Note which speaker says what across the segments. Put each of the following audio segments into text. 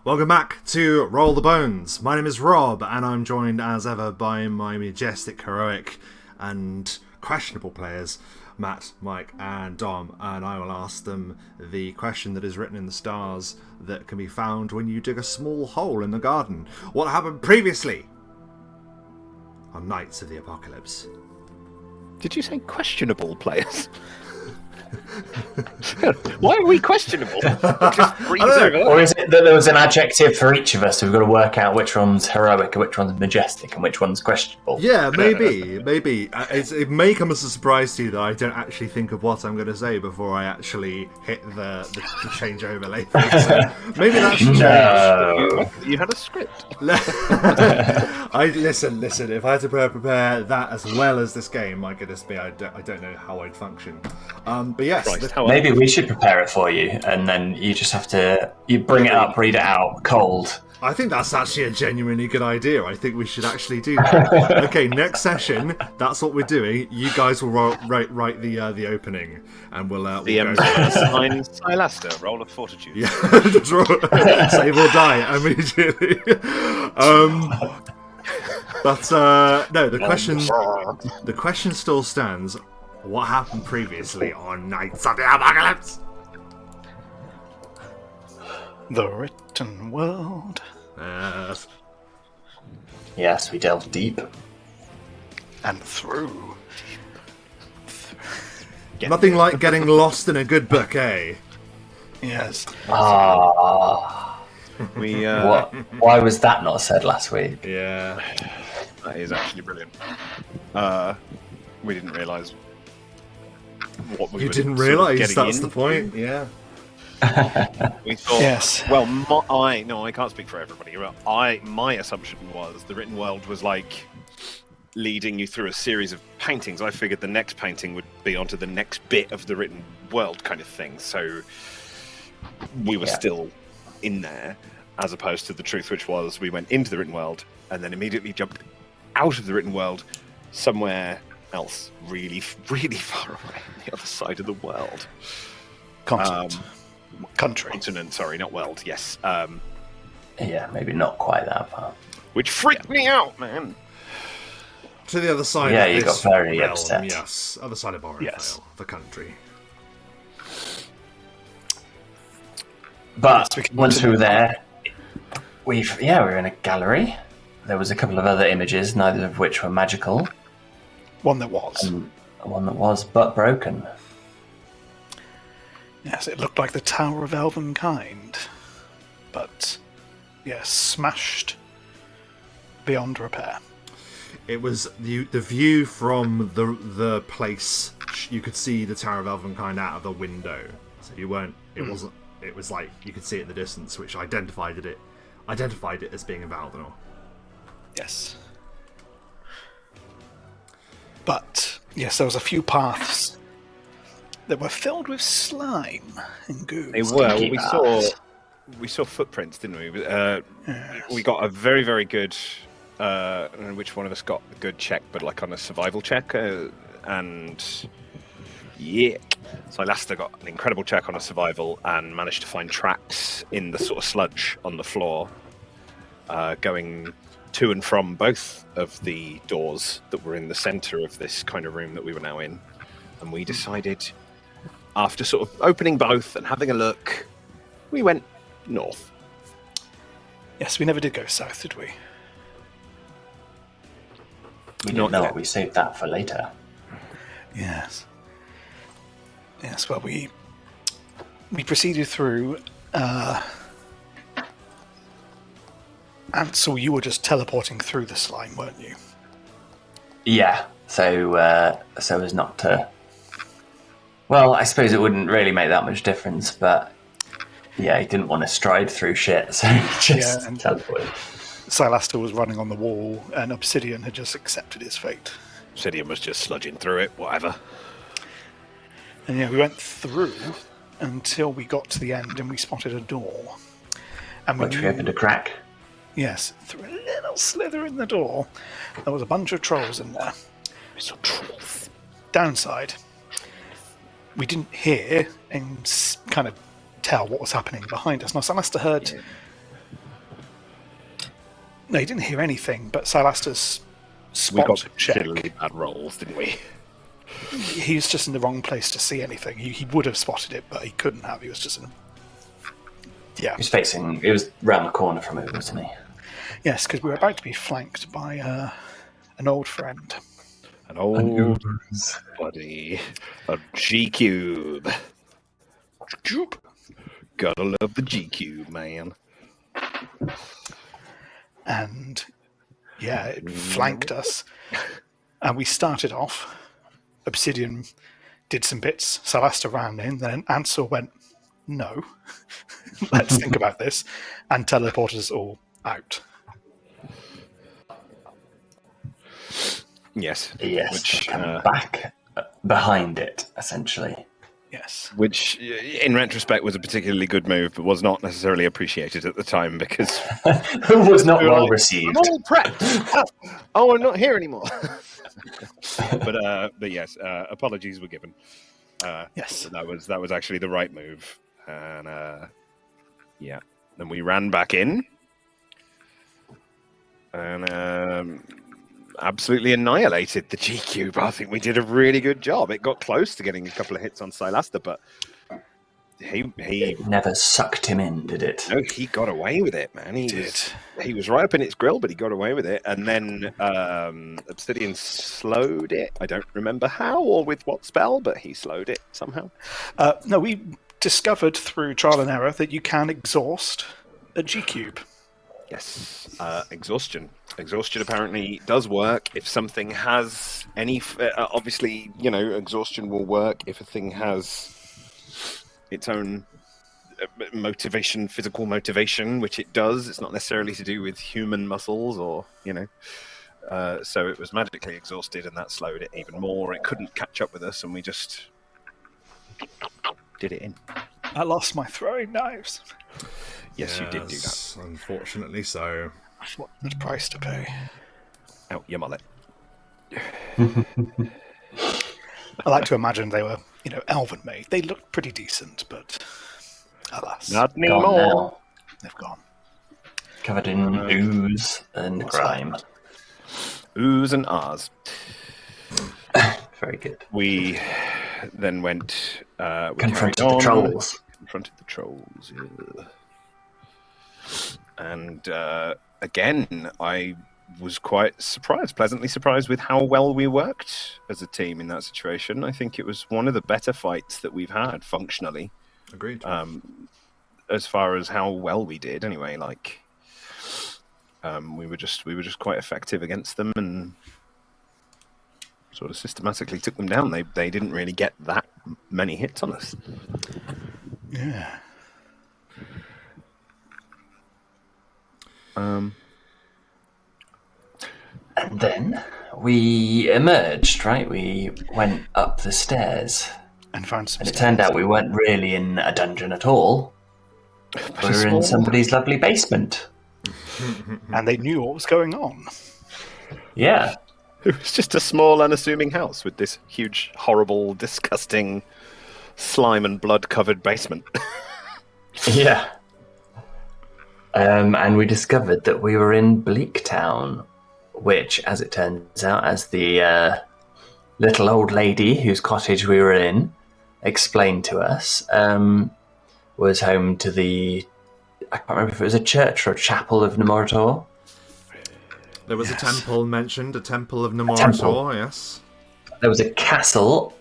Speaker 1: Welcome back to Roll the Bones. My name is Rob, and I'm joined as ever by my majestic, heroic, and questionable players, Matt, Mike, and Dom, and I will ask them the question that is written in the stars that can be found when you dig a small hole in the garden. What happened previously on Knights of the Apocalypse?
Speaker 2: Did you say questionable players? Why are we questionable?
Speaker 3: Or is it that there was an adjective for each of us, so we've got to work out which one's heroic, and which one's majestic, and which one's questionable?
Speaker 1: Yeah, maybe. It may come as a surprise to you that I don't actually think of what I'm going to say before I actually hit the change overlay thing. So maybe that's
Speaker 3: No.
Speaker 2: You had a script.
Speaker 1: Listen. If I had to prepare that as well as this game, my goodness me, I don't know how I'd function. But yes,
Speaker 3: maybe we should prepare it for you, and then you just have to bring it up, read it out cold.
Speaker 1: I think that's actually a genuinely good idea. I think we should actually do that. Okay, next session, that's what we're doing. You guys will write the opening, and we'll go.
Speaker 2: Sign Silaster, roll of fortitude.
Speaker 1: Yeah, just roll, save or die immediately. But no, the question still stands. What happened previously on Knights of the Apocalypse?
Speaker 4: The written world.
Speaker 3: Yes, we delved deep.
Speaker 4: And through.
Speaker 1: Nothing like getting lost in a good book, eh?
Speaker 4: Yes.
Speaker 3: What? Why was that not said last week?
Speaker 1: Yeah.
Speaker 2: That is actually brilliant. We didn't realise what we
Speaker 1: You
Speaker 2: were
Speaker 1: didn't
Speaker 2: sort of
Speaker 1: realise
Speaker 2: getting
Speaker 1: that's
Speaker 2: into.
Speaker 1: the point, yeah.
Speaker 2: We thought,
Speaker 4: Yes.
Speaker 2: Well, I can't speak for everybody. My assumption was the written world was like leading you through a series of paintings. I figured the next painting would be onto the next bit of the written world kind of thing. So we were still in there, as opposed to the truth, which was we went into the written world and then immediately jumped out of the written world somewhere else, really, really far away on the other side of the world.
Speaker 4: Continent. Country.
Speaker 2: Continent, sorry, not world, yes.
Speaker 3: Yeah, maybe not quite that far.
Speaker 2: Which freaked me out, man.
Speaker 1: To the other side
Speaker 3: Yeah,
Speaker 1: of
Speaker 3: you
Speaker 1: this
Speaker 3: got very
Speaker 1: realm,
Speaker 3: upset.
Speaker 1: yes. Other side of Orenvale,
Speaker 4: Yes.
Speaker 1: the country.
Speaker 3: But
Speaker 4: Yes, we can
Speaker 3: once we were
Speaker 4: continue.
Speaker 3: there, we were in a gallery. There was a couple of other images, neither of which were magical.
Speaker 4: One that was.
Speaker 3: And one that was but broken.
Speaker 4: Yes, it looked like the Tower of Elvenkind. But, yes, smashed beyond repair.
Speaker 1: It was the view from the place. You could see the Tower of Elvenkind out of the window, so you weren't. It wasn't. It was like you could see it in the distance, which identified it as being in Valdemar.
Speaker 4: Yes. But, yes, there was a few paths that were filled with slime and goo.
Speaker 2: They were.
Speaker 3: Stinky
Speaker 2: We saw footprints, didn't we?
Speaker 4: Yes.
Speaker 2: We got a very, very good. I don't know which one of us got a good check, but like on a survival check, and yeah, so Silaster got an incredible check on a survival and managed to find tracks in the sort of sludge on the floor, going to and from both of the doors that were in the centre of this kind of room that we were now in, and we decided, after sort of opening both and having a look, we went north.
Speaker 4: Yes, we never did go south, did we?
Speaker 3: We
Speaker 2: Not
Speaker 3: didn't know.
Speaker 2: yet.
Speaker 3: We saved that for later.
Speaker 4: Yes. Yes, well, we proceeded through. Ansel, you were just teleporting through the slime, weren't you?
Speaker 3: Yeah, so as not to... Well, I suppose it wouldn't really make that much difference, but yeah, he didn't want to stride through shit, so he just
Speaker 4: and-
Speaker 3: teleported.
Speaker 4: Silaster was running on the wall, and Obsidian had just accepted his fate.
Speaker 2: Obsidian was just sludging through it, whatever.
Speaker 4: And yeah, we went through until we got to the end, and we spotted a door. And
Speaker 3: Which we opened a crack.
Speaker 4: Yes, through a little slither in the door, there was a bunch of trolls in there.
Speaker 2: We saw trolls.
Speaker 4: Downside, we didn't hear and kind of tell what was happening behind us. Now, Silaster heard No, he didn't hear anything, but Silaster's
Speaker 2: We got
Speaker 4: spot check.
Speaker 2: particularly bad rolls, didn't we?
Speaker 4: He was just in the wrong place to see anything. He would have spotted it, but he couldn't have. He was just in. Yeah.
Speaker 3: It was round the corner from it, wasn't he?
Speaker 4: Yes, because we were about to be flanked by an old friend.
Speaker 2: An old buddy. A G-Cube. Gotta love the G-Cube, man.
Speaker 4: And yeah, it flanked us. And we started off. Obsidian did some bits. Silaster ran in. Then Ansel went, no, let's think about this. And teleported us all out.
Speaker 3: Yes,
Speaker 2: Which,
Speaker 3: back behind it, essentially.
Speaker 4: Yes.
Speaker 2: Which, in retrospect, was a particularly good move, but was not necessarily appreciated at the time because...
Speaker 3: Who was not well received.
Speaker 2: I'm all prepped! Oh, I'm not here anymore! but yes, apologies were given.
Speaker 4: Yes.
Speaker 2: That was actually the right move. And yeah. Then we ran back in. And absolutely annihilated the G-Cube. I think we did a really good job. It got close to getting a couple of hits on Silaster, but
Speaker 3: It never sucked him in, did it?
Speaker 2: no, he got away with it, man. He was right up in its grill, but he got away with it. And then Obsidian slowed it. I don't remember how or with what spell, but he slowed it somehow.
Speaker 4: No, we discovered through trial and error that you can exhaust a G-Cube.
Speaker 2: Yes, exhaustion. Exhaustion apparently does work if something has any. Obviously, exhaustion will work if a thing has its own motivation, physical motivation, which it does. It's not necessarily to do with human muscles or, so it was magically exhausted and that slowed it even more. It couldn't catch up with us and we just did it in.
Speaker 4: I lost my throwing knives.
Speaker 2: Yes, you did do that.
Speaker 1: Unfortunately so.
Speaker 4: What the price to pay?
Speaker 2: Out your mullet.
Speaker 4: I like to imagine they were, elven made. They looked pretty decent, but alas,
Speaker 2: Not
Speaker 3: Gone
Speaker 2: anymore.
Speaker 3: now.
Speaker 4: they've gone.
Speaker 3: Covered in ooze and grime.
Speaker 2: Oohs and ahs.
Speaker 3: Very good.
Speaker 2: We then went. We
Speaker 3: Confronted
Speaker 2: carried
Speaker 3: the
Speaker 2: on.
Speaker 3: trolls.
Speaker 2: Confronted the trolls. Yeah. And again, I was quite surprised, pleasantly surprised with how well we worked as a team in that situation. I think it was one of the better fights that we've had functionally.
Speaker 1: Agreed.
Speaker 2: As far as how well we did, anyway. We were just quite effective against them and sort of systematically took them down. They didn't really get that many hits on us.
Speaker 4: Yeah.
Speaker 3: And then we emerged, right? We went up the stairs.
Speaker 4: And found some
Speaker 3: And it turned out we weren't really in a dungeon at all. We were in somebody's lovely basement.
Speaker 4: and they knew what was going on.
Speaker 3: Yeah.
Speaker 2: It was just a small, unassuming house with this huge, horrible, disgusting, slime and blood-covered basement.
Speaker 3: Yeah. And we discovered that we were in Bleak Town, which, as it turns out, as the little old lady whose cottage we were in explained to us, was home to I can't remember if it was a church or a chapel of Nemorator.
Speaker 1: There was a temple mentioned, a temple of
Speaker 3: temple.
Speaker 1: Nemorator, yes.
Speaker 3: There was a castle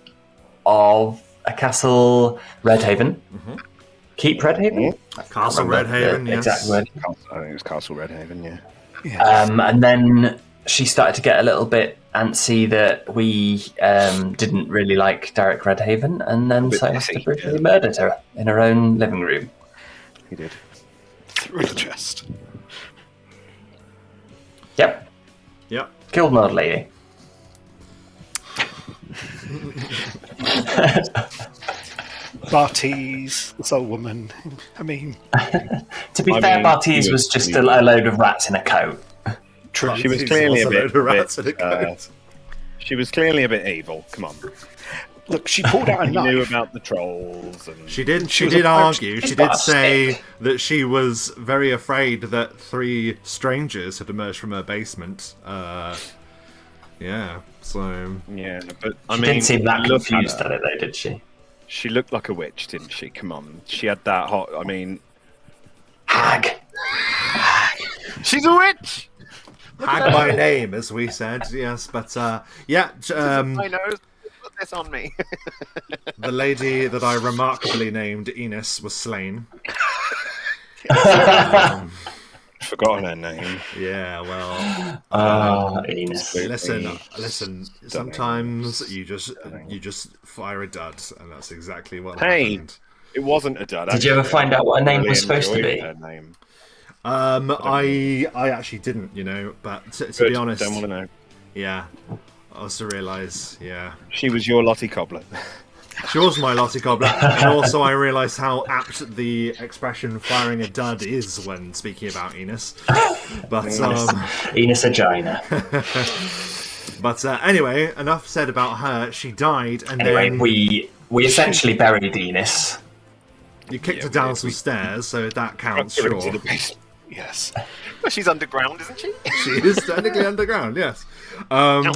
Speaker 3: Redhaven.
Speaker 1: Mm-hmm.
Speaker 3: Keep Redhaven?
Speaker 1: Castle Redhaven, yes.
Speaker 3: Exact word.
Speaker 2: I think it was Castle Redhaven, yeah.
Speaker 4: Yes.
Speaker 3: And then she started to get a little bit antsy that we didn't really like Derek Redhaven, and then
Speaker 2: bit
Speaker 3: Silaster
Speaker 2: messy,
Speaker 3: brutally murdered her in her own living room.
Speaker 2: He did.
Speaker 4: Through the chest.
Speaker 3: Yep,
Speaker 1: Yep.
Speaker 3: killed an old lady.
Speaker 4: Bartiz, this old woman. I mean,
Speaker 3: To be
Speaker 2: I
Speaker 3: fair,
Speaker 2: mean,
Speaker 3: Bartiz
Speaker 2: he
Speaker 3: was
Speaker 2: was-
Speaker 3: just
Speaker 2: he
Speaker 3: a
Speaker 2: was-
Speaker 3: load of rats in a coat.
Speaker 4: true.
Speaker 2: She was
Speaker 1: He's
Speaker 2: clearly
Speaker 1: also
Speaker 2: a bit.
Speaker 1: load of rats in a coat.
Speaker 2: She was clearly a bit evil. Come on.
Speaker 4: Look, she pulled out a
Speaker 2: You knew
Speaker 4: knife.
Speaker 2: about the trolls, and
Speaker 1: She did. She
Speaker 4: was
Speaker 1: did
Speaker 4: approached-
Speaker 1: argue.
Speaker 3: She's
Speaker 1: She
Speaker 3: got
Speaker 1: did
Speaker 3: a
Speaker 1: say
Speaker 3: stick.
Speaker 1: that she was very afraid that 3 strangers had emerged from her basement. Yeah. So
Speaker 2: yeah. But I
Speaker 3: She
Speaker 2: mean,
Speaker 3: didn't seem that
Speaker 2: look at
Speaker 3: confused
Speaker 2: her.
Speaker 3: at it, though, did she?
Speaker 2: She looked like a witch, didn't she? Come on, she had that hot. I mean,
Speaker 3: Hag.
Speaker 2: she's a witch.
Speaker 1: hag by name, as we said. Yes, but yeah.
Speaker 2: I know. Put this on me.
Speaker 1: The lady that I remarkably named Enos was slain.
Speaker 2: Forgotten her name.
Speaker 1: Yeah, well,
Speaker 3: Enos.
Speaker 1: listen. Sometimes you just fire a dud, and that's exactly what
Speaker 2: Hey.
Speaker 1: happened.
Speaker 2: It wasn't a dud.
Speaker 3: Did you ever
Speaker 2: actually.
Speaker 3: find out what her name
Speaker 2: Really
Speaker 3: was supposed to
Speaker 2: enjoyed
Speaker 3: be?
Speaker 2: Her name.
Speaker 1: I actually didn't, but to
Speaker 2: Good.
Speaker 1: be honest,
Speaker 2: Don't want to know.
Speaker 1: yeah, I also realise,
Speaker 2: She was your Lottie Cobbler.
Speaker 1: she was my Lottie Cobbler, and also I realised how apt the expression "firing a dud" is when speaking about Enos. But
Speaker 3: Enos Agina.
Speaker 1: anyway, enough said about her. She died, and
Speaker 3: Anyway,
Speaker 1: then
Speaker 3: we essentially buried Enos.
Speaker 1: you kicked
Speaker 2: Yeah,
Speaker 1: her down
Speaker 2: we-
Speaker 1: some stairs, so that counts.
Speaker 2: Her into
Speaker 1: Sure,
Speaker 2: the basement.
Speaker 4: Yes.
Speaker 2: Well, she's underground, isn't she?
Speaker 1: she is technically underground. Yes, and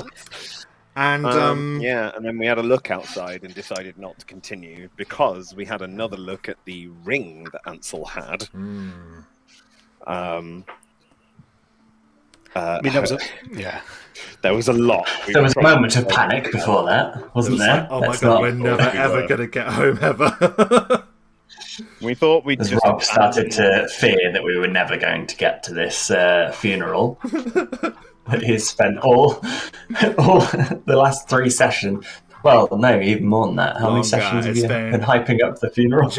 Speaker 2: Yeah, and then we had a look outside and decided not to continue because we had another look at the ring that Ansel had.
Speaker 4: I mean, there was a
Speaker 2: There was a lot.
Speaker 3: There was a moment of panic before that, wasn't there?
Speaker 1: oh my
Speaker 3: Let's
Speaker 1: god,
Speaker 3: not-
Speaker 1: we're never
Speaker 2: we
Speaker 1: ever
Speaker 2: were.
Speaker 1: gonna get home ever.
Speaker 2: We thought we'd
Speaker 3: As
Speaker 2: just
Speaker 3: Rob started to fear that we were never going to get to this funeral. That he's spent all the last 3 sessions. Well, no, even more than that. How many
Speaker 1: Longer.
Speaker 3: sessions have
Speaker 1: It's
Speaker 3: you
Speaker 1: been-
Speaker 3: been hyping up the funeral?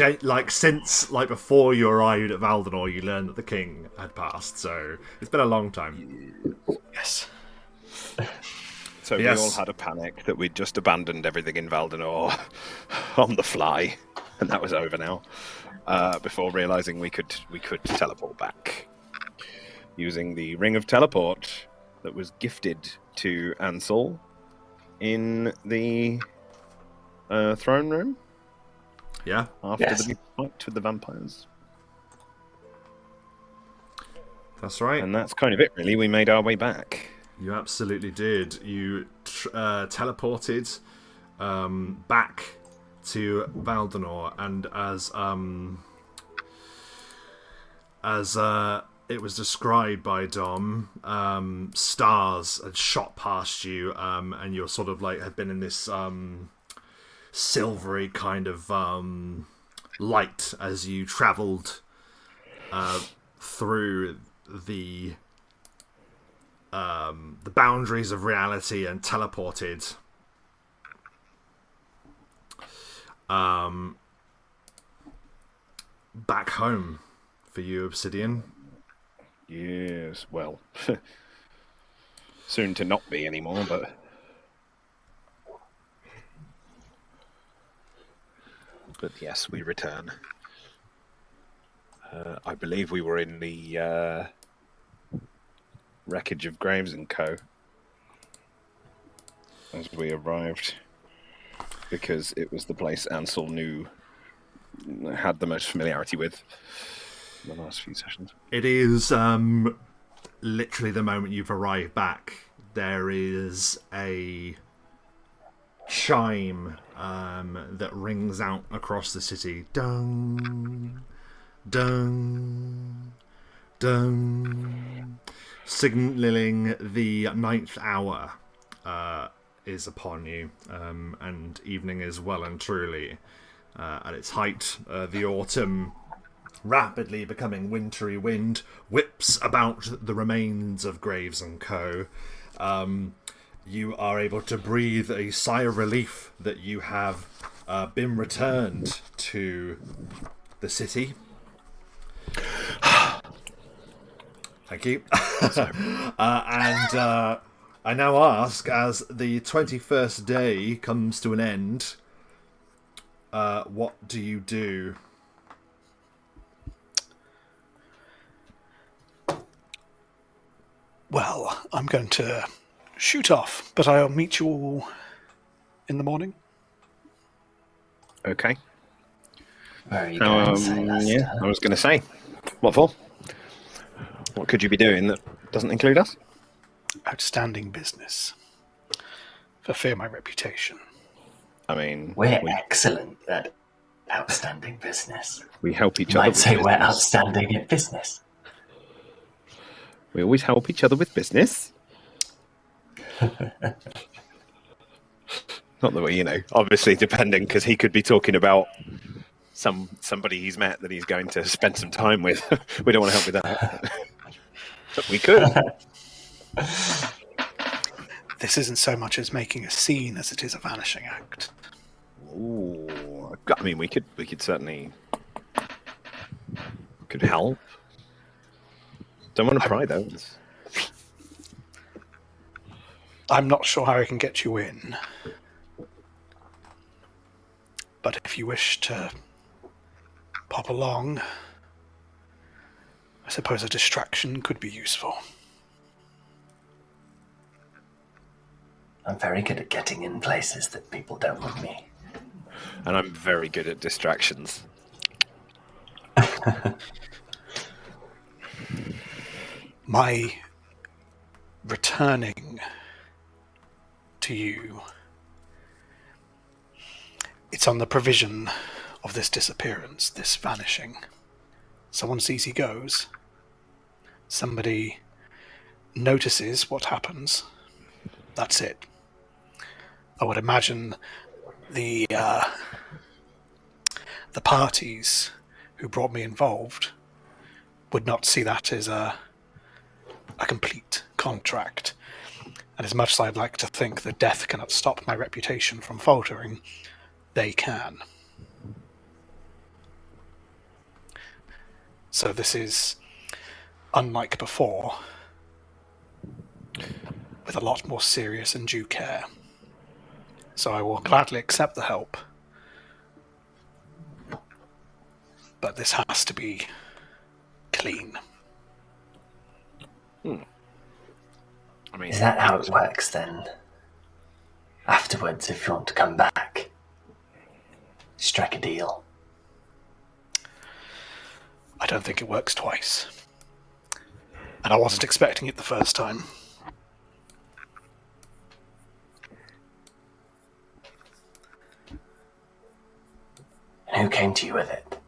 Speaker 1: Since before you arrived at Valdemar, you learned that the king had passed. So it's been a long time.
Speaker 4: yes.
Speaker 2: So
Speaker 1: Yes.
Speaker 2: we all had a panic that we'd just abandoned everything in Valdenor on the fly, and that was over now. Before realizing we could teleport back using the ring of teleport that was gifted to Ansel in the throne room
Speaker 1: Yeah,
Speaker 2: after
Speaker 3: Yes.
Speaker 2: the big fight with the vampires.
Speaker 1: that's right.
Speaker 2: And that's kind of it, really. We made our way back.
Speaker 1: You absolutely did. You teleported back to Valdemar, and as it was described by Dom, stars had shot past you, and you're sort of had been in this silvery kind of light as you travelled through the boundaries of reality and teleported back home for you, Obsidian.
Speaker 2: Yes, well, soon to not be anymore, but yes, we return. I believe we were in the wreckage of Graves and Co. as we arrived, because it was the place Ansel had the most familiarity with in the last few sessions.
Speaker 1: It is literally the moment you've arrived back. There is a chime that rings out across the city. Dung, dung, dung. Signaling the 9th hour is upon you, and evening is well and truly at its height. The autumn, rapidly becoming wintry wind, whips about the remains of Graves and Co. You are able to breathe a sigh of relief that you have been returned to the city. Thank you. And I now ask, as the 21st day comes to an end, what do you do?
Speaker 4: Well, I'm going to shoot off, but I'll meet you all in the morning.
Speaker 2: Okay.
Speaker 3: Where are you going, say,
Speaker 2: Yeah, I was going to say. What for? What could you be doing that doesn't include us?
Speaker 4: Outstanding business. Fulfill my reputation.
Speaker 2: I mean,
Speaker 3: We're excellent at outstanding business.
Speaker 2: we help each
Speaker 3: You
Speaker 2: other
Speaker 3: might
Speaker 2: with
Speaker 3: say we're
Speaker 2: business.
Speaker 3: outstanding at business.
Speaker 2: We always help each other with business. Not that we, obviously depending, because he could be talking about somebody he's met that he's going to spend some time with. We don't want to help with that. But we could.
Speaker 4: This isn't so much as making a scene as it is a vanishing act.
Speaker 2: Ooh, I mean, we could certainly could help. Don't want to pry though.
Speaker 4: I'm not sure how I can get you in. But if you wish to pop along, I suppose a distraction could be useful.
Speaker 3: I'm very good at getting in places that people don't want me.
Speaker 2: And I'm very good at distractions.
Speaker 4: My returning to you, it's on the provision of this disappearance, this vanishing. Someone sees he goes. Somebody notices what happens. That's it. I would imagine the parties who brought me involved would not see that as a complete contract. And as much as I'd like to think that death cannot stop my reputation from faltering, they can. So this is unlike before, with a lot more serious and due care. So I will gladly accept the help. But this has to be clean.
Speaker 2: I mean,
Speaker 3: Is that how it works then? Afterwards, if you want to come back, strike a deal.
Speaker 4: I don't think it works twice. And I wasn't expecting it the first time.
Speaker 3: And who came to you with it?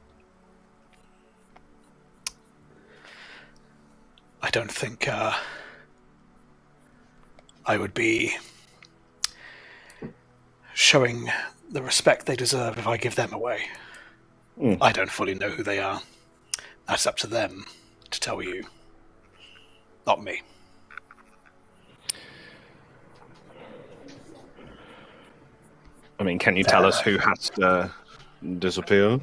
Speaker 4: I don't think I would be showing the respect they deserve if I give them away. I don't fully know who they are. That's up to them to tell you. Not me.
Speaker 2: I mean, can you tell us who has to disappear?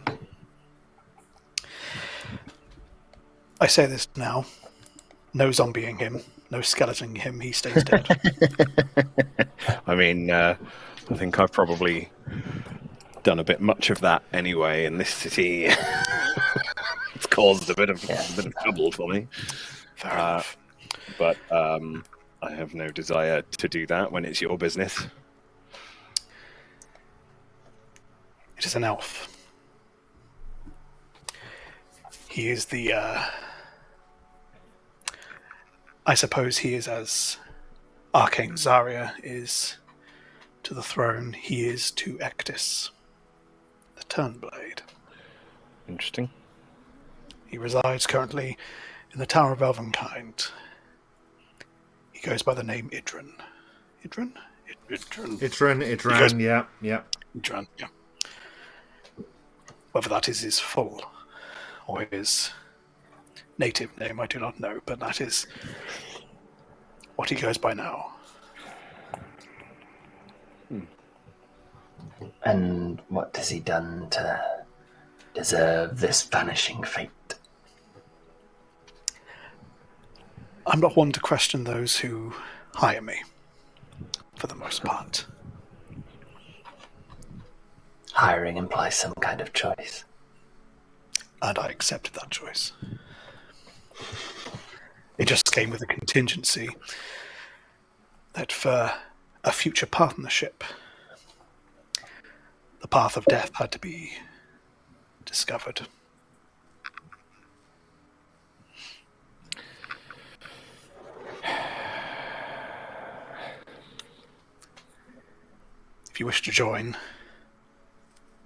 Speaker 4: I say this now. No zombieing him. No skeletoning him. He stays dead.
Speaker 2: I mean, I think I've probably done a bit much of that anyway in this city. It's caused a bit of trouble for me.
Speaker 4: Fair enough.
Speaker 2: But I have no desire to do that when it's your business.
Speaker 4: It is an elf. He is the... I suppose he is as Arcane Zarya is to the throne, he is to Ectis, the Turnblade.
Speaker 2: Interesting.
Speaker 4: He resides currently in the Tower of Elvenkind. He goes by the name Idran. Idran?
Speaker 1: Idran, yeah.
Speaker 4: Idran, yeah. Whether that is his full or his native name, I do not know, but that is what he goes by now.
Speaker 3: And what has he done to deserve this vanishing fate?
Speaker 4: I'm not one to question those who hire me, for the most part.
Speaker 3: Hiring implies some kind of choice.
Speaker 4: And I accepted that choice. It just came with a contingency that for a future partnership, the path of death had to be discovered. If you wish to join,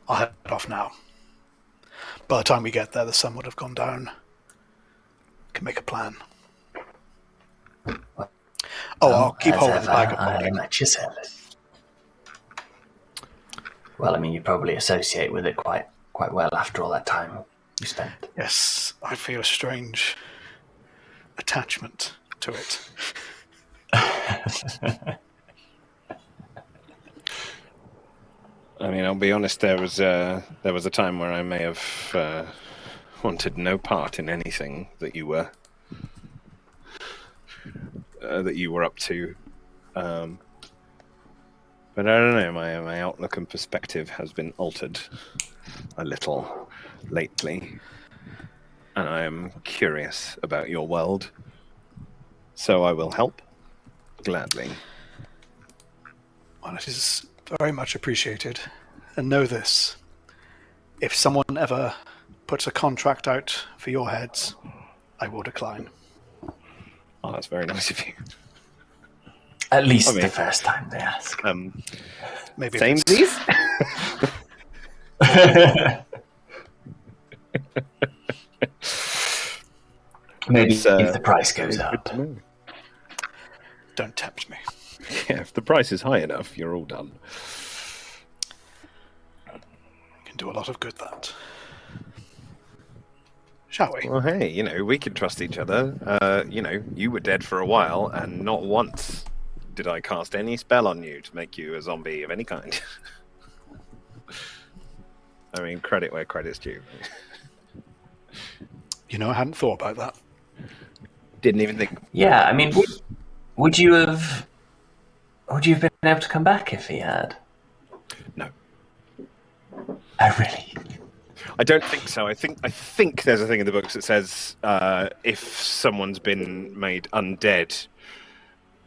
Speaker 4: I'll head off now. By the time we get there, the sun would have gone down. Can make a plan. I'll keep hold of the bag of
Speaker 3: I
Speaker 4: holding.
Speaker 3: am at your service. Well, I mean, you probably associate with it quite well after all that time you spent.
Speaker 4: Yes, I feel a strange attachment to it.
Speaker 2: I mean, I'll be honest. There was a time where I may have wanted no part in anything that you were up to. But I don't know. My outlook and perspective has been altered a little lately, and I am curious about your world. So I will help gladly.
Speaker 4: Well, it is very much appreciated. And know this, if someone ever puts a contract out for your heads, I will decline.
Speaker 2: Oh, that's very nice of you.
Speaker 3: At least the first time they ask.
Speaker 4: Maybe
Speaker 2: Same,
Speaker 4: if
Speaker 2: please.
Speaker 3: Maybe if the price goes up.
Speaker 4: don't tempt me.
Speaker 2: Yeah, if the price is high enough, you're all done.
Speaker 4: Can do a lot of good, that. Shall we?
Speaker 2: Well, hey, we can trust each other. You were dead for a while, and not once did I cast any spell on you to make you a zombie of any kind. I mean, credit where credit's due.
Speaker 4: I hadn't thought about that.
Speaker 2: Didn't even think.
Speaker 3: Yeah, I mean, would you have been able to come back if he had?
Speaker 2: No.
Speaker 3: Oh, really?
Speaker 2: I don't think so. I think there's a thing in the books that says if someone's been made undead,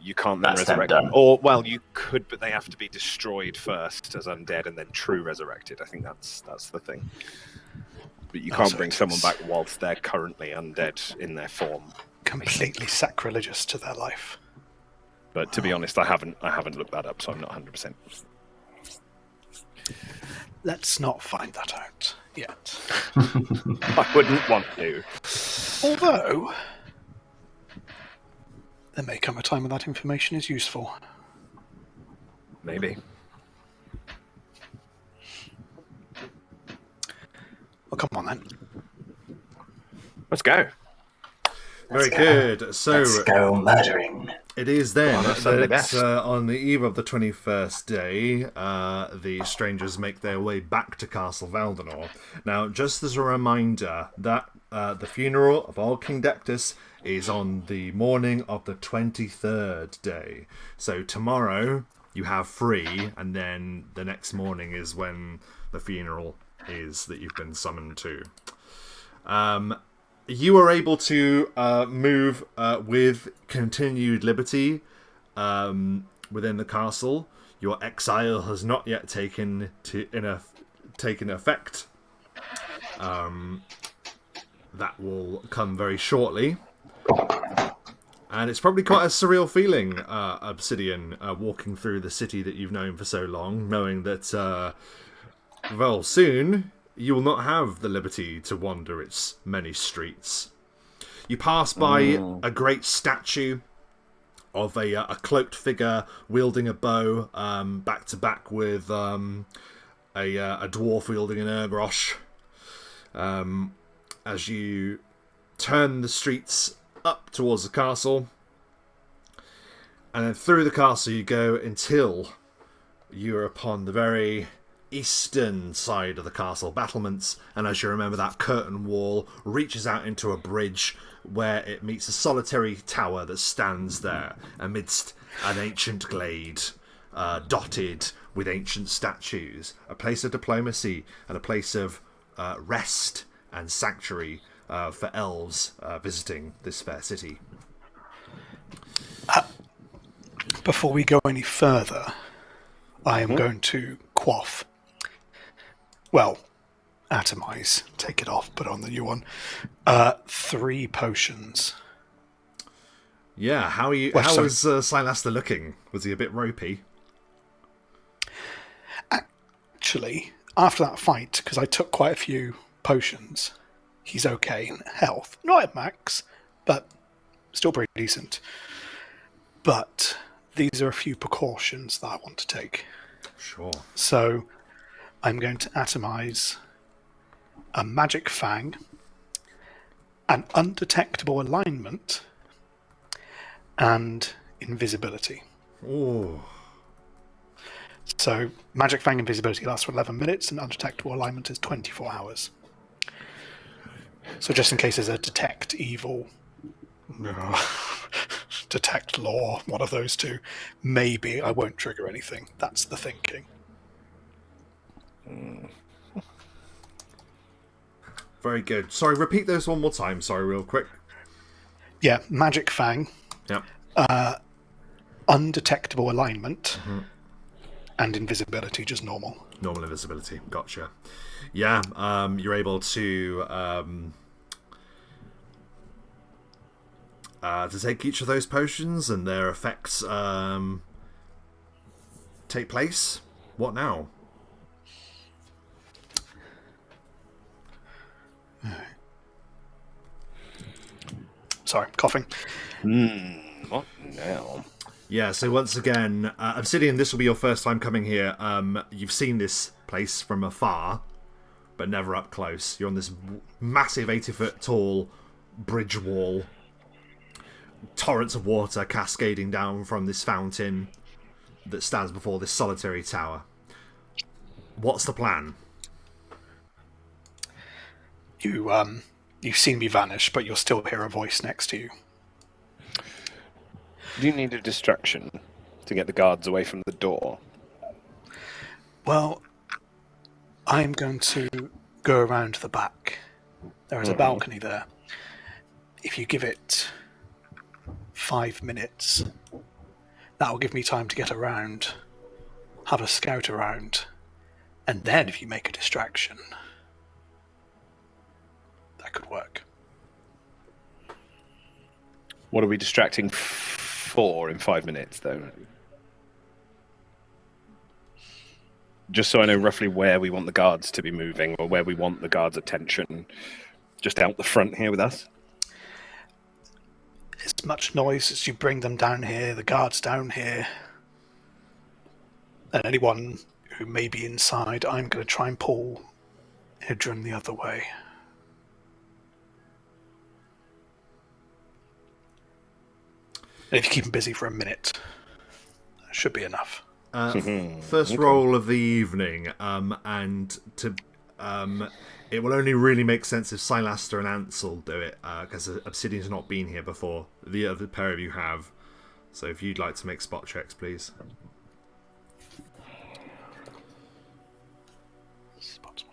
Speaker 2: you can't then resurrect them. Or, well, you could, but they have to be destroyed first as undead and then true resurrected. I think that's the thing. But you can't bring someone back whilst they're currently undead in their form.
Speaker 4: Completely sacrilegious to their life.
Speaker 2: But to be honest, I haven't looked that up, so I'm not 100%.
Speaker 4: Let's not find that out yet.
Speaker 2: I wouldn't want to.
Speaker 4: Although, there may come a time when that information is useful.
Speaker 2: Maybe.
Speaker 4: Well, come on then.
Speaker 2: Let's go.
Speaker 1: Very good. So
Speaker 3: let's go murdering.
Speaker 1: It is then
Speaker 2: Sunday
Speaker 1: that
Speaker 2: best.
Speaker 1: on the eve of the 21st day, the strangers make their way back to Castle Valdemar. Now, just as a reminder, that the funeral of old King Dectus is on the morning of the 23rd day. So tomorrow you have free, and then the next morning is when the funeral is that you've been summoned to. You are able to move with continued liberty within the castle. Your exile has not yet taken effect. That will come very shortly. And it's probably quite a surreal feeling, Obsidian, walking through the city that you've known for so long, knowing that, well, soon you will not have the liberty to wander its many streets. You pass by a great statue of a cloaked figure wielding a bow, back to back with a dwarf wielding an urgrosh. As you turn the streets up towards the castle, and then through the castle you go until you're upon the very eastern side of the castle battlements, and as you remember, that curtain wall reaches out into a bridge where it meets a solitary tower that stands there amidst an ancient glade dotted with ancient statues, a place of diplomacy and a place of rest and sanctuary for elves visiting this fair city.
Speaker 4: Before we go any further, I am going to quaff well, atomize, take it off, put on the new one. 3 potions.
Speaker 1: Yeah, how are you?
Speaker 4: Well,
Speaker 1: how was Silaster looking? Was he a bit ropey?
Speaker 4: Actually, after that fight, because I took quite a few potions, he's okay in health. Not at max, but still pretty decent. But these are a few precautions that I want to take.
Speaker 1: Sure.
Speaker 4: So I'm going to atomize a magic fang, an undetectable alignment, and invisibility.
Speaker 1: Oh.
Speaker 4: So magic fang invisibility lasts for 11 minutes, and undetectable alignment is 24 hours. So just in case there's a detect evil, detect law, one of those two, maybe I won't trigger anything. That's the thinking.
Speaker 1: Very good. Sorry, repeat those one more time. Sorry, real quick.
Speaker 4: Yeah, magic fang,
Speaker 1: Yep.
Speaker 4: undetectable alignment, and invisibility, just normal.
Speaker 1: Normal invisibility. Gotcha. Yeah, you're able to take each of those potions and their effects take place. What now?
Speaker 4: Sorry, coughing.
Speaker 2: What now?
Speaker 1: Yeah, so once again, Obsidian, this will be your first time coming here. You've seen this place from afar, but never up close. You're on this massive 80-foot tall bridge wall. Torrents of water cascading down from this fountain that stands before this solitary tower. What's the plan?
Speaker 4: You've seen me vanish, but you'll still hear a voice next to you.
Speaker 2: Do you need a distraction to get the guards away from the door?
Speaker 4: Well, I'm going to go around the back. There is a balcony there. If you give it 5 minutes, that will give me time to get around, have a scout around, and then if you make a distraction, that could work.
Speaker 2: What are we distracting for in 5 minutes, though? Just so I know roughly where we want the guards to be moving, or where we want the guards' attention. Just out the front here with us?
Speaker 4: As much noise as you bring them down here, the guards down here, and anyone who may be inside, I'm going to try and pull Hydron the other way. And if you keep them busy for a minute, that should be enough.
Speaker 1: First roll of the evening, and to it will only really make sense if Silaster and Ansel do it, because Obsidian's not been here before. The other pair of you have. So if you'd like to make spot checks, please.
Speaker 4: Spot.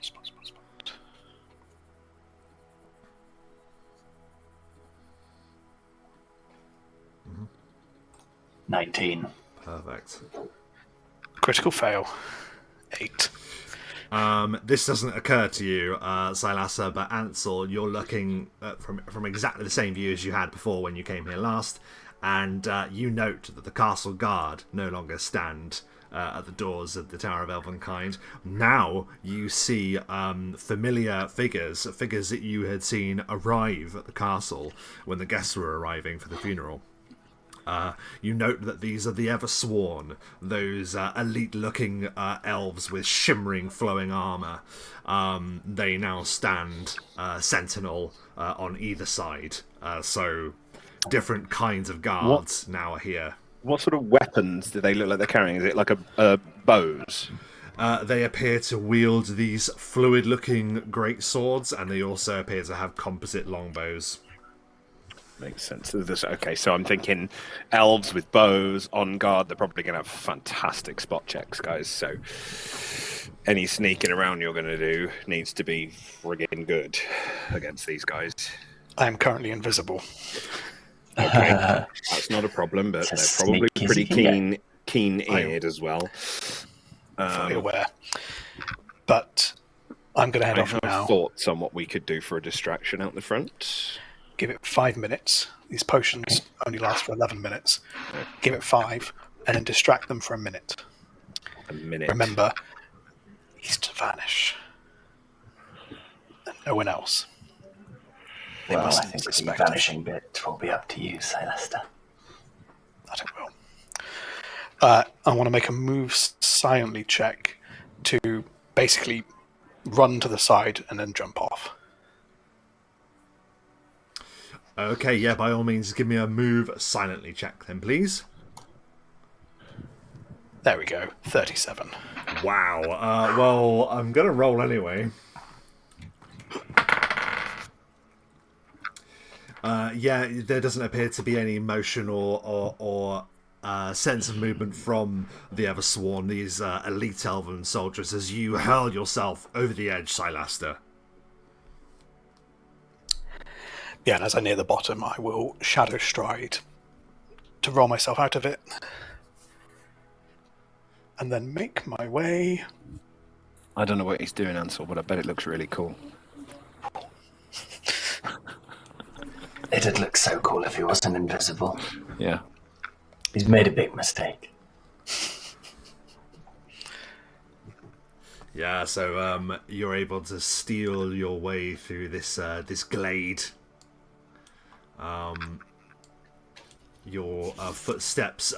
Speaker 3: 19.
Speaker 1: Perfect.
Speaker 4: Critical fail. 8.
Speaker 1: This doesn't occur to you, Silasser, but Ansel, you're looking from exactly the same view as you had before when you came here last, and you note that the castle guard no longer stand at the doors of the Tower of Elvenkind. Now you see familiar figures that you had seen arrive at the castle when the guests were arriving for the funeral. You note that these are the Eversworn, those elite-looking elves with shimmering, flowing armour. They now stand sentinel on either side, so different kinds of guards now are here.
Speaker 2: What sort of weapons do they look like they're carrying? Is it like a bows?
Speaker 1: They appear to wield these fluid-looking great swords, and they also appear to have composite longbows.
Speaker 2: Makes sense. Okay, so I'm thinking elves with bows on guard. They're probably going to have fantastic spot checks, guys. So any sneaking around you're going to do needs to be friggin' good against these guys.
Speaker 4: I am currently invisible.
Speaker 2: Okay, that's not a problem, but they're probably pretty keen-eared as well.
Speaker 4: Fully aware. But I'm going to head
Speaker 2: I
Speaker 4: off
Speaker 2: have
Speaker 4: now.
Speaker 2: thoughts on what we could do for a distraction out the front.
Speaker 4: Give it 5 minutes. These potions only last for 11 minutes. Give it 5, and then distract them for a minute.
Speaker 2: A minute.
Speaker 4: Remember, he's to vanish. And no one else. They
Speaker 3: Well, I
Speaker 4: mustn't
Speaker 3: think the
Speaker 4: suspect us.
Speaker 3: vanishing bit will be up to you, Celesta.
Speaker 4: That it will. I want to make a move silently check to basically run to the side and then jump off.
Speaker 1: Okay, yeah, by all means, give me a move silently check then, please.
Speaker 4: There we go, 37.
Speaker 1: Wow. Well, I'm going to roll anyway. Yeah, there doesn't appear to be any motion or sense of movement from the Eversworn, these elite elven soldiers, as you hurl yourself over the edge, Silaster.
Speaker 4: Yeah, and as I near the bottom, I will shadow stride to roll myself out of it. And then make my way.
Speaker 2: I don't know what he's doing, Ansel, but I bet it looks really cool.
Speaker 3: It'd look so cool if he wasn't invisible.
Speaker 2: Yeah.
Speaker 3: He's made a big mistake.
Speaker 1: Yeah, so you're able to steal your way through this this glade. Your footsteps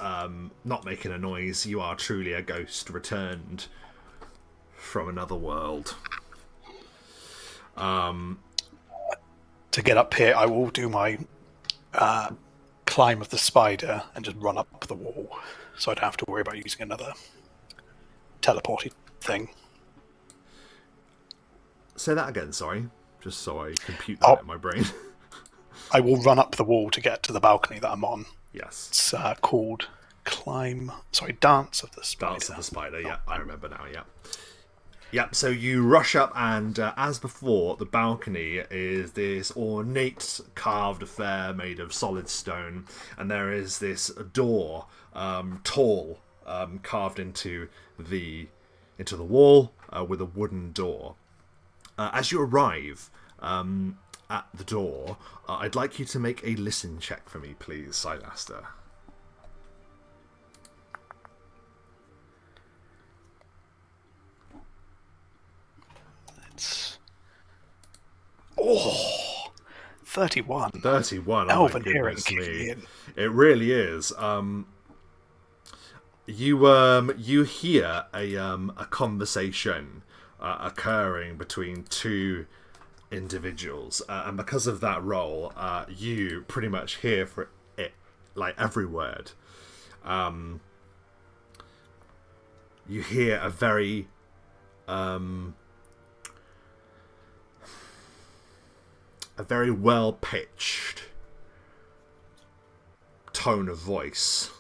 Speaker 1: not making a noise. You are truly a ghost returned from another world.
Speaker 4: To get up here, I will do my climb of the spider and just run up the wall, so I don't have to worry about using another teleporty thing.
Speaker 1: Say that again, sorry. Just so I compute that in my brain.
Speaker 4: I will run up the wall to get to the balcony that I'm on.
Speaker 1: Yes.
Speaker 4: It's called Dance of the Spider.
Speaker 1: Dance of the Spider, yeah, I remember now, yeah. Yep, so you rush up and, as before, the balcony is this ornate carved affair made of solid stone, and there is this door, tall, carved into the wall with a wooden door. As you arrive at the door, I'd like you to make a listen check for me, please, Silaster.
Speaker 4: It's 31.
Speaker 1: 31.
Speaker 4: Elven
Speaker 1: oh my
Speaker 4: hearing
Speaker 1: goodness
Speaker 4: kicking
Speaker 1: me.
Speaker 4: in.
Speaker 1: It really is. You hear a conversation occurring between two individuals, and because of that roll, you pretty much hear for it like every word. You hear a very well-pitched tone of voice.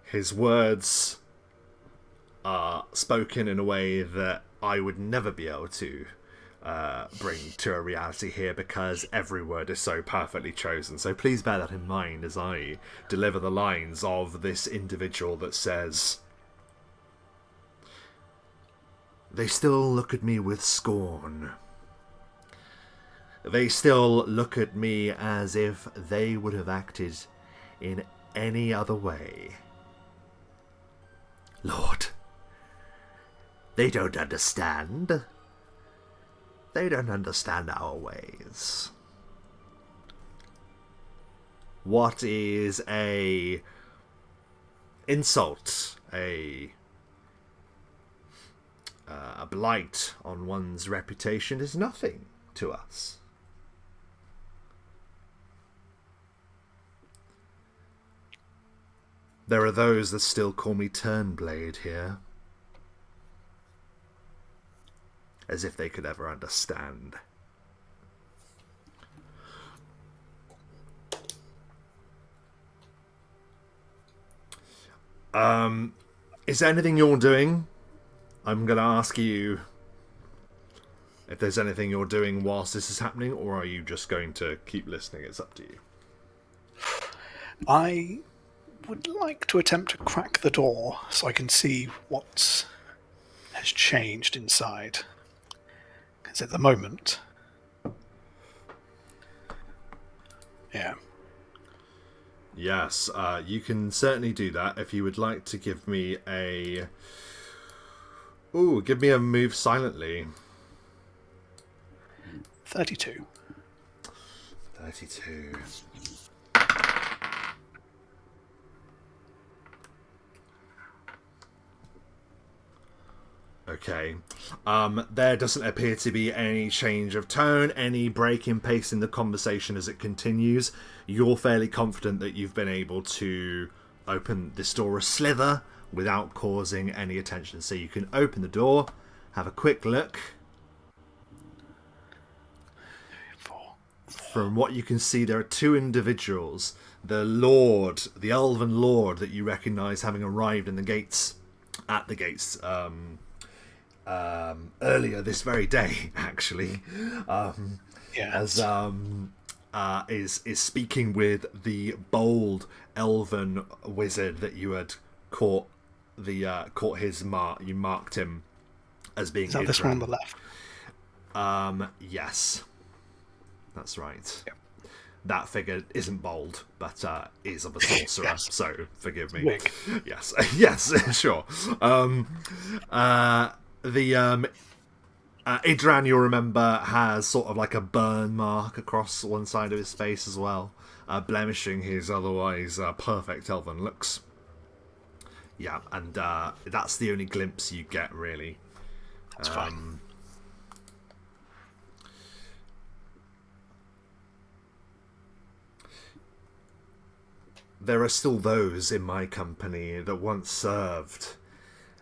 Speaker 1: His words are spoken in a way that I would never be able to bring to a reality here, because every word is so perfectly chosen. So please bear that in mind as I deliver the lines of this individual that says, "They still look at me with scorn. They still look at me as if they would have acted in any other way. Lord, they don't understand. They don't understand our ways. What is a insult, a blight on one's reputation is nothing to us. There are those that still call me Turnblade here. As if they could ever understand. Is there anything you're doing? I'm going to ask you if there's anything you're doing whilst this is happening, or are you just going to keep listening? It's up to you.
Speaker 4: I would like to attempt to crack the door so I can see what has changed inside. Because at the moment, yeah.
Speaker 1: Yes, you can certainly do that if you would like to give me a... Ooh, give me a move silently.
Speaker 4: 32.
Speaker 1: 32. Okay. There doesn't appear to be any change of tone, any break in pace in the conversation as it continues. You're fairly confident that you've been able to open this door a slither without causing any attention. So you can open the door, have a quick look. From what you can see, there are two individuals. The Lord, the Elven Lord that you recognise having arrived at the gates, earlier this very day, actually,
Speaker 4: Yes.
Speaker 1: Is speaking with the bold elven wizard that you had caught his mark. You marked him as being.
Speaker 4: Is that this one on the left?
Speaker 1: Yes, that's right.
Speaker 2: Yep.
Speaker 1: That figure isn't bold, but is of a sorcerer.
Speaker 4: Yes.
Speaker 1: So forgive me.
Speaker 4: Wig.
Speaker 1: Yes, yes, sure. Idran, you'll remember, has sort of like a burn mark across one side of his face as well, blemishing his otherwise perfect elven looks. Yeah, and that's the only glimpse you get, really.
Speaker 4: That's fine.
Speaker 1: There are still those in my company that once served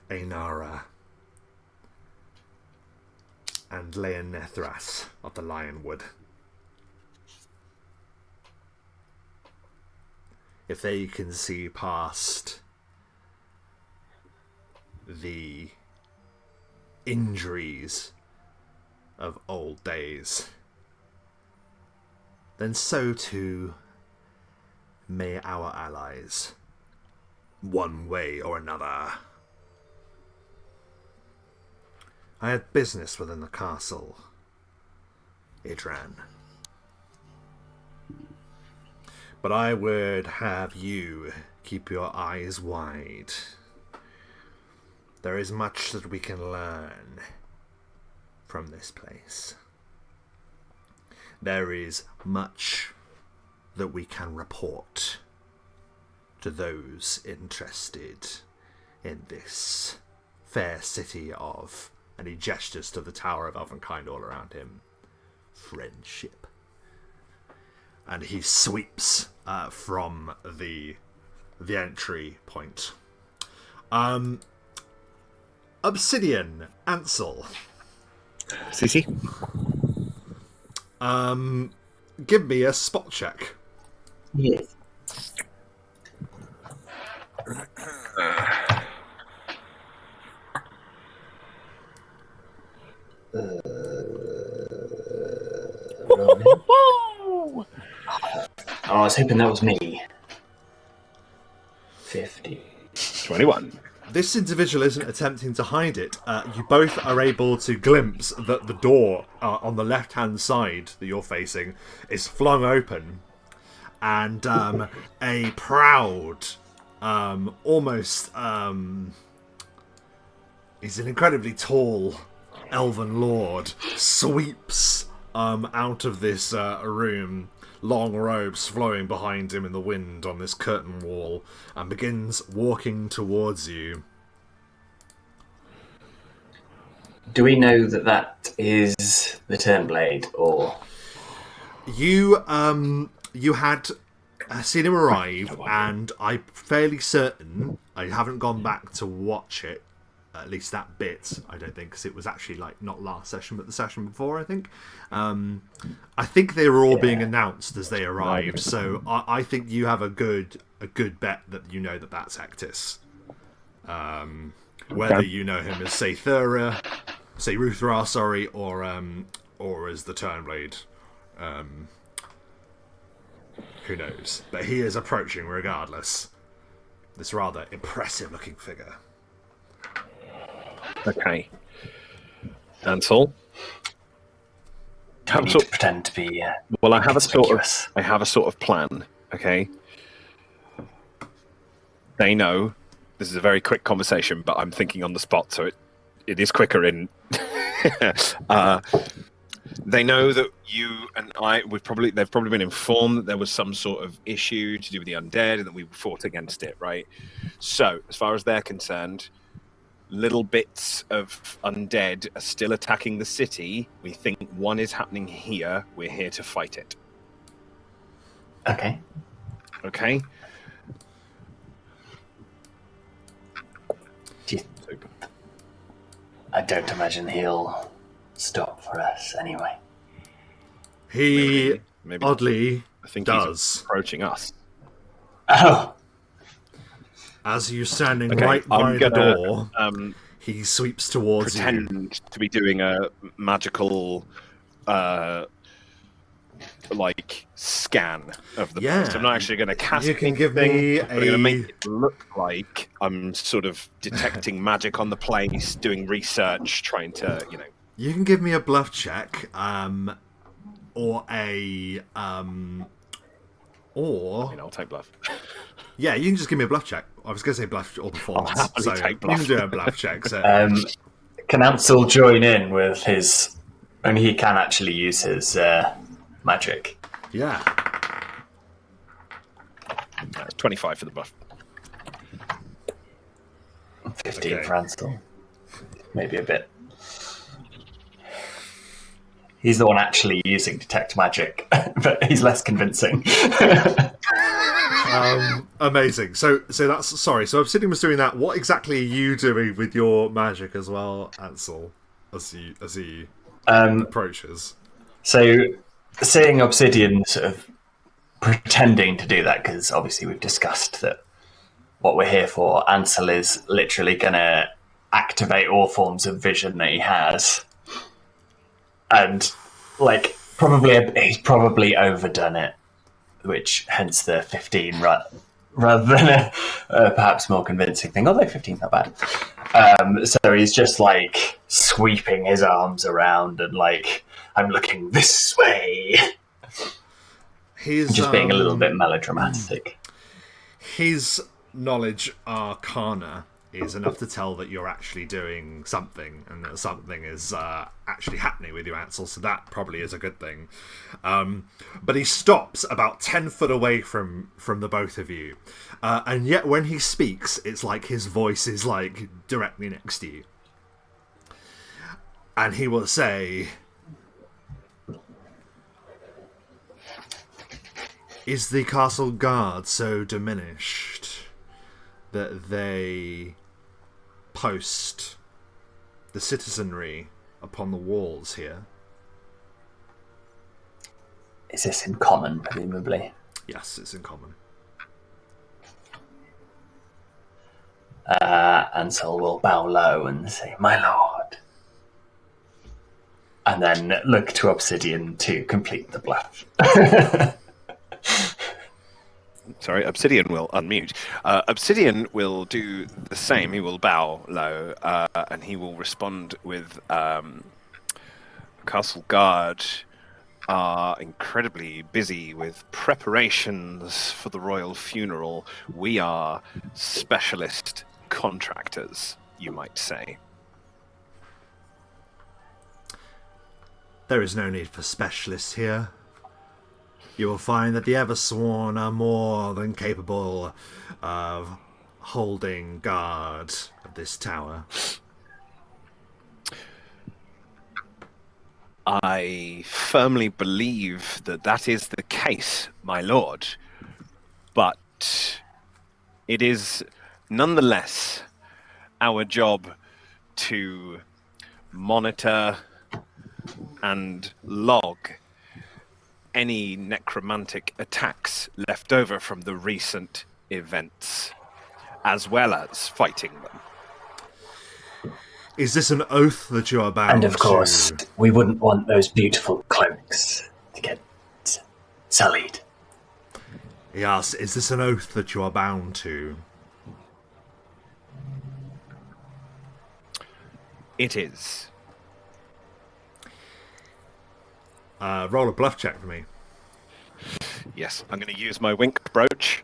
Speaker 1: Ainara and Leonethras of the Lionwood. If they can see past the injuries of old days, then so too may our allies, one way or another. I had business within the castle, Idran. But I would have you keep your eyes wide. There is much that we can learn from this place. There is much that we can report to those interested in this fair city of, and he gestures to the Tower of Elvenkind all around him, friendship. And he sweeps from the entry point. Obsidian, Ansel.
Speaker 2: CC.
Speaker 1: Give me a spot check.
Speaker 3: Yes. Oh, I was hoping that was me. 50.
Speaker 2: 21.
Speaker 1: This individual isn't attempting to hide it. You both are able to glimpse that the door on the left-hand side that you're facing is flung open, and a proud, almost, he's an incredibly tall elven lord, sweeps out of this room, long robes flowing behind him in the wind on this curtain wall, and begins walking towards you.
Speaker 3: Do we know that that is the Turnblade, or...?
Speaker 1: You had seen him arrive, and I'm fairly certain, I haven't gone back to watch it, at least that bit, I don't think, because it was actually like not last session, but the session before, I think. I think they were all being announced as they arrived, so I think you have a good bet that you know that that's Hectis. Whether you know him as Ruthra, or as the Turnblade, who knows? But he is approaching regardless. This rather impressive-looking figure.
Speaker 2: Okay. Ansel,
Speaker 3: You need to pretend to be.
Speaker 2: Well, I have a
Speaker 3: inconspicuous.
Speaker 2: sort of plan. Okay. They know this is a very quick conversation, but I'm thinking on the spot, so it is quicker in. They know that you and they've probably been informed that there was some sort of issue to do with the undead and that we fought against it, right? So, as far as they're concerned, little bits of undead are still attacking the city. We think one is happening here. We're here to fight it.
Speaker 3: Okay.
Speaker 2: Okay?
Speaker 3: I don't imagine he'll stop for us anyway.
Speaker 1: He
Speaker 2: Maybe
Speaker 1: oddly
Speaker 2: I think
Speaker 1: does.
Speaker 2: he's approaching us.
Speaker 3: Oh,
Speaker 1: As you're standing
Speaker 2: Okay,
Speaker 1: right by
Speaker 2: I'm
Speaker 1: the
Speaker 2: gonna
Speaker 1: door, he sweeps towards you.
Speaker 2: pretend to be doing a magical like scan of the
Speaker 1: Yeah.
Speaker 2: place. I'm not actually going to cast
Speaker 1: You can give
Speaker 2: anything.
Speaker 1: me
Speaker 2: I'm going to
Speaker 1: a-
Speaker 2: make it look like I'm sort of detecting magic on the place, doing research, trying to,
Speaker 1: You can give me a bluff check, or
Speaker 2: I'll take bluff.
Speaker 1: yeah, you can just give me a bluff check. I was going to say bluff or performance,
Speaker 2: I'll happily
Speaker 1: so
Speaker 2: take bluff.
Speaker 1: you can do a bluff check. So
Speaker 3: can Ansel join in with his? Only he can actually use his magic.
Speaker 1: yeah,
Speaker 2: That's 25 for the bluff.
Speaker 3: 15
Speaker 1: Okay.
Speaker 3: for Ansel. Maybe a bit. He's the one actually using detect magic, but he's less convincing.
Speaker 1: amazing. So that's sorry. So Obsidian was doing that. What exactly are you doing with your magic as well, Ansel? As he approaches.
Speaker 3: So, seeing Obsidian sort of pretending to do that, because obviously we've discussed that what we're here for, Ansel is literally going to activate all forms of vision that he has. And, he's probably overdone it, which hence the 15 rather than a perhaps more convincing thing, although 15's not bad. So he's just, sweeping his arms around and, I'm looking this way.
Speaker 1: He's
Speaker 3: Just being a little bit melodramatic.
Speaker 1: His knowledge arcana is enough to tell that you're actually doing something, and that something is actually happening with you, Ansel, so that probably is a good thing. But he stops about 10 foot away from the both of you. And yet when he speaks, it's like his voice is directly next to you. And he will say, "Is the castle guard so diminished that they post the citizenry upon the walls here?"
Speaker 3: Is this in common, presumably?
Speaker 1: Yes, it's in common.
Speaker 3: Ansel will bow low and say, "My lord." And then look to Obsidian to complete the bluff.
Speaker 2: Sorry, Obsidian will unmute. Obsidian will do the same. He will bow low, and he will respond with Castle Guard are incredibly busy with preparations for the royal funeral. We are specialist contractors, you might say.
Speaker 1: There is no need for specialists here. You will find that the Eversworn are more than capable of holding guard of this tower.
Speaker 2: I firmly believe that is the case, my lord. But it is nonetheless our job to monitor and log any necromantic attacks left over from the recent events, as well as fighting them.
Speaker 1: Is this an oath that you are bound
Speaker 3: And of course,
Speaker 1: to?
Speaker 3: we wouldn't want those beautiful cloaks to get sullied.
Speaker 1: Yes, is this an oath that you are bound to?
Speaker 2: It is.
Speaker 1: Roll a bluff check for me.
Speaker 2: Yes, I'm going to use my wink brooch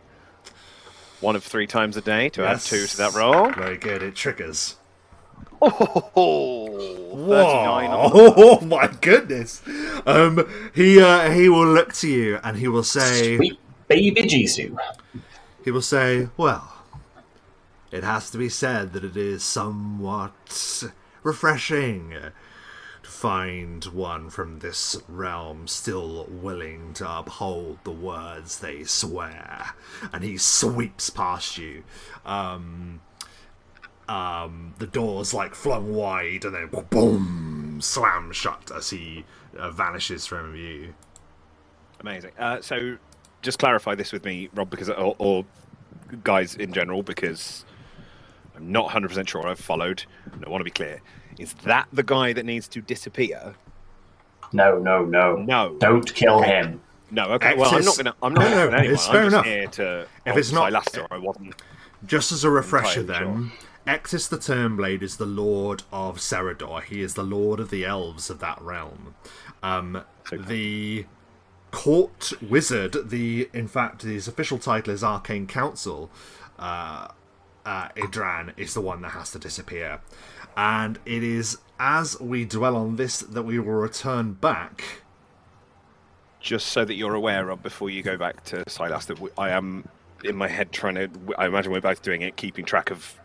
Speaker 2: 1 of 3 times a day to add
Speaker 1: Yes.
Speaker 2: 2 to that roll.
Speaker 1: Very good. It triggers.
Speaker 2: Oh, 39
Speaker 1: Whoa.
Speaker 2: on the...
Speaker 1: Oh my goodness. He will look to you and he will say,
Speaker 3: Sweet baby Jisoo.
Speaker 1: well, it has to be said that it is somewhat refreshing to find one from this realm still willing to uphold the words they swear. And he sweeps past you. The doors like flung wide and then boom, slam shut as he vanishes from view.
Speaker 2: Amazing. So, just clarify this with me, Rob, because or guys in general, because I'm not 100% sure I've followed. And I want to be clear. Is that the guy that needs to disappear?
Speaker 3: No.
Speaker 2: No.
Speaker 3: Don't kill him.
Speaker 2: No. Okay. Well, I'm not gonna. I'm not
Speaker 1: No,
Speaker 2: gonna. Anyone.
Speaker 1: it's fair
Speaker 2: I'm just
Speaker 1: enough.
Speaker 2: here to.
Speaker 1: If it's not-
Speaker 2: Silaster, I wasn't.
Speaker 1: Just as a refresher
Speaker 2: Entirely
Speaker 1: then, Ectis the Turnblade is the Lord of Serador. He is the Lord of the Elves of that realm. The Court Wizard, in fact, his official title is Arcane Council, Idran, is the one that has to disappear. And it is as we dwell on this that we will return back.
Speaker 2: Just so that you're aware, Rob, before you go back to Silas, that I am in my head trying to. I imagine we're both doing it, keeping track of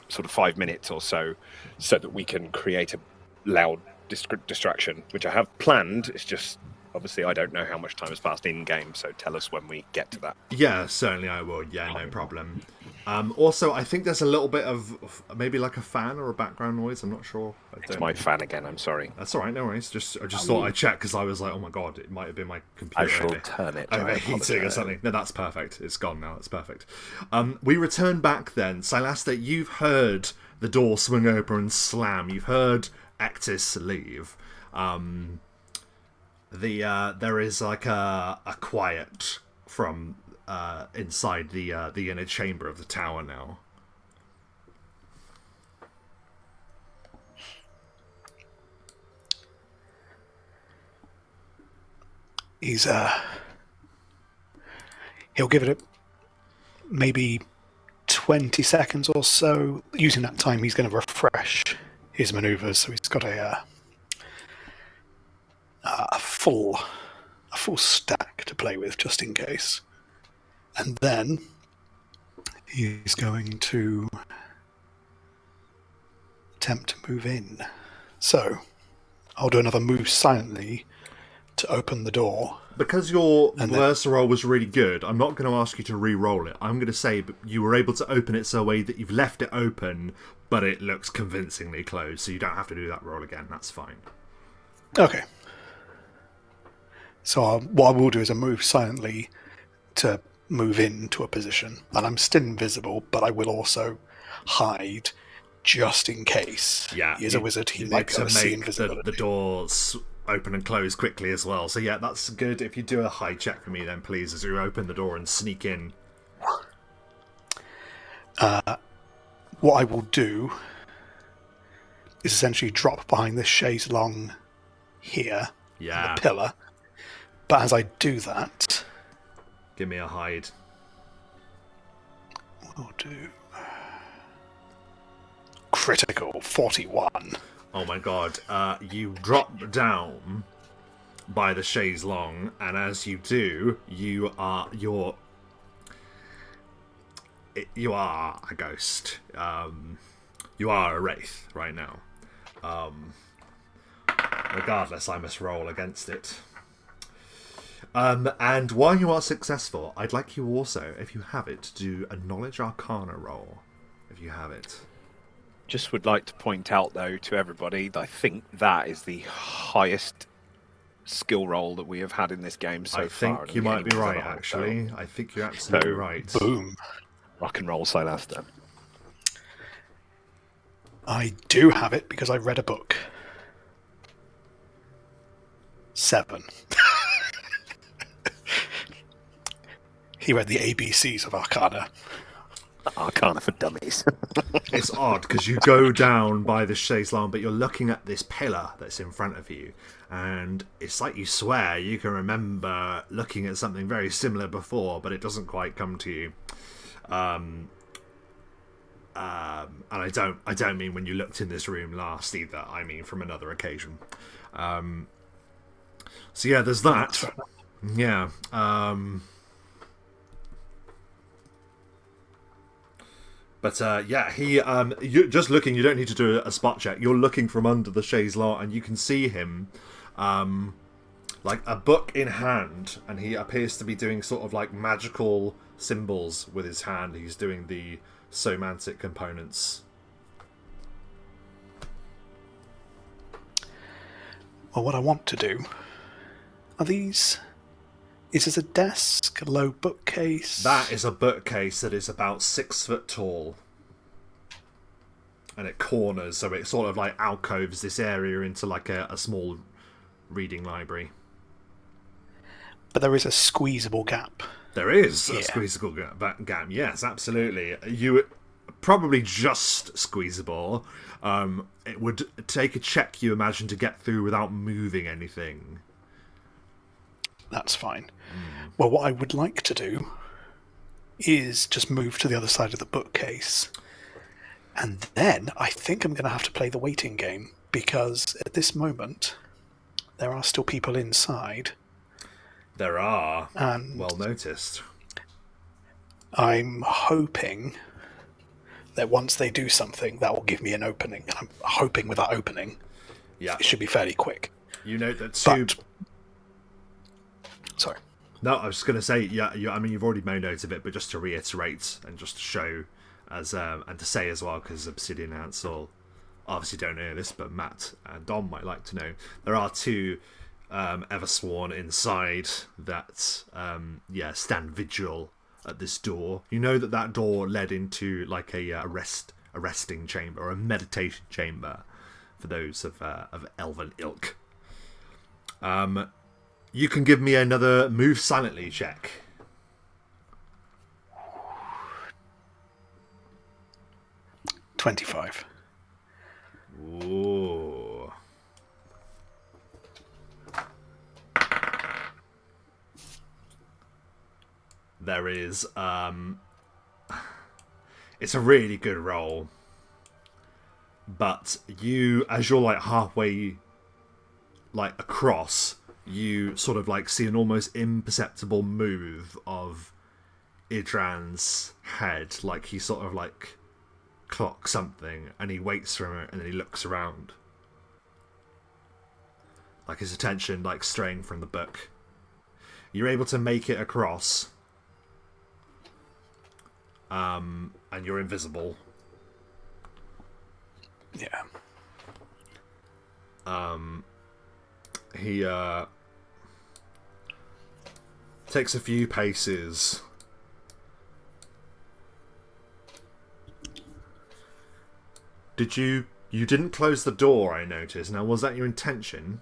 Speaker 2: sort of 5 minutes or so that we can create a loud distraction, which I have planned. It's just obviously I don't know how much time has passed in game, so tell us when we get to that.
Speaker 1: Yeah, certainly I will. Yeah, no problem. Also, I think there's a little bit of maybe like a fan or a background noise. I'm not sure.
Speaker 2: It's my fan again. I'm sorry.
Speaker 1: That's all right. No worries. I just thought I'd check because I was like, oh my god, it might have been my computer.
Speaker 2: I shall turn it.
Speaker 1: Overheating or something. No, that's perfect. It's gone now. That's perfect. We return back then. Silaster, you've heard the door swing open and slam. You've heard Ectis leave. There is like a quiet from inside the inner chamber of the tower now.
Speaker 4: He'll give it maybe 20 seconds or so. Using that time, he's going to refresh his maneuvers, so he's got a full stack to play with, just in case. And then he's going to attempt to move in. So I'll do another move silently to open the door.
Speaker 1: Because your Versa roll was really good, I'm not going to ask you to re-roll it. I'm going to say you were able to open it so a way that you've left it open, but it looks convincingly closed, so you don't have to do that roll again. That's fine.
Speaker 4: Okay. So what I will do is I move silently to move into a position, and I'm still invisible, but I will also hide just in case.
Speaker 1: Yeah,
Speaker 4: he is a wizard. He might be able to see invisibility.
Speaker 1: The doors open and close quickly as well. So yeah, that's good. If you do a hide check for me, then please, as you open the door and sneak in.
Speaker 4: What I will do is essentially drop behind this chaise longue here,
Speaker 1: Yeah.
Speaker 4: the pillar. But as I do that,
Speaker 1: Give me a hide.
Speaker 4: we'll do critical 41.
Speaker 1: Oh my god. You drop down by the chaise longue, and as you do, you are a ghost. You are a wraith right now. Regardless, I must roll against it. And while you are successful, I'd like you also, if you have it, to do a knowledge arcana roll. If you have it.
Speaker 2: Just would like to point out, though, to everybody that I think that is the highest skill roll that we have had in this game so far.
Speaker 1: I think you might be right, actually. I think you're absolutely right.
Speaker 4: Boom.
Speaker 2: Rock and roll, Silaster.
Speaker 4: I do have it because I read a book. 7. He read the ABCs of Arcana.
Speaker 2: Arcana for dummies.
Speaker 1: It's odd because you go down by the chaise line, but you're looking at this pillar that's in front of you, and it's like you swear you can remember looking at something very similar before, but it doesn't quite come to you. And I don't mean when you looked in this room last either. I mean from another occasion. So yeah, there's that. Yeah. But yeah, he you just looking. You don't need to do a spot check. You're looking from under the chaise lounge, and you can see him, like a book in hand, and he appears to be doing sort of like magical symbols with his hand. He's doing the somantic components.
Speaker 4: Well, what I want to do are these. Is this a desk, a low bookcase?
Speaker 1: That is a bookcase that is about 6 foot tall. And it corners, so it sort of like alcoves this area into like a small reading library.
Speaker 4: But there is a squeezable gap.
Speaker 1: There is a squeezable gap, yes, absolutely. You probably just squeezable. It would take a check, you imagine, to get through without moving anything.
Speaker 4: That's fine. Well, what I would like to do is just move to the other side of the bookcase. And then I think I'm going to have to play the waiting game, because at this moment, there are still people inside.
Speaker 1: There are.
Speaker 4: And
Speaker 1: well noticed.
Speaker 4: I'm hoping that once they do something, that will give me an opening. I'm hoping with that opening, it should be fairly quick.
Speaker 1: You note that two...
Speaker 4: Sorry.
Speaker 1: No, I was just going to say, I mean, you've already made note of it, but just to reiterate and just to show, as and to say as well, because Obsidian and Ansel obviously don't know this, but Matt and Dom might like to know, there are two Eversworn inside that, stand vigil at this door. You know that door led into like a resting chamber, or a meditation chamber, for those of elven ilk. You can give me another move silently check.
Speaker 4: $25.
Speaker 1: Ooh. There is it's a really good roll. But you, as you're like halfway like across, you sort of like see an almost imperceptible move of Idran's head, like he sort of like clocks something, and he waits for it, and then he looks around, like his attention like straying from the book. You're able to make it across, and you're invisible.
Speaker 4: Yeah.
Speaker 1: He takes a few paces. You didn't close the door, I noticed. Now, was that your intention?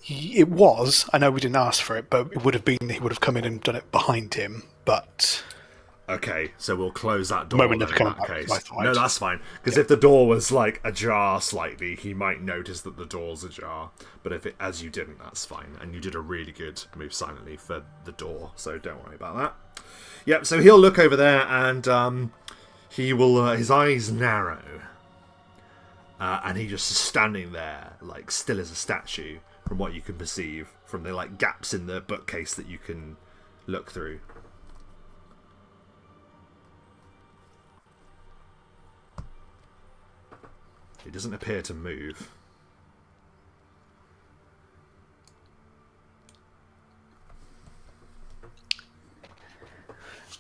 Speaker 4: It was. I know we didn't ask for it, but it would have been, he would have come in and done it behind him, but...
Speaker 1: Okay, so we'll close that door
Speaker 4: Moment
Speaker 1: then,
Speaker 4: of
Speaker 1: in that
Speaker 4: combat,
Speaker 1: case.
Speaker 4: I thought.
Speaker 1: No, that's fine. Because if the door was like ajar slightly, he might notice that the door's ajar. But if it, as you didn't, that's fine. And you did a really good move silently for the door, so don't worry about that. Yep, so he'll look over there, and he will, his eyes narrow. And he just is standing there, like still as a statue, from what you can perceive, from the like gaps in the bookcase that you can look through. He doesn't appear to move.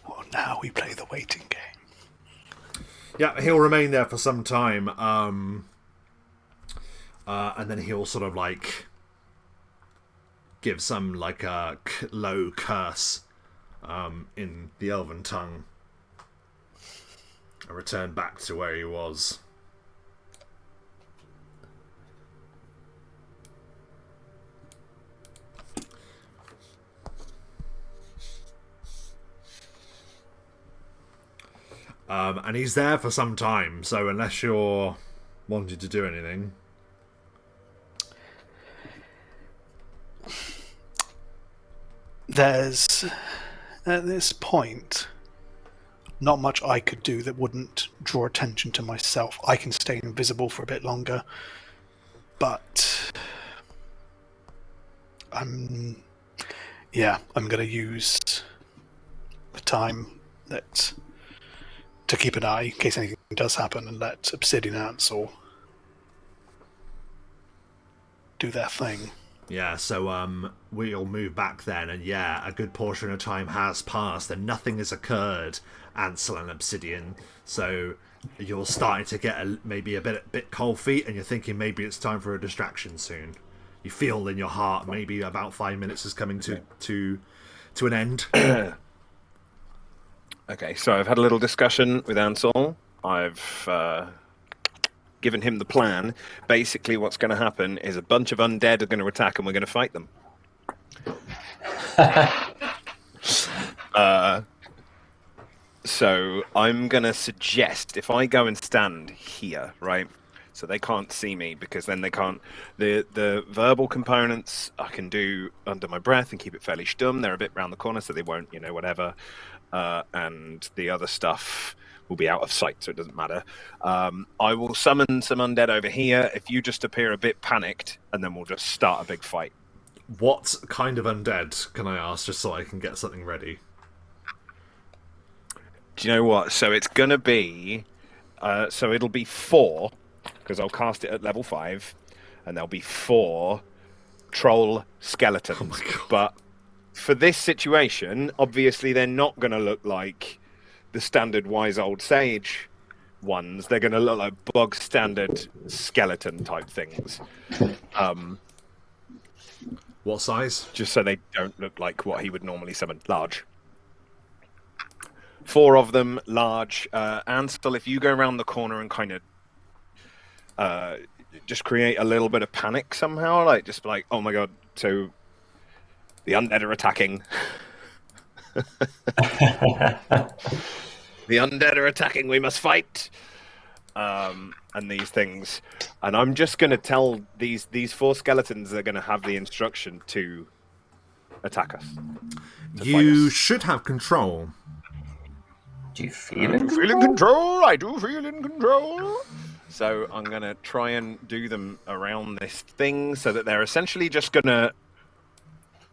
Speaker 4: Well, now we play the waiting game.
Speaker 1: Yeah, he'll remain there for some time, and then he'll sort of like give some like a low curse in the elven tongue, and return back to where he was. And he's there for some time, so unless you're wanting to do anything...
Speaker 4: There's, at this point, not much I could do that wouldn't draw attention to myself. I can stay invisible for a bit longer, but I'm going to use the time to keep an eye in case anything does happen, and let Obsidian Ants or do their thing.
Speaker 1: Yeah, so we'll move back then, and yeah, a good portion of time has passed, and nothing has occurred, Ansel and Obsidian. So you're starting to get maybe a bit cold feet, and you're thinking maybe it's time for a distraction soon. You feel in your heart maybe about 5 minutes is coming to an end.
Speaker 2: Okay, so I've had a little discussion with Ansel. I've given him the plan. Basically, what's going to happen is a bunch of undead are going to attack, and we're going to fight them. So I'm going to suggest if I go and stand here, right? So they can't see me, because then they can't... The verbal components I can do under my breath and keep it fairly stum. They're a bit round the corner, so they won't, whatever. And the other stuff will be out of sight, so it doesn't matter. I will summon some undead over here if you just appear a bit panicked, and then we'll just start a big fight.
Speaker 1: What kind of undead, can I ask, just so I can get something ready?
Speaker 2: Do you know what? So it's going to be... so it'll be 4, because I'll cast it at level 5, and there'll be 4 troll skeletons.
Speaker 1: Oh my God.
Speaker 2: But for this situation, obviously they're not going to look like the standard wise old sage ones. They're going to look like bog standard skeleton type things.
Speaker 1: What size?
Speaker 2: Just so they don't look like what he would normally summon. Large. 4 of them, large. Ansel, if you go around the corner and kind of just create a little bit of panic somehow, like just like, oh my God, so the undead are attacking. The undead are attacking, we must fight. And these things. And I'm just going to tell these 4 skeletons are going to have the instruction to attack us.
Speaker 1: You should have control.
Speaker 3: Do you feel it?
Speaker 2: Feel in control. I do feel in control. So I'm going to try and do them around this thing so that they're essentially just going to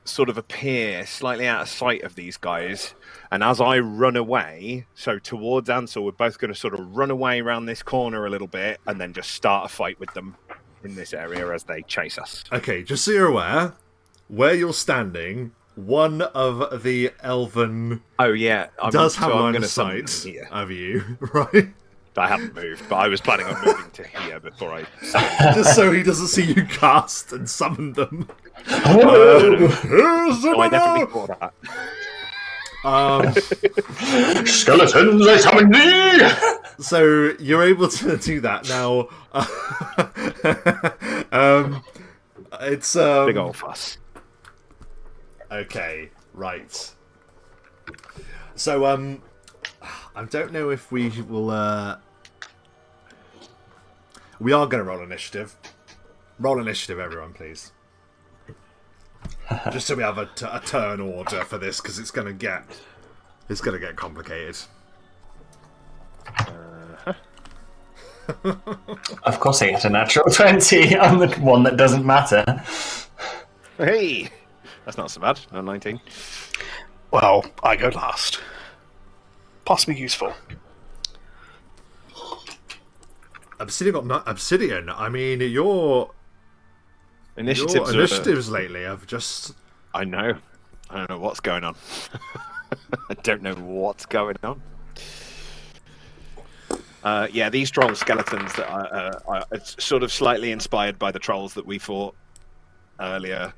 Speaker 2: sort of appear slightly out of sight of these guys. And as I run away, so towards Ansel, we're both going to sort of run away around this corner a little bit and then just start a fight with them in this area as they chase us.
Speaker 1: Okay, just so you're aware, where you're standing, one of the elven does have line of sight of you, right?
Speaker 2: I haven't moved, but I was planning on moving to here before I...
Speaker 1: Just so he doesn't see you cast and summon them.
Speaker 2: I definitely thought that.
Speaker 3: Skeletons, I summon thee!
Speaker 1: So you're able to do that now. It's
Speaker 2: Big old fuss.
Speaker 1: Okay, right. So I don't know if we will. We are going to roll initiative. Roll initiative, everyone, please. Just so we have a turn order for this, because it's going to get complicated.
Speaker 3: Of course, I get a natural 20 on the one that doesn't matter.
Speaker 2: Hey, that's not so bad. 19.
Speaker 4: Well, I go last. Possibly useful.
Speaker 1: Obsidian. I mean, your initiatives lately have just...
Speaker 2: I know. I don't know what's going on. I don't know what's going on. Yeah, these troll skeletons that are it's sort of slightly inspired by the trolls that we fought earlier.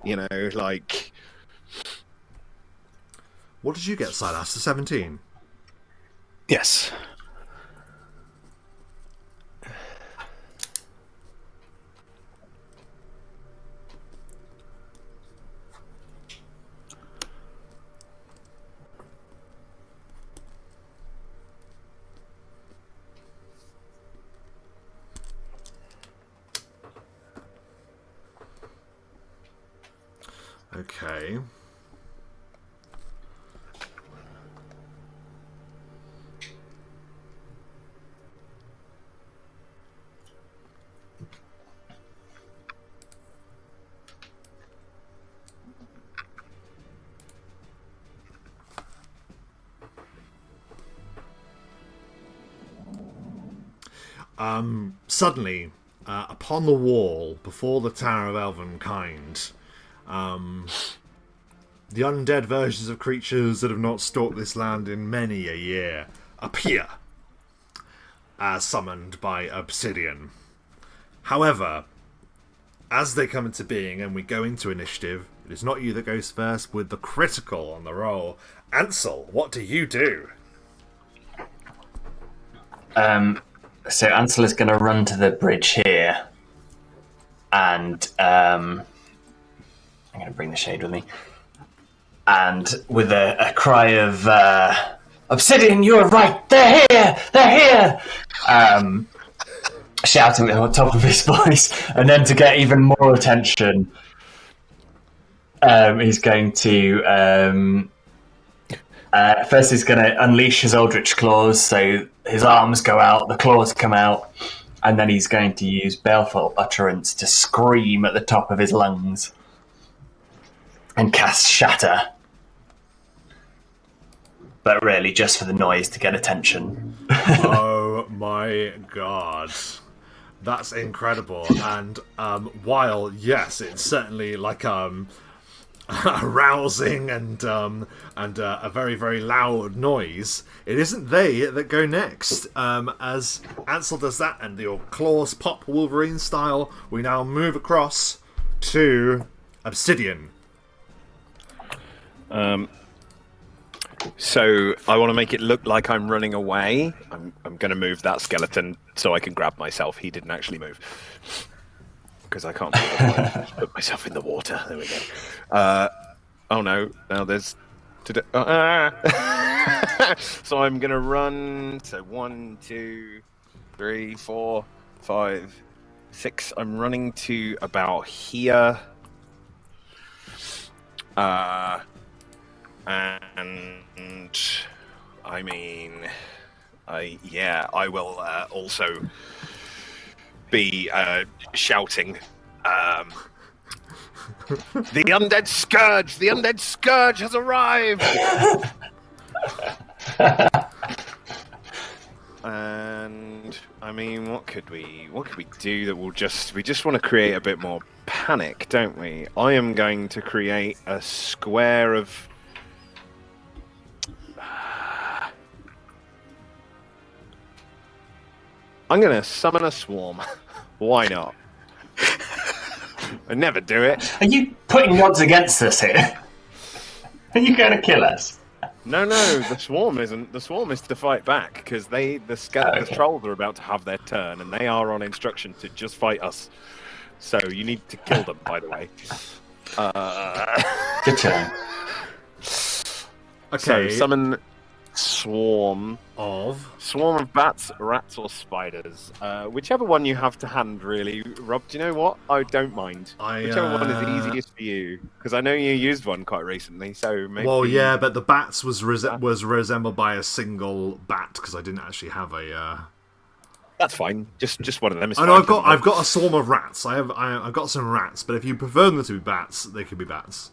Speaker 2: You know, like...
Speaker 1: What did you get, Silas? The 17?
Speaker 4: Yes.
Speaker 1: Okay. Suddenly, upon the wall before the Tower of Elvenkind, the undead versions of creatures that have not stalked this land in many a year appear, as summoned by obsidian. However, as they come into being and we go into initiative, it is not you that goes first with the critical on the roll. Ansel, what do you do?
Speaker 3: So Ansel is going to run to the bridge here, and I'm going to bring the shade with me. And with a cry of "Obsidian, you are right! They're here! They're here!" Shouting at the top of his voice, and then to get even more attention, he's going to first he's going to unleash his Eldritch Claws, so his arms go out, the claws come out, and then he's going to use Baleful Utterance to scream at the top of his lungs and cast Shatter. But really just for the noise to get attention.
Speaker 1: Oh my god. That's incredible. And while, yes, it's certainly like arousing and a very, very loud noise, it isn't they that go next. As Ansel does that and your claws pop Wolverine style, we now move across to Obsidian.
Speaker 2: So I want to make it look like I'm running away. I'm going to move that skeleton so I can grab myself. He didn't actually move. Because I can't put myself in the water. There we go. Oh no, now there's... So I'm going to run... So 1, 2, 3, 4, 5, 6. I'm running to about here. And I mean, I will also be shouting, "The undead scourge! The undead scourge has arrived!" And I mean, what could we do that will we just want to create a bit more panic, don't we? I am going to create a square of. I'm going to summon a swarm. Why not? I never do it.
Speaker 3: Are you putting odds against us here? Are you going to kill us?
Speaker 2: No, the swarm isn't. The swarm is to fight back because the trolls are about to have their turn and they are on instruction to just fight us. So you need to kill them, by the way.
Speaker 3: Good turn.
Speaker 1: Okay.
Speaker 2: So summon swarm
Speaker 1: of
Speaker 2: bats, rats, or spiders. Whichever one you have to hand, really. Rob, do you know what? I don't mind. Whichever one is easiest for you, because I know you used one quite recently. So maybe.
Speaker 1: Well, yeah, but the bats was resembled by a single bat because I didn't actually have a.
Speaker 2: That's fine. Just one of them is
Speaker 1: I
Speaker 2: fine.
Speaker 1: know I've got a swarm of rats. I've got some rats, but if you prefer them to be bats, they could be bats.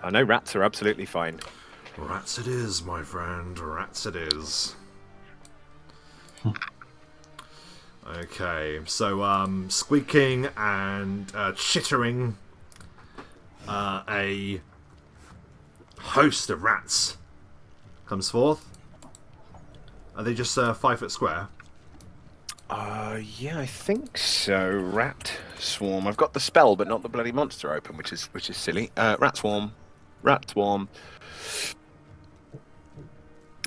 Speaker 2: I know rats are absolutely fine.
Speaker 1: Rats it is, my friend. Rats it is. Okay, so squeaking and chittering, a host of rats comes forth. Are they just 5 foot square?
Speaker 2: Yeah, I think so. Rat swarm. I've got the spell, but not the bloody monster open, which is silly. Rat swarm.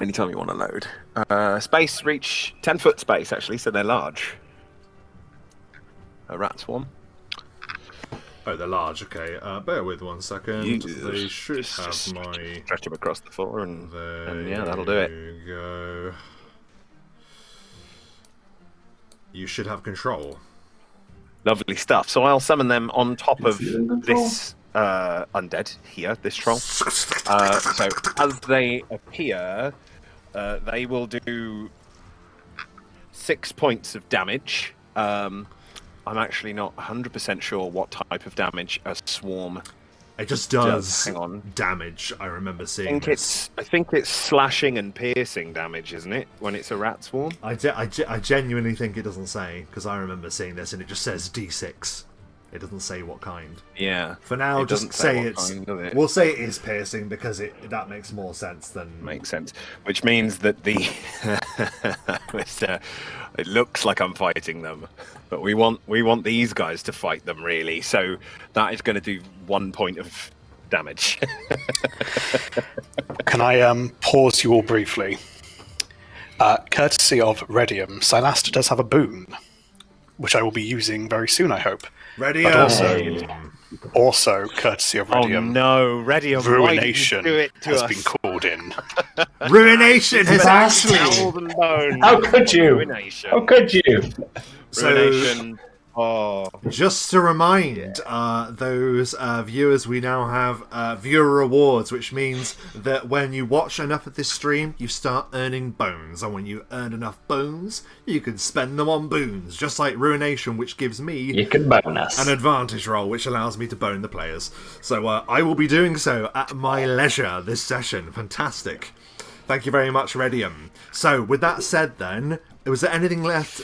Speaker 2: Anytime you want to load. Space reach 10-foot space actually, so they're large. A rat swarm.
Speaker 1: Oh, they're large. Okay, bear with 1 second. They should have my.
Speaker 2: Stretch them across the floor, and yeah, that'll do it.
Speaker 1: There you go. You should have control.
Speaker 2: Lovely stuff. So I'll summon them on top of this undead here, this troll. So as they appear, they will do 6 points of damage. I'm actually not 100% sure what type of damage a swarm.
Speaker 1: It just does
Speaker 2: Hang on.
Speaker 1: damage. I remember seeing this.
Speaker 2: I think it's slashing and piercing damage, isn't it? When it's a rat swarm.
Speaker 1: I genuinely think it doesn't say, because I remember seeing this and it just says D6. It doesn't say what kind.
Speaker 2: Yeah.
Speaker 1: For now,
Speaker 2: it
Speaker 1: just say
Speaker 2: what
Speaker 1: it's.
Speaker 2: kind, does it?
Speaker 1: We'll say it is piercing because that makes more sense than.
Speaker 2: Makes sense. Which means that the it looks like I'm fighting them, but we want these guys to fight them really. So that is going to do 1 point of damage.
Speaker 4: Can I pause you all briefly? Courtesy of Redium, Silastra does have a boon, which I will be using very soon, I hope.
Speaker 1: Ready?
Speaker 4: But also, courtesy of Redium,
Speaker 2: Oh no, Redium!
Speaker 4: Ruination
Speaker 2: why did you do it to
Speaker 4: has
Speaker 2: us?
Speaker 4: been called in.
Speaker 1: Ruination has
Speaker 3: Bastard.
Speaker 1: actually.
Speaker 3: How could you?
Speaker 2: Ruination.
Speaker 3: How could you?
Speaker 2: Ruination. Oh.
Speaker 1: Just to remind those viewers, we now have viewer rewards, which means that when you watch enough of this stream, you start earning bones. And when you earn enough bones, you can spend them on boons, just like Ruination, which gives me
Speaker 3: You can bonus.
Speaker 1: an advantage roll, which allows me to bone the players. So I will be doing so at my leisure this session. Fantastic. Thank you very much, Redium. So, with that said then, was there anything left...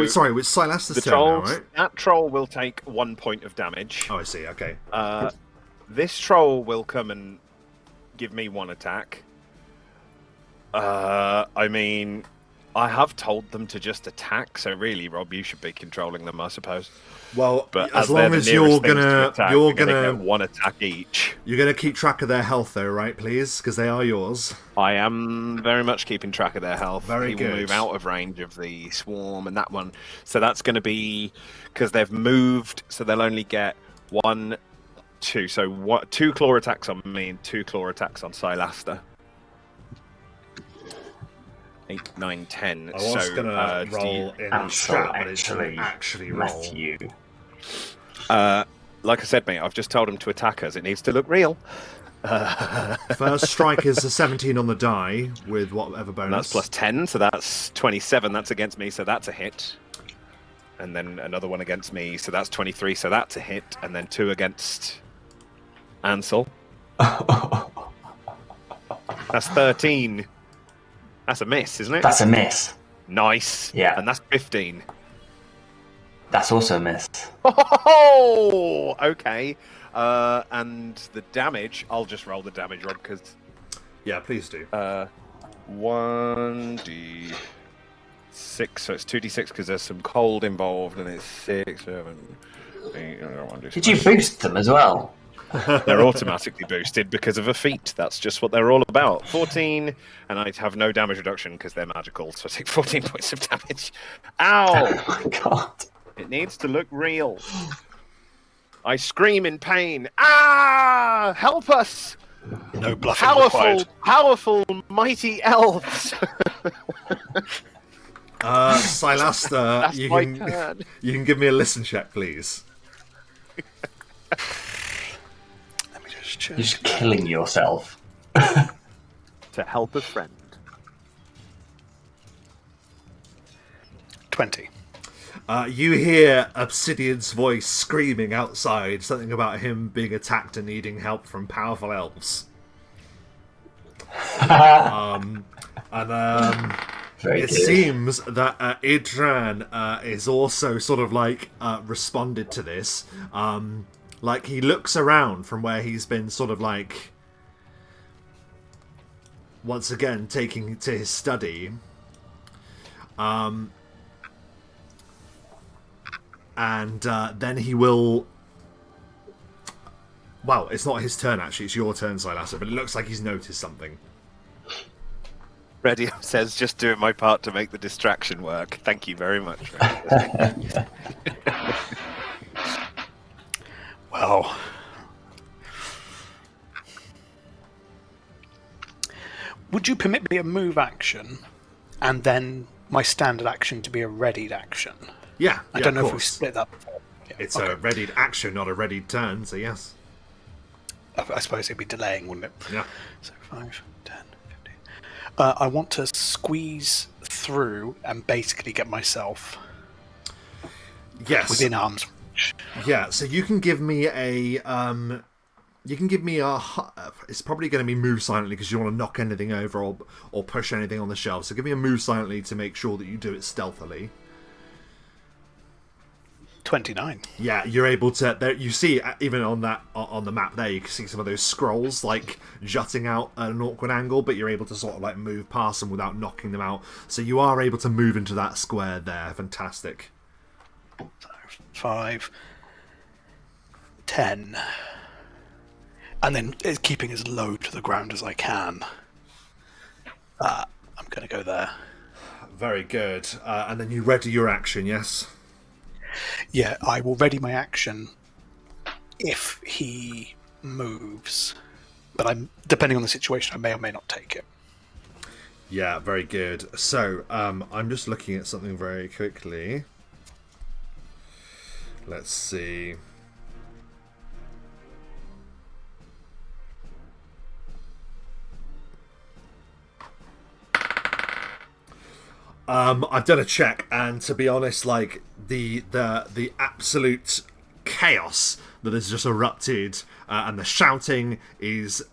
Speaker 1: sorry, with Silaster's turn now, right?
Speaker 2: That troll will take 1 point of damage.
Speaker 1: Oh, I see, okay.
Speaker 2: This troll will come and give me 1 attack. I mean, I have told them to just attack, so really, Rob, you should be controlling them, I suppose.
Speaker 1: Well,
Speaker 2: But
Speaker 1: as
Speaker 2: they're
Speaker 1: long
Speaker 2: the
Speaker 1: as
Speaker 2: nearest
Speaker 1: you're
Speaker 2: things to
Speaker 1: gonna
Speaker 2: attack,
Speaker 1: you're
Speaker 2: they're
Speaker 1: gonna
Speaker 2: get 1 attack each.
Speaker 1: you're gonna keep track of their health though, right, please? Because they are yours.
Speaker 2: I am very much keeping track of their health.
Speaker 1: Very
Speaker 2: he
Speaker 1: good.
Speaker 2: will move out of range of the swarm and that one. So that's going to be because they've moved, so they'll only get 1, 2. So 2 claw attacks on me and 2 claw attacks on Silaster. 8, 9, 10.
Speaker 1: I was
Speaker 2: so,
Speaker 1: gonna roll in strat, but it
Speaker 3: actually,
Speaker 1: didn't actually roll.
Speaker 3: Matthew.
Speaker 2: Like I said, mate, I've just told him to attack us. It needs to look real.
Speaker 1: First strike is a 17 on the die with whatever bonus.
Speaker 2: And that's plus 10, so that's 27. That's against me, so that's a hit. And then another one against me, so that's 23, so that's a hit. And then 2 against Ansel. That's 13. That's a miss, isn't it?
Speaker 3: That's a miss.
Speaker 2: Nice.
Speaker 3: Yeah.
Speaker 2: And that's 15.
Speaker 3: That's also a miss.
Speaker 2: Oh, okay. And the damage, I'll just roll the damage, Rob, because...
Speaker 1: Yeah, please do.
Speaker 2: 1d6, so it's 2d6 because there's some cold involved, and it's 6, 7, 8,
Speaker 3: Did you boost them as well?
Speaker 2: They're automatically boosted because of a feat. That's just what they're all about. 14, and I have no damage reduction because they're magical, so I take 14 points of damage. Ow!
Speaker 3: Oh my god.
Speaker 2: It needs to look real. I scream in pain. Ah! Help us!
Speaker 4: No bluffing required.
Speaker 2: Powerful, mighty elves.
Speaker 1: Silaster,
Speaker 2: That's
Speaker 1: you
Speaker 2: my
Speaker 1: can
Speaker 2: turn.
Speaker 1: you can give me a listen check, please.
Speaker 4: Let me just check.
Speaker 3: You're just killing yourself.
Speaker 2: To help a friend.
Speaker 4: 20.
Speaker 1: You hear Obsidian's voice screaming outside, something about him being attacked and needing help from powerful elves.
Speaker 3: Very
Speaker 1: It
Speaker 3: good.
Speaker 1: seems that Idran is also sort of like responded to this. Like he looks around from where he's been sort of like once again taking to his study. And then he will... Well, it's not his turn, actually. It's your turn, Silaster, but it looks like he's noticed something.
Speaker 2: Radio says, just doing my part to make the distraction work. Thank you very much.
Speaker 4: Well, would you permit me a move action and then my standard action to be a readied action?
Speaker 1: Yeah,
Speaker 4: I don't know
Speaker 1: of
Speaker 4: if we've
Speaker 1: course.
Speaker 4: split that before. Yeah,
Speaker 1: It's
Speaker 4: okay.
Speaker 1: a readied action, not a readied turn, so yes.
Speaker 4: I suppose it'd be delaying, wouldn't it?
Speaker 1: Yeah.
Speaker 4: So 5, 10, 15. I want to squeeze through and basically get myself
Speaker 1: Yes.
Speaker 4: within arm's reach.
Speaker 1: Yeah. So you can give me a. It's probably going to be move silently because you want to knock anything over or push anything on the shelf. So give me a move silently to make sure that you do it stealthily.
Speaker 4: 29.
Speaker 1: Yeah, you're able to. There, you see, even on the map there, you can see some of those scrolls like jutting out at an awkward angle, but you're able to sort of like move past them without knocking them out. So you are able to move into that square there. Fantastic.
Speaker 4: 5, 10. And then keeping as low to the ground as I can. I'm going to go there.
Speaker 1: Very good. And then you ready your action, yes?
Speaker 4: Yeah, I will ready my action if he moves. But depending on the situation, I may or may not take it.
Speaker 1: Yeah, very good. So, I'm just looking at something very quickly. Let's see. I've done a check, and to be honest, like the absolute chaos that has just erupted, and the shouting is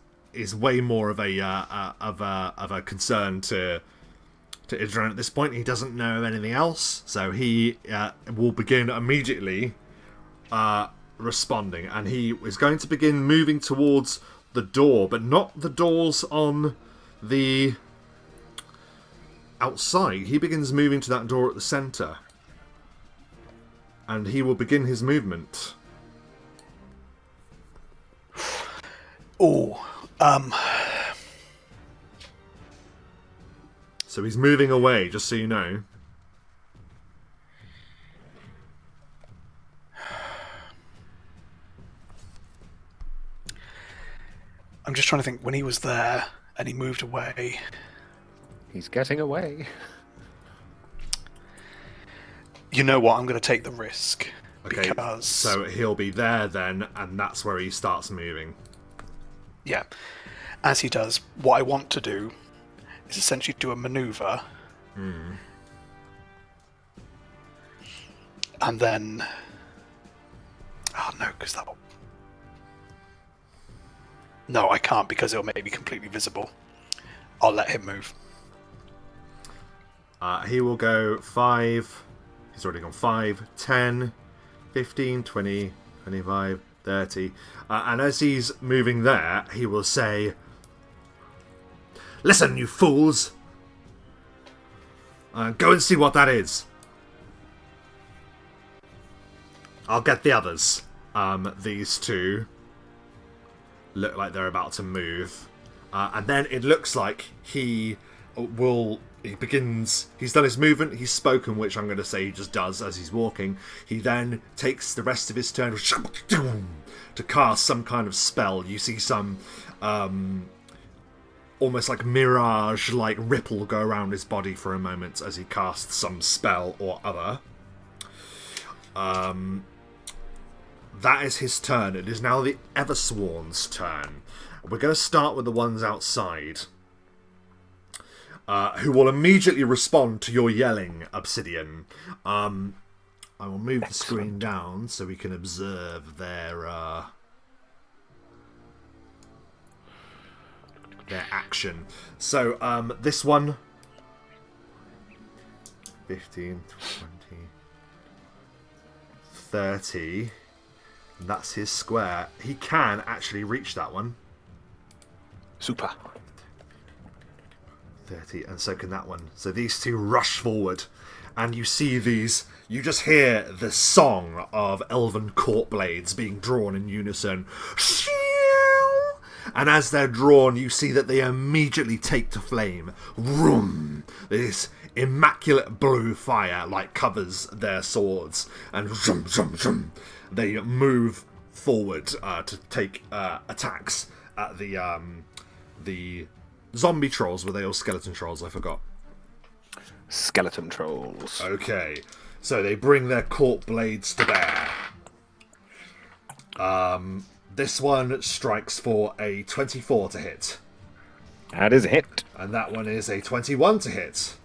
Speaker 1: way more of a concern to Idran at this point. He doesn't know anything else, so he will begin immediately responding, and he is going to begin moving towards the door, but not the doors on the outside. He begins moving to that door at the centre, and he will begin his movement. So he's moving away, just so you know.
Speaker 4: I'm just trying to think, when he was there and he moved away.
Speaker 2: He's getting away.
Speaker 4: You know what? I'm going to take the risk.
Speaker 1: Okay,
Speaker 4: Because...
Speaker 1: so he'll be there then, and that's where he starts moving.
Speaker 4: Yeah. As he does, what I want to do is essentially do a maneuver. And then... Oh, no, because that will... No, I can't, because it'll make me completely visible. I'll let him move.
Speaker 1: He will go 5. He's already gone 5, 10, 15, 20, 25, 30. And as he's moving there, he will say, "Listen, you fools! Go and see what that is. I'll get the others." These two look like they're about to move. And then it looks like he's done his movement, he's spoken, which I'm going to say he just does as he's walking. He then takes the rest of his turn to cast some kind of spell. You see some almost like mirage, like ripple go around his body for a moment as he casts some spell or other. That is his turn. It is now the Eversworn's turn. We're going to start with the ones outside, who will immediately respond to your yelling, Obsidian. I will move the screen down so we can observe their action. So, this one, 15, 20, 30... That's his square. He can actually reach that one.
Speaker 2: Super.
Speaker 1: 30, and so can that one. So these two rush forward, and you see these... You just hear the song of elven court blades being drawn in unison. And as they're drawn, you see that they immediately take to flame. Vroom! This immaculate blue fire like covers their swords, and zoom, zoom, zoom. They move forward to take attacks at the zombie trolls. Were they all skeleton trolls? I forgot.
Speaker 2: Skeleton trolls.
Speaker 1: Okay, so they bring their court blades to bear. This one strikes for a 24 to hit.
Speaker 2: That is a hit.
Speaker 1: And that one is a 21 to hit.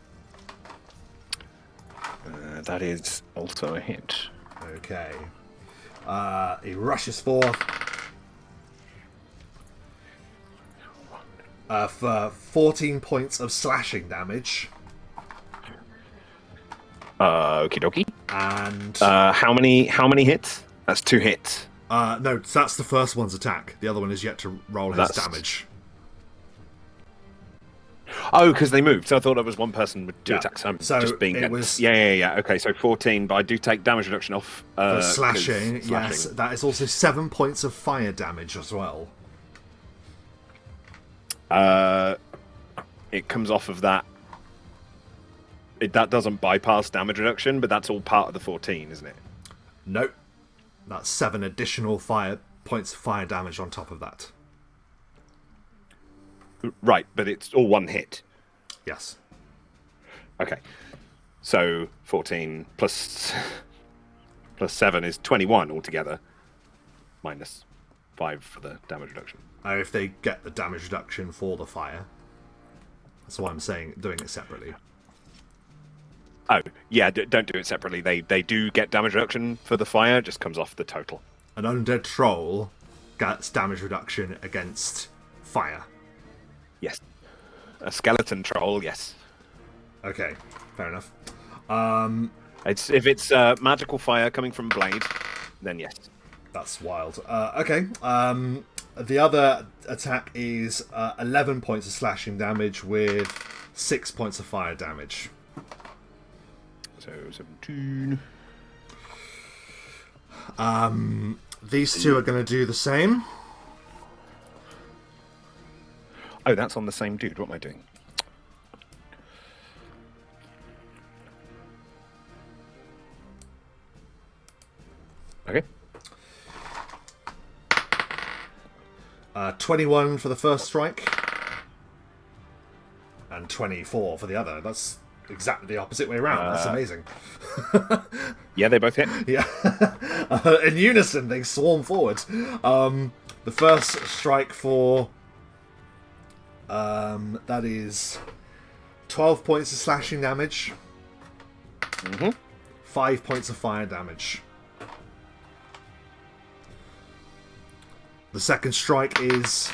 Speaker 2: That is also a hit.
Speaker 1: Okay. He rushes forth. For 14 points of slashing damage.
Speaker 2: Okie dokie.
Speaker 1: And
Speaker 2: how many hits? That's 2 hits.
Speaker 1: no, that's the first one's attack. The other one is yet to roll his damage.
Speaker 2: Oh, because they moved. So I thought it was one person with 2
Speaker 1: Yeah.
Speaker 2: attacks. I'm
Speaker 1: So
Speaker 2: just being.
Speaker 1: it was-
Speaker 2: Yeah. Okay, so 14, but I do take damage reduction off.
Speaker 1: For slashing,
Speaker 2: 'cause
Speaker 1: yes. That is also 7 points of fire damage as well.
Speaker 2: It comes off of that. That doesn't bypass damage reduction, but that's all part of the 14, isn't it?
Speaker 1: Nope. That's 7 additional points of fire damage on top of that.
Speaker 2: Right, but it's all one hit.
Speaker 1: Yes.
Speaker 2: Okay. So 14 plus 7 is 21 altogether. Minus 5 for the damage reduction.
Speaker 1: If they get the damage reduction for the fire. That's why I'm saying doing it separately.
Speaker 2: Oh, yeah, don't do it separately. They do get damage reduction for the fire, just comes off the total.
Speaker 1: An undead troll gets damage reduction against fire.
Speaker 2: Yes. A skeleton troll, yes.
Speaker 1: Okay, fair enough.
Speaker 2: If it's magical fire coming from blade, then yes.
Speaker 1: That's wild. Okay. The other attack is 11 points of slashing damage with 6 points of fire damage.
Speaker 2: So 17.
Speaker 1: These two are going to do the same.
Speaker 2: Oh, that's on the same dude. What am I doing? Okay.
Speaker 1: 21 for the first strike. And 24 for the other. That's exactly the opposite way around. That's amazing.
Speaker 2: Yeah, they both hit.
Speaker 1: Yeah. In unison, they swarm forward. The first strike for... that is 12 points of slashing damage. 5 points of fire damage. The second strike is...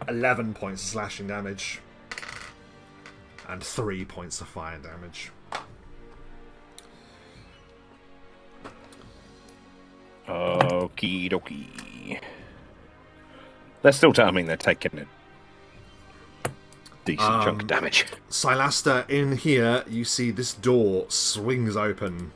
Speaker 1: 11 points of slashing damage. And 3 points of fire damage.
Speaker 2: Okie dokie. They're still telling they're taking a decent chunk of damage.
Speaker 1: Silasta, in here, you see this door swings open.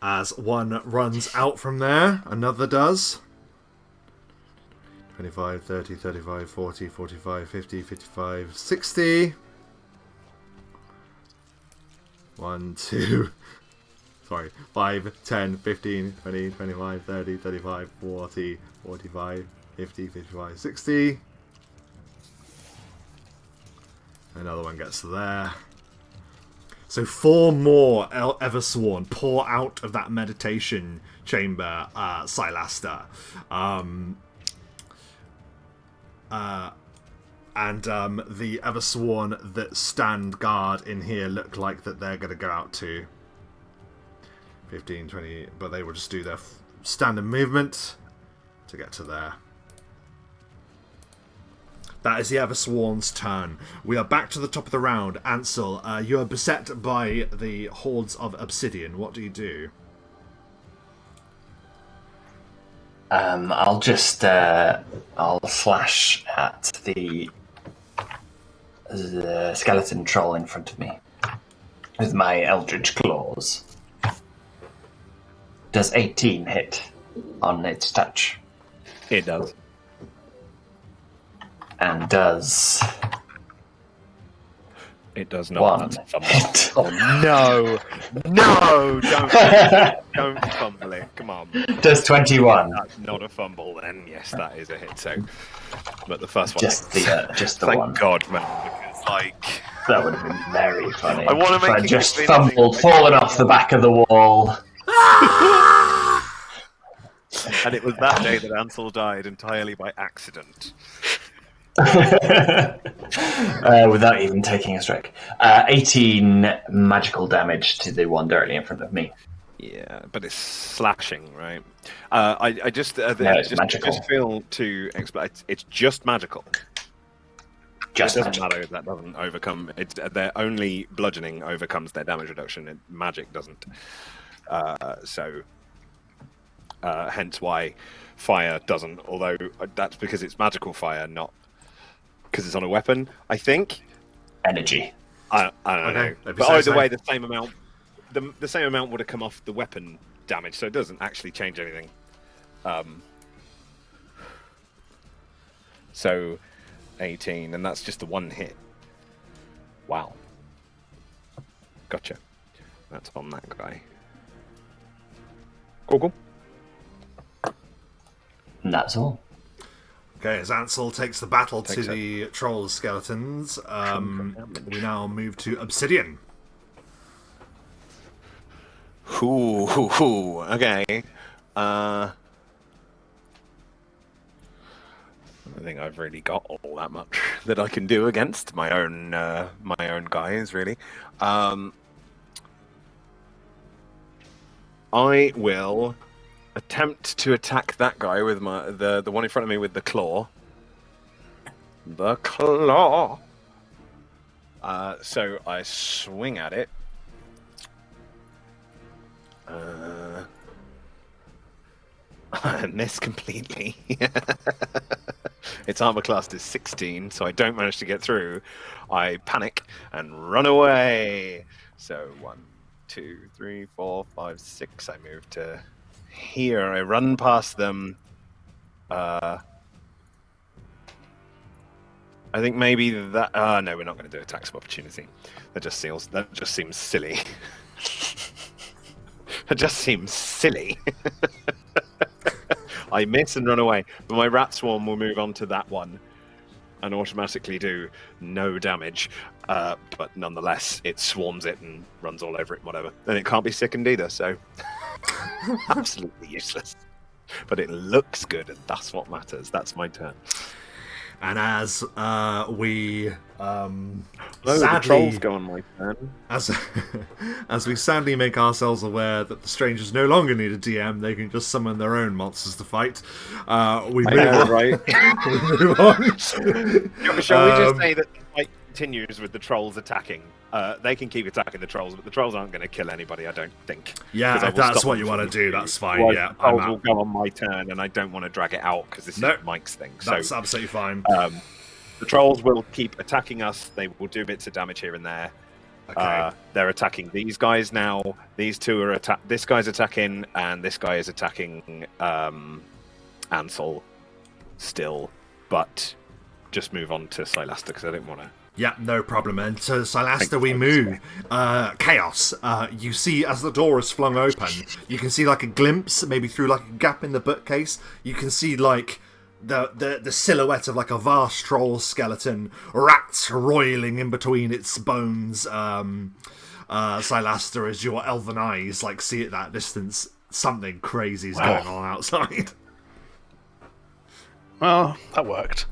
Speaker 1: As one runs out from there, another does. 25, 30, 35, 40, 45, 50, 55, 60. 1, 2, sorry, 5, 10, 15, 20, 25, 30, 35, 40, 45, 50, 55, 60. Another one gets there. So 4 more Eversworn pour out of that meditation chamber, Silasta. And the Eversworn that stand guard in here look like that they're going to go out to 15, 20, but they will just do their standard movement to get to there. That is the Eversworn's turn. We are back to the top of the round. Ansel, you are beset by the hordes of obsidian. What do you do?
Speaker 3: I'll just I'll slash at the skeleton troll in front of me with my eldritch claws. Does 18 hit on its touch?
Speaker 2: It does.
Speaker 3: And does
Speaker 2: It does not.
Speaker 3: One.
Speaker 2: That's a fumble. Oh, no, don't fumble it. Come on.
Speaker 3: Does 21.
Speaker 2: That's not a fumble, then yes, that is a hit. So, but the first one,
Speaker 3: Just the
Speaker 2: thank
Speaker 3: one.
Speaker 2: God, man. Because, like,
Speaker 3: That would have been very funny.
Speaker 2: I want to make
Speaker 3: if I
Speaker 2: it
Speaker 3: just
Speaker 2: convincing.
Speaker 3: fumbled, fallen off the back of the wall.
Speaker 2: And it was that day that Ansel died entirely by accident.
Speaker 3: Without even taking a strike. 18 magical damage to the one directly in front of me.
Speaker 2: Yeah, but it's slashing, right? I just
Speaker 3: it's magical.
Speaker 2: just feel to explain. It's just magical.
Speaker 3: Just
Speaker 2: it doesn't
Speaker 3: magical.
Speaker 2: matter if that doesn't overcome. Their only bludgeoning overcomes their damage reduction, and magic doesn't. Hence why fire doesn't. Although that's because it's magical fire, not because it's on a weapon. I think.
Speaker 3: Energy.
Speaker 2: I don't know. But either way, the same amount. The same amount would have come off the weapon damage, so it doesn't actually change anything. So 18, and that's just the one hit. Wow. Gotcha. That's on that guy. Cool.
Speaker 3: And that's all.
Speaker 1: Okay, as Ansel takes the battle
Speaker 2: Takes
Speaker 1: to the troll skeletons, we now move to Obsidian.
Speaker 2: Okay. I don't think I've really got all that much that I can do against my own guys, really. I will attempt to attack that guy with the one in front of me with the claw. The claw. So I swing at it. I miss completely. Its armor class is 16, so I don't manage to get through. I panic and run away. So 1, 2, 3, 4, 5, 6. I move to here. I run past them. I think maybe that. No, we're not going to do attacks of opportunity. That just seems silly. It just seems silly. I miss and run away, but my rat swarm will move on to that one and automatically do no damage. But nonetheless, it swarms it and runs all over it, whatever. And it can't be sickened either, so absolutely useless. But it looks good, and that's what matters. That's my turn.
Speaker 1: And as we
Speaker 2: the trolls go on my turn.
Speaker 1: as we sadly make ourselves aware that the strangers no longer need a DM, they can just summon their own monsters to fight. We move on.
Speaker 2: Right?
Speaker 1: We move on.
Speaker 2: Shall we just say that the fight continues with the trolls attacking? They can keep attacking the trolls, but the trolls aren't going to kill anybody, I don't think.
Speaker 1: Yeah, if that's what you want to do, that's fine. Yeah,
Speaker 2: the trolls will go on my turn, and I don't want to drag it out because this is Mike's thing.
Speaker 1: That's absolutely fine.
Speaker 2: The trolls will keep attacking us. They will do bits of damage here and there.
Speaker 1: Okay.
Speaker 2: They're attacking these guys now. These two are this guy's attacking, and this guy is attacking Ansel still. But just move on to Silaster because I don't want to.
Speaker 1: Yeah, no problem. And to Silaster we move. Chaos. You see, as the door is flung open, you can see like a glimpse, maybe through like a gap in the bookcase. You can see like the silhouette of like a vast troll skeleton, rats roiling in between its bones. Silaster, as your elven eyes like see at that distance, something crazy is going on outside.
Speaker 4: Well, that worked.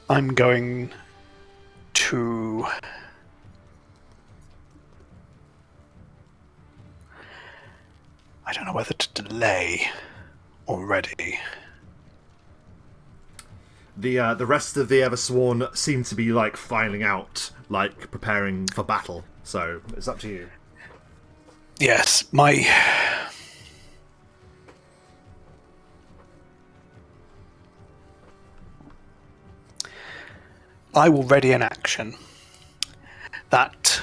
Speaker 4: I'm going to I don't know whether to delay already.
Speaker 1: The rest of the Eversworn seem to be like filing out, like preparing for battle. So it's up to you.
Speaker 4: Yes, I will ready an action that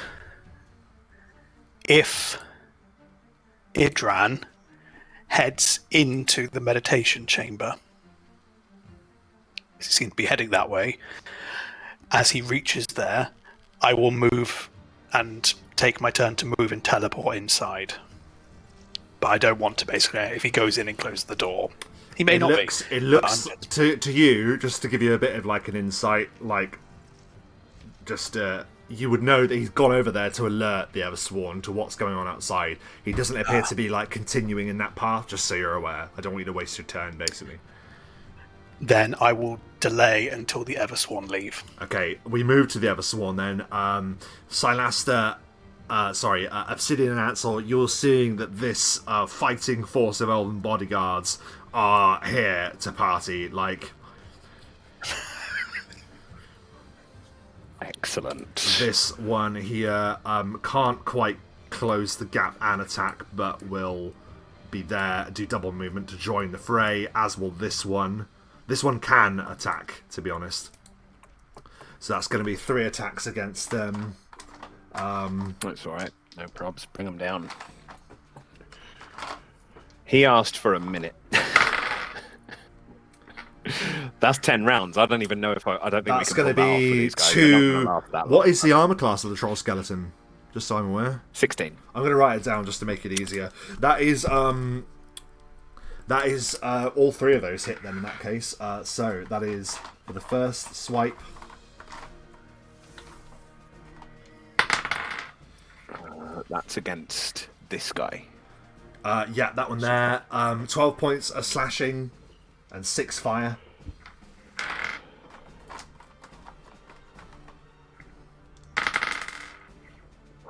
Speaker 4: if Idran heads into the meditation chamber. He seems to be heading that way. As he reaches there, I will move and take my turn to move and teleport inside. But I don't want to, basically, if he goes in and closes the door. He may not be.
Speaker 1: It looks to you, just to give you a bit of like an insight, like just you would know that he's gone over there to alert the Eversworn to what's going on outside. He doesn't appear to be like continuing in that path, just so you're aware. I don't want you to waste your turn, basically.
Speaker 4: Then I will delay until the Eversworn leave.
Speaker 1: Okay, we move to the Eversworn then. Silaster, Obsidian and Ansel, you're seeing that this fighting force of elven bodyguards are here to party, like...
Speaker 2: Excellent.
Speaker 1: This one here can't quite close the gap and attack, but will be there, do double movement to join the fray, as will this one. This one can attack, to be honest. So that's going to be 3 attacks against them.
Speaker 2: That's alright. No probs. Bring them down. He asked for a minute. That's 10 rounds. I don't even know if I don't think
Speaker 1: that's
Speaker 2: we can
Speaker 1: going to
Speaker 2: pull that off for
Speaker 1: be
Speaker 2: these guys. They're not gonna
Speaker 1: 2...
Speaker 2: last that
Speaker 1: What
Speaker 2: long.
Speaker 1: is the armor class of the troll skeleton? Just so I'm aware.
Speaker 2: 16.
Speaker 1: I'm going to write it down just to make it easier. That is all 3 of those hit then in that case. So that is for the first swipe.
Speaker 2: That's against this guy.
Speaker 1: Yeah, that one there. 12 points of slashing and 6 fire.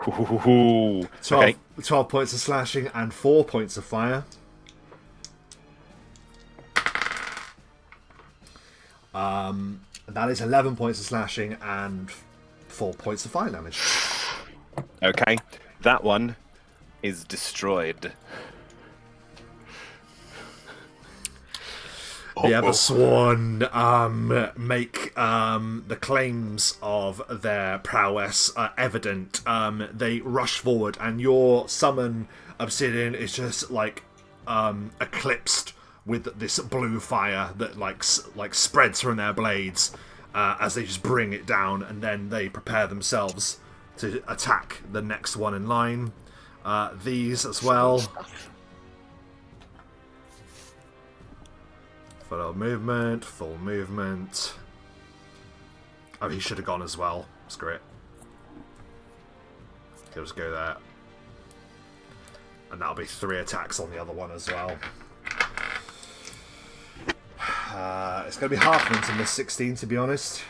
Speaker 2: Ooh.
Speaker 1: 12 points of slashing and 4 points of fire. That is 11 points of slashing and 4 points of fire damage.
Speaker 2: Okay, that one is destroyed.
Speaker 1: The Eversworn make the claims of their prowess evident. They rush forward, and your summon, Obsidian, is just like eclipsed with this blue fire that like spreads from their blades as they just bring it down, and then they prepare themselves to attack the next one in line. These as well. Full movement. Oh, he should have gone as well. Screw it. He'll just go there. And that'll be 3 attacks on the other one as well. It's going to be half to miss 16, to be honest.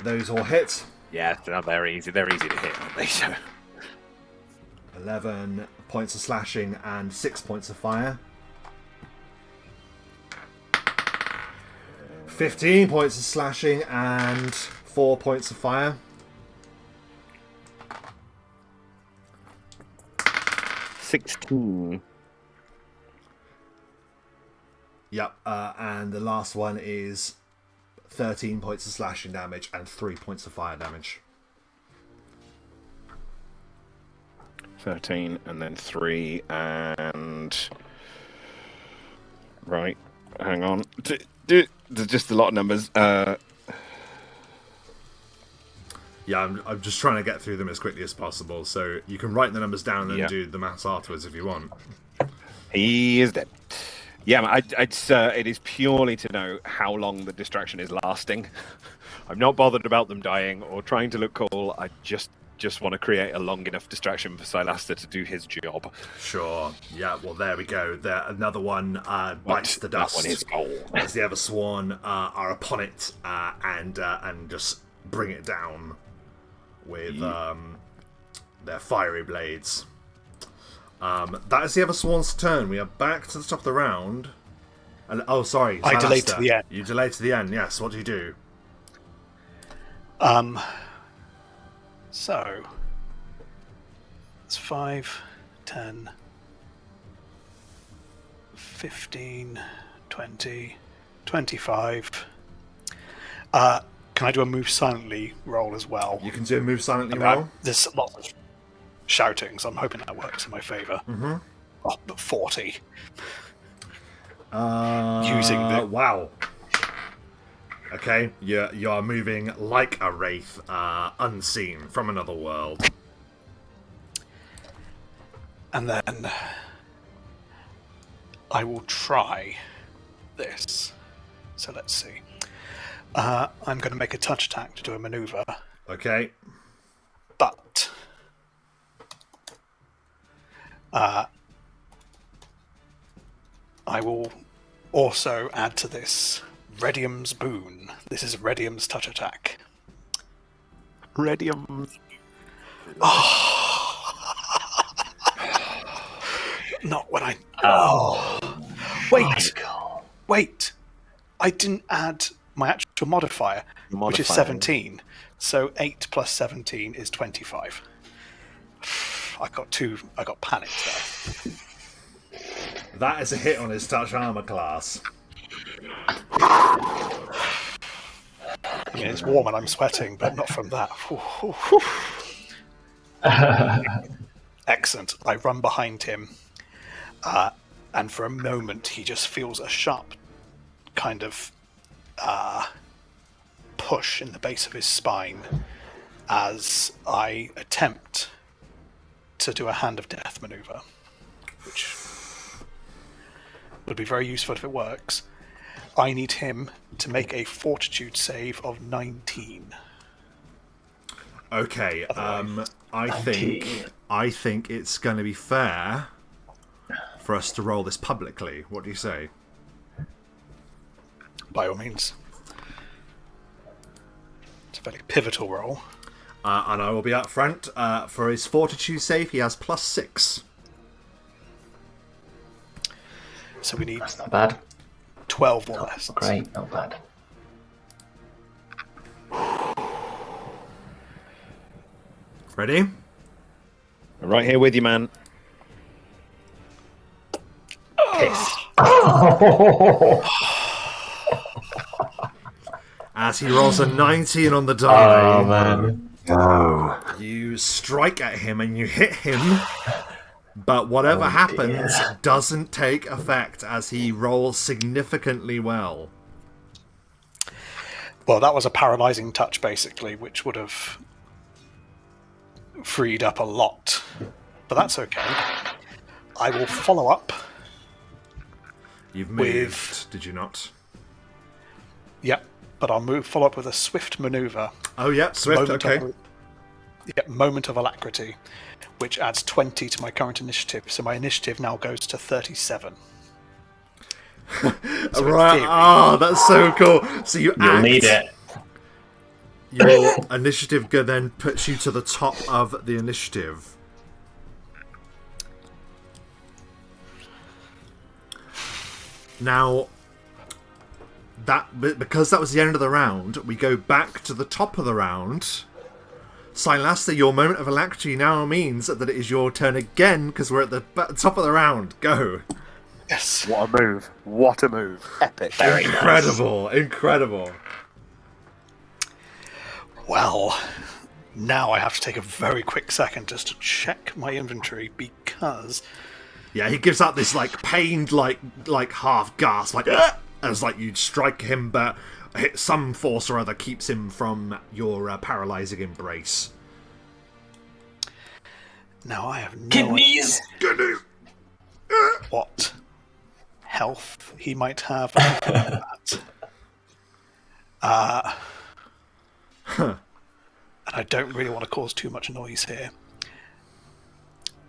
Speaker 1: Those all hit.
Speaker 2: Yeah, they're easy. They're easy to hit, aren't they? So
Speaker 1: 11 points of slashing and 6 points of fire. 15 points of slashing and 4 points of fire.
Speaker 2: 16.
Speaker 1: Yep, and the last one is 13 points of slashing damage and 3 points of fire damage.
Speaker 2: 13 and then 3 and... Right, hang on. There's just a lot of numbers.
Speaker 1: Yeah, I'm just trying to get through them as quickly as possible, so you can write the numbers down and do the maths afterwards if you want.
Speaker 2: He is dead. Yeah, it is purely to know how long the distraction is lasting. I'm not bothered about them dying or trying to look cool. I just want to create a long enough distraction for Silaster to do his job.
Speaker 1: Sure. Yeah, well, there we go. There, another one bites the dust.
Speaker 2: That one is gold.
Speaker 1: As the Eversworn are upon it and just bring it down with their fiery blades. That is the Eversworn's turn. We are back to the top of the round. And sorry,
Speaker 4: I
Speaker 1: Silaster.
Speaker 4: delayed to the end.
Speaker 1: You delayed to the end, yes. What do you do?
Speaker 4: So it's 5, 10, 15, 20, 25. Can I do a move silently roll as well?
Speaker 1: You can do a move silently roll.
Speaker 4: There's lots of shouting, so I'm hoping that works in my favour.
Speaker 1: Mm-hmm.
Speaker 4: 40.
Speaker 1: Using
Speaker 4: the-
Speaker 1: wow. Okay, you are moving like a wraith, unseen from another world.
Speaker 4: And then I will try this. So let's see. I'm going to make a touch attack to do a maneuver,
Speaker 1: Okay.
Speaker 4: but I will also add to this Redium's Boon. This is Redium's touch attack.
Speaker 2: Radium.
Speaker 4: Not when I...
Speaker 3: Oh,
Speaker 4: Wait! I didn't add my actual modifier, which is 17. So 8 plus 17 is 25. I got panicked there.
Speaker 1: That is a hit on his touch armor class.
Speaker 4: I mean, it's warm and I'm sweating, but not from that. Excellent. I run behind him, and for a moment he just feels a sharp kind of push in the base of his spine as I attempt to do a hand of death maneuver, which would be very useful if it works. I need him to make a fortitude save of 19.
Speaker 1: Okay, I think it's going to be fair for us to roll this publicly. What do you say?
Speaker 4: By all means. It's a very pivotal roll.
Speaker 1: And I will be up front. For his fortitude save, he has +6.
Speaker 4: So we need
Speaker 3: that's not bad.
Speaker 4: 12 or less.
Speaker 3: Great, not bad.
Speaker 1: Ready?
Speaker 2: I'm right here with you, man. Piss.
Speaker 1: As he rolls a 19 on the die,
Speaker 3: man.
Speaker 1: you strike at him and you hit him, but whatever happens doesn't take effect as he rolls significantly well.
Speaker 4: Well, that was a paralyzing touch, basically, which would have freed up a lot. But that's okay. I will follow up.
Speaker 1: You've moved, did you not?
Speaker 4: Yep, but I'll follow up with a swift maneuver.
Speaker 1: Oh, yeah, swift, okay.
Speaker 4: Moment of alacrity, which adds 20 to my current initiative. So my initiative now goes to 37. So
Speaker 1: right, that's so cool. So you'll
Speaker 3: need it.
Speaker 1: Your initiative then puts you to the top of the initiative. Now, because that was the end of the round, we go back to the top of the round. Silasta, your moment of alacrity now means that it is your turn again, because we're at the top of the round. Go.
Speaker 4: Yes.
Speaker 2: What a move. What a move. Epic.
Speaker 3: Very
Speaker 1: Incredible. Incredible.
Speaker 4: Well, now I have to take a very quick second just to check my inventory because...
Speaker 1: Yeah, he gives out this pained half gasp, as you strike him, but some force or other keeps him from your paralyzing embrace.
Speaker 4: Now I have no
Speaker 3: Kidneys!
Speaker 1: Kidneys!
Speaker 4: idea what health he might have. That. And I don't really want to cause too much noise here.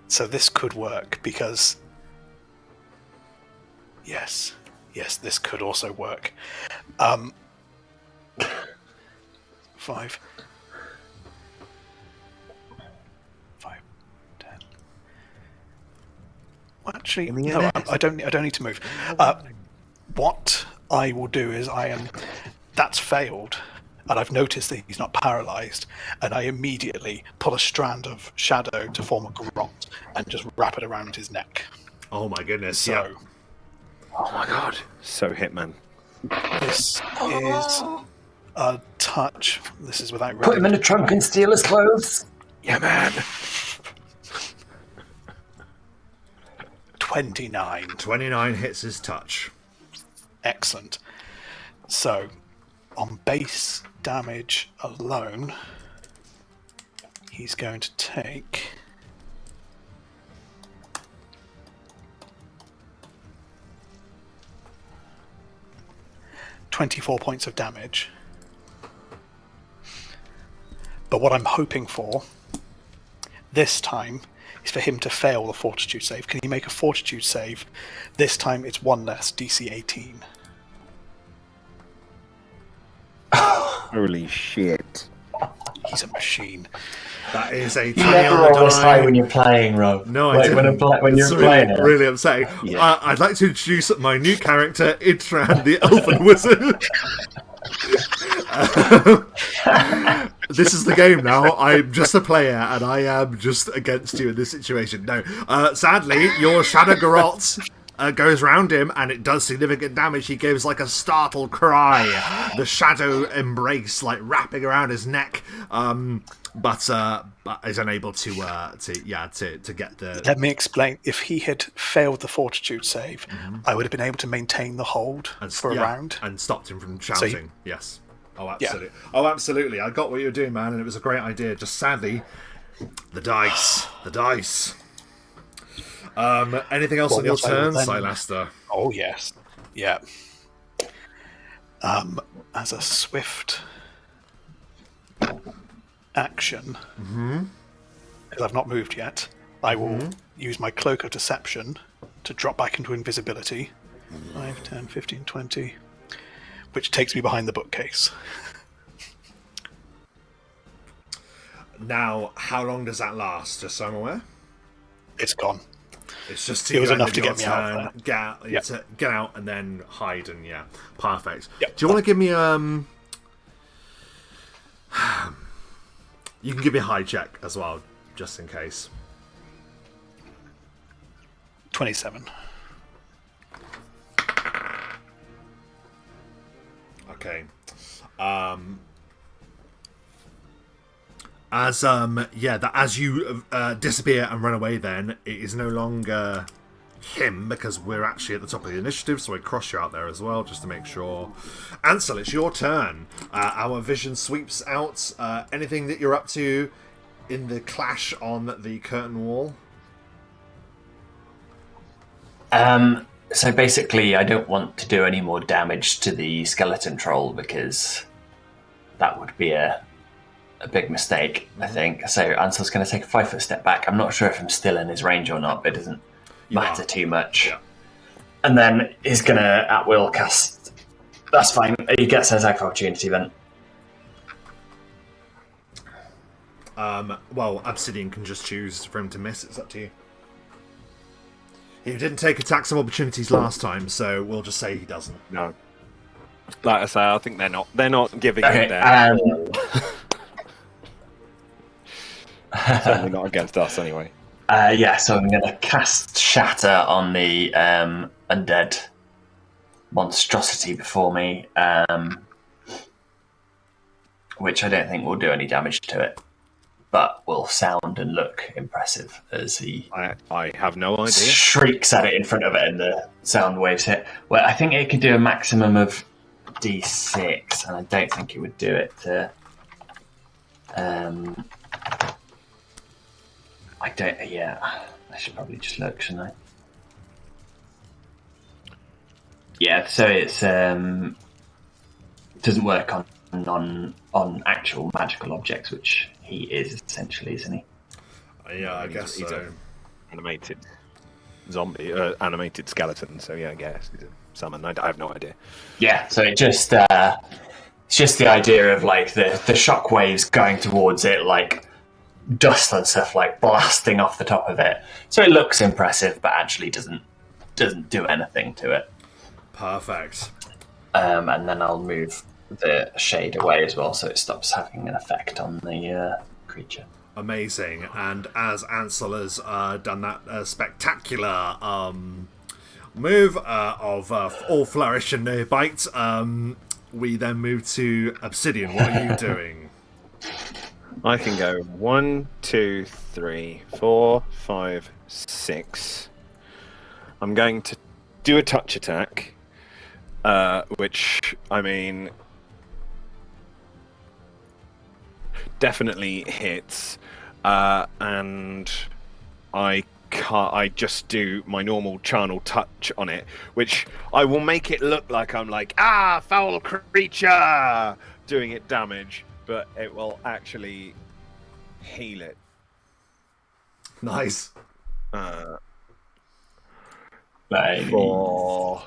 Speaker 4: So this could work because... Yes, this could also work. 5. Well, actually, no, I don't need to move. What I will do is that's failed, and I've noticed that he's not paralyzed, and I immediately pull a strand of shadow to form a garrote and just wrap it around his neck.
Speaker 1: Oh my goodness,
Speaker 4: So,
Speaker 1: yeah.
Speaker 2: Oh my god. So Hitman.
Speaker 4: this is a touch. This is without
Speaker 3: Put him in a trunk and steal his clothes.
Speaker 2: Yeah, man.
Speaker 4: 29.
Speaker 1: 29 hits his touch.
Speaker 4: Excellent. So, on base damage alone, he's going to take 24 points of damage. But what I'm hoping for this time is for him to fail the fortitude save. Can he make a fortitude save? This time it's one less, DC 18.
Speaker 2: Holy shit.
Speaker 4: He's a machine.
Speaker 1: That is a 20
Speaker 3: You never
Speaker 1: on the
Speaker 3: roll this high
Speaker 1: die.
Speaker 3: when you're playing, Rob.
Speaker 1: No, I
Speaker 3: Like,
Speaker 1: didn't.
Speaker 3: when you're
Speaker 1: It's
Speaker 3: playing it.
Speaker 1: really upsetting.
Speaker 2: Yeah.
Speaker 1: I'd like to introduce my new character, Idran, the Elven Wizard. This is the game now. I'm just a player, and I am just against you in this situation. No, sadly, your Shadow Garrot goes round him, and it does significant damage. He gives like a startled cry. The shadow embrace, like wrapping around his neck, but is unable to get the.
Speaker 4: Let me explain. If he had failed the fortitude save, I would have been able to maintain the hold for a round.
Speaker 1: And stopped him from shouting. Yes. Oh, absolutely.
Speaker 4: Yeah.
Speaker 1: Oh, absolutely. I got what you were doing, man, and it was a great idea. Just sadly, the dice. Anything else on your turn, Silaster?
Speaker 4: Oh yes, yeah. As a swift action, because I've not moved yet, I will use my Cloak of Deception to drop back into invisibility. 5, 10, 15, 20, which takes me behind the bookcase.
Speaker 1: Now, how long does that last? Just so I'm aware.
Speaker 4: It's gone.
Speaker 1: It's just
Speaker 4: It was
Speaker 1: go
Speaker 4: enough
Speaker 1: into
Speaker 4: to
Speaker 1: your
Speaker 4: get me out of
Speaker 1: turn,
Speaker 4: there.
Speaker 1: get out and then hide and perfect.
Speaker 4: Yep.
Speaker 1: Do you want to give me you can give me a hide check as well, just in case.
Speaker 4: 27.
Speaker 1: Okay. As you disappear and run away, then it is no longer him because we're actually at the top of the initiative, so I cross you out there as well just to make sure. Ansel, it's your turn. Our vision sweeps out. Anything that you're up to in the clash on the curtain wall?
Speaker 3: So basically, I don't want to do any more damage to the skeleton troll because that would be a big mistake, I think. So Ansel's going to take a 5-foot step back. I'm not sure if I'm still in his range or not, but it doesn't matter too much.
Speaker 1: Yeah.
Speaker 3: And then he's going to, at will, cast... That's fine. He gets an attack of opportunity then.
Speaker 1: Well, Obsidian can just choose for him to miss. It's up to you. He didn't take attacks of opportunities last time, so we'll just say he doesn't.
Speaker 2: No. Like I say, I think they're not giving
Speaker 3: Okay,
Speaker 2: it their certainly not against us anyway.
Speaker 3: so I'm going to cast Shatter on the undead monstrosity before me, which I don't think will do any damage to it, but will sound and look impressive as he
Speaker 2: I have no idea.
Speaker 3: shrieks at it in front of it and the sound waves hit. Well, I think it could do a maximum of D6, and I don't think it would do it to... I should probably just look, shouldn't I? Yeah, so it's doesn't work on actual magical objects, which he is essentially, isn't he?
Speaker 1: Yeah, I guess
Speaker 2: he's
Speaker 1: so.
Speaker 2: an animated zombie, animated skeleton. So yeah, I guess he's a summon. I have no idea.
Speaker 3: Yeah, so it's just the idea of like the shock waves going towards it, like dust and stuff like blasting off the top of it. So it looks impressive, but actually doesn't do anything to it.
Speaker 1: Perfect.
Speaker 3: And then I'll move the shade away as well, so it stops having an effect on the creature.
Speaker 1: Amazing. And as Ansel has done that spectacular move of all flourish and no bite, we then move to Obsidian. What are you doing?
Speaker 2: I can go 1, 2, 3, 4, 5, 6. I'm going to do a touch attack, which, I mean, definitely hits, and I just do my normal charnel touch on it, which I will make it look like I'm like, foul creature, doing it damage, but it will actually heal it.
Speaker 1: Nice.
Speaker 2: For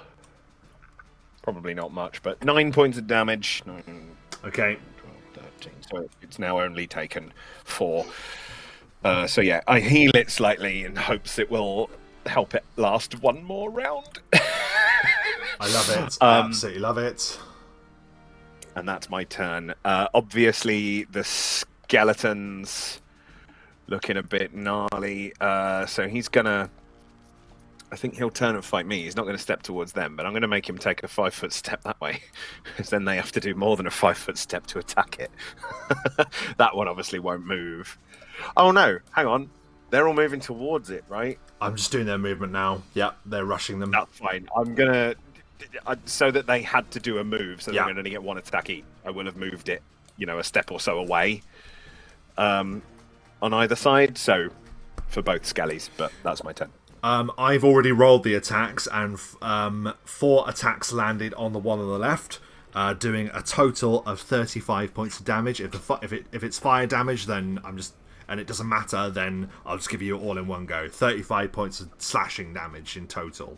Speaker 2: probably not much, but 9 points of damage. 9,
Speaker 1: Okay.
Speaker 2: 12, 13. So it's now only taken 4. So yeah, I heal it slightly in hopes it will help it last one more round.
Speaker 1: I love it. Absolutely love it.
Speaker 2: And that's my turn. Obviously, the skeleton's looking a bit gnarly. So he's gonna... I think he'll turn and fight me. He's not going to step towards them, but I'm going to make him take a 5-foot step that way, because then they have to do more than a 5-foot step to attack it. That one obviously won't move. Oh no, hang on. They're all moving towards it, right?
Speaker 1: I'm just doing their movement now. Yep, they're rushing them.
Speaker 2: That's fine. I'm going to... So that they had to do a move, so they're going to get one attack each. I will have moved it, a step or so away on either side, so for both skellies, but that's my turn.
Speaker 1: I've already rolled the attacks, and 4 attacks landed on the one on the left, doing a total of 35 points of damage. If it's fire damage, then and it doesn't matter, then I'll just give you all in one go. 35 points of slashing damage in total.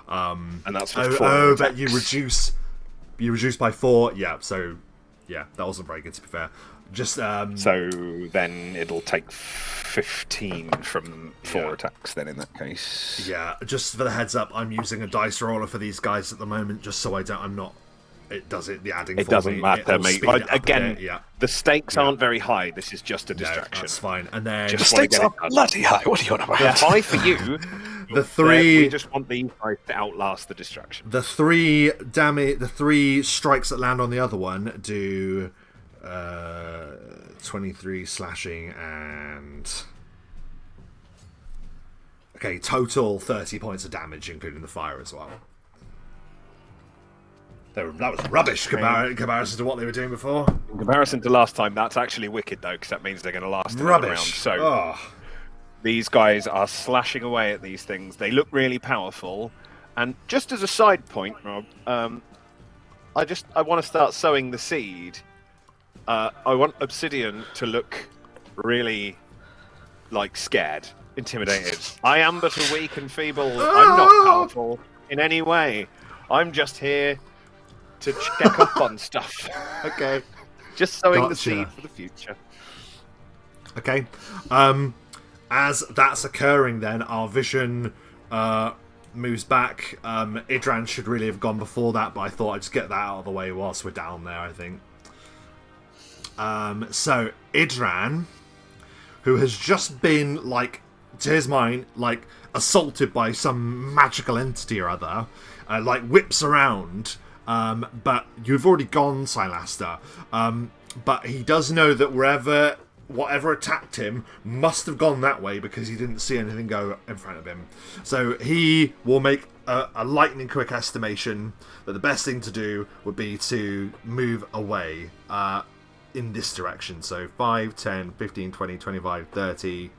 Speaker 2: And that's for 4
Speaker 1: but you reduce by 4. Yeah, so yeah, that wasn't very good, to be fair. Just
Speaker 2: so then it'll take 15 from 4 attacks then in that case.
Speaker 1: Yeah, just for the heads up, I'm using a dice roller for these guys at the moment, just so it does the adding.
Speaker 2: It
Speaker 1: for
Speaker 2: doesn't
Speaker 1: me.
Speaker 2: matter, mate. Again,
Speaker 1: yeah.
Speaker 2: The stakes aren't very high. This is just a distraction.
Speaker 1: No, that's fine. And then
Speaker 4: The stakes are bloody high. What are you on about?
Speaker 2: They're high for you. We just want these guys to outlast the distraction.
Speaker 1: The 3 strikes that land on the other one do 23 slashing and total 30 points of damage, including the fire as well. That was rubbish in comparison to what they were doing before.
Speaker 2: In comparison to last time, that's actually wicked though, because that means they're going to last another round. So these guys are slashing away at these things. They look really powerful. And just as a side point, Rob, I want to start sowing the seed. I want Obsidian to look really, scared, intimidated. I am but a weak and feeble. I'm not powerful in any way. I'm just here to check up on stuff.
Speaker 1: Okay.
Speaker 2: Just sowing the seed for the future.
Speaker 1: Okay. As that's occurring, then our vision moves back. Idran should really have gone before that, but I thought I'd just get that out of the way whilst we're down there, I think. So Idran, who has just been, to his mind, assaulted by some magical entity or other, whips around. But you've already gone, Silaster. But he does know that whatever attacked him must have gone that way, because he didn't see anything go in front of him. So he will make a lightning quick estimation that the best thing to do would be to move away in this direction. So 5, 10, 15, 20, 25, 30...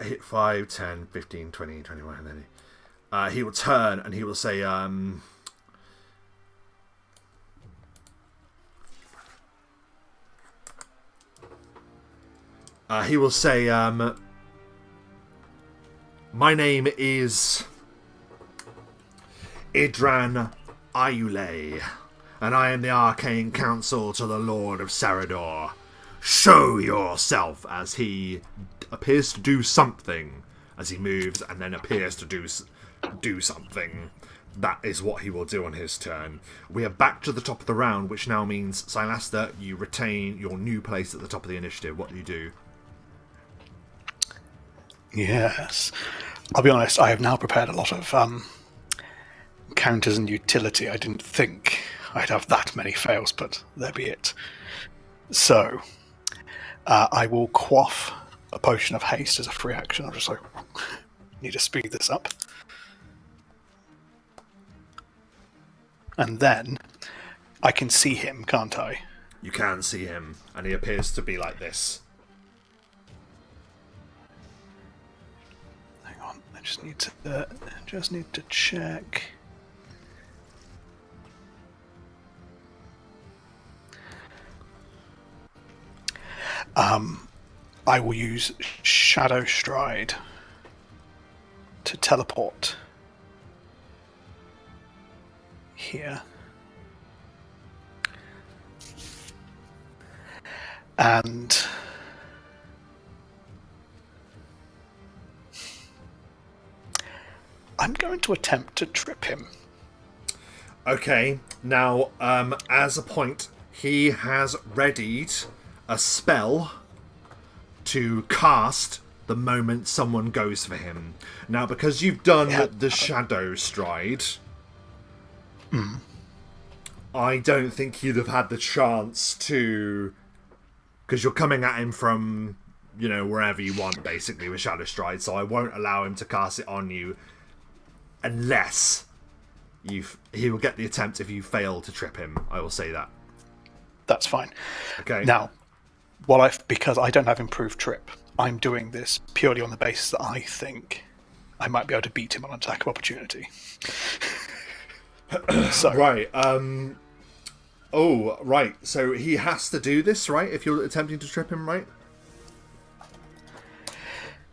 Speaker 1: hit 5, 10, 15, 20, 21, and then he will turn and he will say, my name is Idran Ayule, and I am the Arcane Counsel to the Lord of Sarador. Show yourself, as he appears to do something as he moves, and then appears to do something. That is what he will do on his turn. We are back to the top of the round, which now means, Silaster, you retain your new place at the top of the initiative. What do you do?
Speaker 4: Yes. I'll be honest, I have now prepared a lot of counters and utility. I didn't think I'd have that many fails, but there be it. So, I will quaff a potion of haste as a free action. I'm just like, need to speed this up. And then I can see him, can't I?
Speaker 1: You can see him, and he appears to be like this.
Speaker 4: Hang on, I just need to check. I will use Shadow Stride to teleport here. And I'm going to attempt to trip him.
Speaker 1: Okay, now, as a point, he has readied a spell to cast the moment someone goes for him. Now, because you've done the Shadow Stride, I don't think you'd have had the chance to... Because you're coming at him from, wherever you want, basically, with Shadow Stride, so I won't allow him to cast it on you unless he will get the attempt if you fail to trip him. I will say that.
Speaker 4: That's fine.
Speaker 1: Okay.
Speaker 4: Now, because I don't have improved trip, I'm doing this purely on the basis that I think I might be able to beat him on attack of opportunity. So,
Speaker 1: right. Oh, right. So he has to do this, right? If you're attempting to trip him, right?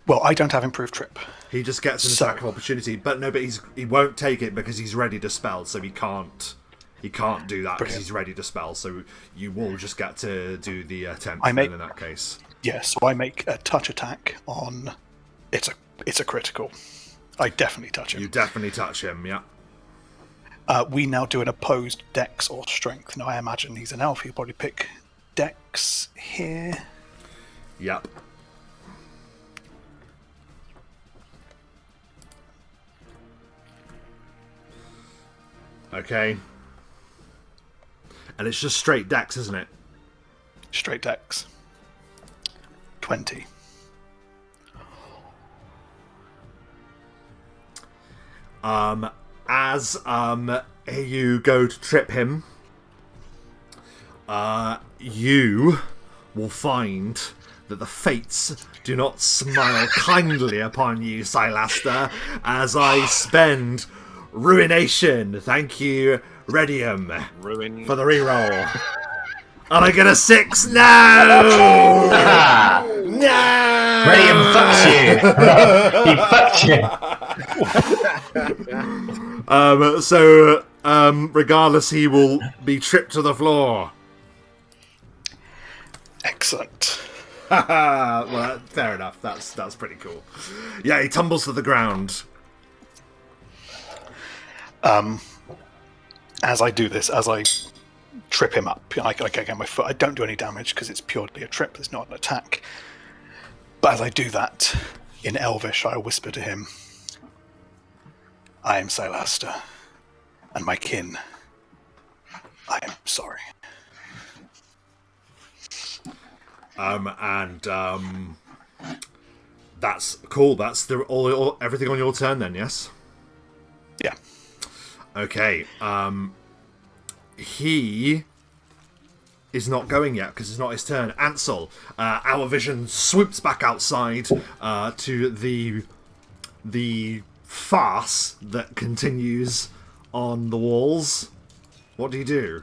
Speaker 4: Well, I don't have improved trip.
Speaker 1: He just gets an attack of opportunity, but he won't take it because he's ready to spell, so he can't do that because he's ready to spell. So you will just get to do the attempt in that case.
Speaker 4: Yeah, so I make a touch attack on. It's a critical. I definitely touch him.
Speaker 1: You definitely touch him, yeah.
Speaker 4: We now do an opposed dex or strength. Now I imagine he's an elf. He'll probably pick dex here.
Speaker 1: Yep. Okay. And it's just straight dex, isn't it?
Speaker 4: Straight dex. 20.
Speaker 1: As you go to trip him, you will find that the fates do not smile kindly upon you, Silaster, as I spend Ruination. Thank you, Redium, for the reroll. And I get a 6. No! No!
Speaker 3: Redium fucks you. He fucked you.
Speaker 1: Regardless, he will be tripped to the floor.
Speaker 4: Excellent.
Speaker 1: Well, fair enough. That's pretty cool. Yeah, he tumbles to the ground.
Speaker 4: As I do this, as I trip him up, I get my foot. I don't do any damage because it's purely a trip. It's not an attack. But as I do that, in Elvish, I whisper to him, I am Silaster, and my kin. I am sorry.
Speaker 1: That's cool. That's everything on your turn then, yes?
Speaker 4: Yeah.
Speaker 1: Okay. He is not going yet because it's not his turn. Ansel, our vision swoops back outside to the farce that continues on the walls. What do you do?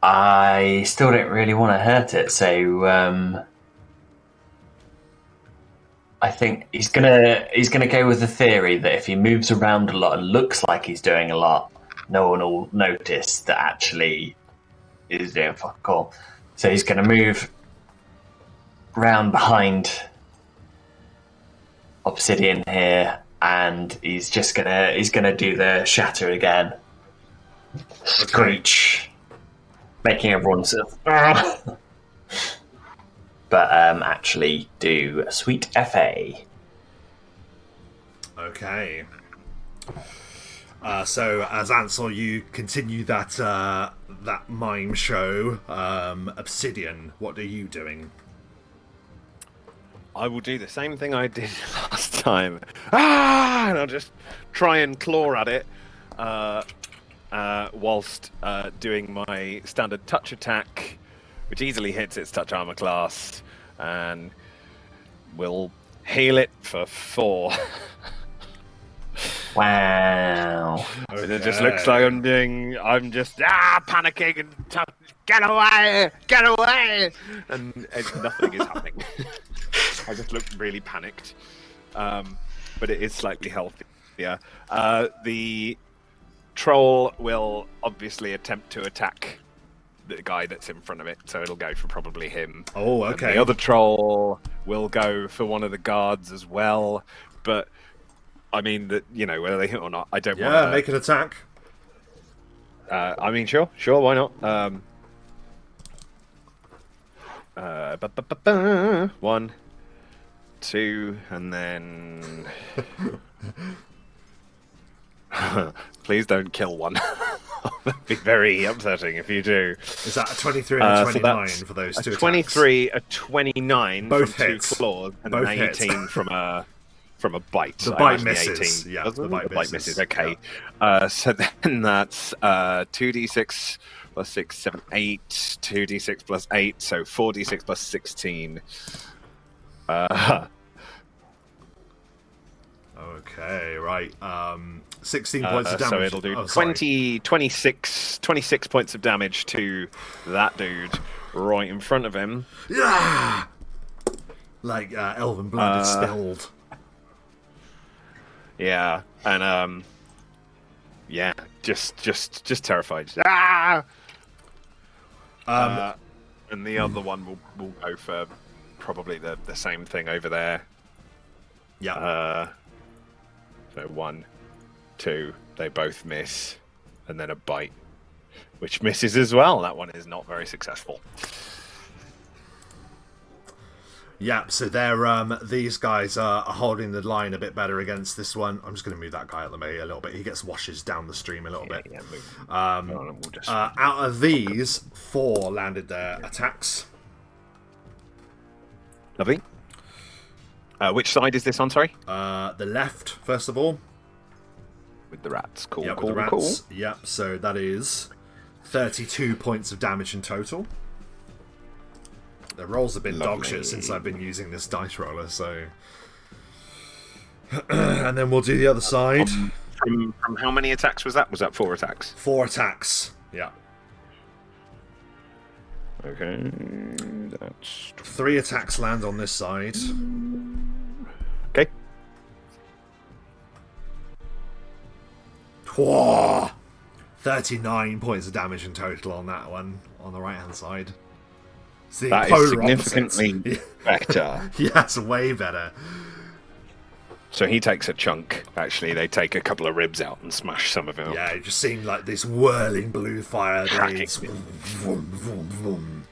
Speaker 3: I still don't really want to hurt it, so I think he's gonna go with the theory that if he moves around a lot and looks like he's doing a lot, no one will notice that actually he's doing fuck all. So he's gonna move round behind Obsidian here, and he's gonna do the shatter again. Screech, making everyone sort of but actually do a sweet FA.
Speaker 1: Okay. So as Ansel, you continue that that mime show. Obsidian, what are you doing?
Speaker 2: I will do the same thing I did last time. And I'll just try and claw at it whilst doing my standard touch attack, which easily hits its touch armor class, and will heal it for 4.
Speaker 3: Wow.
Speaker 2: Okay. It just looks like I'm just panicking and get away, and nothing is happening. I just look really panicked, but it is slightly healthier. The troll will obviously attempt to attack the guy that's in front of it, so it'll go for probably him.
Speaker 1: Oh, okay.
Speaker 2: And the other troll will go for one of the guards as well, but I mean, that whether they hit or not, I don't want to...
Speaker 1: Yeah, make an attack.
Speaker 2: I mean, sure, why not? 1, 2, and then... Please don't kill one. That'd be very upsetting if you do.
Speaker 1: Is that a 23 and a 29
Speaker 2: so
Speaker 1: for those two
Speaker 2: a
Speaker 1: attacks?
Speaker 2: 23, a 29
Speaker 1: Both
Speaker 2: from
Speaker 1: hits.
Speaker 2: 2 claws, and
Speaker 1: Both
Speaker 2: an
Speaker 1: hits.
Speaker 2: 18 from a bite.
Speaker 1: The
Speaker 2: I
Speaker 1: bite
Speaker 2: imagine
Speaker 1: misses.
Speaker 2: 18.
Speaker 1: Yeah,
Speaker 2: Doesn't
Speaker 1: the
Speaker 2: it?
Speaker 1: bite misses.
Speaker 2: Okay. So then that's 2d6 plus 6, 7, 8. 2d6 plus 8, so 4d6 plus 16.
Speaker 1: Okay, right. 16 points of damage.
Speaker 2: So it'll do 26 points of damage to that dude right in front of him.
Speaker 1: Yeah! Like elven blood is spilled.
Speaker 2: Yeah, and yeah, just terrified. And the other one will go for probably the same thing over there.
Speaker 1: Yeah.
Speaker 2: So 1, 2, they both miss, and then a bite, which misses as well. That one is not very successful.
Speaker 1: Yeah, so they're these guys are holding the line a bit better against this one. I'm just going to move that guy out of the way a little bit. He gets washes down the stream a little bit.
Speaker 2: Yeah, move. We'll just...
Speaker 1: Out of these, 4 landed their attacks.
Speaker 2: Lovely. Which side is this on, sorry?
Speaker 1: The left, first of all.
Speaker 2: With the rats. Cool,
Speaker 1: Yeah,
Speaker 2: cool,
Speaker 1: with the
Speaker 2: cool.
Speaker 1: rats. Yep, so that is 32 points of damage in total. The rolls have been dog shit since I've been using this dice roller, so... And then we'll do the other side.
Speaker 2: From how many attacks was that? Was that 4 attacks?
Speaker 1: 4 attacks, yeah.
Speaker 2: Okay, that's...
Speaker 1: 3 attacks land on this side.
Speaker 2: Okay.
Speaker 1: Whoa! 39 points of damage in total on that one, on the right-hand side. See,
Speaker 2: That is significantly better.
Speaker 1: Yeah, it's way better.
Speaker 2: So he takes a chunk. Actually, they take a couple of ribs out and smash some of him up.
Speaker 1: Yeah, it just seemed like this whirling blue fire blades.
Speaker 2: Cracking.
Speaker 1: Vroom, vroom, vroom.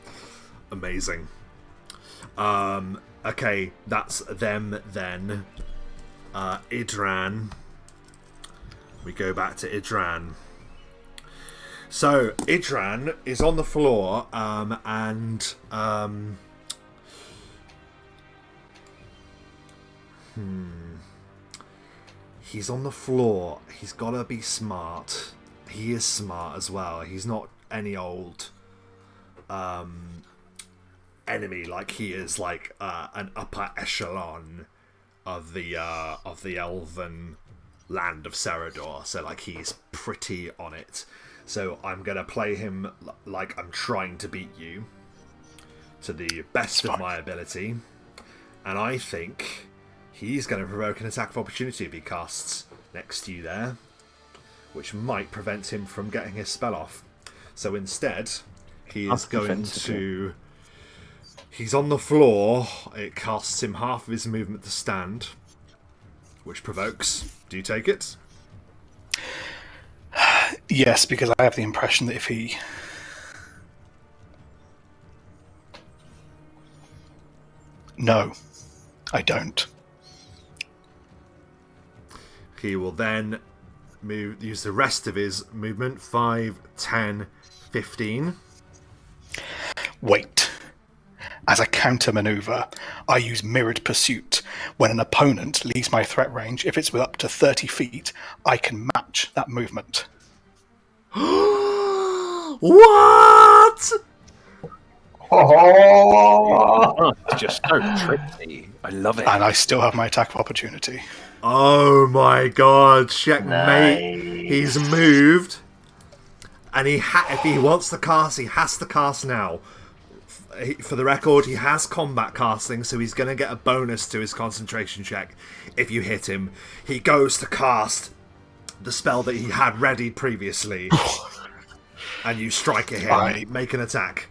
Speaker 1: Amazing. Okay, that's them then. Idran. We go back to Idran. So, Idran is on the floor, he's on the floor. He's got to be smart. He is smart as well. He's not any old enemy. Like, he is like an upper echelon of the elven land of Serador. So, like, he's pretty on it. So I'm going to play him like I'm trying to beat you to the best of my ability. And I think he's going to provoke an attack of opportunity if he casts next to you there, which might prevent him from getting his spell off. So instead, he is going to... He's on the floor. It costs him half of his movement to stand, which provokes. Do you take it?
Speaker 4: Yes, because I have the impression that if he... No, I don't.
Speaker 1: He will then use the rest of his movement, 5, 10, 15.
Speaker 4: Wait. As a counter maneuver, I use mirrored pursuit. When an opponent leaves my threat range, if it's with up to 30 feet, I can match that movement.
Speaker 1: What?
Speaker 3: Oh,
Speaker 2: It's just so tricky. I love it.
Speaker 4: And I still have my attack of opportunity.
Speaker 1: Oh my god, checkmate.
Speaker 3: Nice.
Speaker 1: He's moved. And if he wants to cast, he has to cast now. For the record, he has combat casting, so he's going to get a bonus to his concentration check if you hit him. He goes to cast the spell that he had ready previously. And you strike at him. Make an attack.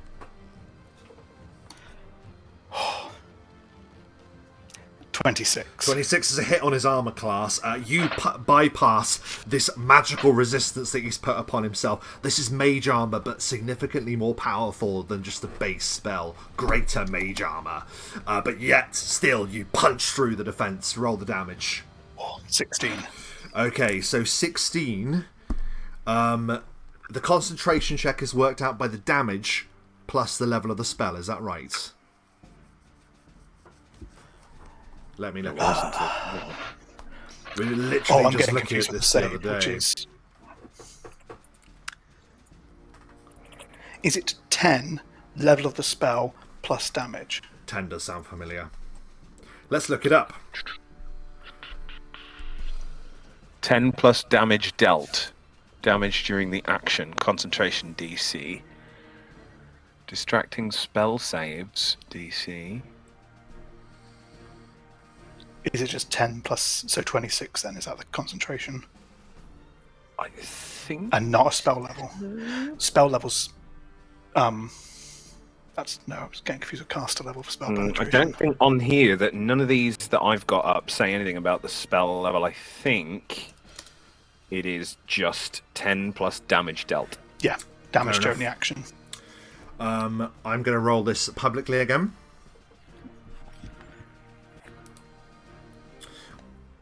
Speaker 4: 26.
Speaker 1: 26 is a hit on his armor class. You bypass this magical resistance that he's put upon himself. This is mage armor, but significantly more powerful than just the base spell. Greater mage armor. But yet, still, you punch through the defense. Roll the damage.
Speaker 4: 16.
Speaker 1: Okay, so 16. The concentration check is worked out by the damage plus the level of the spell. Is that right? Let me look at this. We were literally
Speaker 4: I'm
Speaker 1: just
Speaker 4: getting
Speaker 1: looking
Speaker 4: confused
Speaker 1: at
Speaker 4: with the
Speaker 1: this the other
Speaker 4: save,
Speaker 1: day.
Speaker 4: which is it 10 level of the spell plus damage?
Speaker 1: 10 does sound familiar. Let's look it up.
Speaker 2: 10 plus damage dealt. Damage during the action. Concentration DC. Distracting spell saves DC.
Speaker 4: Is it just 10 plus, so 26 then? Is that the concentration?
Speaker 2: I think.
Speaker 4: And not a spell level. Spell levels, I was getting confused with caster level for spell
Speaker 2: I
Speaker 4: penetration.
Speaker 2: don't think on here that none of these that I've got up say anything about the spell level. I think it is just 10 plus damage dealt.
Speaker 4: Yeah, damage
Speaker 1: Fair
Speaker 4: during
Speaker 1: enough.
Speaker 4: the action.
Speaker 1: I'm going to roll this publicly again.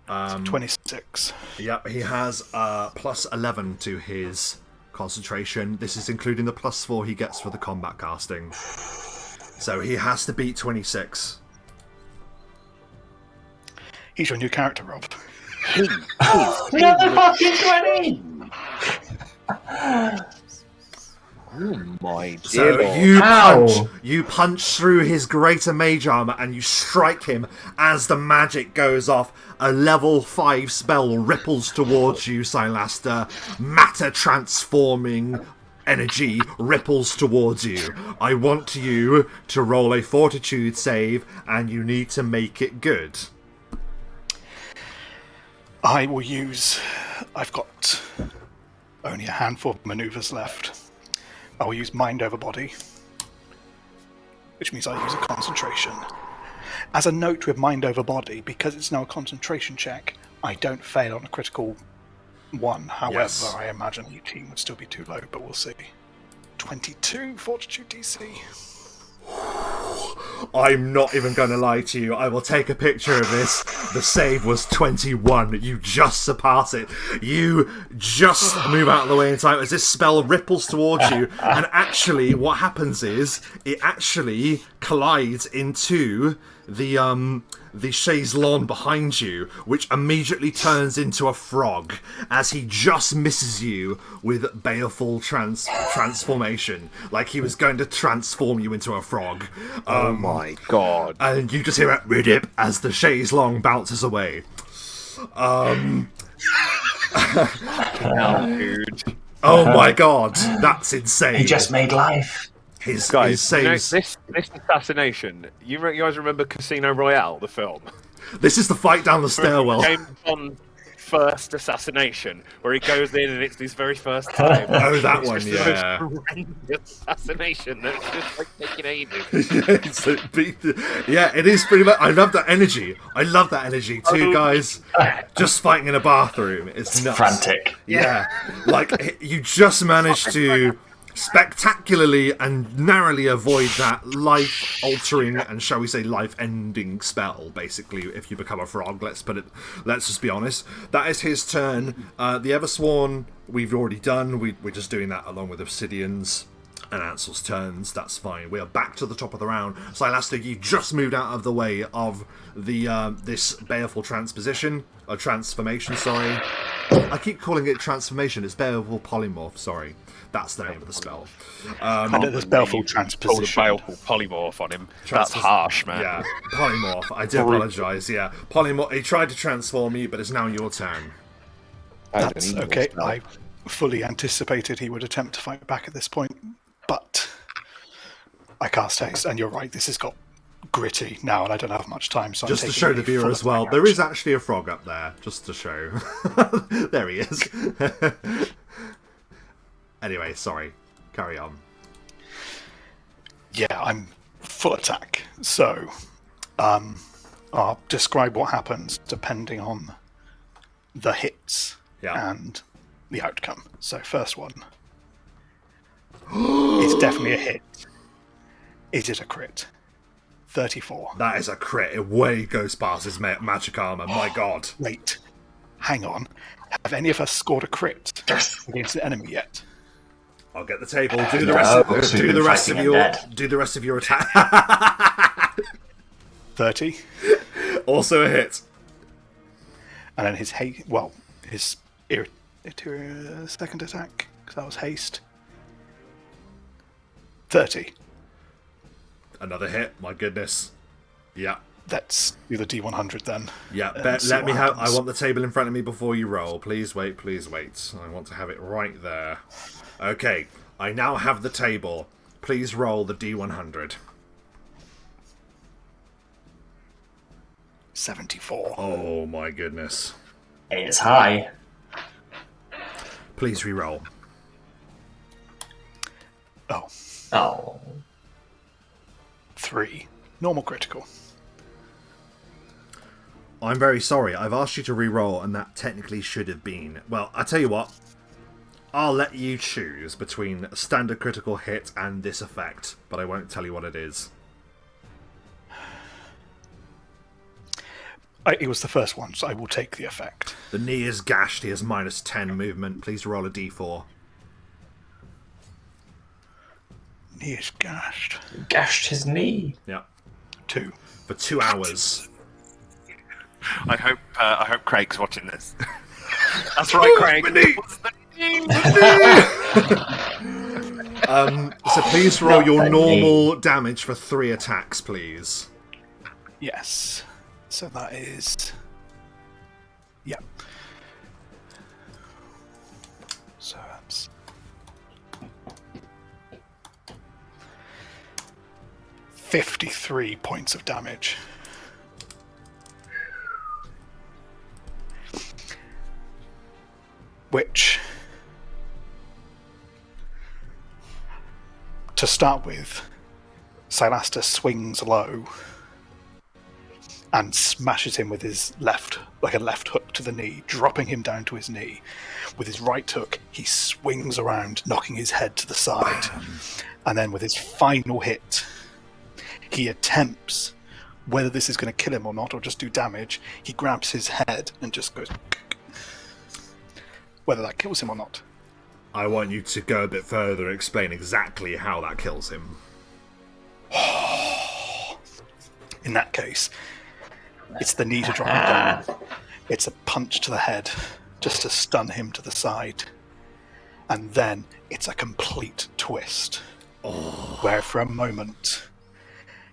Speaker 4: 26.
Speaker 1: Yep, he has plus 11 to his concentration. This is including the plus 4 he gets for the combat casting. So he has to beat 26.
Speaker 4: He's your new character, Rob.
Speaker 3: another fucking 20!
Speaker 2: Oh my dear
Speaker 1: So
Speaker 2: Lord.
Speaker 1: you punch through his greater mage armor and you strike him as the magic goes off. A level 5 spell ripples towards you, Silaster. Matter transforming energy ripples towards you. I want you to roll a fortitude save and you need to make it good.
Speaker 4: I will use... I've got only a handful of maneuvers left. I will use Mind Over Body, which means I use a concentration. As a note with Mind Over Body, because it's now a concentration check, I don't fail on a critical one. However,
Speaker 1: Yes.
Speaker 4: I imagine your team would still be too low, but we'll see. 22 Fortitude DC.
Speaker 1: I'm not even going to lie to you. I will take a picture of this. The save was 21. You just surpass it. You just move out of the way in time as this spell ripples towards you. And actually, what happens is it actually collides into the chaise lawn behind you, which immediately turns into a frog as he just misses you with baleful transformation, like he was going to transform you into a frog.
Speaker 2: Oh my god.
Speaker 1: And you just hear a ridip as the chaise lawn bounces away.
Speaker 2: Now, dude.
Speaker 1: Oh my god, that's insane.
Speaker 3: He just made life.
Speaker 1: his
Speaker 2: Guys, you know,
Speaker 1: saves.
Speaker 2: this assassination. You guys remember Casino Royale, the film?
Speaker 1: This is the fight down the stairwell.
Speaker 2: James Bond's first assassination, where he goes in and it's his very first time.
Speaker 1: Oh, that
Speaker 2: It's
Speaker 1: one,
Speaker 2: just
Speaker 1: yeah.
Speaker 2: the most horrendous assassination that's just like taking ages.
Speaker 1: Yeah, it is pretty much. I love that energy. I love that energy. Two guys just fighting in a bathroom. It's nuts.
Speaker 3: Frantic.
Speaker 1: Yeah, like you just managed to spectacularly and narrowly avoid that life-altering and, shall we say, life-ending spell. Basically, if you become a frog, let's just be honest. That is his turn. The Eversworn we've already done. We're just doing that along with Obsidian's and Ansel's turns. That's fine. We are back to the top of the round. Silastic, you just moved out of the way of the this baleful transformation. Sorry. I keep calling it transformation. It's baleful polymorph. Sorry, that's the name of the spell.
Speaker 4: And there's baleful transposition.
Speaker 2: Baleful polymorph on him. That's harsh, man.
Speaker 1: Yeah, polymorph. I do apologise. Yeah, polymorph. He tried to transform me, but it's now your turn.
Speaker 4: That's okay. I fully anticipated he would attempt to fight back at this point, but I cast haste, and you're right. This has got gritty now, and I don't have much time. So
Speaker 1: just
Speaker 4: I'm
Speaker 1: to show the viewer
Speaker 4: full
Speaker 1: as well,
Speaker 4: attack
Speaker 1: there
Speaker 4: action.
Speaker 1: is actually a frog up there. Just to show. There he is. Anyway, sorry. Carry on.
Speaker 4: Yeah, I'm full attack. So, I'll describe what happens depending on the hits and the outcome. So, first one. It's definitely a hit. Is it a crit? 34.
Speaker 1: That is a crit. It way goes past his magic armor. My God.
Speaker 4: Wait. Hang on. Have any of us scored a crit against an enemy yet?
Speaker 1: I'll get the table. Do the rest of your attack.
Speaker 4: 30.
Speaker 1: Also a hit.
Speaker 4: And then his second attack, because that was haste. 30.
Speaker 1: Another hit. My goodness. Yeah.
Speaker 4: Let's do the D100 then.
Speaker 1: Yeah.
Speaker 4: See
Speaker 1: Let me
Speaker 4: what
Speaker 1: have. I
Speaker 4: happens.
Speaker 1: want the table in front of me before you roll. Please wait. Please wait. I want to have it right there. Okay. I now have the table. Please roll the D100.
Speaker 4: 74.
Speaker 1: Oh my goodness.
Speaker 3: It's high.
Speaker 1: Please re-roll.
Speaker 4: Oh,
Speaker 3: Oh.
Speaker 4: 3. Normal critical.
Speaker 1: I'm very sorry. I've asked you to re-roll, and that technically should have been. Well, I tell you what. I'll let you choose between a standard critical hit and this effect, but I won't tell you what it is.
Speaker 4: It was the first one, so I will take the effect.
Speaker 1: The knee is gashed. He has minus 10 movement. Please roll a d4.
Speaker 4: Knee is gashed.
Speaker 3: Gashed his knee.
Speaker 1: Yeah.
Speaker 4: 2.
Speaker 1: For 2 hours.
Speaker 2: I hope Craig's watching this. That's right, Craig. What's the name?
Speaker 1: So please roll your normal damage for 3 attacks, please.
Speaker 4: Yes. So that is... Yeah. So that's... 53 points of damage. Which, to start with, Silastus swings low and smashes him with his left, like a left hook to the knee, dropping him down to his knee. With his right hook, he swings around, knocking his head to the side. And then with his final hit, he attempts, whether this is going to kill him or not, or just do damage, he grabs his head and just goes... Whether that kills him or not.
Speaker 1: I want you to go a bit further and explain exactly how that kills him.
Speaker 4: In that case, it's the knee to drop him down. It's a punch to the head, just to stun him to the side. And then it's a complete twist. Where for a moment,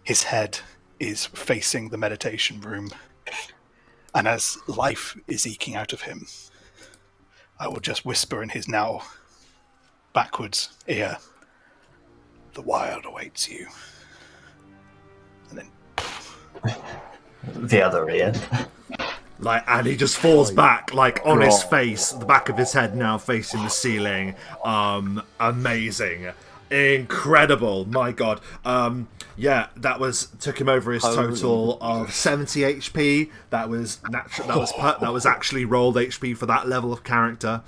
Speaker 4: his head is facing the meditation room. And as life is eking out of him, I will just whisper in his now backwards ear, "The wild awaits you." And then
Speaker 3: The other ear.
Speaker 1: And he just falls back, on his face, the back of his head now facing the ceiling. Amazing. Incredible, my god. Yeah, that took him over his total of 70 HP. That was natural. That was actually rolled HP for that level of character.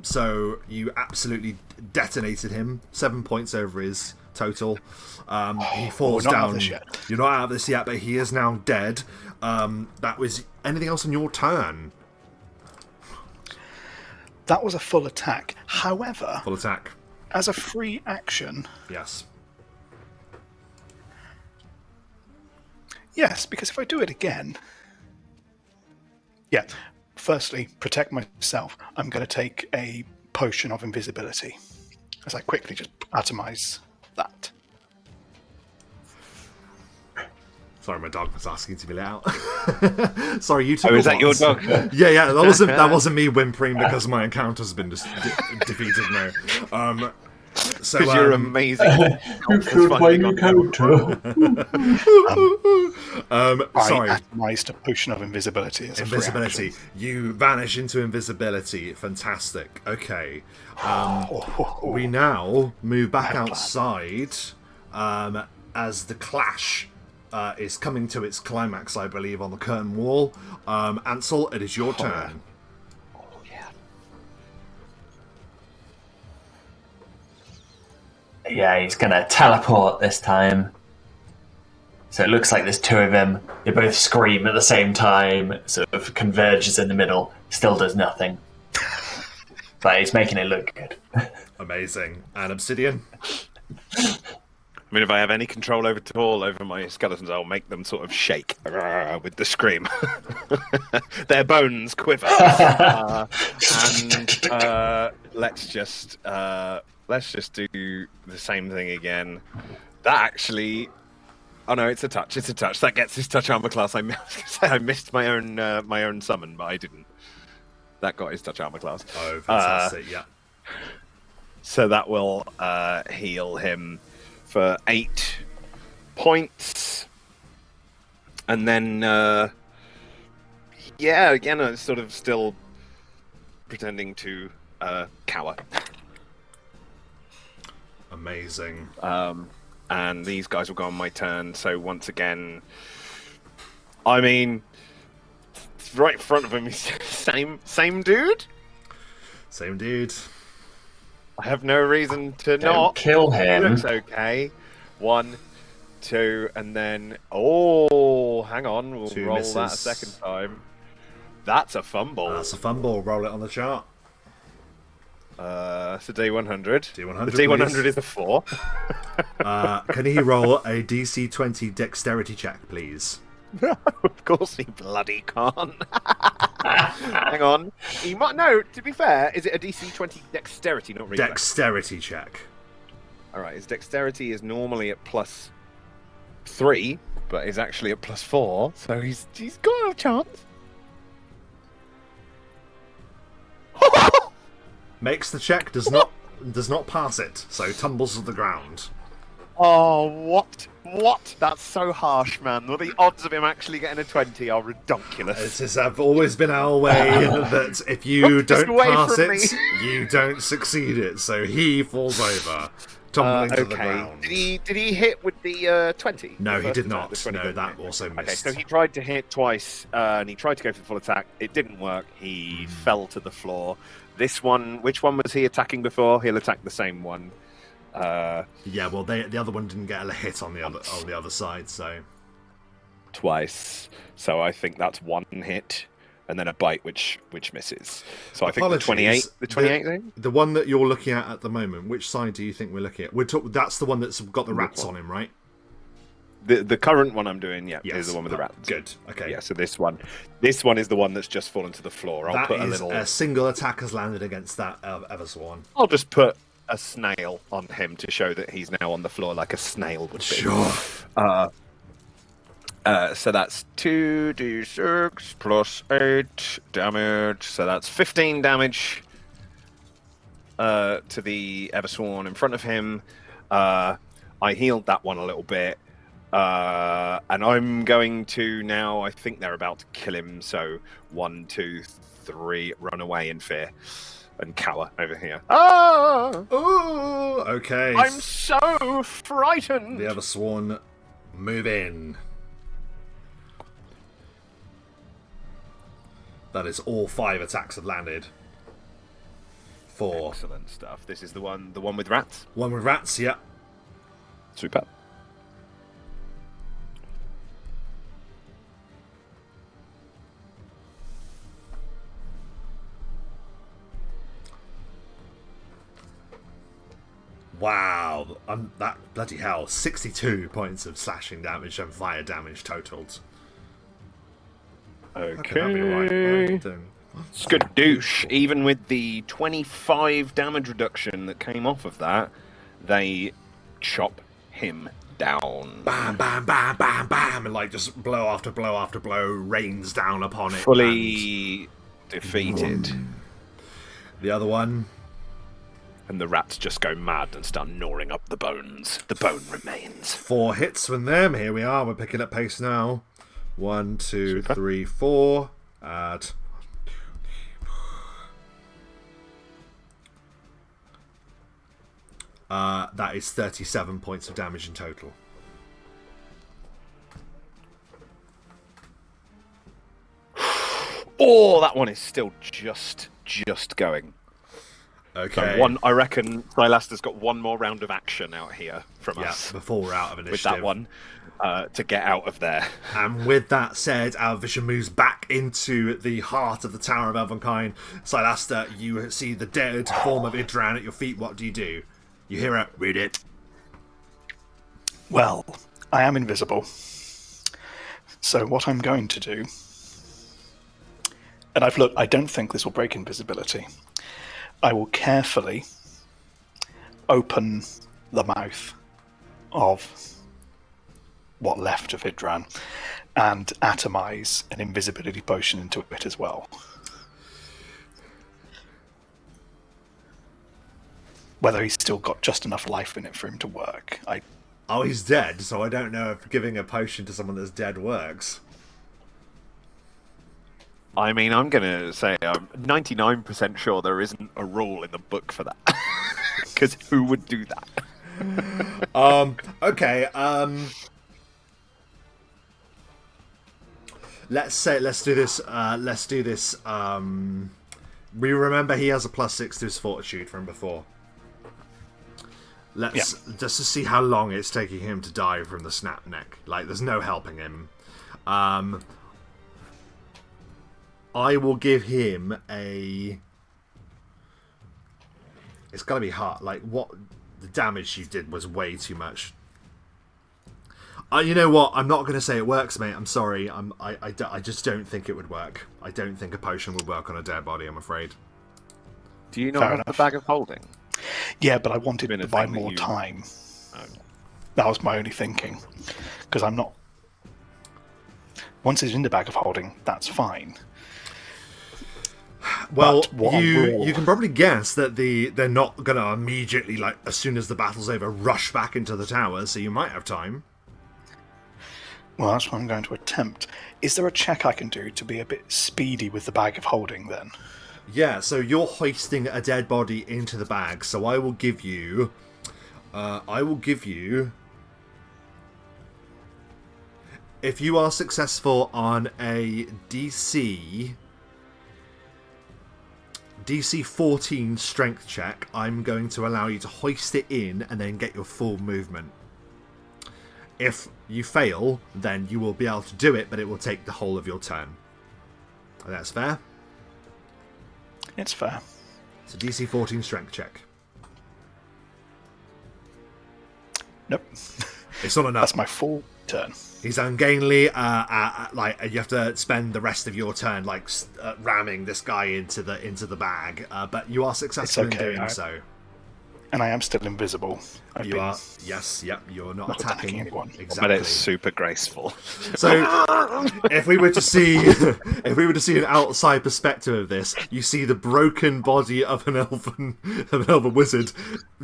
Speaker 1: So you absolutely detonated him. 7 points over his total. He falls
Speaker 4: not out
Speaker 1: down.
Speaker 4: of this yet.
Speaker 1: You're not out of this yet, but he is now dead. That was anything else on your turn?
Speaker 4: That was a full attack. However,
Speaker 1: Full attack.
Speaker 4: as a free action,
Speaker 1: Yes.
Speaker 4: yes, because if I do it again, yeah. Firstly, protect myself. I'm going to take a potion of invisibility, as I quickly just atomize that.
Speaker 1: Sorry, my dog was asking to be let out. Sorry, you took.
Speaker 2: Oh, is that your dog?
Speaker 1: Yeah. That wasn't me whimpering because my encounter's been defeated. No. So
Speaker 2: Because you're amazing.
Speaker 1: Sorry.
Speaker 4: I atomized a potion of invisibility as a free
Speaker 1: Invisibility.
Speaker 4: action.
Speaker 1: You vanish into invisibility. Fantastic. Okay. We now move back outside as the clash is coming to its climax, I believe, on the curtain wall. Ansel, it is your turn.
Speaker 3: Yeah, he's gonna teleport this time. So it looks like there's two of him. They both scream at the same time, sort of converges in the middle, still does nothing. But he's making it look good.
Speaker 1: Amazing. And Obsidian?
Speaker 2: I mean, if I have any control over my skeletons, I'll make them sort of shake with the scream. Their bones quiver. Let's just do the same thing again. That actually... Oh no, it's a touch. That gets his touch armor class. I missed my own summon, but I didn't. That got his touch armor class.
Speaker 1: Oh, fantastic, yeah.
Speaker 2: So that will heal him for 8 points. And then, again, I'm sort of still pretending to cower.
Speaker 1: Amazing.
Speaker 2: And these guys will go on my turn. So once again, I mean, right in front of him, he's same dude.
Speaker 1: Same dude.
Speaker 2: I have no reason to
Speaker 3: Don't
Speaker 2: not
Speaker 3: kill
Speaker 2: He
Speaker 3: him.
Speaker 2: looks okay. 1, 2, and then hang on, we'll
Speaker 1: 2
Speaker 2: roll
Speaker 1: misses.
Speaker 2: that a second time. That's a fumble.
Speaker 1: That's a fumble. Roll it on the chart.
Speaker 2: It's a D100.
Speaker 1: D100,
Speaker 2: The D100
Speaker 1: please.
Speaker 2: is a 4.
Speaker 1: Can he roll a DC 20 dexterity check, please?
Speaker 2: Of course he bloody can't. Hang on. He might. No, to be fair, is it a DC 20 dexterity, not reflex?
Speaker 1: Dexterity check.
Speaker 2: Alright, his dexterity is normally at +3, but is actually at +4, so he's got a chance.
Speaker 1: Makes the check, does not pass it, so tumbles to the ground.
Speaker 2: Oh, what? What? That's so harsh, man. Well, the odds of him actually getting a 20 are ridiculous.
Speaker 1: It has always been our way that if you
Speaker 2: Just
Speaker 1: don't
Speaker 2: away
Speaker 1: pass
Speaker 2: from
Speaker 1: it, you don't succeed it. So he falls over, tumbling to the ground.
Speaker 2: Did he hit with the 20?
Speaker 1: No,
Speaker 2: The
Speaker 1: he
Speaker 2: first
Speaker 1: did
Speaker 2: attack,
Speaker 1: not.
Speaker 2: the 20
Speaker 1: No,
Speaker 2: didn't
Speaker 1: that
Speaker 2: hit.
Speaker 1: also
Speaker 2: Okay,
Speaker 1: missed.
Speaker 2: so he tried to hit twice, and he tried to go for the full attack. It didn't work. He fell to the floor. This one, which one was he attacking before? He'll attack the same one.
Speaker 1: Yeah, well, the other one didn't get a hit on the other side, so
Speaker 2: Twice. So I think that's 1 hit, and then a bite, which misses. So I think the 28 thing.
Speaker 1: The one that you're looking at the moment, which side do you think we're looking at? That's the one that's got the rats on him, right?
Speaker 2: The current one I'm doing,
Speaker 1: Yes.
Speaker 2: is the one with the rats.
Speaker 1: Good. Okay.
Speaker 2: Yeah, so this one is the one that's just fallen to the floor. I'll
Speaker 1: That
Speaker 2: put
Speaker 1: is
Speaker 2: a
Speaker 1: single attack has landed against that Eversworn.
Speaker 2: I'll just put a snail on him to show that he's now on the floor like a snail would be.
Speaker 1: Sure.
Speaker 2: So that's 2d6 plus 8 damage. So that's 15 damage to the Eversworn in front of him. I healed that one a little bit. And I'm going to now, I think they're about to kill him. So 1, 2, 3, run away in fear. and cower over here. Ah!
Speaker 1: Ooh, okay.
Speaker 2: I'm so frightened.
Speaker 1: The other sworn move in. That is all 5 attacks have landed. 4.
Speaker 2: Excellent stuff. This is the one with rats.
Speaker 1: One with rats, yeah.
Speaker 2: Super.
Speaker 1: Wow, that bloody hell, 62 points of slashing damage and fire damage totaled.
Speaker 2: Okay.
Speaker 1: That'll be right.
Speaker 2: Skadoosh. Even with the 25 damage reduction that came off of that, they chop him down.
Speaker 1: Bam, bam, bam, bam, bam, and like just blow after blow after blow rains down upon it.
Speaker 2: Fully defeated.
Speaker 1: The other one.
Speaker 2: And the rats just go mad and start gnawing up the bones. The bone remains.
Speaker 1: 4 hits from them. Here we are. We're picking up pace now. 1, 2,
Speaker 2: Super.
Speaker 1: 3, 4. Add. That is 37 points of damage in total.
Speaker 2: Oh, that one is still just going.
Speaker 1: Okay.
Speaker 2: So I reckon Silaster's got one more round of action out here from us
Speaker 1: before we're out of initiative.
Speaker 2: with that one to get out of there.
Speaker 1: And with that said, our vision moves back into the heart of the Tower of Elvenkind. Silaster, you see the dead form of Idran at your feet. What do? You hear it. Read it.
Speaker 4: Well, I am invisible. So what I'm going to do... And I don't think this will break invisibility. I will carefully open the mouth of what left of Idran and atomize an invisibility potion into it as well. Whether he's still got just enough life in it for him to work.
Speaker 1: Oh, he's dead, so I don't know if giving a potion to someone that's dead works.
Speaker 2: I mean, I'm going to say I'm 99% sure there isn't a rule in the book for that. Because who would do that?
Speaker 1: Okay, let's do this, we remember he has a +6 to his fortitude from before. Just to see how long it's taking him to die from the snap neck. Like, there's no helping him. I will give him a... It's gotta be hard. Like, what... The damage you did was way too much. You know what? I'm not going to say it works, mate. I'm sorry. I just don't think it would work. I don't think a potion would work on a dead body, I'm afraid.
Speaker 2: Do you not have the bag of holding?
Speaker 4: Yeah, but I wanted to buy more time.
Speaker 2: Oh.
Speaker 4: That was my only thinking. Because I'm not... Once it's in the bag of holding, that's fine.
Speaker 1: Well, you can probably guess that they're not going to immediately, like, as soon as the battle's over, rush back into the tower, so you might have time.
Speaker 4: Well, that's what I'm going to attempt. Is there a check I can do to be a bit speedy with the bag of holding, then?
Speaker 1: Yeah, so you're hoisting a dead body into the bag, so I will give you... If you are successful on a DC 14 strength check, I'm going to allow you to hoist it in and then get your full movement. If you fail, then you will be able to do it, but it will take the whole of your turn. That's fair?
Speaker 4: It's fair.
Speaker 1: It's a DC 14 strength check.
Speaker 4: Nope.
Speaker 1: It's not enough.
Speaker 4: That's my full turn.
Speaker 1: He's ungainly. Like you have to spend the rest of your turn like ramming this guy into the bag. But you are successful in doing so.
Speaker 4: And I am still invisible.
Speaker 1: You are. Yes. Yep. You're not attacking
Speaker 4: anyone.
Speaker 1: Exactly.
Speaker 2: But it's super graceful.
Speaker 1: So, if we were to see an outside perspective of this, you see the broken body of an elven wizard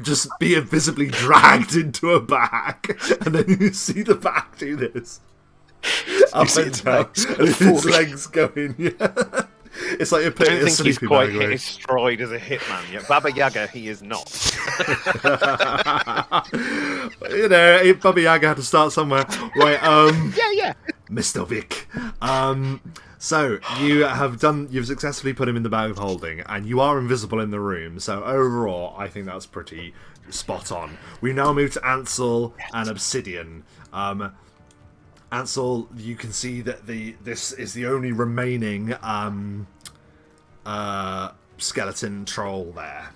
Speaker 1: just be invisibly dragged into a bag, and then you see the back do this up and down, and its legs going. Yeah. It's like you're
Speaker 2: I
Speaker 1: putting
Speaker 2: don't
Speaker 1: a
Speaker 2: think he's
Speaker 1: sleeping
Speaker 2: quite
Speaker 1: bag
Speaker 2: hit
Speaker 1: away.
Speaker 2: his stride as a hitman yet. Baba Yaga, he is not.
Speaker 1: You know, Baba Yaga had to start somewhere. Right,
Speaker 2: Yeah.
Speaker 1: Mr. Vic. So you've successfully put him in the bag of holding, and you are invisible in the room. So overall, I think that's pretty spot on. We now move to Ansel and Obsidian. Ansel, you can see that this is the only remaining skeleton troll there.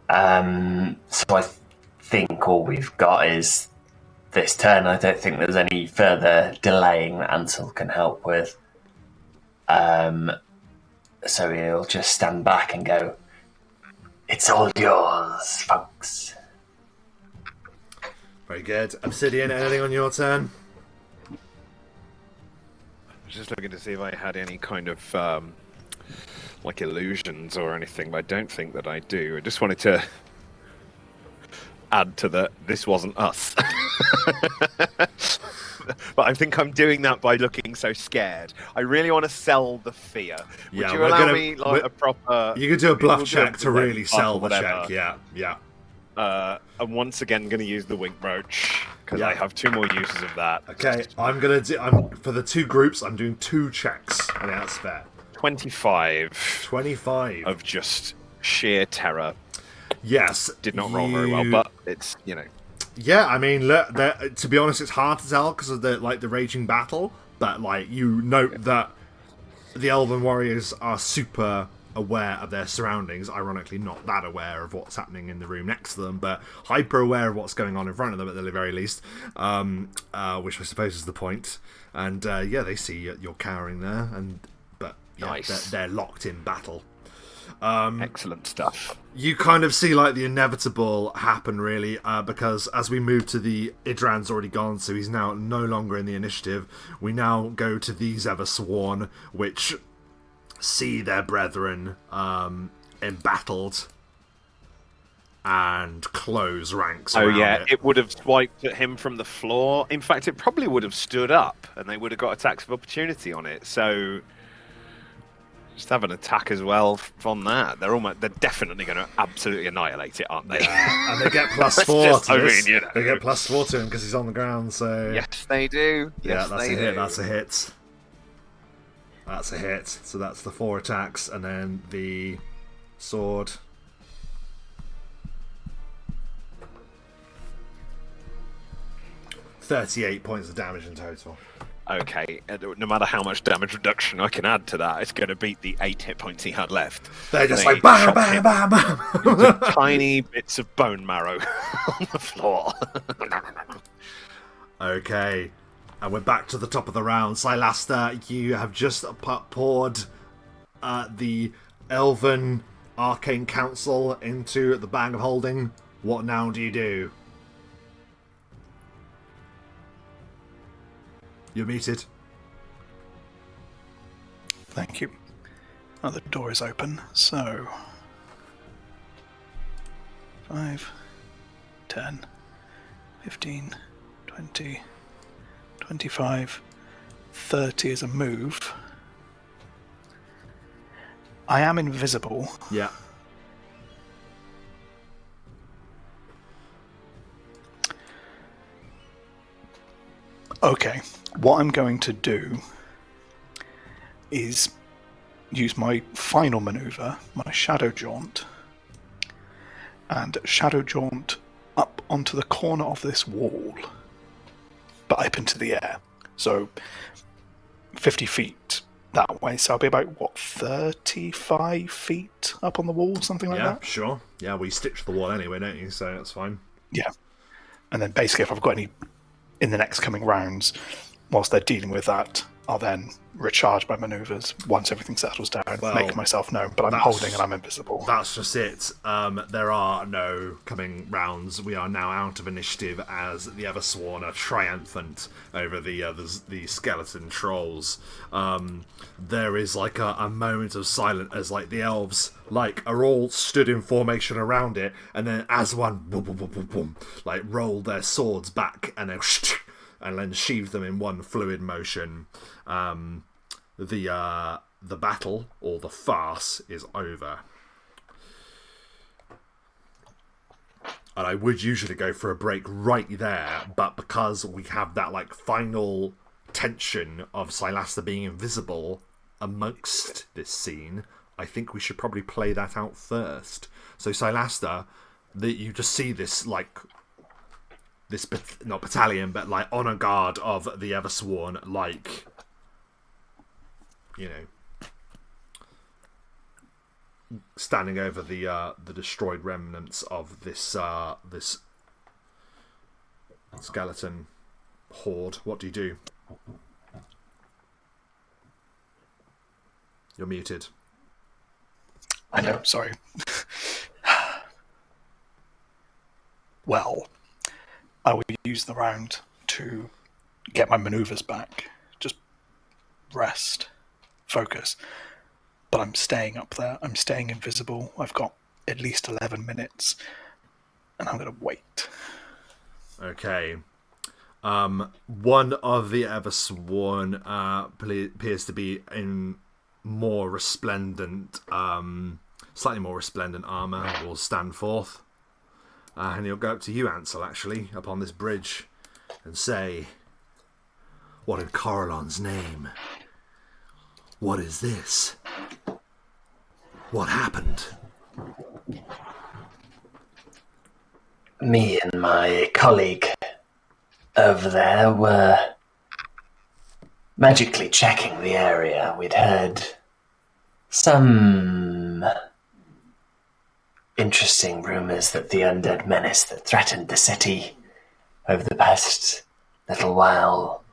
Speaker 3: So I think all we've got is this turn. I don't think there's any further delaying that Ansel can help with. So he'll just stand back and go, "It's all yours, folks."
Speaker 1: Very good. Obsidian, anything on your turn?
Speaker 2: I was just looking to see if I had any kind of like illusions or anything, but I don't think that I do. I just wanted to add to the this wasn't us. But I think I'm doing that by looking so scared. I really want to sell the fear. Would
Speaker 1: Yeah,
Speaker 2: you
Speaker 1: we're
Speaker 2: allow
Speaker 1: gonna-
Speaker 2: me like a proper?
Speaker 1: You could do a bluff
Speaker 2: we'll do
Speaker 1: check to
Speaker 2: bluff
Speaker 1: really
Speaker 2: or
Speaker 1: sell the
Speaker 2: whatever.
Speaker 1: check. Yeah.
Speaker 2: I'm once again going to use the wink brooch because
Speaker 1: Yeah.
Speaker 2: I have 2 more uses of that.
Speaker 1: Okay, for the two groups, I'm doing 2 checks. I think that's fair.
Speaker 2: 25
Speaker 1: 25.
Speaker 2: of just sheer terror.
Speaker 1: Yes.
Speaker 2: Did not roll very well, but it's
Speaker 1: Yeah, I mean, look, to be honest, it's hard to tell because of the raging battle. But you note that the Elven warriors are super aware of their surroundings. Ironically, not that aware of what's happening in the room next to them, but hyper aware of what's going on in front of them at the very least. Which I suppose is the point. And they see you're cowering there, but
Speaker 2: Nice.
Speaker 1: they're locked in battle.
Speaker 2: excellent stuff.
Speaker 1: You kind of see the inevitable happen, really, because as we move to the Idran's already gone, so he's now no longer in the initiative. We now go to these Eversworn, which see their brethren embattled and close ranks.
Speaker 2: Oh
Speaker 1: around
Speaker 2: yeah,
Speaker 1: it.
Speaker 2: it would have swiped at him from the floor. In fact, it probably would have stood up, and they would have got attacks of opportunity on it. So just have an attack as well from that. They're definitely going to absolutely annihilate it, aren't they?
Speaker 1: Yeah, and they get plus
Speaker 2: It's
Speaker 1: 4
Speaker 2: just-
Speaker 1: to
Speaker 2: I
Speaker 1: this.
Speaker 2: mean, you know.
Speaker 1: They get plus 4 to him because he's on the ground. So
Speaker 2: Yes, they do.
Speaker 1: yeah,
Speaker 2: Yes,
Speaker 1: that's
Speaker 2: they
Speaker 1: a hit.
Speaker 2: do.
Speaker 1: That's a hit. That's a hit. So that's the 4 attacks, and then the sword. $38 points of damage in total.
Speaker 2: Okay, no matter how much damage reduction I can add to that, it's going to beat the 8 hit points he had left.
Speaker 1: They're just
Speaker 2: They
Speaker 1: like bam,
Speaker 2: shot
Speaker 1: bam,
Speaker 2: him
Speaker 1: bam, bam.
Speaker 2: tiny bits of bone marrow on the floor.
Speaker 1: Okay, and we're back to the top of the round. Silaster, you have just poured the Elven Arcane Council into the bag of holding. What now do you do? You're muted.
Speaker 4: Thank you. Oh, the door is open, so 5, 10, 15, 20, 25, 30 is a move. I am invisible.
Speaker 1: Yeah.
Speaker 4: Okay, what I'm going to do is use my final maneuver, my shadow jaunt, and shadow jaunt up onto the corner of this wall, but up into the air. So 50 feet that way. So I'll be about, 35 feet up on the wall, something like
Speaker 1: Yeah,
Speaker 4: that?
Speaker 1: sure. Yeah, we stitch the wall anyway, don't you? So that's fine.
Speaker 4: Yeah. And then basically, if I've got any in the next coming rounds, whilst they're dealing with that, I'll then recharge my maneuvers once everything settles down,
Speaker 1: Well,
Speaker 4: make myself known, but I'm
Speaker 1: that's-
Speaker 4: holding and I'm invisible.
Speaker 1: That's just it. There are no coming rounds. We are now out of initiative as the Eversworn are triumphant over the skeleton trolls. There is a moment of silence as the elves are all stood in formation around it, and then as one boom, boom, boom, boom, boom, roll their swords back and then and then sheathe them in one fluid motion. the battle or the farce is over. And I would usually go for a break right there, but because we have that like final tension of Silasta being invisible amongst this scene, I think we should probably play that out first. So Silasta, you just see this like this not battalion, but like honor guard of the Eversworn, like, you know, standing over the destroyed remnants of this this skeleton horde. What do you do? You're muted.
Speaker 4: I know, sorry. Well, I will use the round to get my maneuvers back. Just rest, focus. But I'm staying up there. I'm staying invisible. I've got at least 11 minutes. And I'm going to wait.
Speaker 1: Okay. One of the Eversworn appears to be in more resplendent, slightly more resplendent armour, will stand forth. And he'll go up to you, Ansel, actually, upon this bridge, and say, "What in Coralon's name? What is this? What happened?"
Speaker 3: Me and my colleague over there were magically checking the area. We'd heard some interesting rumours that the undead menace that threatened the city over the past little while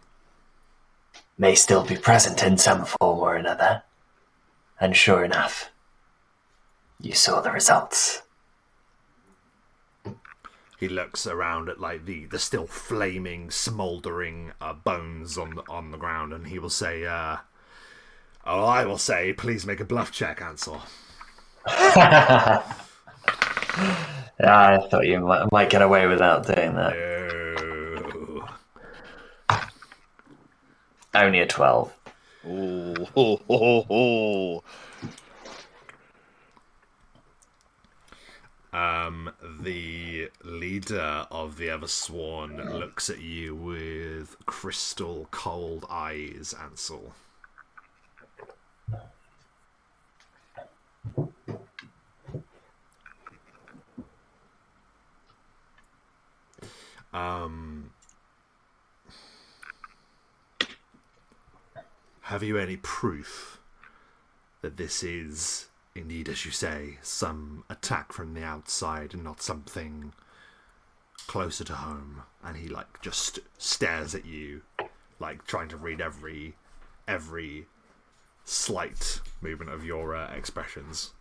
Speaker 3: may still be present in some form or another. And sure enough, you saw the results.
Speaker 1: He looks around at like the still flaming, smouldering bones on the ground, and he will say, I will say, please make a bluff check, Ansel."
Speaker 3: I thought you might get away without doing that.
Speaker 1: No.
Speaker 3: Only a 12.
Speaker 2: Oh.
Speaker 1: The leader of the Eversworn looks at you with crystal cold eyes, Ansel. Have you any proof that this is indeed, as you say, some attack from the outside and not something closer to home? And he like just stares at you, like trying to read every slight movement of your expressions.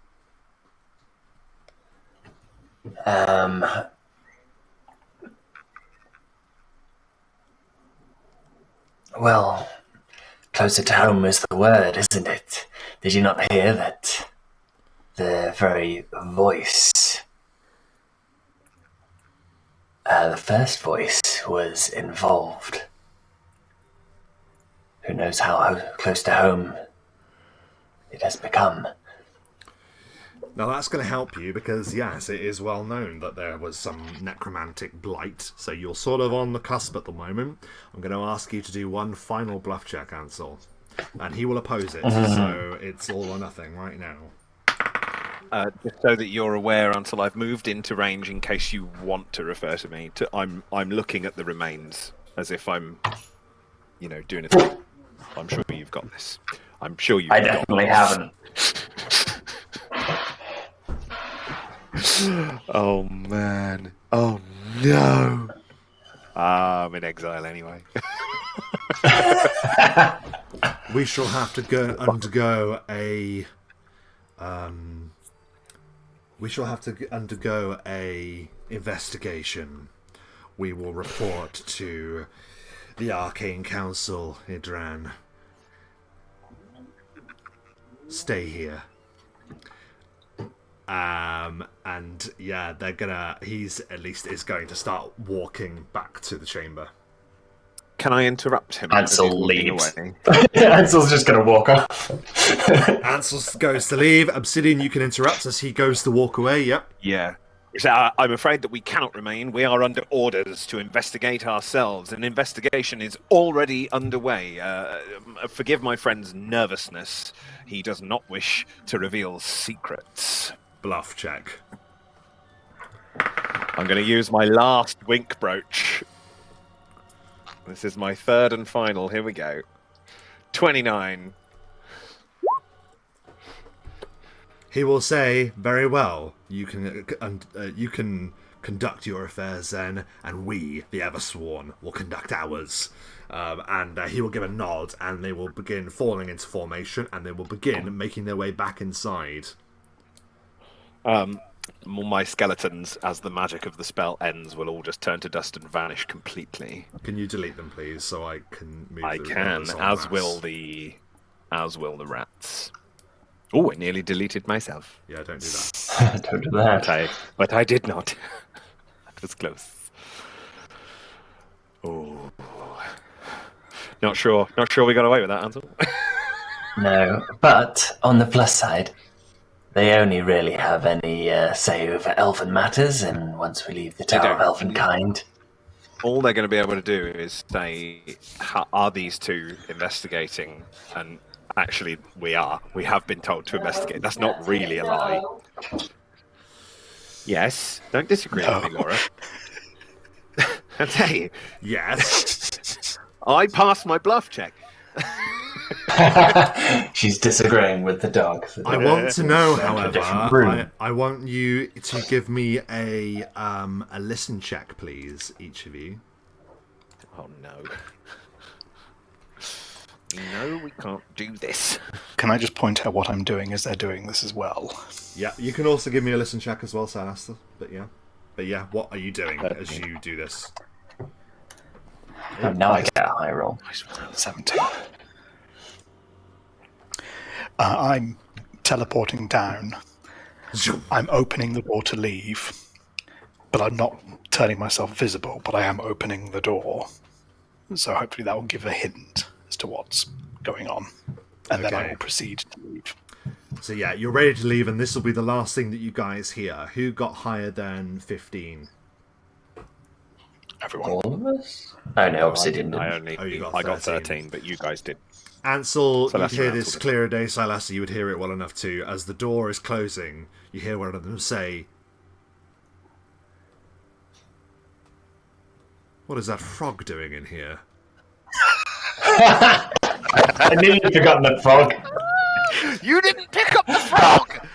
Speaker 3: Well, closer to home is the word, isn't it? Did you not hear that the very voice, the first voice, was involved? Who knows how close to home it has become.
Speaker 1: Now that's going to help you because, yes, it is well known that there was some necromantic blight, so you're sort of on the cusp at the moment. I'm going to ask you to do one final bluff check, Ansel, and he will oppose it, so it's all or nothing right now.
Speaker 2: Just so that you're aware, until I've moved into range, in case you want to refer to me, I'm looking at the remains as if I'm, doing a thing. I'm sure you've got this. I'm sure you've
Speaker 3: I
Speaker 2: got
Speaker 3: definitely
Speaker 2: this.
Speaker 3: haven't.
Speaker 2: Oh man! Oh no! I'm in exile anyway.
Speaker 1: We shall have to undergo a investigation. We will report to the Arcane Council, Idran. Stay here. And yeah, he's at least is going to start walking back to the chamber.
Speaker 2: Can I interrupt him?
Speaker 3: Ansel
Speaker 2: as he's walking
Speaker 3: leaves.
Speaker 2: away?
Speaker 3: Ansel's just going to walk off.
Speaker 1: Ansel goes to leave. Obsidian, you can interrupt as he goes to walk away. Yep.
Speaker 2: Yeah. So, I'm afraid that we cannot remain. We are under orders to investigate ourselves. An investigation is already underway. Forgive my friend's nervousness. He does not wish to reveal secrets.
Speaker 1: Bluff check.
Speaker 2: I'm going to use my last wink brooch. This is my third and final. Here we go. 29.
Speaker 1: He will say, "Very well. You can conduct your affairs then, and we, the Eversworn, will conduct ours." And he will give a nod, and they will begin falling into formation, and they will begin making their way back inside.
Speaker 2: My skeletons, as the magic of the spell ends, will all just turn to dust and vanish completely.
Speaker 1: Can you delete them, please, so I can move?
Speaker 2: I
Speaker 1: the
Speaker 2: can,
Speaker 1: others en
Speaker 2: as
Speaker 1: masse?
Speaker 2: will the rats. Oh, I nearly deleted myself.
Speaker 1: Yeah, don't do that.
Speaker 3: Don't do that.
Speaker 2: But I did not. That was close. Oh, not sure we got away with that, Ansel.
Speaker 3: No, but on the plus side, they only really have any say over elven matters, and once we leave the Tower of Elvenkind...
Speaker 2: All they're going to be able to do is say, are these two investigating? And actually, we are. We have been told to investigate. That's not really a lie. Yes, don't disagree with me, Laura. I tell you,
Speaker 1: Yes.
Speaker 2: I passed my bluff check.
Speaker 3: She's disagreeing with the dog.
Speaker 1: I want to know,
Speaker 3: different
Speaker 1: however,
Speaker 3: room.
Speaker 1: I want you to give me a listen check, please, each of you.
Speaker 2: Oh no. No, we can't do this.
Speaker 4: Can I just point out what I'm doing as they're doing this as well?
Speaker 1: Yeah, you can also give me a listen check as well, Salaster. But yeah, what are you doing as you do this?
Speaker 3: Oh, now I get a high roll.
Speaker 4: 17. I'm teleporting down. I'm opening the door to leave, but I'm not turning myself visible, but I am opening the door. So hopefully that will give a hint as to what's going on. And then I
Speaker 1: Okay.
Speaker 4: will proceed to leave.
Speaker 1: So yeah, you're ready to leave, and this will be the last thing that you guys hear. Who got higher than 15?
Speaker 4: Everyone.
Speaker 3: All of us? Oh no, Obsidian didn't.
Speaker 1: You got
Speaker 2: I got
Speaker 1: 13.
Speaker 2: 13, but you guys did.
Speaker 1: Ansel,
Speaker 2: So
Speaker 1: you'd
Speaker 2: that's
Speaker 1: hear
Speaker 2: an
Speaker 1: this
Speaker 2: Ansel.
Speaker 1: clear as day. Silasser, you would hear it well enough too. As the door is closing, you hear one of them say, "What is that frog doing in here?"
Speaker 3: I knew you'd forgotten the frog.
Speaker 2: You didn't pick up the frog!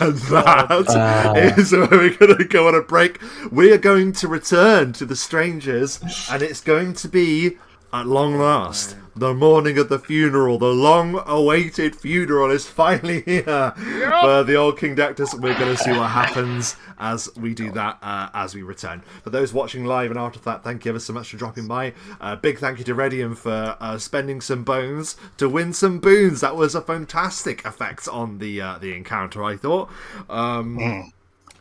Speaker 1: And that is where we're going to go on a break. We are going to return to the strangers, and it's going to be, at long last, the morning of the funeral. The long-awaited funeral is finally here for the old King Dectus. We're going to see what happens as we do that as we return. For those watching live and after that, thank you ever so much for dropping by. Big thank you to Redium for spending some bones to win some boons. That was a fantastic effect on the encounter, I thought.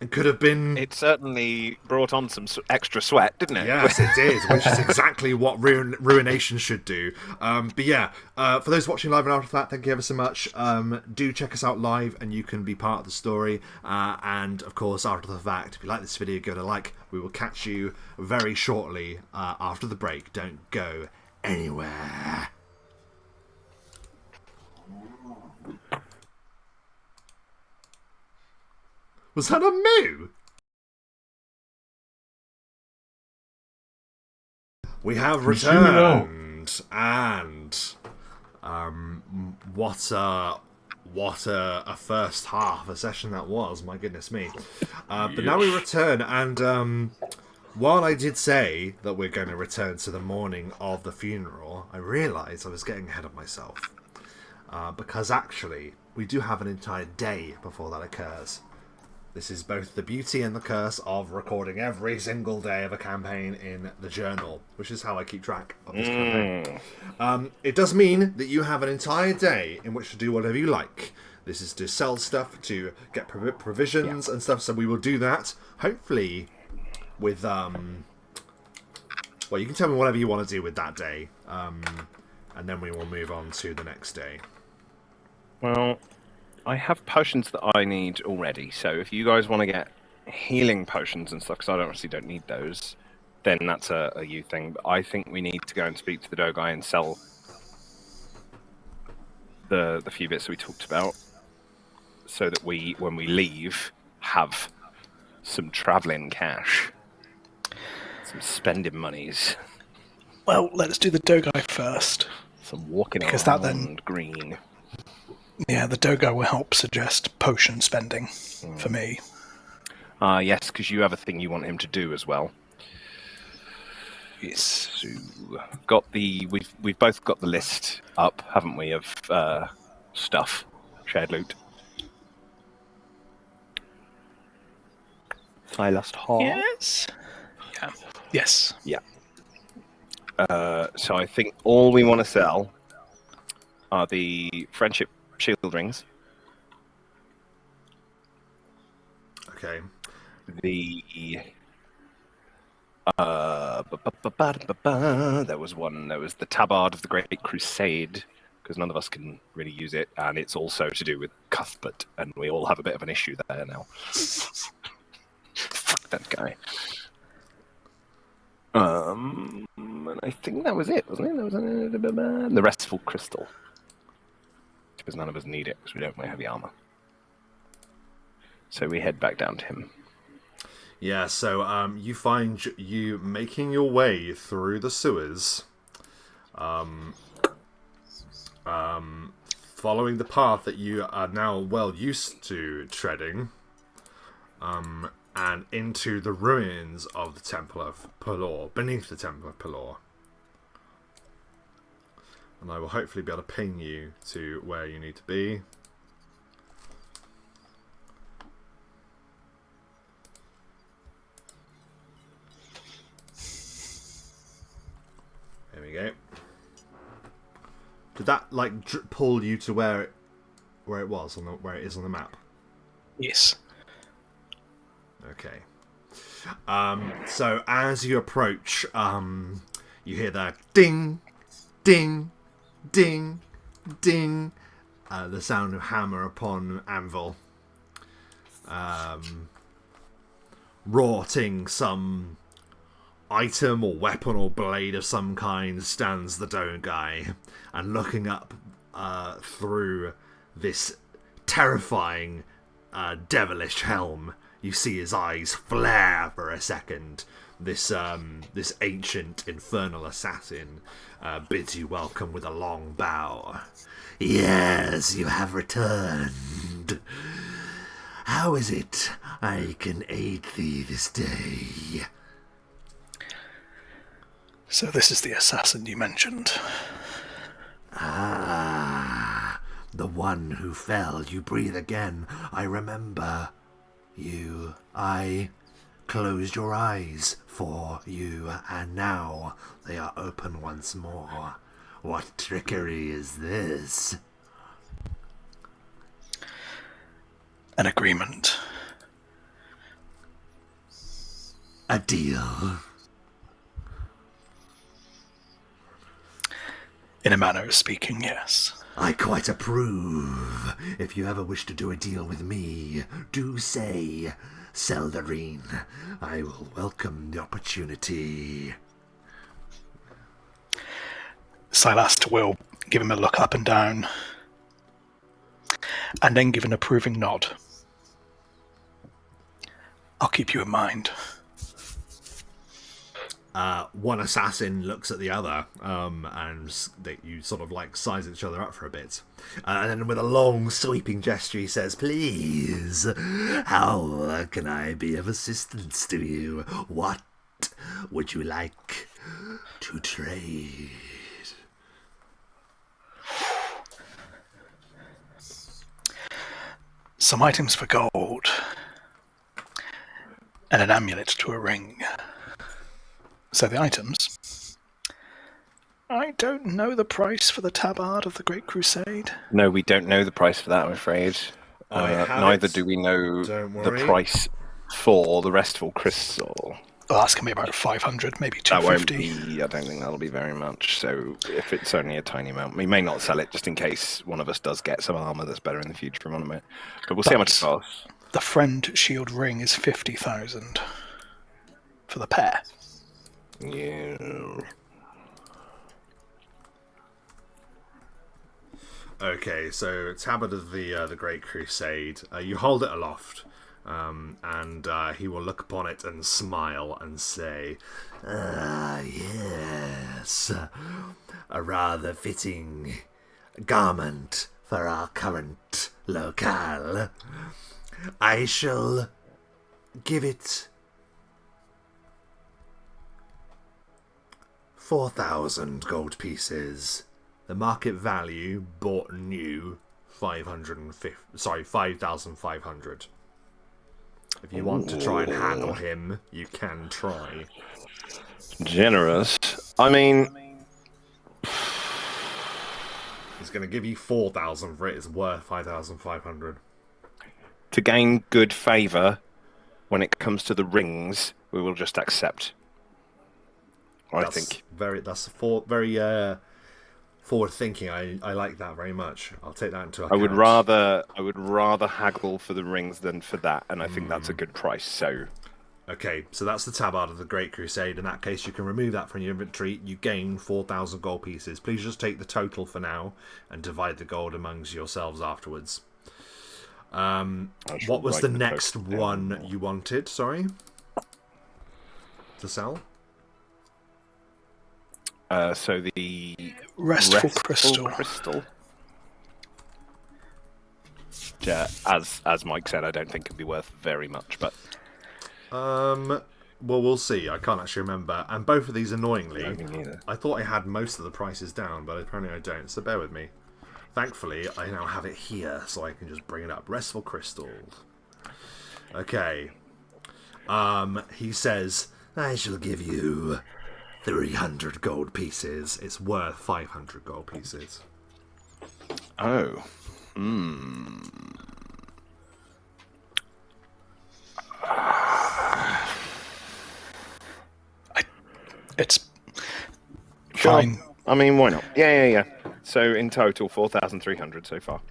Speaker 1: It could have been...
Speaker 2: It certainly brought on some extra sweat, didn't it?
Speaker 1: Yes, it did, which is exactly what Ruination should do. But yeah, for those watching live and after that, thank you ever so much. Do check us out live, and you can be part of the story. And of course, after the fact, if you like this video, give it a like. We will catch you very shortly after the break. Don't go anywhere. Was that a moo? We have returned, and what a first half a session that was. My goodness me! But now we return, and while I did say that we're going to return to the morning of the funeral, I realised I was getting ahead of myself because actually we do have an entire day before that occurs. This is both the beauty and the curse of recording every single day of a campaign in the journal, which is how I keep track of this campaign. It does mean that you have an entire day in which to do whatever you like. This is to sell stuff, to get provisions and stuff, so we will do that, hopefully, with Well, you can tell me whatever you want to do with that day, and then we will move on to the next day.
Speaker 2: Well, I have potions that I need already, so if you guys want to get healing potions and stuff, because I obviously don't need those, then that's a you thing. But I think we need to go and speak to the Dogai and sell the few bits that we talked about, so that we, when we leave, have some travelling cash, some spending monies,
Speaker 4: Well, let's do the Dogai first.
Speaker 2: some walking
Speaker 4: Because
Speaker 2: around
Speaker 4: that then-
Speaker 2: green.
Speaker 4: Yeah, the Dogai will help suggest potion spending for me.
Speaker 2: Yes, because you have a thing you want him to do as well.
Speaker 4: Yes.
Speaker 2: So, we've both got the list up, haven't we, of stuff, shared loot. I lost Hall.
Speaker 4: Yes. Yeah. Yes.
Speaker 2: Yeah. So I think all we want to sell are the friendship shield rings,
Speaker 1: Okay.
Speaker 2: the there was the tabard of the Great Crusade, because none of us can really use it, and it's also to do with Cuthbert, and we all have a bit of an issue there now. Fuck that guy. And I think that was it, wasn't it? That was the restful crystal, because none of us need it because we don't wear heavy armor. So we head back down to him.
Speaker 1: Yeah, so you find you making your way through the sewers, following the path that you are now well used to treading, and into the ruins of the Temple of Pelor, beneath the Temple of Pelor. And I will hopefully be able to ping you to where you need to be. There we go. Did that pull you to where it was where it is on the map?
Speaker 4: Yes.
Speaker 1: Okay. So as you approach, you hear the ding, ding, ding, ding, the sound of hammer upon anvil. Rorting some item or weapon or blade of some kind stands the Dogai, and looking up through this terrifying devilish helm, you see his eyes flare for a second. This ancient infernal assassin bids you welcome with a long bow. Yes, you have returned. How is it I can aid thee this day?
Speaker 4: So this is the assassin you mentioned.
Speaker 1: Ah, the one who fell. You breathe again. I remember you. I closed your eyes for you, and now they are open once more. What trickery is this?
Speaker 4: An agreement.
Speaker 1: A deal.
Speaker 4: In a manner of speaking, yes.
Speaker 1: I quite approve. If you ever wish to do a deal with me, do say, Seldarine. I will welcome the opportunity.
Speaker 4: Silas will give him a look up and down, and then give an approving nod. I'll keep you in mind.
Speaker 1: One assassin looks at the other, and you sort of size each other up for a bit. And then with a long sweeping gesture he says, please, how can I be of assistance to you? What would you like to trade?
Speaker 4: Some items for gold, and an amulet to a ring. So the items. I don't know the price for the tabard of the Great Crusade.
Speaker 2: No, we don't know the price for that, I'm afraid. Neither do we know the price for the restful crystal.
Speaker 4: Oh, that's going to be about 500, maybe
Speaker 2: That won't
Speaker 4: 250.
Speaker 2: be. I don't think that'll be very much. So if it's only a tiny amount, we may not sell it just in case one of us does get some armor that's better in the future on it. But we'll see how much it costs.
Speaker 4: The friend shield ring is 50,000 for the pair.
Speaker 2: Yeah.
Speaker 1: Okay, so Tabard of the Great Crusade. You hold it aloft, and he will look upon it and smile and say, yes, a rather fitting garment for our current locale. I shall give it 4,000 gold pieces. The market value, bought new, 5,500. If you want to try and haggle him, you can try.
Speaker 2: Generous. I mean,
Speaker 1: He's going to give you 4,000 for it. It's worth 5,500.
Speaker 2: to gain good favour when it comes to the rings, we will just accept. I think.
Speaker 1: That's very forward thinking. I like that very much. I'll take that into account.
Speaker 2: I would rather haggle for the rings than for that, and I think that's a good price. So,
Speaker 1: okay, so that's the Tabard of the Great Crusade. In that case, you can remove that from your inventory. You gain 4,000 gold pieces. Please just take the total for now and divide the gold amongst yourselves afterwards. What was the next one you wanted? Sorry, to sell.
Speaker 2: So the
Speaker 4: Restful crystal.
Speaker 2: Yeah, as Mike said, I don't think it'd be worth very much, but
Speaker 1: Well, we'll see. I can't actually remember. And both of these, annoyingly,
Speaker 2: me neither.
Speaker 1: I thought I had most of the prices down, but apparently I don't. So bear with me. Thankfully, I now have it here, so I can just bring it up. Restful crystal. Okay. He says, I shall give you 300 gold pieces. It's worth 500 gold pieces.
Speaker 2: Oh.
Speaker 4: It's
Speaker 2: Sure.
Speaker 4: fine.
Speaker 2: I mean, why not? Yeah. So in total, 4,300 so far.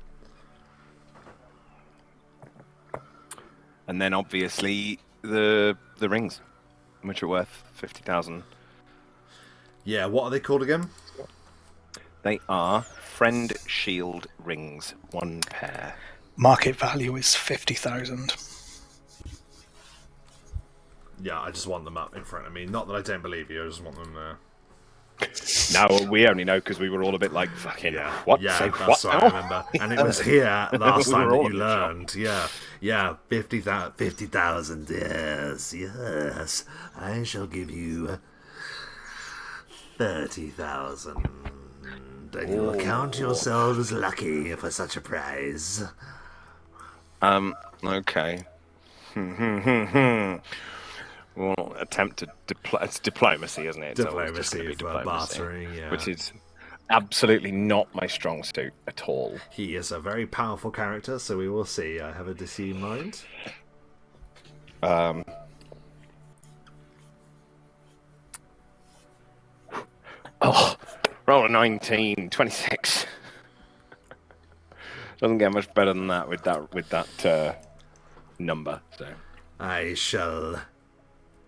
Speaker 2: And then obviously the rings, which are worth 50,000.
Speaker 1: Yeah, what are they called again?
Speaker 2: They are friend shield rings, one pair.
Speaker 4: Market value is 50,000.
Speaker 1: Yeah, I just want them up in front of me. Not that I don't believe you, I just want them there.
Speaker 2: Now we only know because we were all a bit like, fucking, what?
Speaker 1: Yeah,
Speaker 2: Say
Speaker 1: that's
Speaker 2: what
Speaker 1: what I
Speaker 2: now?
Speaker 1: remember. And it was here last
Speaker 2: We
Speaker 1: time
Speaker 2: were
Speaker 1: that
Speaker 2: all
Speaker 1: you
Speaker 2: a bit shocked.
Speaker 1: learned. Yeah, 50,000, yes. I shall give you 30,000. And you will count yourselves lucky for such a prize.
Speaker 2: Okay. Well, attempt to it's diplomacy, isn't it? It's always just gonna be
Speaker 1: Diplomacy for bartering, yeah.
Speaker 2: which is absolutely not my strong suit at all.
Speaker 1: He is a very powerful character, so we will see. I have a DC in mind.
Speaker 2: Oh, roll a 19, 26. Doesn't get much better than that with that number. So
Speaker 1: I shall...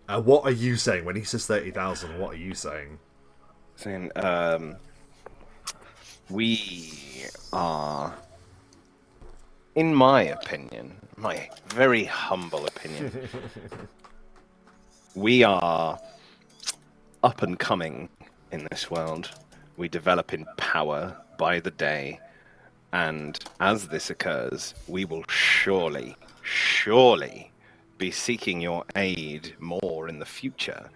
Speaker 1: what are you saying? When he says 30,000, what are you saying?
Speaker 2: saying, we are, in my opinion, my very humble opinion, we are up and coming in this world. We develop in power by the day, and as this occurs, we will surely be seeking your aid more in the future.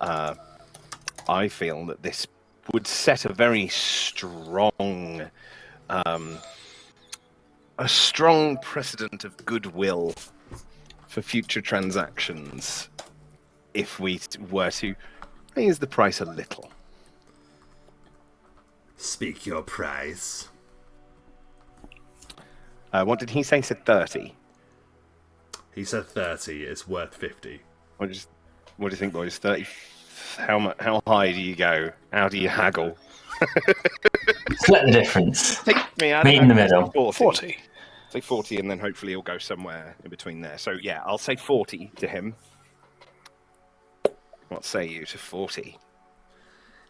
Speaker 2: I feel that this would set a very strong, a strong precedent of goodwill for future transactions if we were to raise the price a little.
Speaker 1: Speak your price.
Speaker 2: What did he say? He said 30.
Speaker 1: He said 30, it's worth 50.
Speaker 2: Or just What do you think, boys? 30. How high do you go? How do you haggle?
Speaker 3: Split the difference.
Speaker 2: Take me out.
Speaker 3: Meet in the middle.
Speaker 4: 40.
Speaker 2: Say 40, and then hopefully he'll go somewhere in between there. So yeah, I'll say 40 to him. What say you to 40?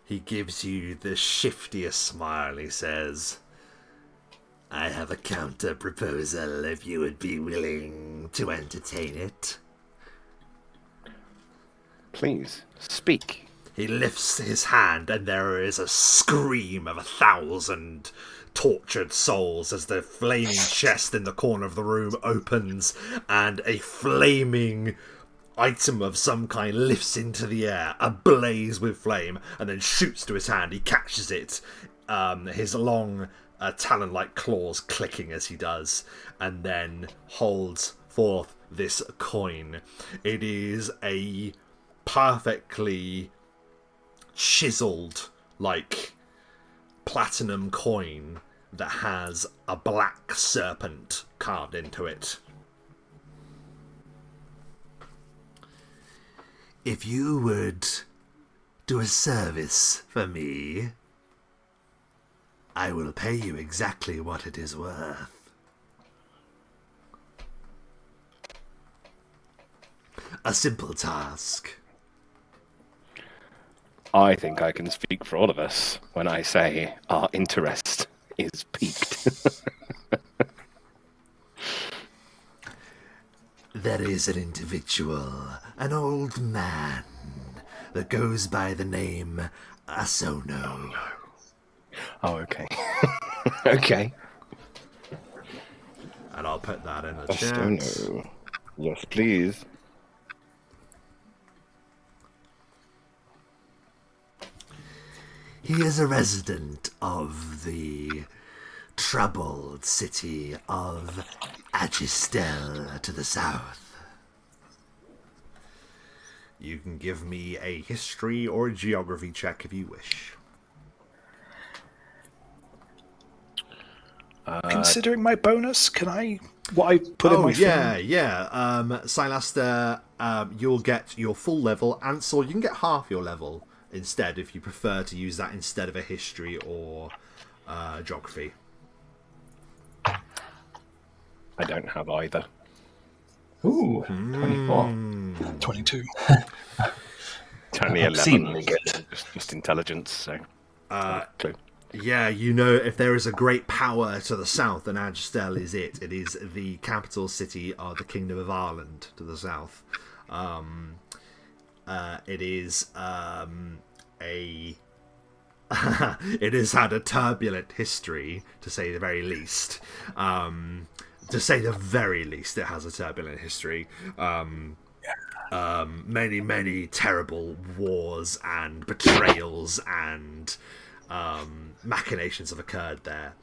Speaker 1: He gives you the shiftiest smile. He says, I have a counter proposal if you would be willing to entertain it.
Speaker 2: Please, speak.
Speaker 1: He lifts his hand and there is a scream of 1,000 tortured souls as the flaming chest in the corner of the room opens and a flaming item of some kind lifts into the air, ablaze with flame, and then shoots to his hand. He catches it, his long talon-like claws clicking as he does, and then holds forth this coin. It is a perfectly chiseled, like, platinum coin that has a black serpent carved into it. If you would do a service for me, I will pay you exactly what it is worth. A simple task.
Speaker 2: I think I can speak for all of us when I say our interest is piqued.
Speaker 1: There is an individual, an old man, that goes by the name Asono.
Speaker 2: Oh, okay. Okay.
Speaker 1: And I'll put that in the chat.
Speaker 2: Astono. Yes, please.
Speaker 1: He is a resident of the troubled city of Agistel to the south. You can give me a history or a geography check if you wish.
Speaker 4: Considering my bonus, can I... What I put in my thing?
Speaker 1: Yeah. Silaster, you'll get your full level. Ansel, you can get half your level instead if you prefer to use that instead of a history or geography.
Speaker 2: I don't have either.
Speaker 3: Ooh, 24.
Speaker 4: 22.
Speaker 2: It's only 11.
Speaker 3: Exceedingly good.
Speaker 2: Just intelligence, so... clue.
Speaker 1: Yeah, you know, if there is a great power to the south, then Agistel is it. It is the capital city of the Kingdom of Ireland to the south. It is it has had a turbulent history, to say the very least. To say the very least, it has a turbulent history. Many terrible wars and betrayals and machinations have occurred there.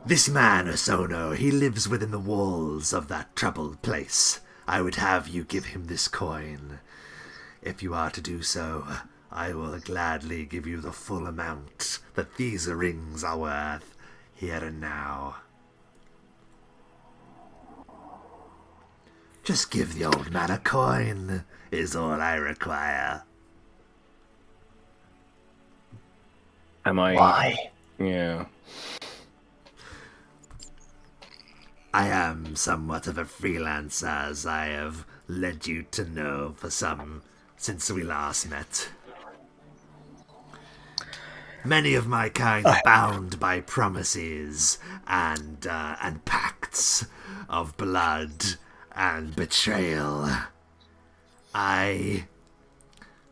Speaker 1: This man, Osono, he lives within the walls of that troubled place. I would have you give him this coin. If you are to do so, I will gladly give you the full amount that these rings are worth, here and now. Just give the old man a coin, is all I require.
Speaker 2: Am I...
Speaker 3: Why?
Speaker 2: Yeah.
Speaker 1: I am somewhat of a freelancer, as I have led you to know since we last met. Many of my kind are bound by promises and pacts of blood and betrayal. I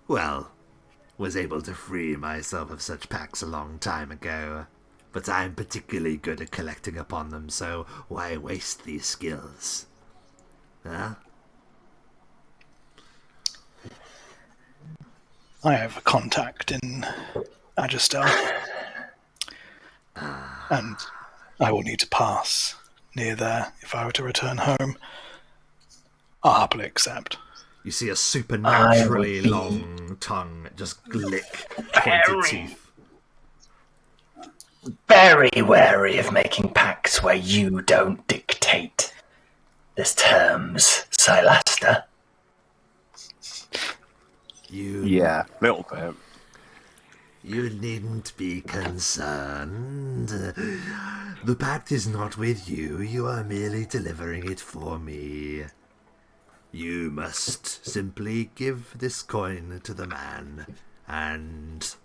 Speaker 1: was able to free myself of such pacts a long time ago, but I'm particularly good at collecting upon them, so why waste these skills? Huh?
Speaker 4: I have a contact in Agistel. And I will need to pass near there if I were to return home. I'll happily accept.
Speaker 1: You see a supernaturally long tongue just lick pointed teeth.
Speaker 3: Very wary of making pacts where you don't dictate the terms, Silaster.
Speaker 2: Yeah, a little bit.
Speaker 1: You needn't be concerned. The pact is not with you. You are merely delivering it for me. You must simply give this coin to the man, and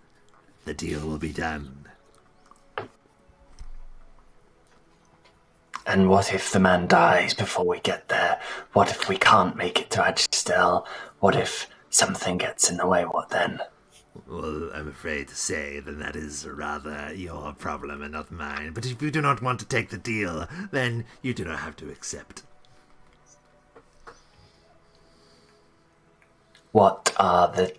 Speaker 1: the deal will be done.
Speaker 3: And what if the man dies before we get there? What if we can't make it to Agistel? What if something gets in the way? What then?
Speaker 1: Well, I'm afraid to say that is rather your problem and not mine. But if you do not want to take the deal, then you do not have to accept.
Speaker 3: What are the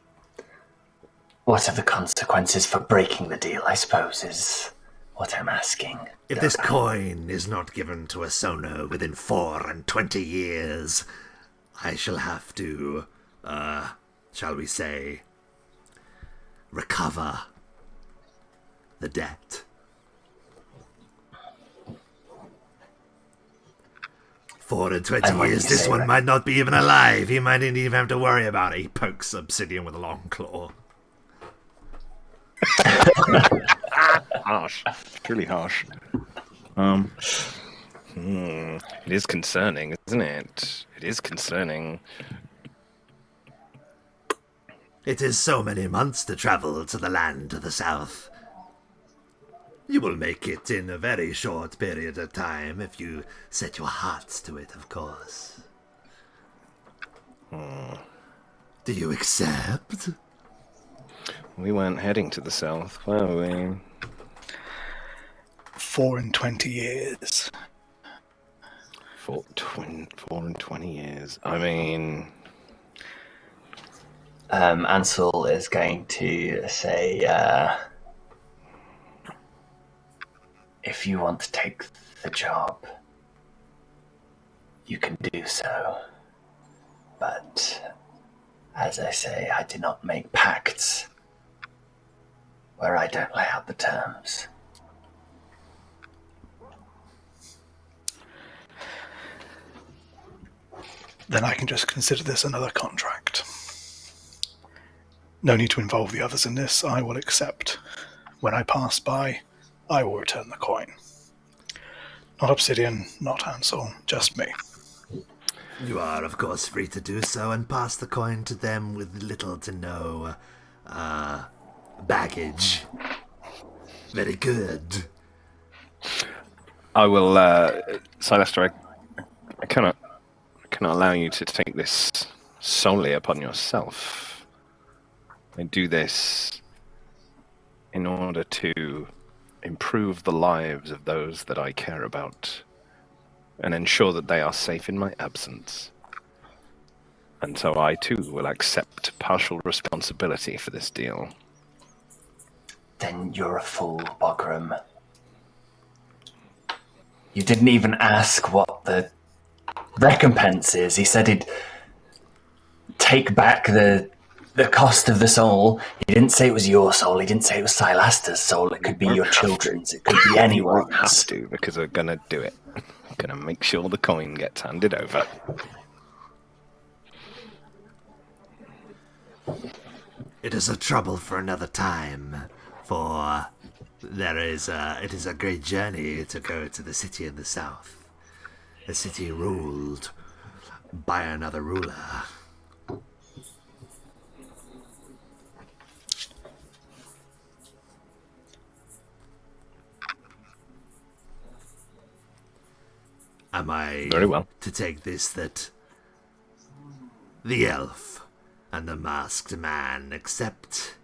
Speaker 3: consequences for breaking the deal, I suppose, is what I'm asking.
Speaker 1: If this coin is not given to a Sono within 24 years, I shall have to, shall we say, recover the debt. 24 years, this one might not be even alive. He might not even have to worry about it. He pokes Obsidian with a long claw.
Speaker 2: Harsh. Truly harsh. It is concerning, isn't it? It is concerning.
Speaker 1: It is so many months to travel to the land to the south. You will make it in a very short period of time if you set your hearts to it, of course. Do you accept?
Speaker 2: We weren't heading to the south, were we?
Speaker 4: 24 years.
Speaker 2: 4 and 20 years. I mean...
Speaker 3: Ansel is going to say, if you want to take the job, you can do so. But, as I say, I do not make pacts where I don't lay out the terms.
Speaker 4: Then I can just consider this another contract. No need to involve the others in this. I will accept. When I pass by, I will return the coin. Not Obsidian, not Ansel, just me.
Speaker 1: You are, of course, free to do so and pass the coin to them with little to no, baggage. Very good.
Speaker 2: I will, Celestia, I cannot allow you to take this solely upon yourself. I do this in order to improve the lives of those that I care about and ensure that they are safe in my absence. And so I too will accept partial responsibility for this deal.
Speaker 3: Then you're a fool, Bogram. You didn't even ask what the recompense is. He said he'd take back the cost of the soul. He didn't say it was your soul. He didn't say it was Silasta's soul. It could be your children's. It could be anyone's.
Speaker 2: We won't have to, because we're going to do it. We're going to make sure the coin gets handed over.
Speaker 1: It is a trouble for another time, for it is a great journey to go to the city in the south. A city ruled by another ruler. Am I
Speaker 2: Very well
Speaker 1: to take this that the elf and the masked man accept,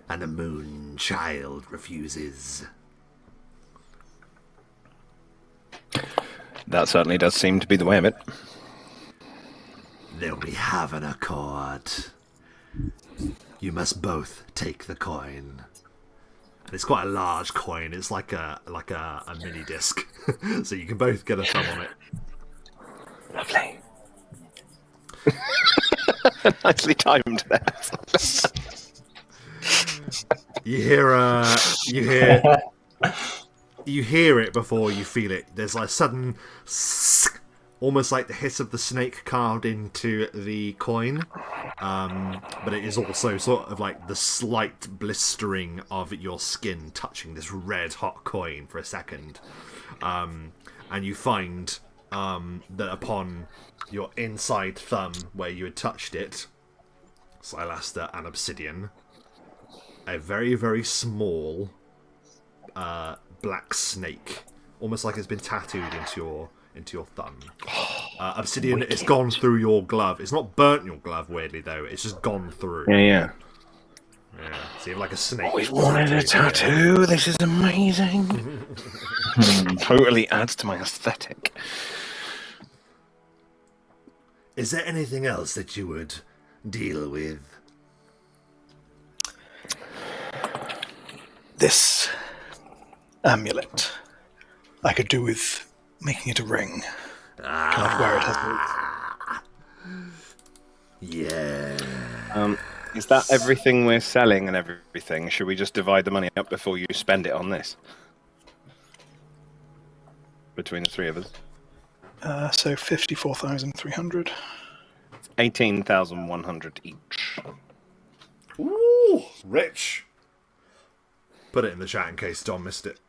Speaker 1: and the moon child refuses?
Speaker 2: That certainly does seem to be the way of it.
Speaker 1: Then we have an accord. You must both take the coin. And it's quite a large coin. It's like a mini disc, so you can both get a thumb on it.
Speaker 2: Lovely. Nicely timed there.
Speaker 1: You hear it before you feel it. There's like sudden almost like the hiss of the snake carved into the coin, but it is also sort of like the slight blistering of your skin touching this red hot coin for a second, and you find that upon your inside thumb where you had touched it, Silaster and Obsidian, a very, very small black snake, almost like it's been tattooed into your thumb. Obsidian, it's gone through your glove. It's not burnt your glove, weirdly, though. It's just gone through.
Speaker 2: Yeah.
Speaker 1: So you have like a snake.
Speaker 2: Always wanted a tattoo. This is amazing. Totally adds to my aesthetic.
Speaker 1: Is there anything else that you would deal with?
Speaker 4: This amulet, I could do with making it a ring. Can I wear it as
Speaker 1: Yeah.
Speaker 2: Is that everything we're selling and everything? Should we just divide the money up before you spend it on this? Between the three of us?
Speaker 4: So 54,300.
Speaker 2: 18,100 each.
Speaker 1: Ooh, rich. Put it in the chat in case Dom missed it.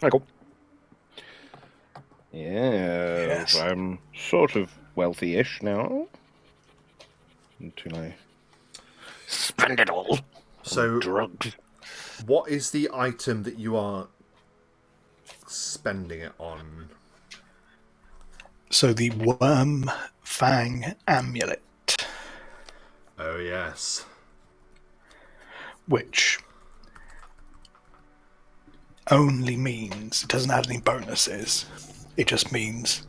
Speaker 2: Okay, cool. Yes, I'm sort of wealthy-ish now. Until I spend it all
Speaker 1: So,
Speaker 2: on drugs.
Speaker 1: what is the item that you are spending it on?
Speaker 4: So the worm fang amulet,
Speaker 1: Oh, yes.
Speaker 4: which only means, it doesn't add any bonuses, it just means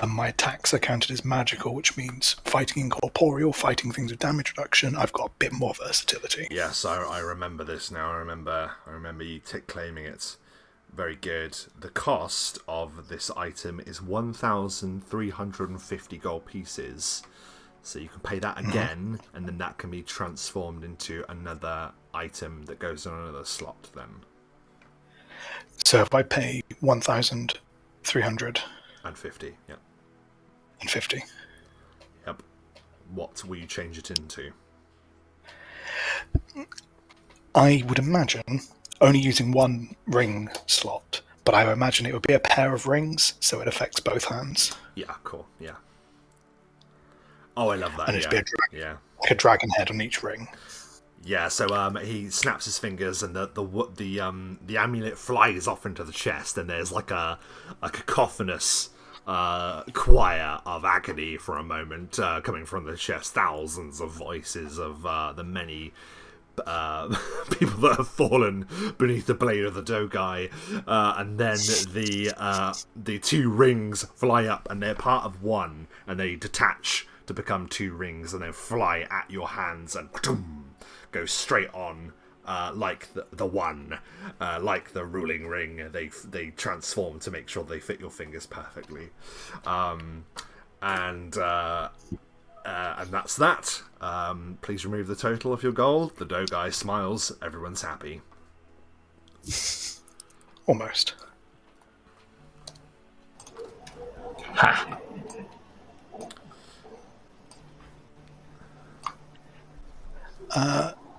Speaker 4: my attacks are counted as magical, which means fighting incorporeal, fighting things with damage reduction, I've got a bit more versatility.
Speaker 1: Yes, I remember this now. I remember you claiming it. Very good. The cost of this item is 1,350 gold pieces. So you can pay that again, and then that can be transformed into another item that goes on another slot then.
Speaker 4: So if I pay 1,350,
Speaker 1: And 50, yeah. Yep. What will you change it into?
Speaker 4: I would imagine only using one ring slot, but I would imagine it would be a pair of rings, so it affects both hands.
Speaker 1: Yeah, cool, yeah. Oh, I love that,
Speaker 4: And it'd be a dragon,
Speaker 1: yeah.
Speaker 4: like a dragon head on each ring.
Speaker 1: Yeah, so he snaps his fingers, and the amulet flies off into the chest, and there's like a cacophonous choir of agony for a moment coming from the chest. Thousands of voices of the many people that have fallen beneath the blade of the Dogai, and then the two rings fly up, and they're part of one, and they detach to become two rings, and then fly at your hands and go straight on, like the one, like the ruling ring. They transform to make sure they fit your fingers perfectly, and that's that. Please remove the total of your gold. The Dogai smiles. Everyone's happy.
Speaker 4: Almost.
Speaker 3: Ha!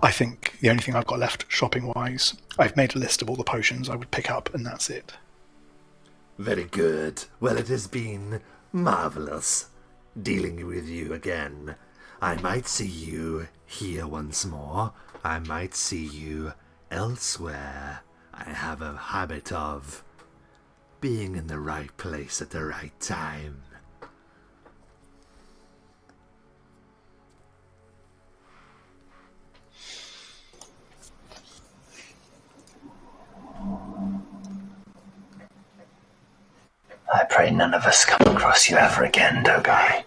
Speaker 4: I think the only thing I've got left shopping-wise, I've made a list of all the potions I would pick up, and that's it.
Speaker 1: Very good. Well, it has been marvelous dealing with you again. I might see you here once more. I might see you elsewhere. I have a habit of being in the right place at the right time.
Speaker 3: I pray none of us come across you ever again, Dogai.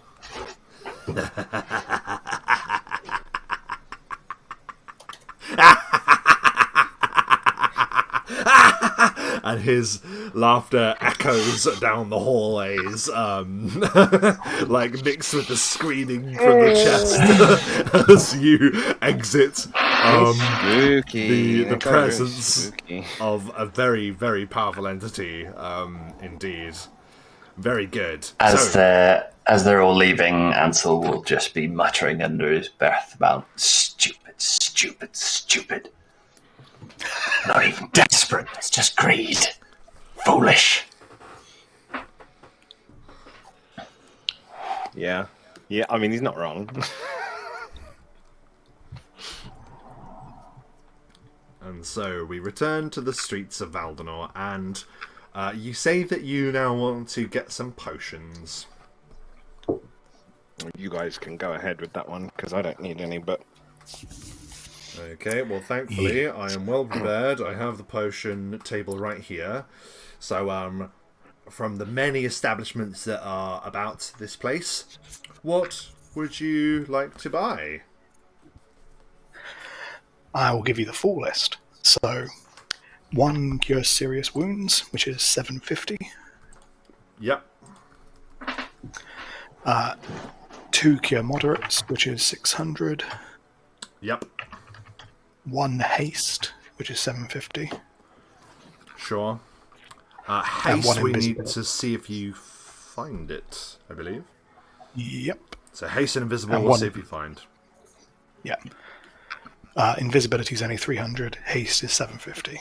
Speaker 1: and his laughter echoes down the hallways, like mixed with the screaming from the chest as you exit
Speaker 2: Spooky.
Speaker 1: the presence of a very, very powerful entity. Indeed, very good.
Speaker 3: As they're all leaving, Ansel will just be muttering under his breath about stupid, stupid, stupid. Not even desperate, it's just greed. Foolish.
Speaker 2: Yeah. I mean, he's not wrong.
Speaker 1: And so we return to the streets of Valdenor, and you say that you now want to get some potions.
Speaker 2: You guys can go ahead with that one, because I don't need any, but...
Speaker 1: Okay, well, thankfully, I am well prepared. I have the potion table right here. So, from the many establishments that are about this place, what would you like to buy?
Speaker 4: I will give you the full list. So, 1 cures serious wounds, which is 750.
Speaker 1: Yep.
Speaker 4: 2 cure moderates, which is 600.
Speaker 1: Yep.
Speaker 4: 1 haste, which is 750.
Speaker 1: Sure.
Speaker 4: And
Speaker 1: Haste,
Speaker 4: one
Speaker 1: we need
Speaker 4: invisible.
Speaker 1: to see if you find it, I believe.
Speaker 4: Yep.
Speaker 1: So haste and invisible,
Speaker 4: And
Speaker 1: we'll
Speaker 4: one-
Speaker 1: see if you find.
Speaker 4: Yeah. Invisibility is only 300. Haste is 750.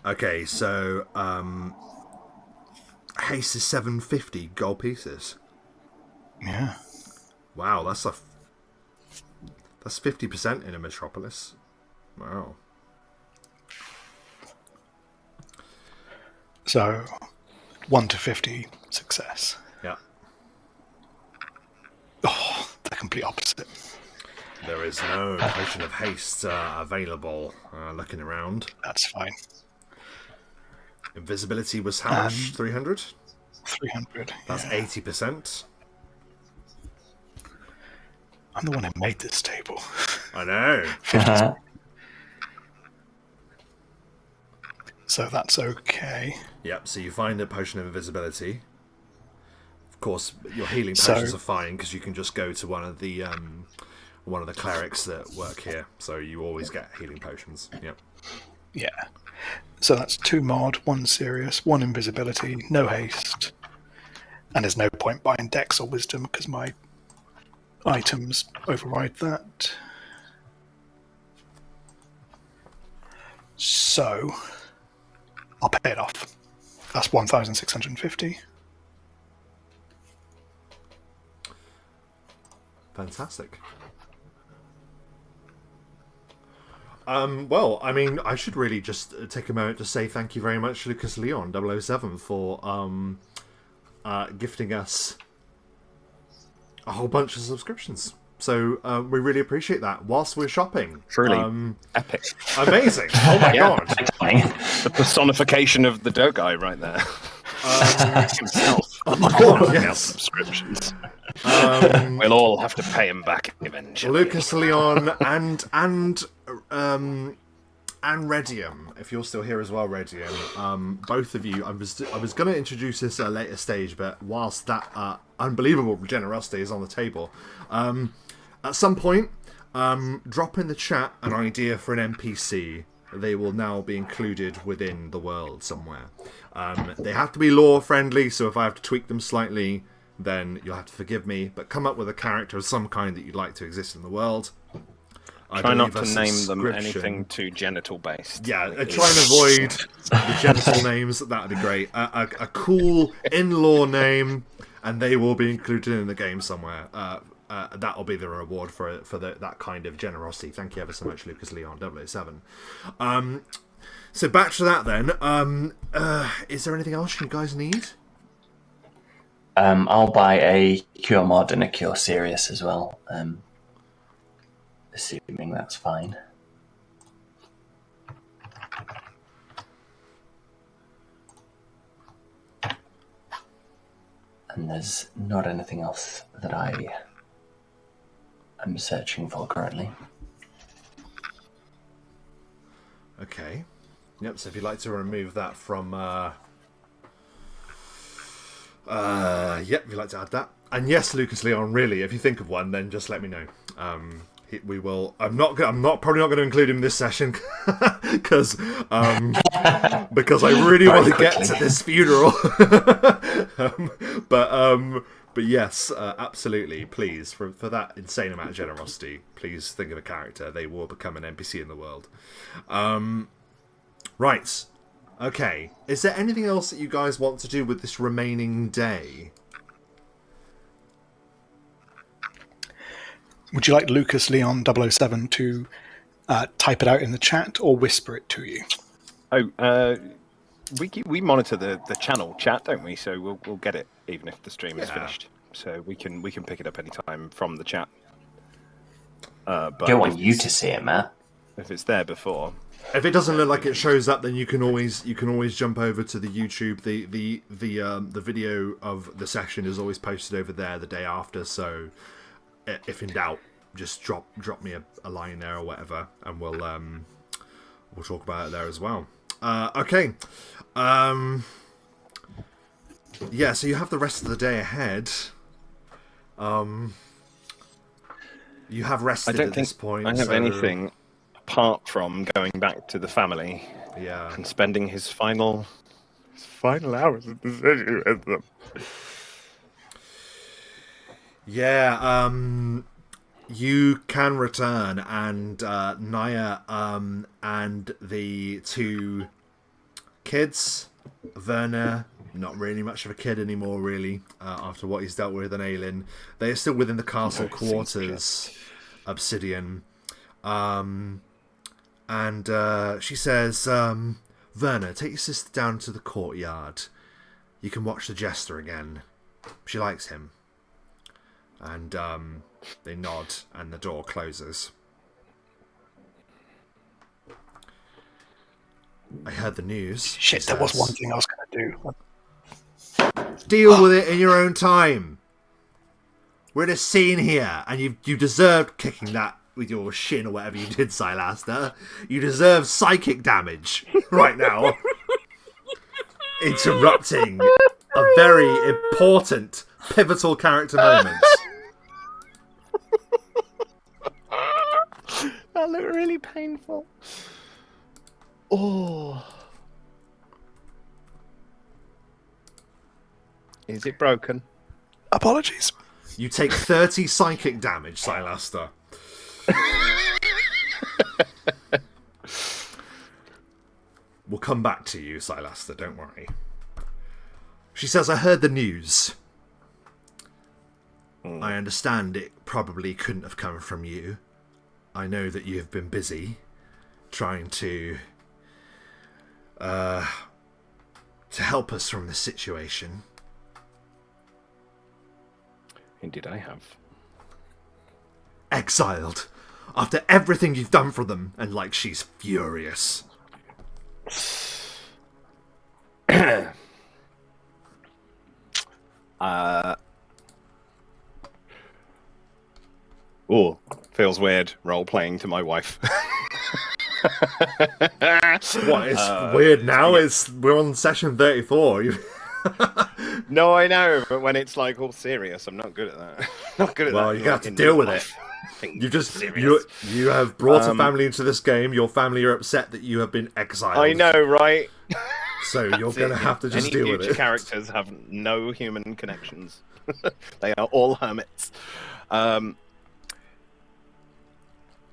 Speaker 1: Okay, so haste is 750 gold pieces.
Speaker 4: Yeah.
Speaker 1: Wow, that's 50% in a metropolis. Wow.
Speaker 4: So, 1 to 50 success.
Speaker 1: Yeah.
Speaker 4: Oh, the complete opposite.
Speaker 1: There is no potion of haste available. Looking around.
Speaker 4: That's fine.
Speaker 1: Invisibility was how much? 300?
Speaker 4: 300.
Speaker 1: That's
Speaker 4: yeah.
Speaker 1: 80%.
Speaker 4: I'm the one who made this table.
Speaker 1: I know.
Speaker 4: So that's okay.
Speaker 1: Yep, so you find a potion of invisibility. Of course, your healing
Speaker 4: So-
Speaker 1: potions are fine because you can just go to one of the clerics that work here. So you always get healing potions. Yep.
Speaker 4: Yeah. So that's 2 mod, 1 serious, 1 invisibility, no haste. And there's no point buying dex or wisdom because my items override that. So I'll pay it off. That's 1,650.
Speaker 1: Fantastic. Well, I mean, I should really just take a moment to say thank you very much, Lucas Leon 007, for gifting us a whole bunch of subscriptions. So we really appreciate that whilst we're shopping.
Speaker 2: Truly epic.
Speaker 1: Amazing. Oh my god.
Speaker 2: The personification of the dough guy right there. Himself.
Speaker 1: Oh my god,
Speaker 2: Now
Speaker 1: yes.
Speaker 2: subscriptions. We'll all have to pay him back eventually.
Speaker 1: Lucas Leon and Redium, if you're still here as well, Redium. Both of you. I was going to introduce this at a later stage, but whilst that unbelievable generosity is on the table, at some point, drop in the chat an idea for an NPC. They will now be included within the world somewhere. They have to be lore friendly, so if I have to tweak them slightly, then you'll have to forgive me. But come up with a character of some kind that you'd like to exist in the world.
Speaker 2: Try not to name them anything too genital based.
Speaker 1: Yeah, try and avoid the genital names. That'd be great. A cool in-law name, and they will be included in the game somewhere. That'll be the reward for that kind of generosity. Thank you ever so much, Lucas Leon 007. So back to that then. Is there anything else you guys need?
Speaker 3: I'll buy a cure mod and a cure serious as well. Assuming that's fine. And there's not anything else that I am searching for currently.
Speaker 1: Okay. Yep, so if you'd like to remove that from... if you'd like to add that. And yes, Lucas Leon, really, if you think of one, then just let me know. We will... I'm probably not going to include him in this session, because I really want to get to this funeral. But yes, absolutely, please, for that insane amount of generosity, please think of a character. They will become an NPC in the world. Right. Okay. Is there anything else that you guys want to do with this remaining day?
Speaker 4: Would you like Lucas Leon 007 to type it out in the chat or whisper it to you?
Speaker 2: Oh, we monitor the channel chat, don't we? So we'll get it even if the stream is finished. So we can pick it up anytime from the chat. But
Speaker 3: don't want you to see it, Matt.
Speaker 2: If it's there before.
Speaker 1: If it doesn't look like it shows up, then you can always jump over to the YouTube. The video of the session is always posted over there the day after. So if in doubt, just drop me a line there or whatever, and we'll talk about it there as well. Okay. Yeah. So you have the rest of the day ahead. You have rested at this point.
Speaker 2: I don't think I have anything apart from going back to the family, and spending his final hours of the city with them.
Speaker 1: Yeah, you can return, and Naya and the two kids, Werner, not really much of a kid anymore, really, after what he's dealt with in Aelin. They are still within the castle quarters, Obsidian. And she says, Werner, take your sister down to the courtyard. You can watch the Jester again. She likes him. And they nod, and the door closes. I heard the news.
Speaker 4: Shit, there was one thing I was going to do.
Speaker 1: Deal with it in your own time. We're in a scene here, and you deserved kicking that with your shin or whatever you did, Silaster. You deserve psychic damage right now. Interrupting a very important, pivotal character moment.
Speaker 2: That looked really painful. Oh. Is it broken?
Speaker 4: Apologies.
Speaker 1: You take 30 psychic damage, Silaster. We'll come back to you, Silaster, don't worry. She says, I heard the news. I understand it probably couldn't have come from you. I know that you have been busy trying to help us from this situation.
Speaker 2: Indeed I have.
Speaker 1: Exiled. After everything you've done for them. And like, she's furious.
Speaker 2: Oh, feels weird role-playing to my wife.
Speaker 1: What, it's weird now? Yeah. We're on session 34.
Speaker 2: No, I know, but when it's like all serious, I'm not good at that. Not good at that.
Speaker 1: Well, you have to deal with it. You have brought a family into this game. Your family are upset that you have been exiled.
Speaker 2: I know, right?
Speaker 1: So you're going to have to just deal with it.
Speaker 2: Any future characters have no human connections. They are all hermits.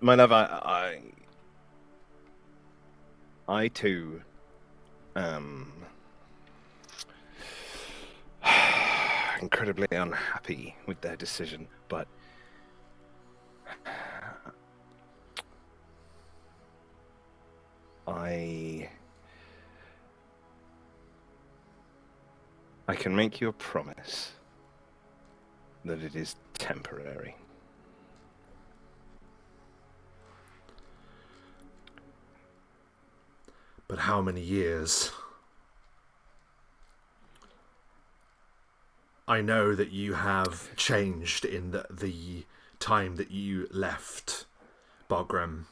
Speaker 2: My love, I too am incredibly unhappy with their decision, but I can make you a promise that it is temporary.
Speaker 1: But how many years? I know that you have changed in the time that you left Bogram.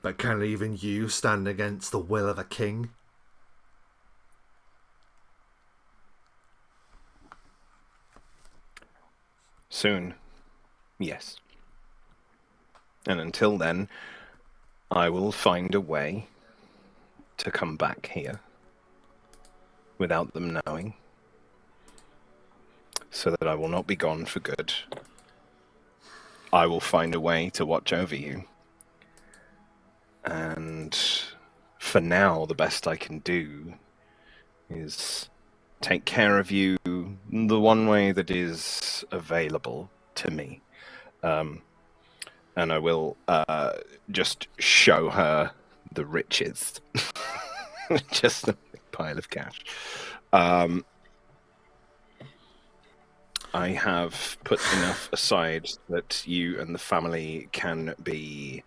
Speaker 1: But can even you stand against the will of a king?
Speaker 2: Soon, yes. And until then, I will find a way to come back here without them knowing, so that I will not be gone for good. I will find a way to watch over you. And for now, the best I can do is take care of you the one way that is available to me. And I will just show her the riches. Just a big pile of cash. I have put enough aside that you and the family can be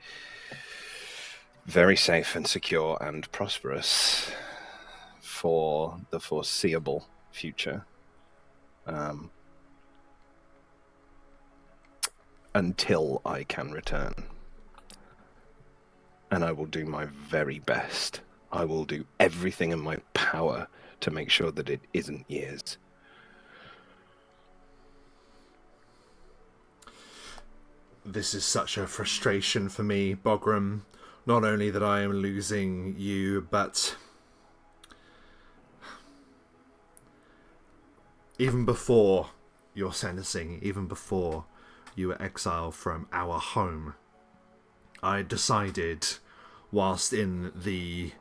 Speaker 2: very safe and secure and prosperous for the foreseeable future. Until I can return. And I will do my very best. I will do everything in my power to make sure that it isn't years.
Speaker 1: This is such a frustration for me, Bogram. Not only that I am losing you, but even before your sentencing, even before you were exiled from our home, I decided, whilst in the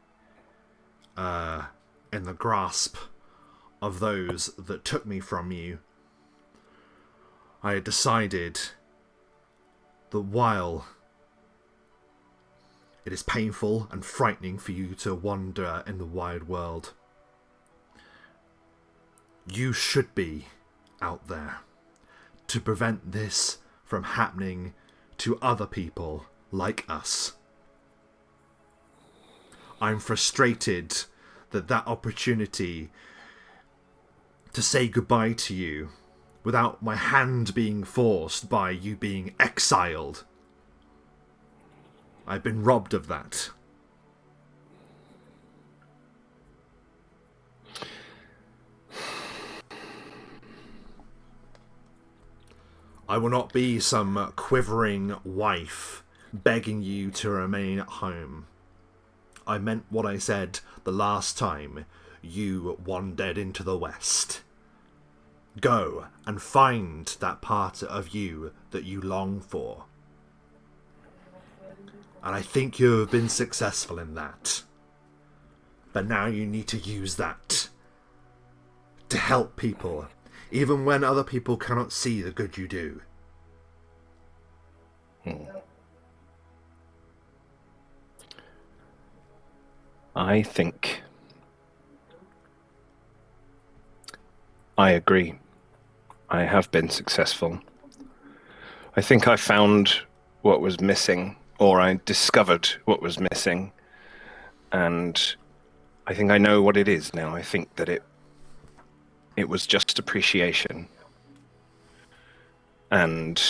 Speaker 1: grasp of those that took me from you, I had decided that while it is painful and frightening for you to wander in the wide world, you should be out there to prevent this from happening to other people like us. I'm frustrated that opportunity to say goodbye to you without my hand being forced by you being exiled. I've been robbed of that. I will not be some quivering wife begging you to remain at home. I meant what I said the last time you wandered into the West. Go and find that part of you that you long for. And I think you have been successful in that. But now you need to use that to help people, even when other people cannot see the good you do.
Speaker 2: I think I agree. I have been successful. I think I found what was missing, or I discovered what was missing, and I think I know what it is now. I think that it was just appreciation. And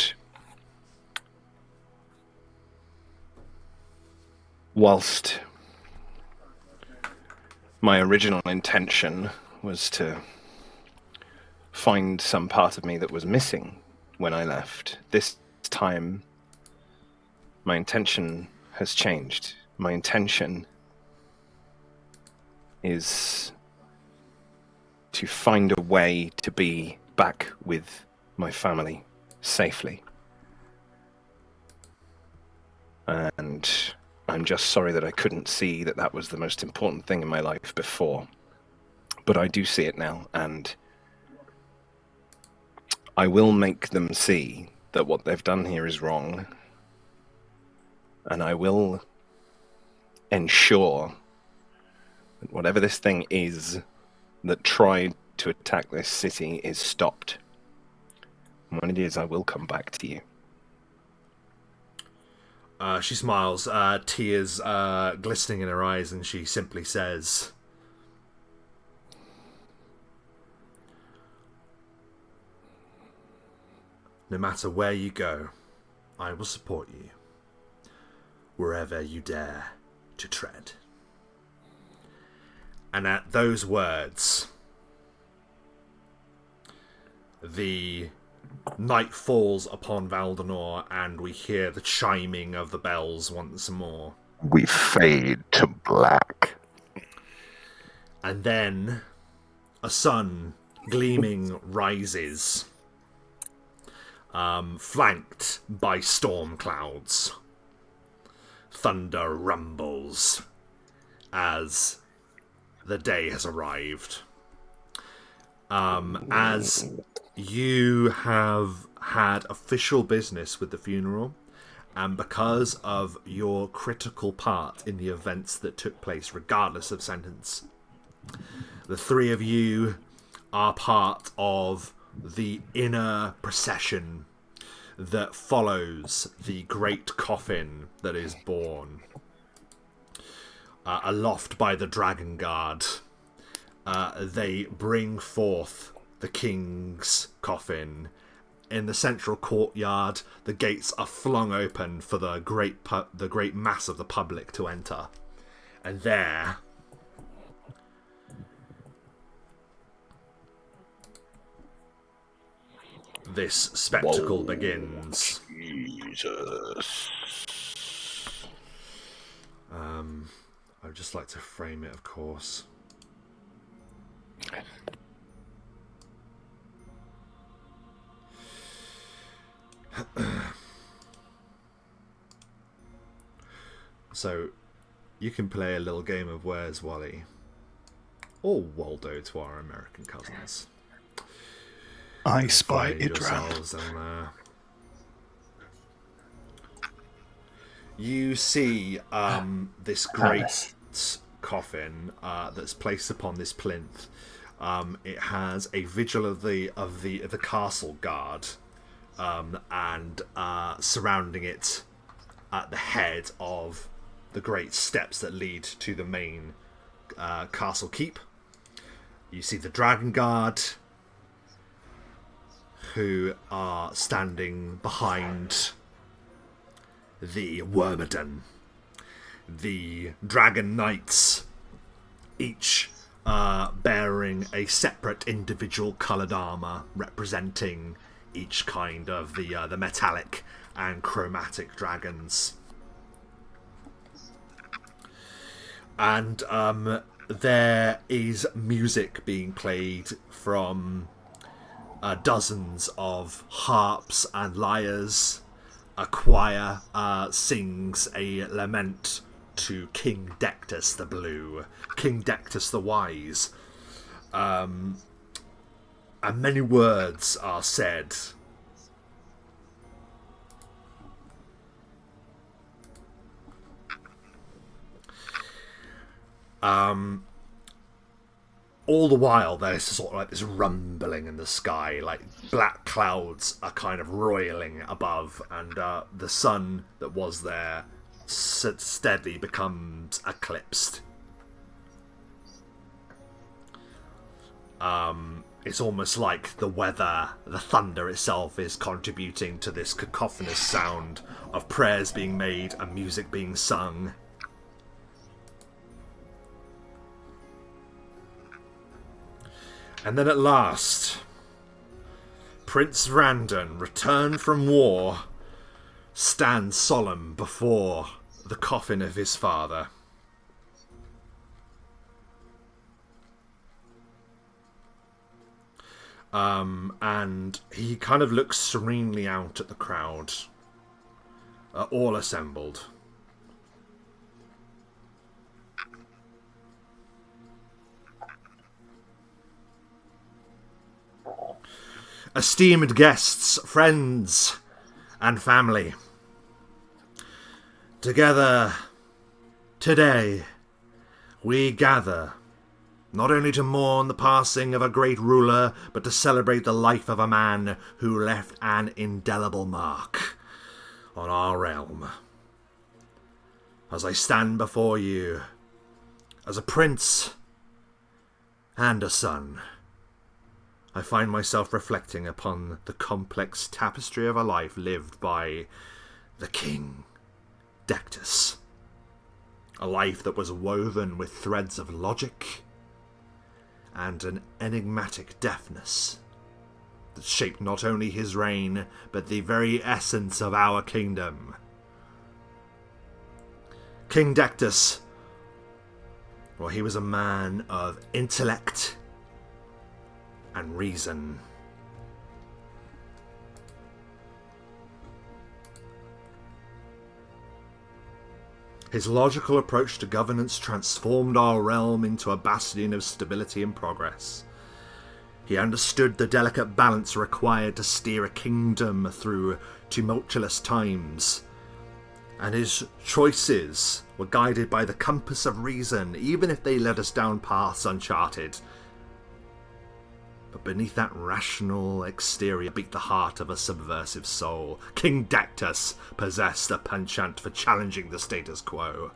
Speaker 2: whilst my original intention was to find some part of me that was missing when I left, this time my intention has changed. My intention is to find a way to be back with my family safely. And I'm just sorry that I couldn't see that that was the most important thing in my life before. But I do see it now, and I will make them see that what they've done here is wrong. And I will ensure that whatever this thing is that tried to attack this city is stopped. And when it is, I will come back to you.
Speaker 1: She smiles, tears glistening in her eyes, and she simply says, "No matter where you go, I will support you. wherever you dare to tread. And at those words, the night falls upon Valdonor, and we hear the chiming of the bells once more.
Speaker 2: We fade to black.
Speaker 1: And then a sun gleaming rises, flanked by storm clouds. Thunder rumbles as the day has arrived. As you have had official business with the funeral, and because of your critical part in the events that took place, regardless of sentence, the three of you are part of the inner procession that follows the great coffin that is borne. Aloft by the Dragon Guard, they bring forth the king's coffin. In the central courtyard, the gates are flung open for the great mass of the public to enter. And there, this spectacle begins.
Speaker 2: Jesus.
Speaker 1: I would just like to frame it, of course. So, you can play a little game of Where's Wally? Or Waldo to our American cousins.
Speaker 4: I spy
Speaker 1: Find
Speaker 4: Idra.
Speaker 1: yourselves and, you see this great coffin that's placed upon this plinth. It has a vigil of the castle guard, and surrounding it at the head of the great steps that lead to the main castle keep. You see the Dragon Guard, who are standing behind the Wormadon. The Dragon Knights, each bearing a separate individual coloured armour representing each kind of the metallic and chromatic dragons. And there is music being played from dozens of harps and lyres. A choir sings a lament to King Dectus the Blue, King Dectus the Wise. And many words are said. All the while, there's sort of like this rumbling in the sky, like black clouds are kind of roiling above, and the sun that was there steadily becomes eclipsed. It's almost like the weather, the thunder itself, is contributing to this cacophonous sound of prayers being made and music being sung. And then at last, Prince Vrandan, returned from war, stands solemn before the coffin of his father. And he kind of looks serenely out at the crowd, all assembled. Esteemed guests, friends, and family, together today we gather not only to mourn the passing of a great ruler, but to celebrate the life of a man who left an indelible mark on our realm. As I stand before you, as a prince and a son, I find myself reflecting upon the complex tapestry of a life lived by the king, Dectus. A life that was woven with threads of logic and an enigmatic deftness that shaped not only his reign, but the very essence of our kingdom. King Dectus, well, he was a man of intellect and reason. His logical approach to governance transformed our realm into a bastion of stability and progress. He understood the delicate balance required to steer a kingdom through tumultuous times, and his choices were guided by the compass of reason, even if they led us down paths uncharted. But beneath that rational exterior beat the heart of a subversive soul. King Dectus possessed a penchant for challenging the status quo,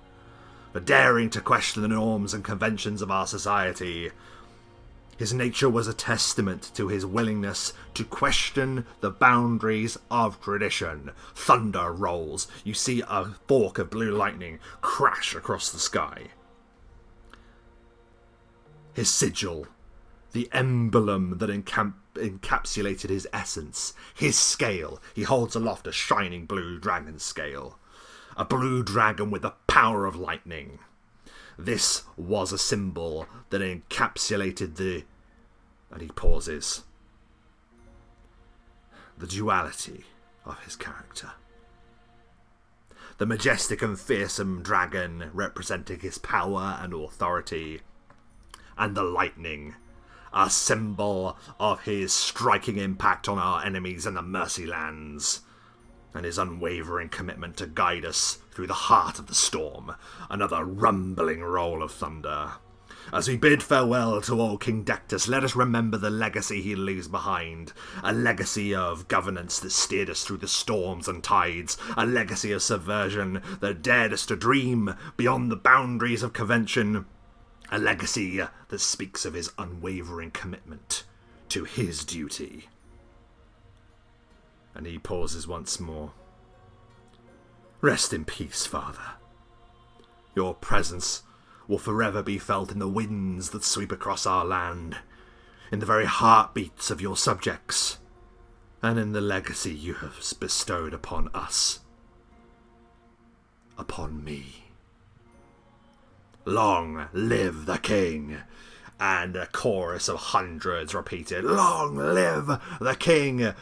Speaker 1: for daring to question the norms and conventions of our society. His nature was a testament to his willingness to question the boundaries of tradition. Thunder rolls. You see a fork of blue lightning crash across the sky. His sigil, the emblem that encapsulated his essence. His scale. He holds aloft a shining blue dragon scale. A blue dragon with the power of lightning. This was a symbol that encapsulated the... And he pauses. The duality of his character. The majestic and fearsome dragon representing his power and authority. And the lightning, a symbol of his striking impact on our enemies in the Mercy Lands, and his unwavering commitment to guide us through the heart of the storm. Another rumbling roll of thunder. As we bid farewell to old King Dectus, let us remember the legacy he leaves behind. A legacy of governance that steered us through the storms and tides. A legacy of subversion that dared us to dream beyond the boundaries of convention. A legacy that speaks of his unwavering commitment to his duty. And he pauses once more. Rest in peace, Father. Your presence will forever be felt in the winds that sweep across our land, in the very heartbeats of your subjects, and in the legacy you have bestowed upon us. Upon me. Long live the king! And a chorus of hundreds repeated, Long live the king!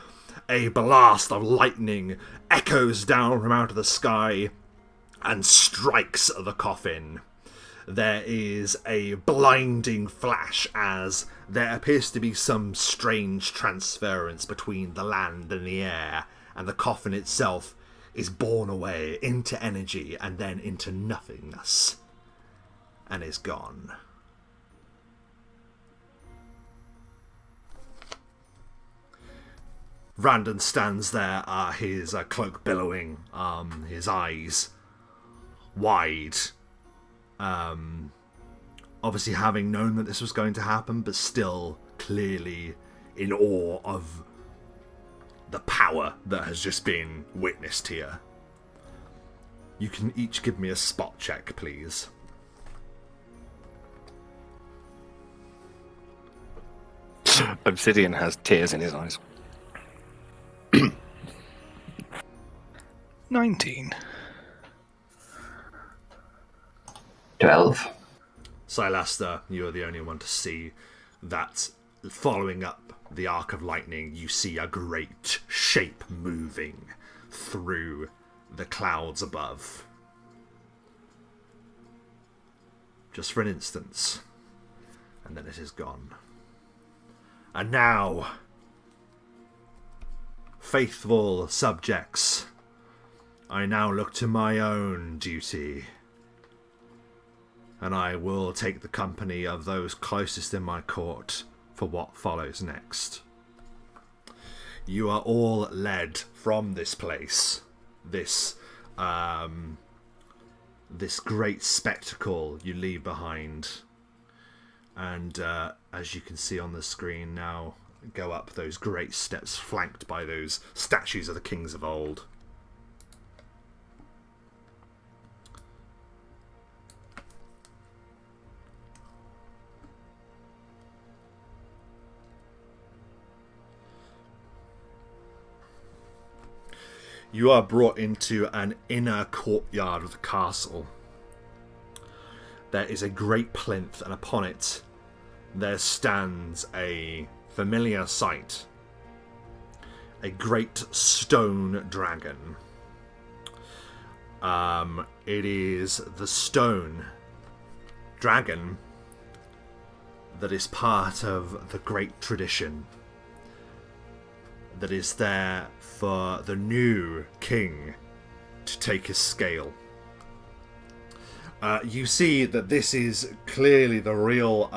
Speaker 1: A blast of lightning echoes down from out of the sky and strikes the coffin. There is a blinding flash as there appears to be some strange transference between the land and the air, and the coffin itself is borne away into energy and then into nothingness, and is gone. Vrandan stands there, his cloak billowing, his eyes wide. Obviously having known that this was going to happen, but still clearly in awe of the power that has just been witnessed here. You can each give me a spot check, please.
Speaker 2: Obsidian has tears in his eyes.
Speaker 4: 19.
Speaker 3: 12.
Speaker 1: Silaster, you are the only one to see that following up the arc of lightning, you see a great shape moving through the clouds above. Just for an instant, and then it is gone. And now, faithful subjects, I now look to my own duty, and I will take the company of those closest in my court for what follows next. You are all led from this place, this great spectacle you leave behind, and as you can see on the screen now, go up those great steps flanked by those statues of the kings of old. you are brought into an inner courtyard of the castle. There is a great plinth, and upon it there stands a familiar sight. A great stone dragon. It is the stone dragon that is part of the great tradition that is there for the new king to take his scale. You see that this is clearly the real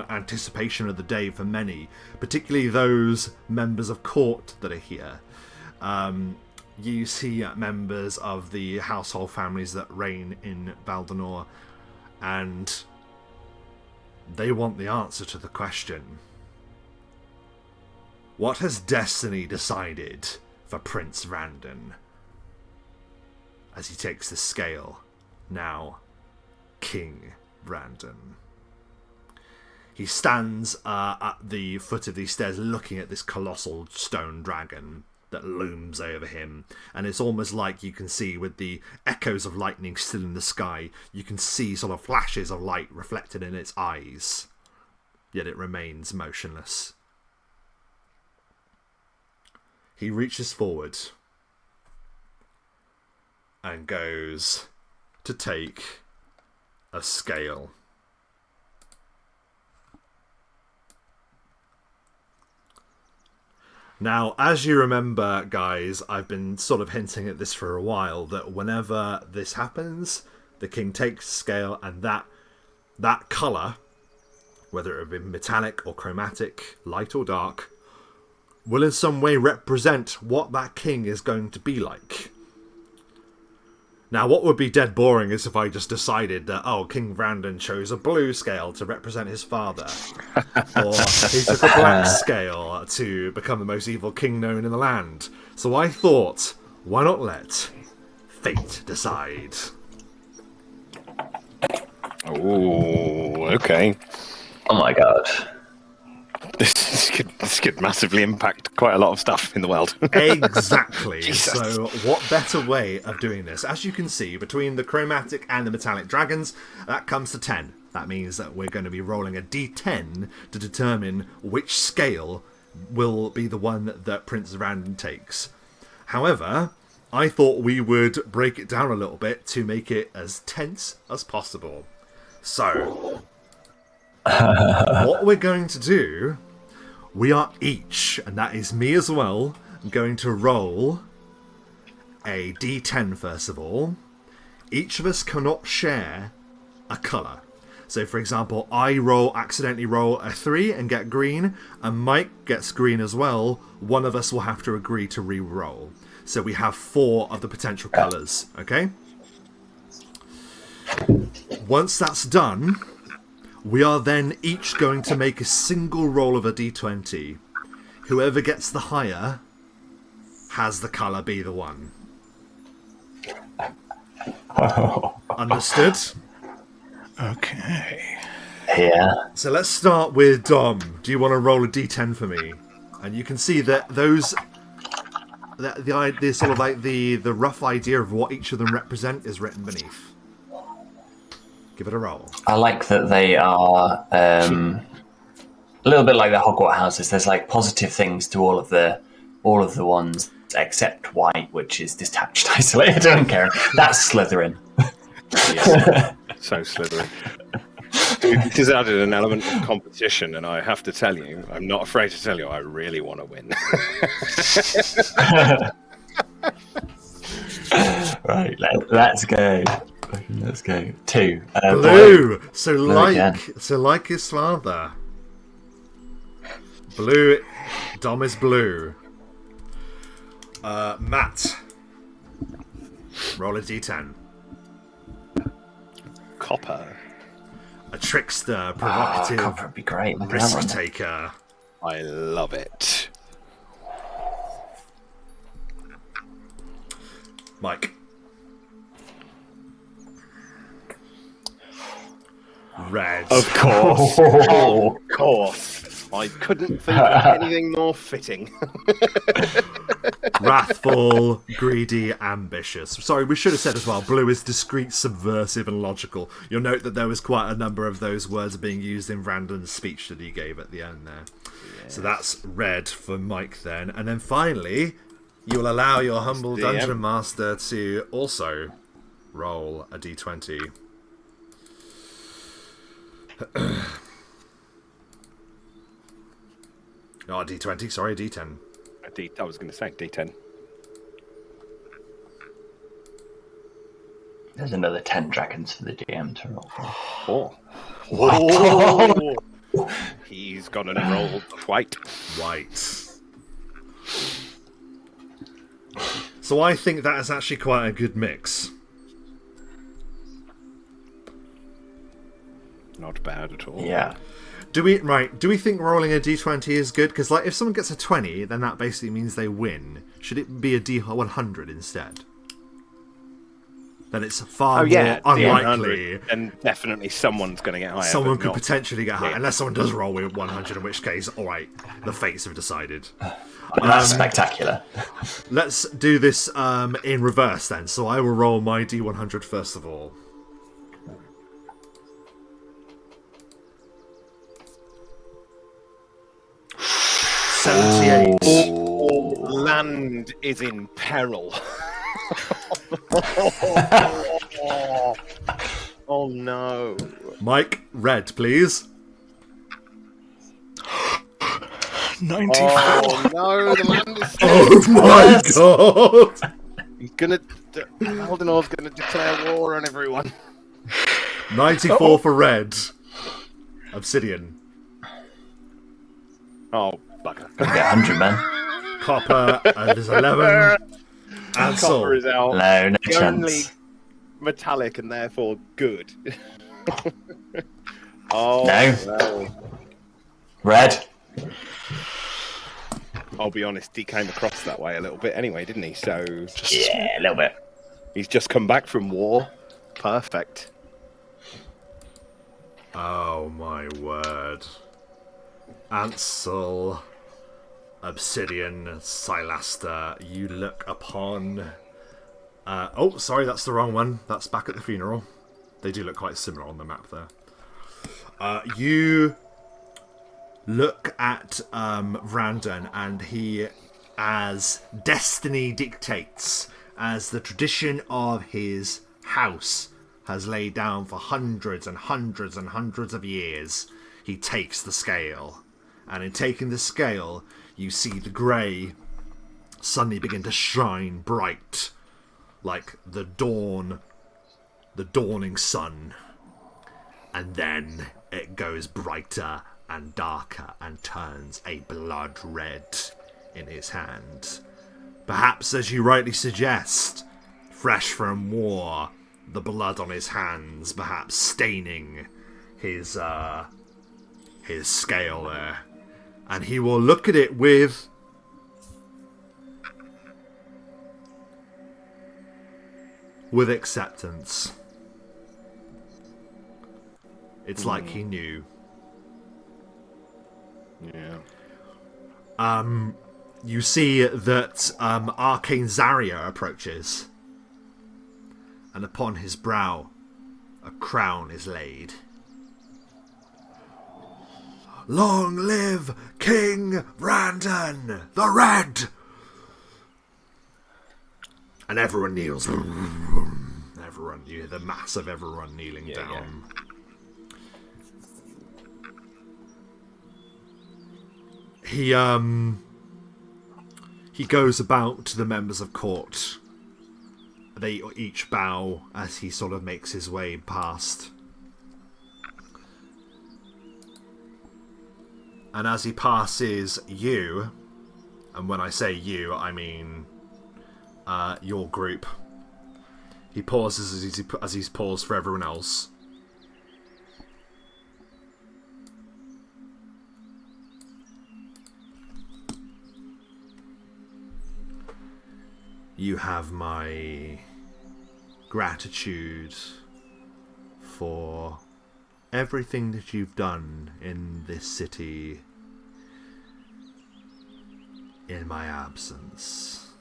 Speaker 1: anticipation of the day for many, particularly those members of court that are here. You see members of the household families that reign in Valdenor, and they want the answer to the question. What has destiny decided for Prince Vrandan as he takes the scale, now King Vrandan? He stands at the foot of these stairs looking at this colossal stone dragon that looms over him, and it's almost like you can see, with the echoes of lightning still in the sky, you can see sort of flashes of light reflected in its eyes, yet it remains motionless. He reaches forward and goes to take a scale. Now, as you remember, guys, I've been sort of hinting at this for a while, that whenever this happens, the king takes a scale, and that colour, whether it be metallic or chromatic, light or dark, will in some way represent what that king is going to be like. Now, what would be dead boring is if I just decided that, King Vrandan chose a blue scale to represent his father. Or he took a black scale to become the most evil king known in the land. So I thought, why not let fate decide?
Speaker 2: Oh, okay.
Speaker 3: Oh my god.
Speaker 2: This could massively impact quite a lot of stuff in the world.
Speaker 1: Exactly.
Speaker 2: Jesus.
Speaker 1: So what better way of doing this? As you can see, between the chromatic and the metallic dragons, that comes to 10. That means that we're going to be rolling a d10 to determine which scale will be the one that Prince Vrandan takes. However, I thought we would break it down a little bit to make it as tense as possible. So, what we're going to do, we are each, and that is me as well, going to roll a d10 first of all. Each of us cannot share a colour. So, for example, I accidentally roll a 3 and get green, and Mike gets green as well. One of us will have to agree to re-roll. So we have 4 of the potential colours, okay? Once that's done, we are then each going to make a single roll of a d20. Whoever gets the higher has the colour be the one. Understood?
Speaker 4: Okay.
Speaker 3: Yeah.
Speaker 1: So let's start with Dom. Do you want to roll a d10 for me? And you can see that those... The sort of like the rough idea of what each of them represent is written beneath. Give it a roll.
Speaker 3: I like that they are a little bit like the Hogwarts houses. There's like positive things to all of the ones except white, which is detached, isolated. I don't care. That's Slytherin.
Speaker 2: Yeah. So Slytherin. This has added an element of competition, and I have to tell you, I'm not afraid to tell you, I really want to win.
Speaker 3: Right, let's go. Let's go. 2.
Speaker 1: Blue.
Speaker 3: Boy.
Speaker 1: So
Speaker 3: Blue
Speaker 1: like his father. Blue. Dom is blue. Matt. Roll a d10.
Speaker 2: Copper.
Speaker 1: A trickster,
Speaker 3: Copper
Speaker 1: provocative,
Speaker 3: would be great.
Speaker 1: risk taker.
Speaker 2: I love it.
Speaker 1: Mike. Red.
Speaker 2: Of course.
Speaker 3: Oh.
Speaker 2: Of course. I couldn't think of anything more fitting.
Speaker 1: Wrathful, greedy, ambitious. Sorry, we should have said as well, blue is discreet, subversive, and logical. You'll note that there was quite a number of those words being used in Vrandan's speech that he gave at the end there. Yes. So that's red for Mike then. And then finally, you will allow your humble dungeon master to also roll a d20. Not a d20, sorry, a d10.
Speaker 2: I was going to say D10.
Speaker 3: There's another 10 dragons for the DM to roll for.
Speaker 2: Oh. He's gone and rolled white.
Speaker 1: So I think that is actually quite a good mix.
Speaker 2: Not bad at all.
Speaker 3: Yeah.
Speaker 1: Do we think rolling a d20 is good? Because if someone gets a 20, then that basically means they win. Should it be a d100 instead? Then it's far more unlikely.
Speaker 2: And definitely someone's going to get higher.
Speaker 1: Someone could potentially get higher, unless someone does roll with 100, in which case, alright, the fates have decided.
Speaker 3: That's spectacular.
Speaker 1: Let's do this in reverse then. So I will roll my d100 first of all. 78.
Speaker 2: Land is in peril. Oh no.
Speaker 1: Mike, red, please.
Speaker 4: 94.
Speaker 2: Oh no, the land is
Speaker 1: Oh my god!
Speaker 2: He's gonna. Aldenor's gonna declare war on everyone.
Speaker 1: 94 for red. Obsidian.
Speaker 2: Oh, bugger.
Speaker 3: Gotta get 100, man.
Speaker 1: Copper, there's 11. Ansel.
Speaker 2: Copper is out.
Speaker 3: No chance.
Speaker 2: Only metallic and therefore good. Oh
Speaker 3: No.
Speaker 2: no.
Speaker 3: Red.
Speaker 2: I'll be honest, he came across that way a little bit anyway, didn't he? So
Speaker 3: Yeah, a little bit.
Speaker 2: he's just come back from war. Perfect.
Speaker 1: Oh my word. Ansel, Obsidian, Silaster, you look upon... oh, sorry, that's the wrong one. That's back at the funeral. They do look quite similar on the map there. You look at Vrandan, and he, as destiny dictates, as the tradition of his house has laid down for hundreds and hundreds and hundreds of years, he takes the scale. And in taking the scale, you see the grey suddenly begin to shine bright, like the dawn, the dawning sun. And then it goes brighter and darker and turns a blood red in his hand. Perhaps, as you rightly suggest, fresh from war, the blood on his hands, perhaps staining his scale there. And he will look at it with acceptance. It's like he knew.
Speaker 2: Yeah.
Speaker 1: You see that Arcane Zarya approaches, and upon his brow a crown is laid. Long live King Vrandan the Red! And everyone kneels. Everyone, you hear the mass of everyone kneeling down. Yeah. He goes about to the members of court. They each bow as he sort of makes his way past. And as he passes you, and when I say you, I mean your group, he pauses as he's paused for everyone else. You have my gratitude for everything that you've done in this city in my absence.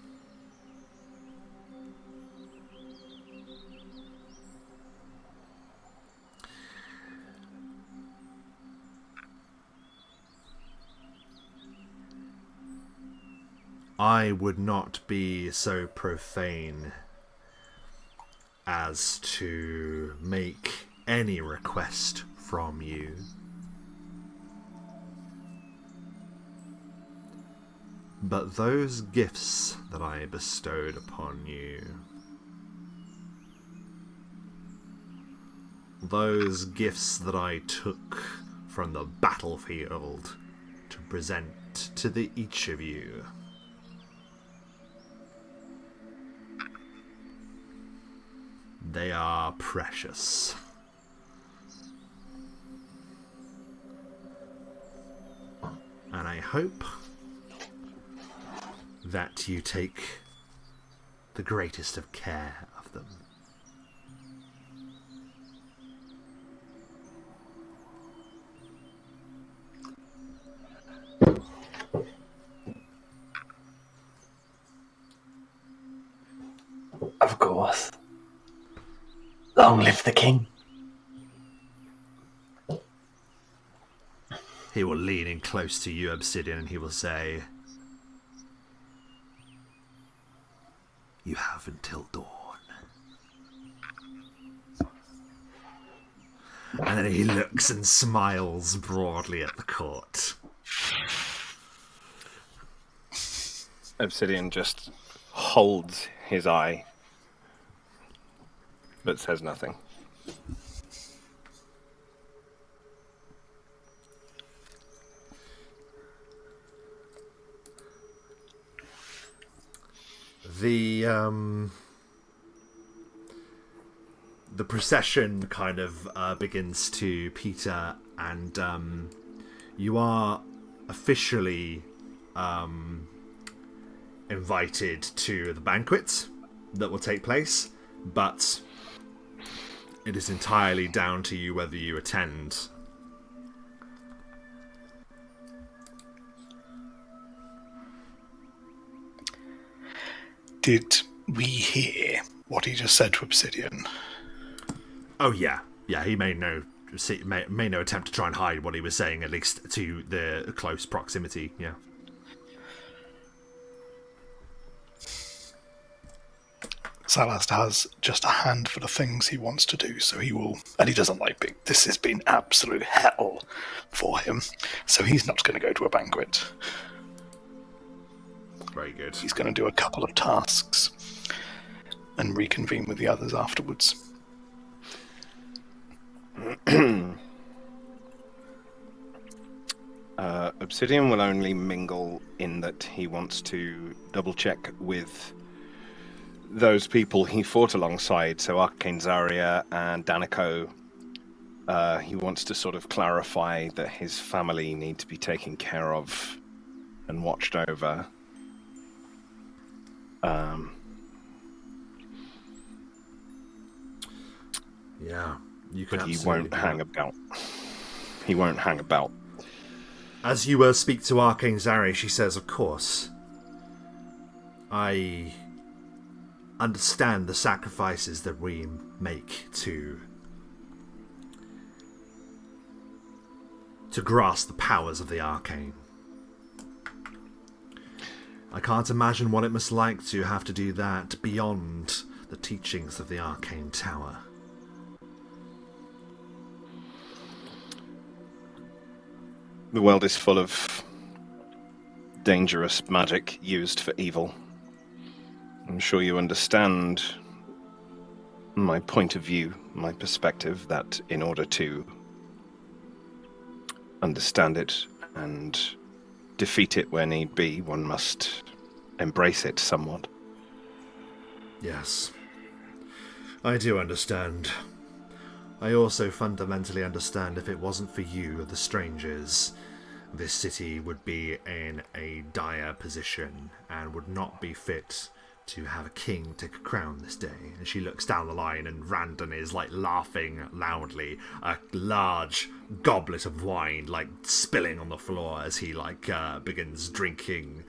Speaker 1: I would not be so profane as to make any request from you. But those gifts that I bestowed upon you, those gifts that I took from the battlefield to present to each of you, they are precious. And I hope that you take the greatest of care of them.
Speaker 3: Of course. Long live the king.
Speaker 1: He will lean in close to you, Obsidian, and he will say, "You have until dawn." And then he looks and smiles broadly at the court.
Speaker 2: Obsidian just holds his eye, but says nothing.
Speaker 1: The procession kind of begins to peter, and you are officially invited to the banquet that will take place, but it is entirely down to you whether you attend.
Speaker 4: Did we hear what he just said to Obsidian?
Speaker 1: Oh yeah, he made no attempt to try and hide what he was saying, at least to the close proximity. Yeah.
Speaker 4: Salazar has just a handful of things he wants to do, so he will, and he doesn't like big. This has been absolute hell for him, so he's not going to go to a banquet.
Speaker 1: Very good.
Speaker 4: He's going to do a couple of tasks and reconvene with the others afterwards.
Speaker 2: Obsidian will only mingle in that he wants to double check with those people he fought alongside, so Arcane Zarya and Danico. He wants to sort of clarify that his family need to be taken care of and watched over.
Speaker 1: Yeah, you can.
Speaker 2: But he won't hang about. He won't hang about.
Speaker 1: As you speak to Arcane Zarya, she says, "Of course, I understand the sacrifices that we make to grasp the powers of the arcane. I can't imagine what it must like to have to do that beyond the teachings of the arcane tower."
Speaker 2: The world is full of dangerous magic used for evil. I'm sure you understand my point of view, my perspective, that in order to understand it and defeat it where need be, one must embrace it somewhat.
Speaker 1: Yes, I do understand. I also fundamentally understand if it wasn't for you, the strangers, this city would be in a dire position and would not be fit to have a king take a crown this day. And she looks down the line, and Vrandan is like laughing loudly, a large goblet of wine like spilling on the floor as he begins drinking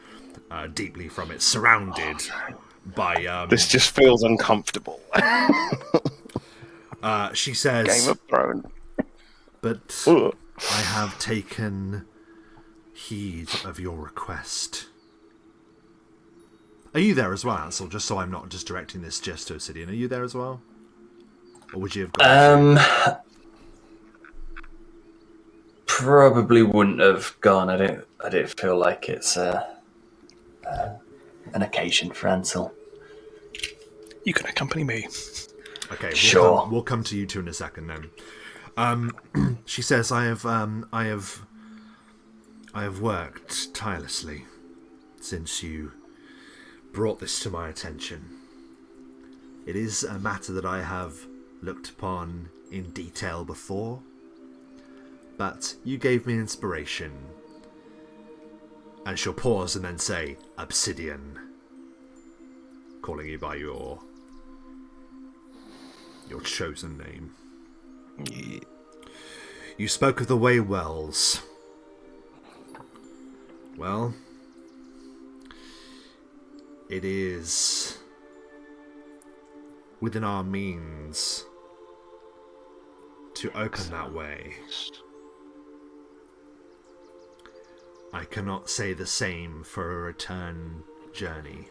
Speaker 1: deeply from it, surrounded by
Speaker 2: This just feels uncomfortable.
Speaker 1: She says,
Speaker 2: Game of Thrones.
Speaker 1: "But I have taken heed of your request. Are you there as well, Ansel? Just so I'm not just directing this just to Obsidian. Are you there as well? Or would you have gone?
Speaker 3: Probably wouldn't have gone. I don't feel like it's an occasion for Ansel.
Speaker 4: You can accompany me.
Speaker 1: Okay,
Speaker 3: sure.
Speaker 1: We'll come to you two in a second then. She says, I have worked tirelessly since you brought this to my attention. It is a matter that I have looked upon in detail before, but you gave me inspiration. And she'll pause and then say, Obsidian, calling you by your chosen name.
Speaker 2: Yeah.
Speaker 1: You spoke of the Waywells. Well, it is within our means to open that way. I cannot say the same for a return journey,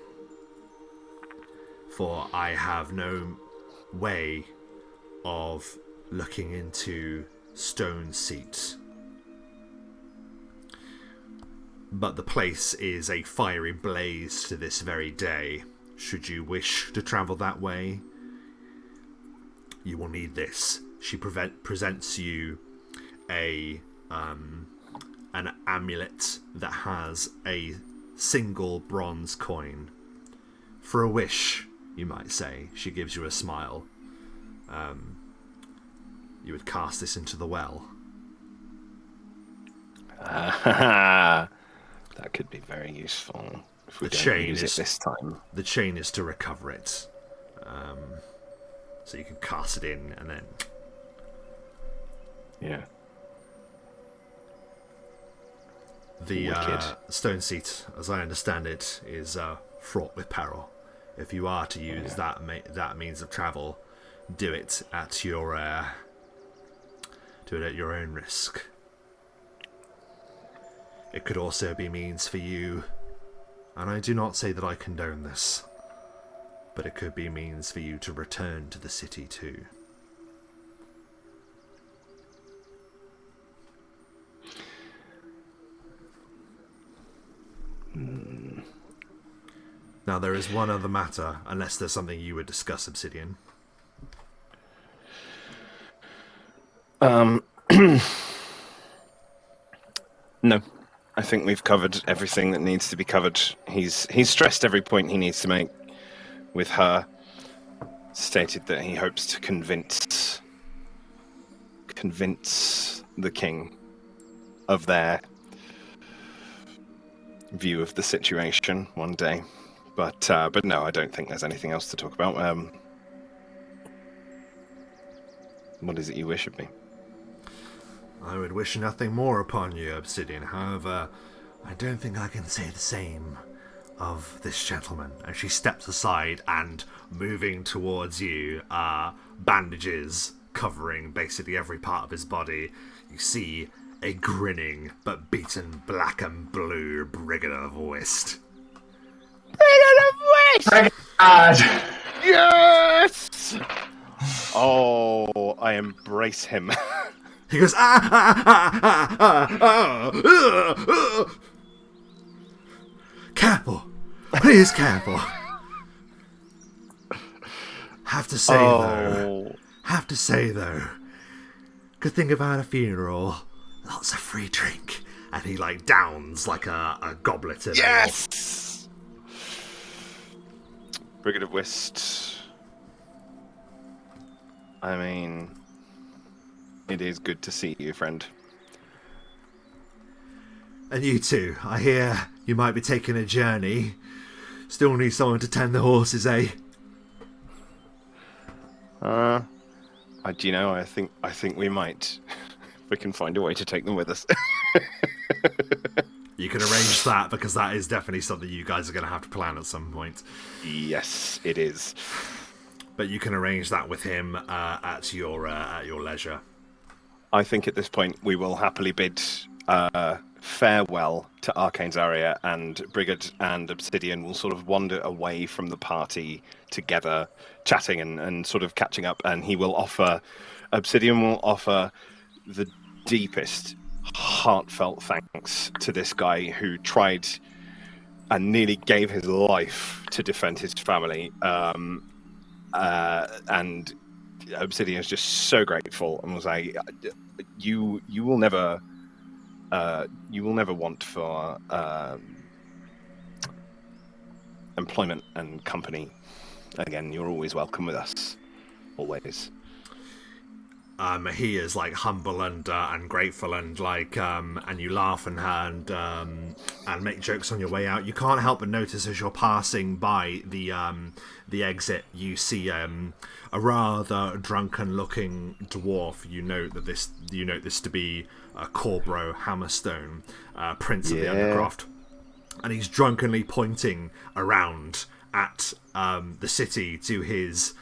Speaker 1: for I have no way of looking into Stone Seat. But the place is a fiery blaze to this very day. Should you wish to travel that way, you will need this. She presents you an amulet that has a single bronze coin. For a wish, you might say. She gives you a smile. You would cast this into the well.
Speaker 2: That could be very useful if we don't use it this time.
Speaker 1: The chain is to recover it. So you can cast it in and then...
Speaker 2: Yeah.
Speaker 1: The Stone Seat, as I understand it, is fraught with peril. If you are to use that means of travel, do it at your own risk. It could also be means for you, and I do not say that I condone this, but it could be means for you to return to the city too. Now there is one other matter, unless there's something you would discuss, Obsidian.
Speaker 2: No. I think we've covered everything that needs to be covered. He's stressed every point he needs to make with her. Stated that he hopes to convince the king of their view of the situation one day. But no, I don't think there's anything else to talk about. What is it you wish of me?
Speaker 1: I would wish nothing more upon you, Obsidian. However, I don't think I can say the same of this gentleman. And she steps aside and, moving towards you, bandages covering basically every part of his body. You see a grinning but beaten black and blue Brigand of Whist.
Speaker 3: Brigand!
Speaker 2: Yes! Oh, I embrace him.
Speaker 1: He goes, Careful. Please, careful. Have to say, though, good thing about a funeral, lots of free drink. And he, downs, a goblet of ale.
Speaker 2: Yes! Brigand of Whist. I mean, it is good to see you, friend.
Speaker 1: And you too. I hear you might be taking a journey. Still need someone to tend the horses, eh?
Speaker 2: I think we might. We can find a way to take them with us.
Speaker 1: You can arrange that, because that is definitely something you guys are going to have to plan at some point.
Speaker 2: Yes, it is.
Speaker 1: But you can arrange that with him at your leisure.
Speaker 2: I think at this point we will happily bid farewell to Arcane Zarya, and Brigid and Obsidian will sort of wander away from the party together, chatting and sort of catching up, and Obsidian will offer the deepest, heartfelt thanks to this guy who tried and nearly gave his life to defend his family. And Obsidian is just so grateful and was like, "You will never want for employment and company again. You're always welcome with us, always."
Speaker 1: He is like humble and grateful and and you laugh and make jokes on your way out. You can't help but notice as you're passing by the exit, you see a rather drunken-looking dwarf. You note this to be Corbro Hammerstone, Prince of the Undercroft, and he's drunkenly pointing around at the city to his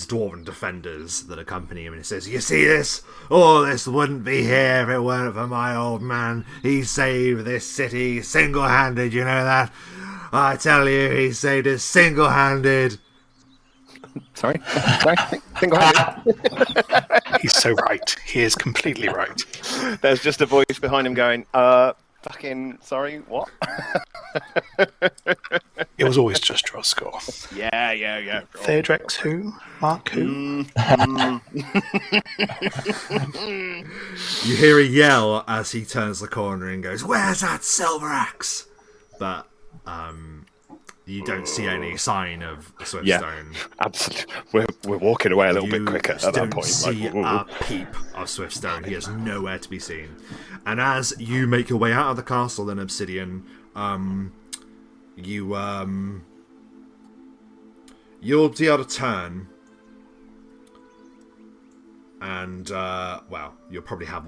Speaker 1: dwarven defenders that accompany him, and he says, "You see this? All this wouldn't be here if it weren't for my old man. He saved this city single-handed, you know that? I tell you, he saved it single-handed."
Speaker 2: Sorry? Single-handed?
Speaker 4: He's so right. He is completely right.
Speaker 2: There's just a voice behind him going, fucking, sorry, what?
Speaker 4: It was always just your score.
Speaker 2: Yeah.
Speaker 4: Theodrex who? Mark who?
Speaker 1: You hear a yell as he turns the corner and goes, "Where's that silver axe?" But you don't see any sign of Swiftstone.
Speaker 2: Yeah, absolutely. We're walking away a little bit quicker at that point.
Speaker 1: You don't see a peep of Swiftstone. He is nowhere to be seen. And as you make your way out of the castle, then Obsidian, you'll be able to turn, and you'll probably have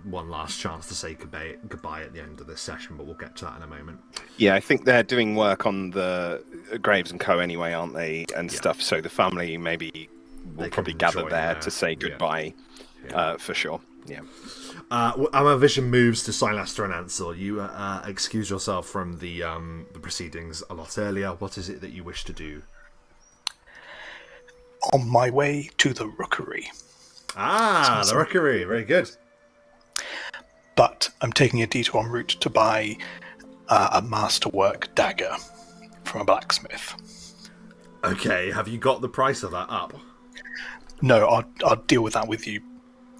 Speaker 1: one last chance to say goodbye at the end of this session, but we'll get to that in a moment.
Speaker 2: Yeah, I think they're doing work on the Graves and Co. anyway, aren't they, and stuff. So the family maybe will probably gather there to say goodbye, for sure. Yeah.
Speaker 1: Our vision moves to Silaster and Ansel. You excuse yourself from the proceedings a lot earlier. What is it that you wish to do?
Speaker 4: On my way to the Rookery.
Speaker 1: The Rookery. Very good.
Speaker 4: But I'm taking a detour en route to buy a masterwork dagger from a blacksmith.
Speaker 1: Okay, have you got the price of that up?
Speaker 4: No, I'll deal with that with you.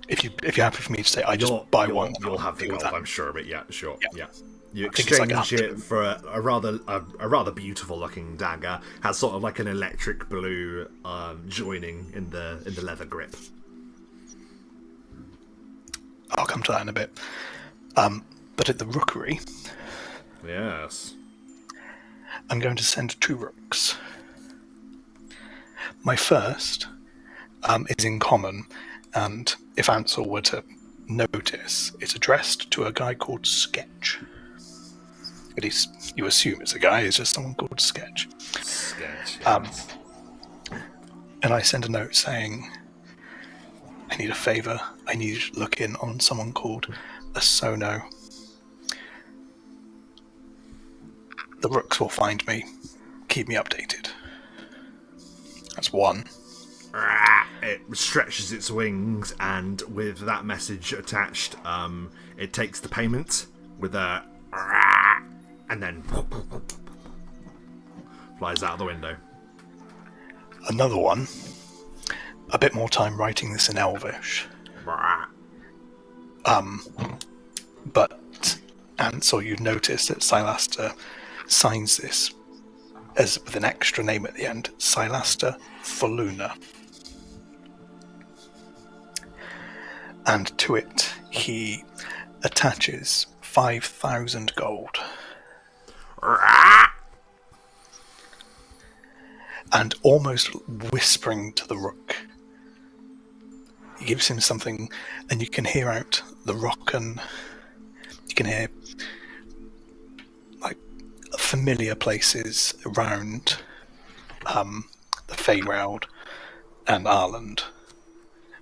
Speaker 4: If you're happy for me to say, buy one.
Speaker 1: You'll have the gold, I'm sure, but yeah, sure, yeah. You
Speaker 4: I think it's
Speaker 1: exchange it for a rather beautiful looking dagger. Has sort of like an electric blue joining in the leather grip.
Speaker 4: I'll come to that in a bit. But at the Rookery,
Speaker 1: yes,
Speaker 4: I'm going to send 2 rooks. My first is in common, and if Ansel were to notice, it's addressed to a guy called Sketch. At least you assume it's a guy, it's just someone called Sketch.
Speaker 1: Sketch.
Speaker 4: And I send a note saying, I need a favour. I need you to look in on someone called Asono. The rooks will find me. Keep me updated. That's 1.
Speaker 1: It stretches its wings, and with that message attached, it takes the payment with a and then flies out the window.
Speaker 4: Another one. A bit more time writing this in Elvish. But Ansel, you notice that Silaster signs this as with an extra name at the end, Silaster Faluna. And to it, he attaches 5,000 gold. And almost whispering to the rook, he gives him something, and you can hear out the Wrokken. You can hear like familiar places around the Feywild and Ireland,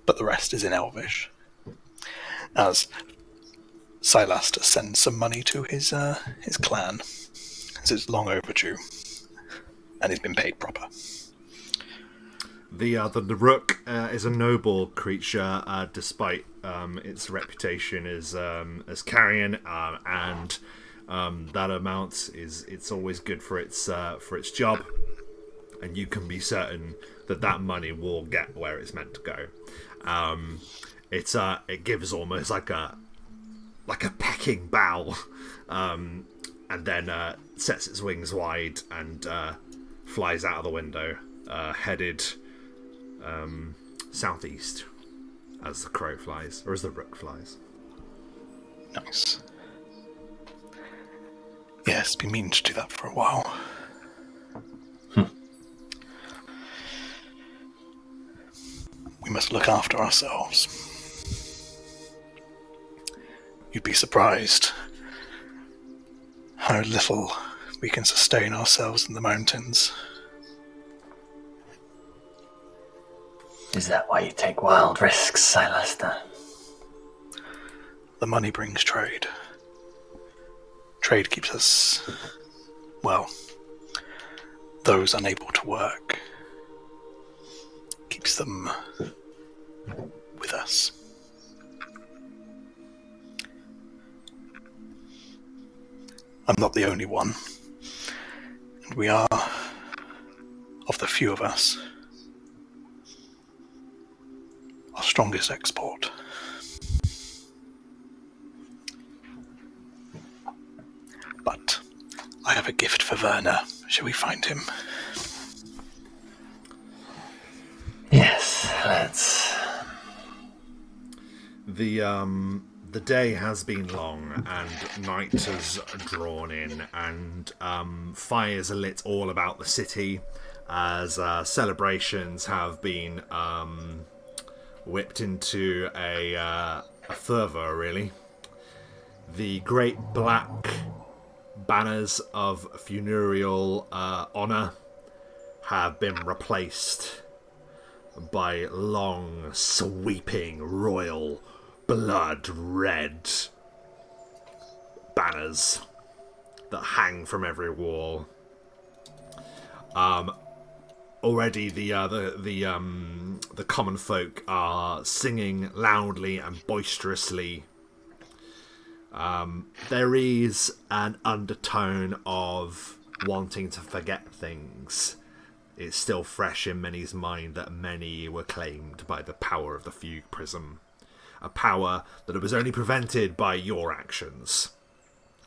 Speaker 4: but the rest is in Elvish. as Silaster sends some money to his clan, as it's long overdue, and he's been paid proper.
Speaker 1: The rook is a noble creature, despite its reputation as carrion, and that amount it's always good for its job, and you can be certain that money will get where it's meant to go. It gives almost like a pecking bow, and then sets its wings wide and flies out of the window, headed southeast as the crow flies, or as the rook flies.
Speaker 4: Nice. Yeah, it's been meaning to do that for a while. We must look after ourselves. You'd be surprised how little we can sustain ourselves in the mountains.
Speaker 3: Is that why you take wild risks, Silaster?
Speaker 4: The money brings trade. Trade keeps us, well, those unable to work, keeps them with us. I'm not the only one, and we are, of the few of us, our strongest export. But I have a gift for Werner. Shall we find him?
Speaker 3: Yes, let's.
Speaker 1: The day has been long, and night has drawn in, and fires are lit all about the city, as celebrations have been whipped into a fervour, really. The great black banners of funereal honour have been replaced by long, sweeping, royal, blood-red banners that hang from every wall. Already, the common folk are singing loudly and boisterously. There is an undertone of wanting to forget things. It's still fresh in many's mind that many were claimed by the power of the Fugue Prism. A power that was only prevented by your actions.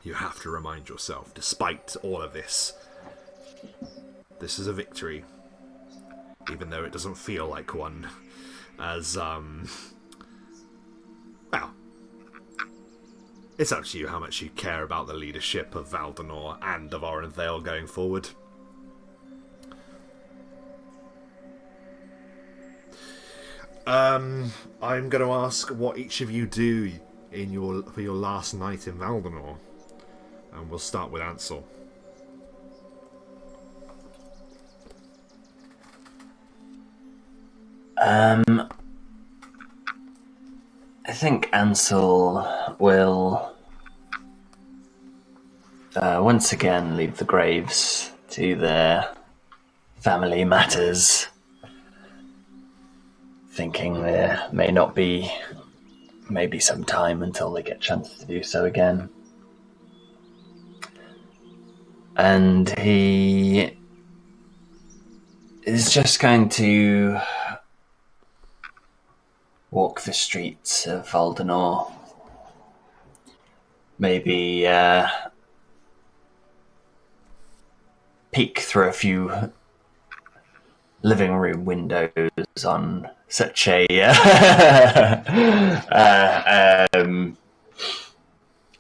Speaker 1: You have to remind yourself, despite all of this, this is a victory. Even though it doesn't feel like one. As, well, it's up to you how much you care about the leadership of Valdenor and of Orenthale going forward. I'm going to ask what each of you do for your last night in Valdenor. And we'll start with Ansel.
Speaker 3: I think Ansel will once again leave the graves to their family matters, thinking there may not be maybe some time until they get a chance to do so again. And he is just going to walk the streets of Valdenor. Maybe peek through a few living room windows on such a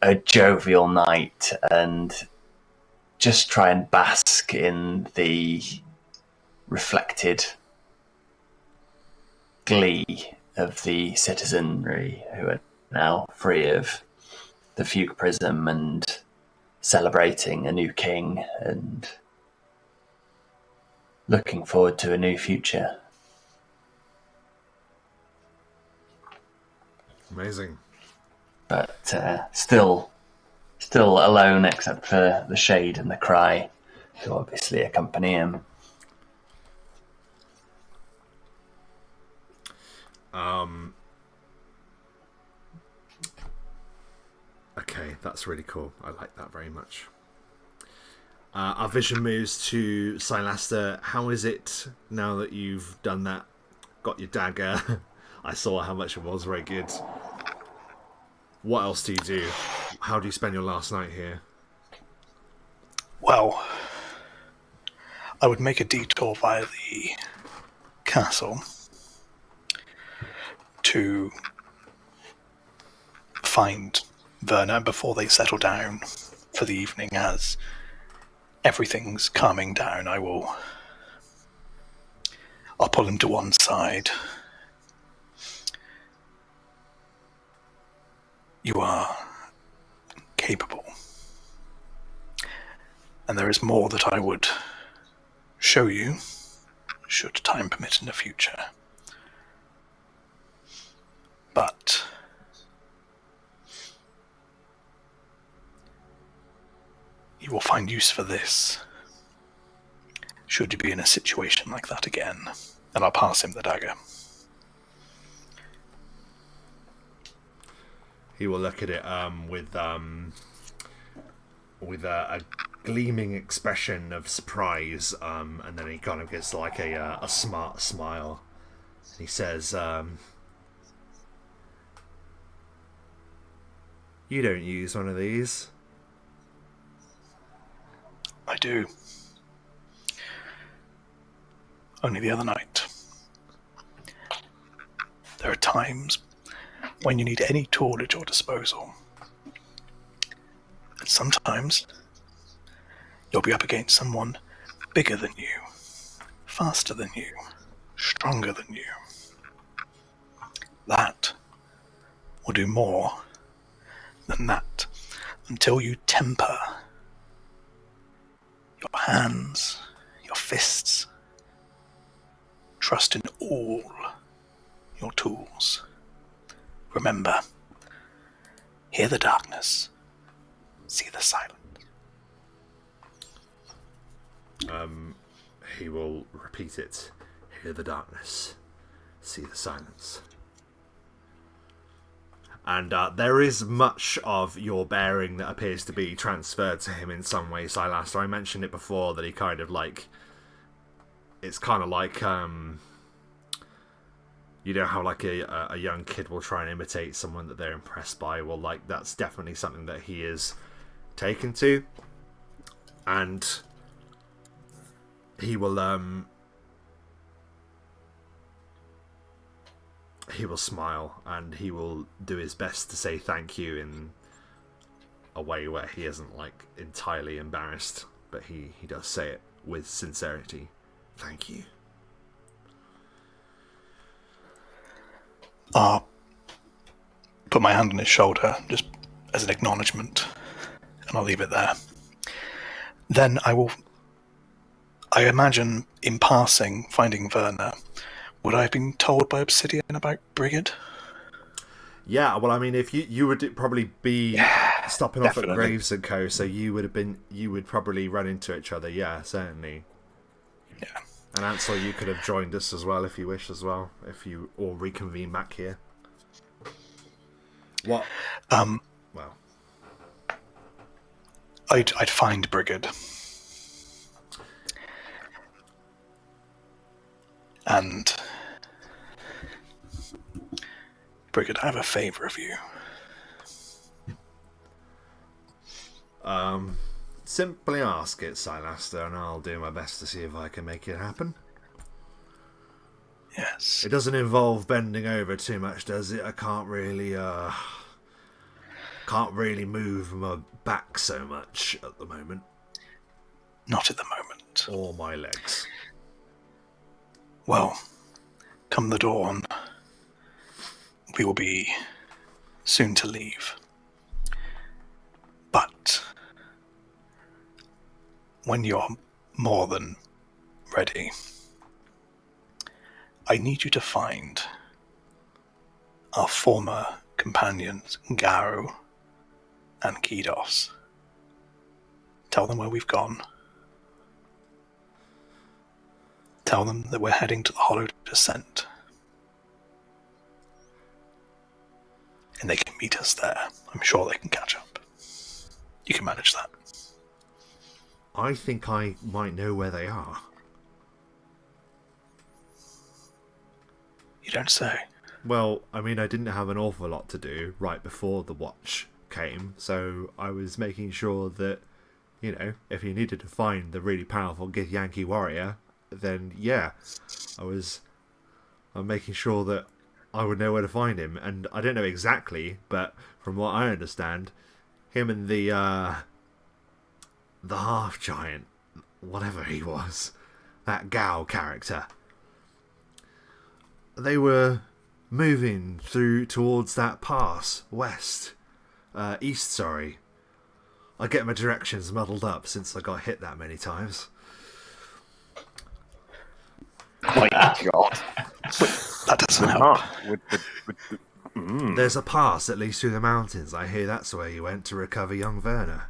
Speaker 3: a jovial night, and just try and bask in the reflected glee of the citizenry who are now free of the Fugue Prism and celebrating a new king and looking forward to a new future.
Speaker 1: Amazing.
Speaker 3: but still alone except for the shade and the cry, who obviously accompany him.
Speaker 1: Okay, that's really cool. I like that very much. Our vision moves to Silaster. How is it now that you've done that? Got your dagger. I saw how much it was. Very good. What else do you do? How do you spend your last night here?
Speaker 4: Well, I would make a detour via the castle to find Verna before they settle down for the evening. As everything's calming down, I'll pull him to one side. You are capable, and there is more that I would show you, should time permit in the future. But you will find use for this, should you be in a situation like that again. And I'll pass him the dagger.
Speaker 1: He will look at it with a gleaming expression of surprise, and then he kind of gets like a smart smile. He says, "You don't use one of these."
Speaker 4: I do. Only the other night. There are times when you need any tool at your disposal. And sometimes you'll be up against someone bigger than you, faster than you, stronger than you. That will do more than that until you temper your hands, your fists. Trust in all your tools. Remember, hear the darkness, see the silence.
Speaker 1: He will repeat it. Hear the darkness, see the silence. And there is much of your bearing that appears to be transferred to him in some way, Silaster. I mentioned it before that he kind of like... It's kind of like... you know how like a young kid will try and imitate someone that they're impressed by? Well, like, that's definitely something that he is taken to. And he will smile, and he will do his best to say thank you in a way where he isn't like entirely embarrassed, but he does say it with sincerity. Thank you.
Speaker 4: I'll put my hand on his shoulder just as an acknowledgement, and I'll leave it there. Then I imagine in passing, finding Verna, would I have been told by Obsidian about Brigid?
Speaker 1: Yeah, well, I mean, if you would probably be stopping off at
Speaker 4: definitely.
Speaker 1: Graves and Co, so you would probably run into each other. Yeah, certainly.
Speaker 4: Yeah.
Speaker 1: And Ansel, you could have joined us as well if you wish as well, if you all reconvene back here. What? Well,
Speaker 4: I'd find Brigid. And Brigid, I have a favour of you.
Speaker 1: simply ask it, Silaster, and I'll do my best to see if I can make it happen.
Speaker 4: Yes.
Speaker 1: It doesn't involve bending over too much, does it? I can't really move my back so much at the moment.
Speaker 4: Not at the moment.
Speaker 1: Or my legs.
Speaker 4: Well, come the dawn, we will be soon to leave. But when you're more than ready, I need you to find our former companions, Garo and Kidos. Tell them where we've gone. Tell them that we're heading to the Hollow Descent. And they can meet us there. I'm sure they can catch up. You can manage that.
Speaker 1: I think I might know where they are.
Speaker 4: You don't say.
Speaker 1: Well, I mean, I didn't have an awful lot to do right before the watch came, so I was making sure that, you know, if you needed to find the really powerful Githyanki warrior, then yeah, I'm making sure that I would know where to find him. And I don't know exactly, but from what I understand, him and the half giant, whatever he was, that Gao character, they were moving through towards that pass east, sorry. I get my directions muddled up since I got hit that many times.
Speaker 2: My God.
Speaker 4: That doesn't help.
Speaker 1: There's a pass that leads through the mountains. I hear that's where you went to recover young Werner.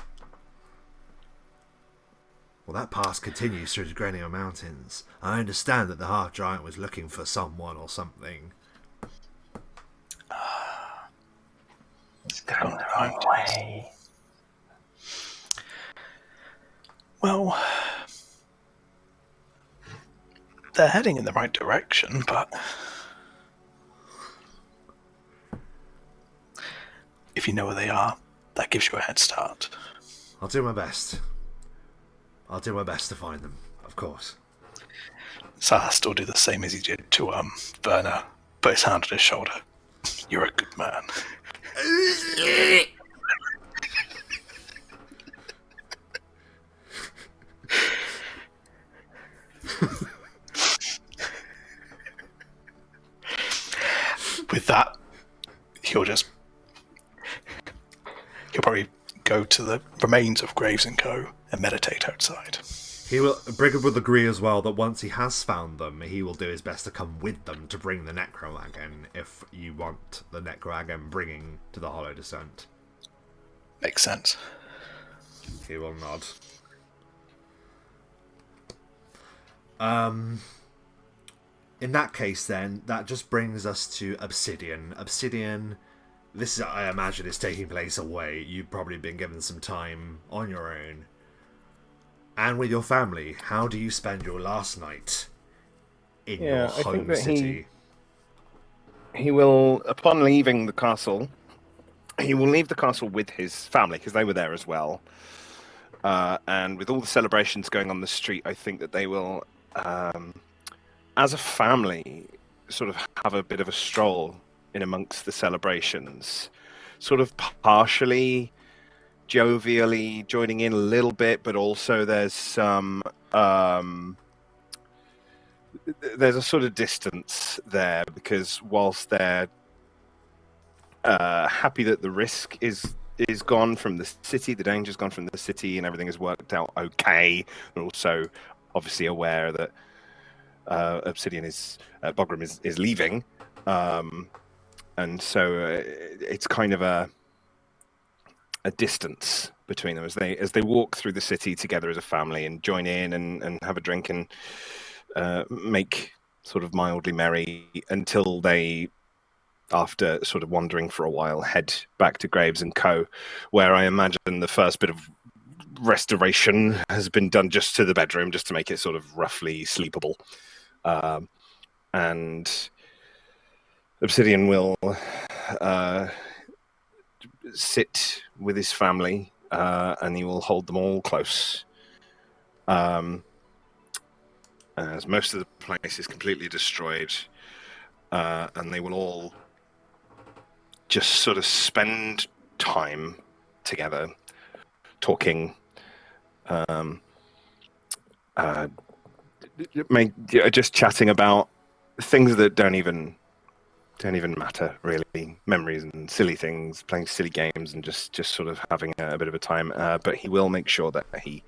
Speaker 1: Well, that pass continues through the Grenier Mountains. I understand that the half-giant was looking for someone or something.
Speaker 3: It's going the wrong way.
Speaker 4: Well, they're heading in the right direction, but if you know where they are, that gives you a head start.
Speaker 1: I'll do my best. I'll do my best to find them, of course.
Speaker 4: Sahast will do the same as he did to Werner, put his hand on his shoulder. You're a good man. With that, he'll probably go to the remains of Graves and Co. and meditate outside.
Speaker 1: Brigham will agree as well that once he has found them, he will do his best to come with them to bring the Necrowagon, if you want the Necrowagon bringing to the Hollow Descent.
Speaker 4: Makes sense.
Speaker 1: He will nod. In that case, then, that just brings us to Obsidian. Obsidian, this is, I imagine, is taking place away. You've probably been given some time on your own. And with your family, how do you spend your last night in your home city?
Speaker 2: He will, upon leaving the castle, he will leave the castle with his family, because they were there as well. And with all the celebrations going on the street, I think that they will, as a family, sort of have a bit of a stroll in amongst the celebrations, sort of partially jovially joining in a little bit, but also there's some there's a sort of distance there, because whilst they're happy that the risk is gone from the city, the danger's gone from the city, and everything has worked out okay, they're also obviously aware that Obsidian Bogram is leaving, and so it's kind of a distance between them as they walk through the city together as a family and join in and have a drink and make sort of mildly merry until they, after sort of wandering for a while, head back to Graves and Co., where I imagine the first bit of restoration has been done just to the bedroom, just to make it sort of roughly sleepable. And Obsidian will sit with his family, and he will hold them all close. As most of the place is completely destroyed, and they will all just sort of spend time together, talking, just chatting about things that don't even matter, really. Memories and silly things, playing silly games, and just sort of having a bit of a time. But he will make sure that he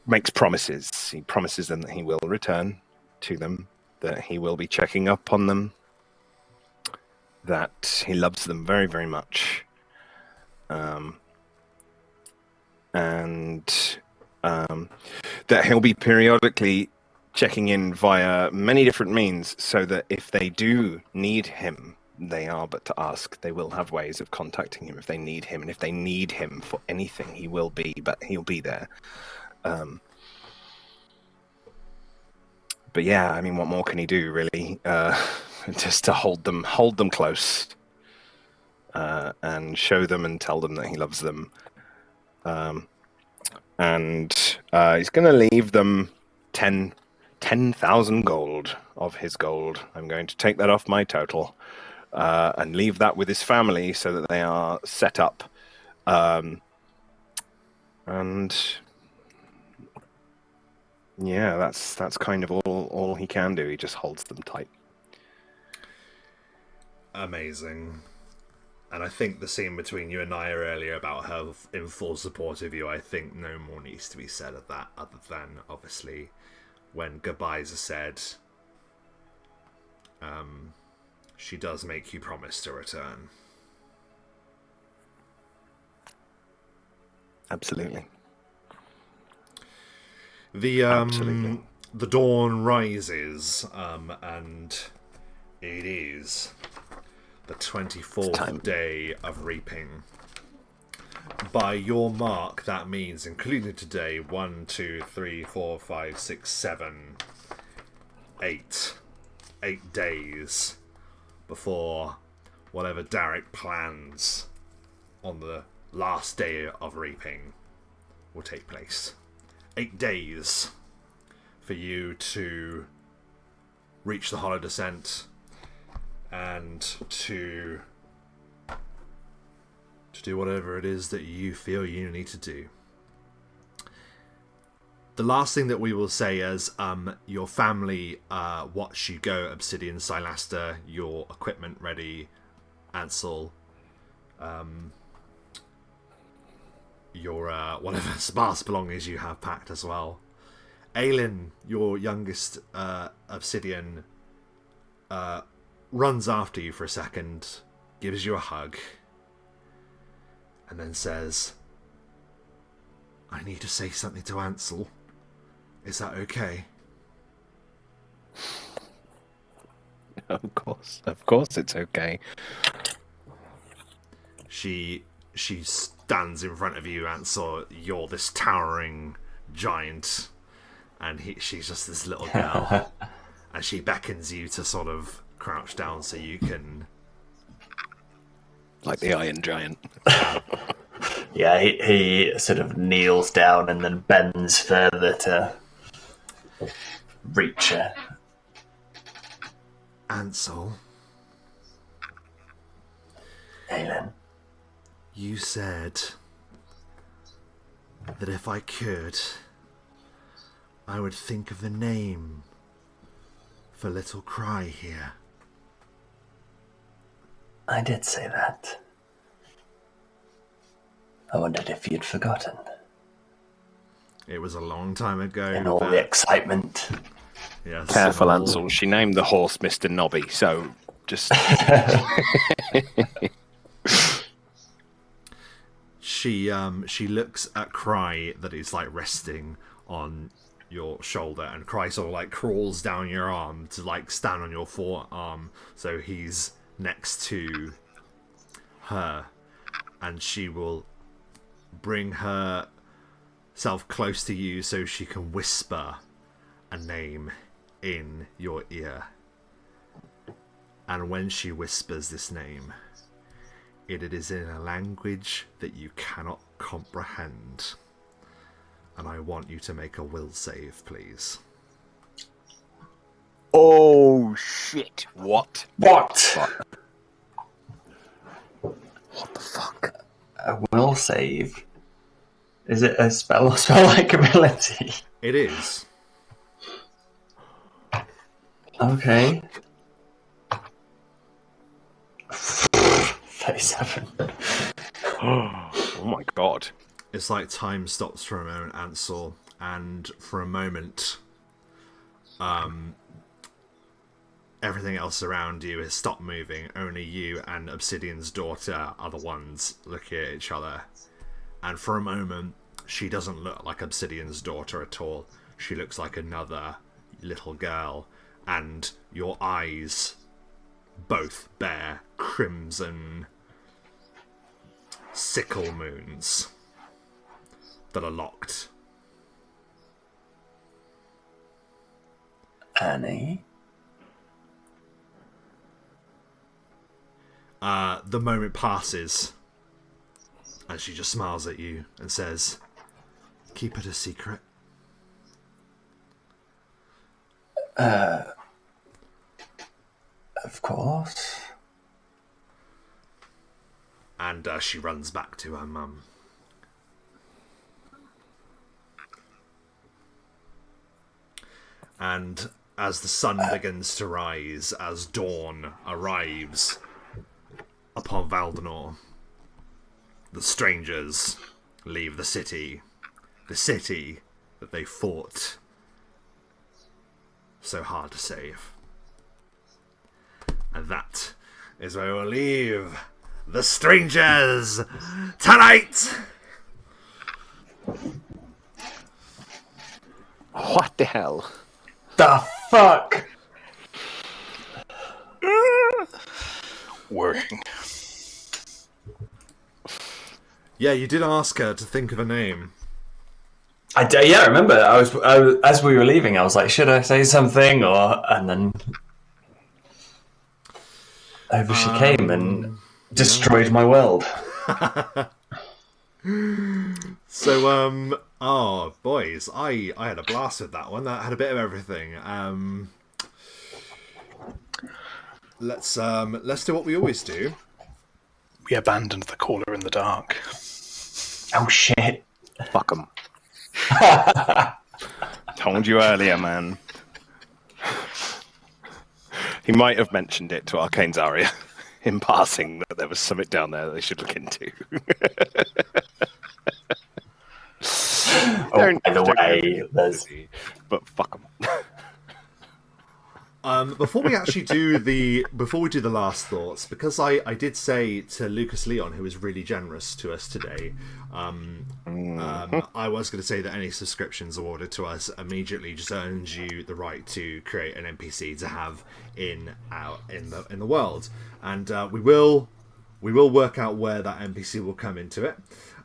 Speaker 2: makes promises. He promises them that he will return to them, that he will be checking up on them, that he loves them very, very much. And that he'll be periodically checking in via many different means, so that if they do need him, they are but to ask. They will have ways of contacting him if they need him, and if they need him for anything, he will be, but he'll be there. But yeah, I mean, what more can he do, really? Just to hold them close, and show them and tell them that he loves them. And he's going to leave them 10,000 gold of his gold. I'm going to take that off my total, and leave that with his family so that they are set up. And yeah, that's kind of all he can do. He just holds them tight.
Speaker 1: Amazing. And I think the scene between you and Naya earlier about her in full support of you, I think no more needs to be said of that, other than, obviously, when goodbyes are said, she does make you promise to return.
Speaker 2: Absolutely.
Speaker 1: The dawn rises, and it is the 24th day of reaping. By your mark, that means, including today, 1, 2, 3, 4, 5, 6, 7, 8 days before whatever Derek plans on the last day of reaping will take place. 8 days for you to reach the Hollow Descent and to do whatever it is that you feel you need to do. The last thing that we will say is your family watch you go, Obsidian, Silaster, your equipment ready, Ansel, your whatever sparse belongings you have packed as well. Aelin, your youngest Obsidian, runs after you for a second, gives you a hug, and then says, I need to say something to Ansel. Is that okay?
Speaker 2: Of course it's okay.
Speaker 1: She stands in front of you, Ansel. You're this towering giant, and she's just this little girl. And she beckons you to sort of crouch down so you can...
Speaker 2: Like the Iron Giant.
Speaker 3: Yeah, he sort of kneels down and then bends further to reach her.
Speaker 1: Ansel,
Speaker 3: Aelin,
Speaker 1: you said that if I could, I would think of the name for little Cry here.
Speaker 3: I did say that. I wondered if you'd forgotten.
Speaker 1: It was a long time ago.
Speaker 3: In all the excitement.
Speaker 1: Yes.
Speaker 2: Careful, Ansel. She named the horse Mr. Nobby, so just...
Speaker 1: She looks at Cry that is like resting on your shoulder, and Cry sort of like crawls down your arm to like stand on your forearm, so he's next to her, and she will bring herself close to you so she can whisper a name in your ear. And when she whispers this name, it is in a language that you cannot comprehend. And I want you to make a will save, please.
Speaker 2: Oh, shit. What?
Speaker 3: What?
Speaker 2: What the fuck?
Speaker 3: A will save? Is it a spell-like ability?
Speaker 1: It is.
Speaker 3: Okay. 37.
Speaker 2: Oh my god.
Speaker 1: It's like time stops for a moment, Ansel, and for a moment, everything else around you has stopped moving. Only you and Obsidian's daughter are the ones looking at each other. And for a moment, she doesn't look like Obsidian's daughter at all. She looks like another little girl. And your eyes both bear crimson sickle moons that are locked.
Speaker 3: Annie?
Speaker 1: The moment passes, and she just smiles at you and says, "Keep it a secret."
Speaker 3: Of course.
Speaker 1: And she runs back to her mum. And as the sun begins to rise, as dawn arrives upon Valdenor, the strangers leave the city that they fought so hard to save. And that is where we'll leave the strangers tonight!
Speaker 2: What the hell?
Speaker 3: The fuck?
Speaker 4: Working.
Speaker 1: Yeah, you did ask her to think of a name.
Speaker 3: I remember. I was as we were leaving. I was like, "Should I say something?" And then over she came and destroyed my world.
Speaker 1: So, oh boys, I had a blast with that one. That had a bit of everything. Let's do what we always do.
Speaker 4: We abandoned the caller in the dark.
Speaker 3: Oh shit!
Speaker 2: Fuck 'em. Told you earlier, man. He might have mentioned it to Arcane Zarya in passing that there was something down there that they should look into.
Speaker 3: By the way, there's...
Speaker 2: But fuck 'em.
Speaker 1: Before we do the last thoughts, because I did say to Lucas Leon, who was really generous to us today, I was going to say that any subscriptions awarded to us immediately just earns you the right to create an NPC to have in the world, and we will work out where that NPC will come into it.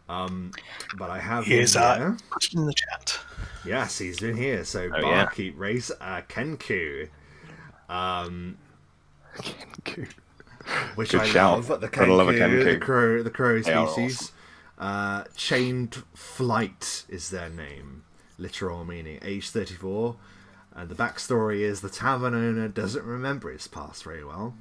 Speaker 1: But I have
Speaker 4: Here's
Speaker 1: put it
Speaker 4: in the chat.
Speaker 1: Yes, he's been here. So Barkeep Race Kenku. Which
Speaker 2: Good
Speaker 1: I
Speaker 2: shout.
Speaker 1: love. The
Speaker 2: Gotta love a
Speaker 1: Kenku,
Speaker 2: Kenku.
Speaker 1: the crow
Speaker 2: They are
Speaker 1: species. Chained Flight is their name, literal meaning age 34, and the backstory is the tavern owner doesn't remember his past very well.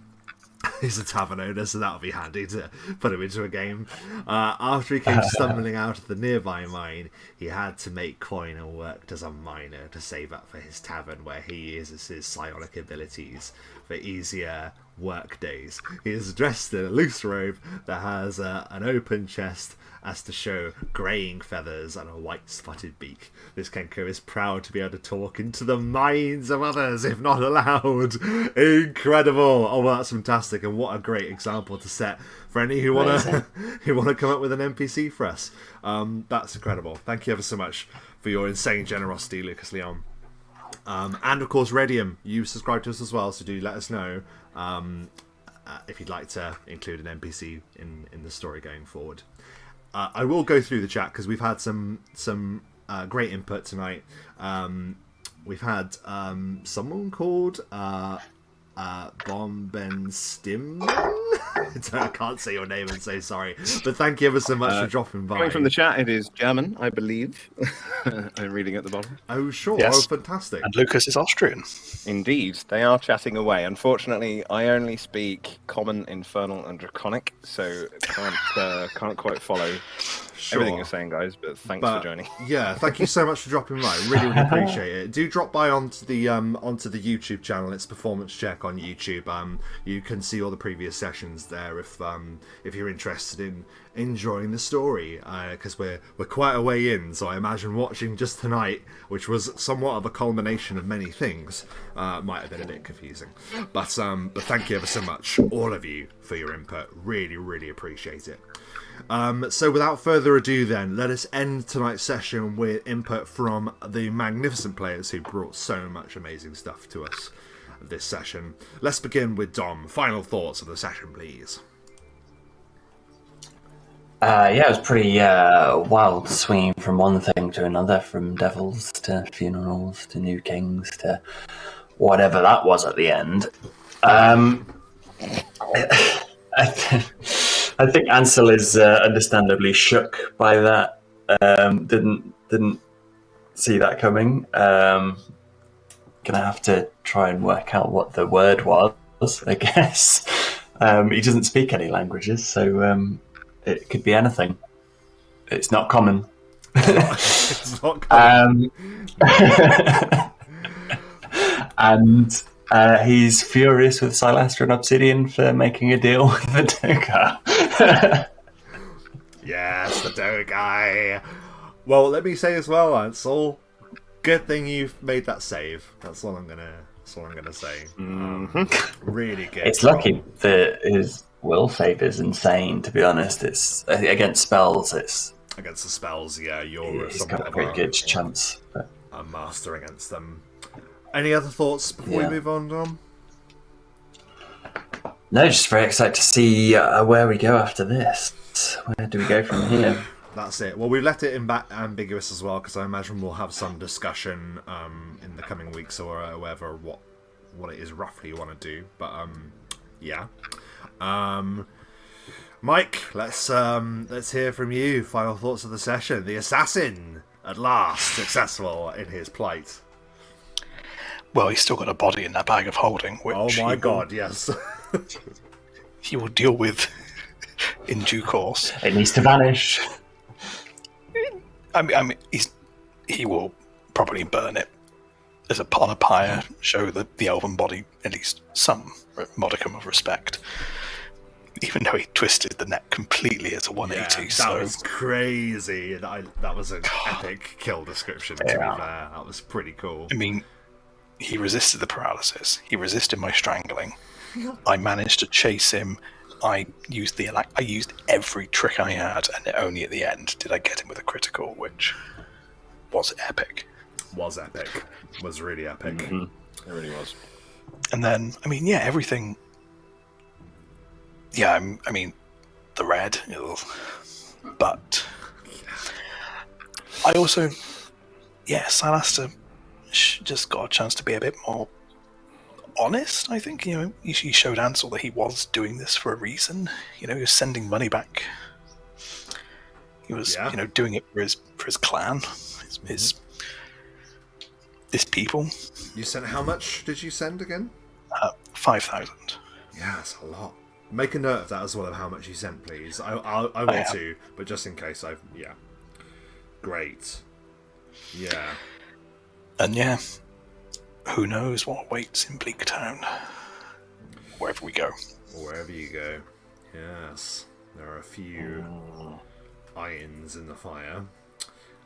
Speaker 1: He's a tavern owner, so that'll be handy to put him into a game. After he came stumbling out of the nearby mine, he had to make coin and worked as a miner to save up for his tavern, where he uses his psionic abilities for easier work days. He is dressed in a loose robe that has an open chest as to show greying feathers and a white spotted beak. This Kenko is proud to be able to talk into the minds of others if not allowed. Incredible! Oh, well, that's fantastic, and what a great example to set for any who want to come up with an NPC for us. That's incredible. Thank you ever so much for your insane generosity, Lucas Leon. And of course, Radium, you subscribe to us as well, so do let us know if you'd like to include an NPC in the story going forward. I will go through the chat because we've had some great input tonight. We've had someone called Bombenstim. I can't say your name, I'm so sorry. But thank you ever so much for dropping by.
Speaker 2: Coming from the chat, it is German, I believe. I'm reading at the bottom.
Speaker 1: Oh, sure.
Speaker 4: Yes.
Speaker 1: Oh, fantastic.
Speaker 4: And Lucas is Austrian.
Speaker 2: Indeed, they are chatting away. Unfortunately, I only speak Common, Infernal, and Draconic, so can't quite follow everything you're saying, guys. But thanks for joining.
Speaker 1: Yeah, thank you so much for dropping by. Really, really appreciate it. Do drop by onto the YouTube channel. It's Performance Check on YouTube. You can see all the previous sessions descriptions there if you're interested in enjoying the story, because we're quite a way in, so I imagine watching just tonight, which was somewhat of a culmination of many things, might have been a bit confusing. But thank you ever so much, all of you, for your input. Really, really appreciate it. So without further ado then, let us end tonight's session with input from the magnificent players who brought so much amazing stuff to us this session. Let's begin with Dom. Final thoughts of the session, please.
Speaker 3: It was pretty wild, swinging from one thing to another, from devils to funerals to new kings to whatever that was at the end. I think Ansel is understandably shook by that. Didn't see that coming. Gonna have to try and work out what the word was, I guess. He doesn't speak any languages, so it could be anything. It's not common.
Speaker 1: It's not common.
Speaker 3: And he's furious with Silastra and Obsidian for making a deal with the Dogar.
Speaker 1: Yes, the Dogai. Well, let me say as well, Ansel, good thing you've made that save. That's all I'm gonna say. Really good.
Speaker 3: It's lucky that his will save is insane, to be honest. It's against spells. It's
Speaker 1: against the spells. Yeah, you're
Speaker 3: he's got a very good chance. But
Speaker 1: a master against them. Any other thoughts before we move on, Dom?
Speaker 3: No, just very excited to see where we go after this. Where do we go from here?
Speaker 1: That's it. Well, we've left it ambiguous as well, because I imagine we'll have some discussion in the coming weeks or whatever what it is roughly you want to do. But yeah, Mike, let's hear from you. Final thoughts of the session. The assassin at last successful in his plight.
Speaker 4: Well, he's still got a body in that bag of holding, which
Speaker 1: oh my god, yes.
Speaker 4: he will deal with in due course.
Speaker 3: It needs to vanish.
Speaker 4: I mean, he will probably burn it as on a pyre, show the elven body at least some modicum of respect. Even though he twisted the neck completely as a 180.
Speaker 1: Yeah, that was crazy. That was an epic kill description, to be fair. That was pretty cool.
Speaker 4: I mean, he resisted the paralysis. He resisted my strangling. I managed to chase him. I used every trick I had, and only at the end did I get him with a critical, which was epic.
Speaker 1: Was really epic.
Speaker 2: Mm-hmm. It really was.
Speaker 4: And then, I mean, yeah, everything. Yeah, I mean, the red, but I also, Silastra just got a chance to be a bit more honest, I think. He showed Ansel that he was doing this for a reason. He was sending money back. He was, doing it for his clan, his people.
Speaker 1: You sent how much did you send again?
Speaker 4: 5,000.
Speaker 1: Yeah, that's a lot. Make a note of that as well, of how much you sent, please. I will too, but just in case Great. Yeah.
Speaker 4: And who knows what awaits in Bleak Town. Wherever we go.
Speaker 1: Wherever you go. Yes. There are a few irons in the fire.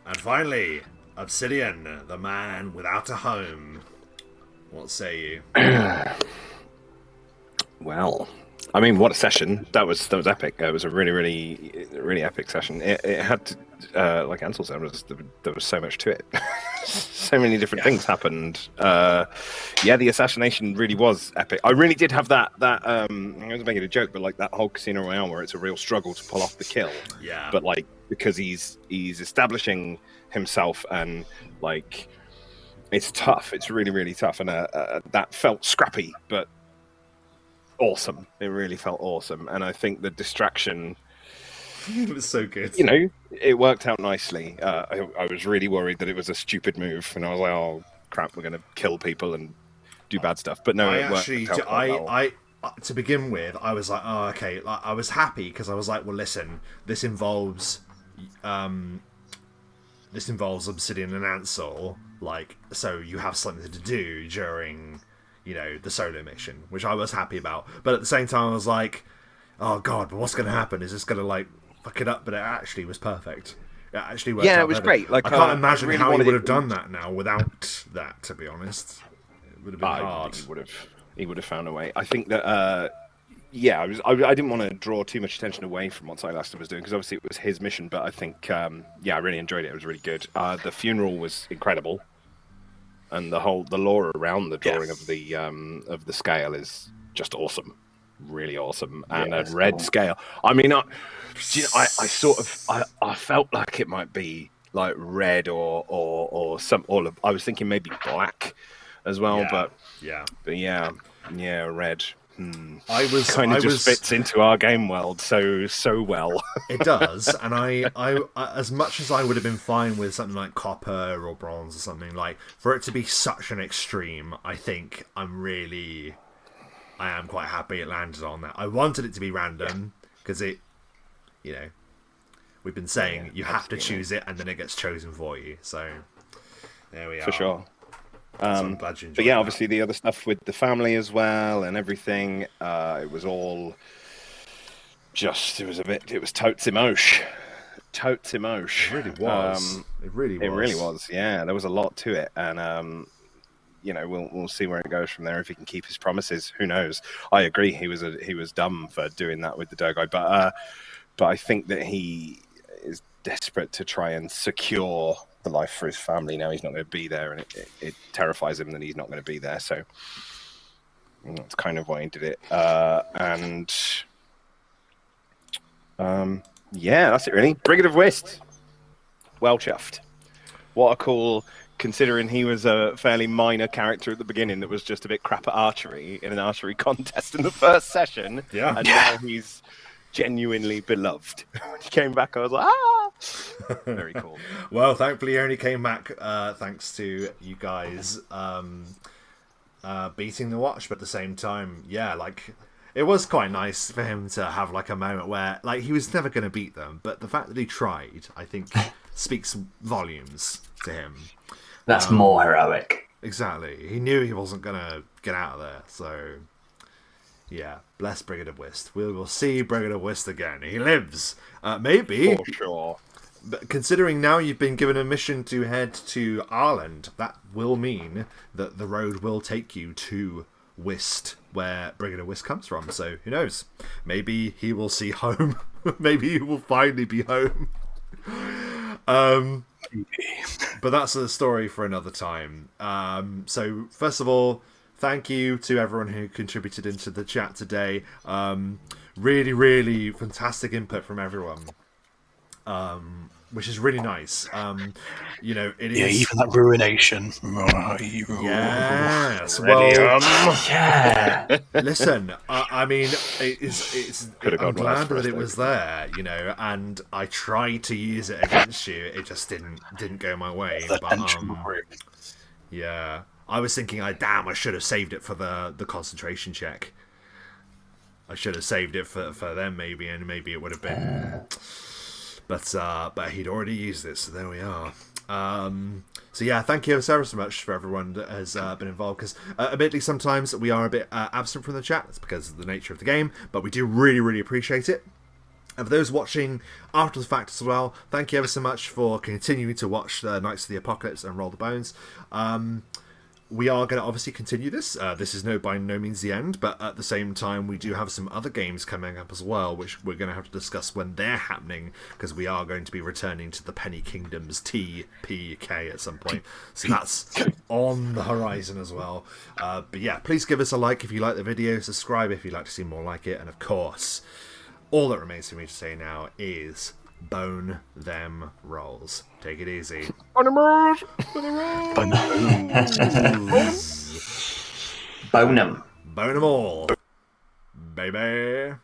Speaker 1: And finally, Obsidian, the man without a home. What say you?
Speaker 2: Well, I mean, what a session. That was epic. It was a really, really, really epic session. It had to, like Ansel said, there was so much to it. So many different things happened. The assassination really was epic. I really did have that I was making a joke, but like that whole Casino Royale where it's a real struggle to pull off the kill.
Speaker 1: Yeah.
Speaker 2: But like, because he's establishing himself, and like, it's tough. It's really, really tough. And that felt scrappy, but awesome. It really felt awesome. And I think the distraction,
Speaker 1: it was so good.
Speaker 2: It worked out nicely. I was really worried that it was a stupid move, and I was like, oh crap, we're going to kill people and do bad stuff. But no,
Speaker 1: to begin with, I was like, oh, okay. Like, I was happy because I was like, well, listen, this involves Obsidian and Ansel, like, so you have something to do during, the solo mission, which I was happy about. But at the same time, I was like, oh god, but what's going to happen? Is this going to like fuck it up? But it actually was perfect. It actually worked
Speaker 2: Yeah,
Speaker 1: out
Speaker 2: it was
Speaker 1: better.
Speaker 2: great. Like,
Speaker 1: I can't
Speaker 2: I
Speaker 1: imagine
Speaker 2: really
Speaker 1: how he
Speaker 2: wanted
Speaker 1: would
Speaker 2: it-
Speaker 1: have done that now without that. To be honest, it would have been hard.
Speaker 2: He would have found a way. I think that yeah, I didn't want to draw too much attention away from what Silastra was doing because obviously it was his mission. But I think yeah, I really enjoyed it. It was really good. The funeral was incredible, and the lore around the drawing of the scale is just awesome, really awesome. And
Speaker 3: Yeah,
Speaker 2: a
Speaker 3: it's
Speaker 2: red
Speaker 3: cool.
Speaker 2: scale. I mean, I sort of I felt like it might be like red or some I was thinking maybe black as well,
Speaker 1: Yeah,
Speaker 2: but
Speaker 1: yeah.
Speaker 2: red.
Speaker 1: I
Speaker 2: Kind of just
Speaker 1: was
Speaker 2: fits into our game world so well.
Speaker 1: It does, and I, as much as I would have been fine with something like copper or bronze or something, like for it to be such an extreme, I think I am quite happy it landed on that. I wanted it to be random because it, you know, we've been saying you have to choose it and then it gets chosen for you. So there we are.
Speaker 2: For sure.
Speaker 1: So I'm glad you enjoyed
Speaker 2: But yeah,
Speaker 1: that.
Speaker 2: obviously the other stuff with the family as well and everything, it was all just, it was totes emosh. Totes emosh.
Speaker 1: It really was. It really was.
Speaker 2: It really was, yeah. There was a lot to it. And, you know, we'll see where it goes from there. If he can keep his promises, who knows? I agree. He was dumb for doing that with the Dogo, but I think that he is desperate to try and secure the life for his family. Now he's not going to be there, and it terrifies him that he's not going to be there. So that's kind of why he did it. Yeah, that's it really. Brigade of Whist. Well chuffed. What a cool, considering he was a fairly minor character at the beginning that was just a bit crap at archery in an archery contest in the first session.
Speaker 1: Yeah.
Speaker 2: And now he's genuinely beloved. When he came back, I was like, ah! Very cool.
Speaker 1: Well, thankfully, he only came back thanks to you guys beating the watch, but at the same time, yeah, like it was quite nice for him to have like a moment where like he was never going to beat them, but the fact that he tried, I think, speaks volumes to him.
Speaker 3: That's more heroic.
Speaker 1: Exactly. He knew he wasn't going to get out of there, so yeah, bless Brigade of Whist. We will see Brigade of Whist again. He lives. Maybe.
Speaker 2: For sure.
Speaker 1: But considering now you've been given a mission to head to Ireland, that will mean that the road will take you to Whist, where Brigade of Whist comes from. So who knows? Maybe he will see home. Maybe he will finally be home. But that's a story for another time. So first of all, thank you to everyone who contributed into the chat today. Really, really fantastic input from everyone. Which is really nice. You know, it is.
Speaker 4: Yeah, even that ruination.
Speaker 1: Yes. Well,
Speaker 3: Yeah.
Speaker 1: listen. I mean, it's.
Speaker 2: Could've
Speaker 1: I'm
Speaker 2: gone worse
Speaker 1: glad
Speaker 2: for
Speaker 1: that
Speaker 2: us,
Speaker 1: it
Speaker 2: though.
Speaker 1: was there. You know, and I tried to use it against you. It just didn't go my way.
Speaker 4: The
Speaker 1: But
Speaker 4: tension group.
Speaker 1: yeah, I was thinking, I should have saved it for the concentration check. I should have saved it for them maybe, and maybe it would have been. But he'd already used it, so there we are. So yeah, thank you so much for everyone that has been involved, because admittedly sometimes we are a bit absent from the chat. It's because of the nature of the game, but we do really, really appreciate it. And for those watching after the fact as well, thank you ever so much for continuing to watch Knights of the Apocalypse and Roll the Bones. We are going to obviously continue this. This is by no means the end, but at the same time, we do have some other games coming up as well, which we're going to have to discuss when they're happening, because we are going to be returning to the Penny Kingdoms TPK at some point. So that's on the horizon as well. But yeah, please give us a like if you like the video, subscribe if you'd like to see more like it, and of course, all that remains for me to say now is bone them rolls. Take it easy.
Speaker 3: Bonum.
Speaker 1: Bone them all, baby.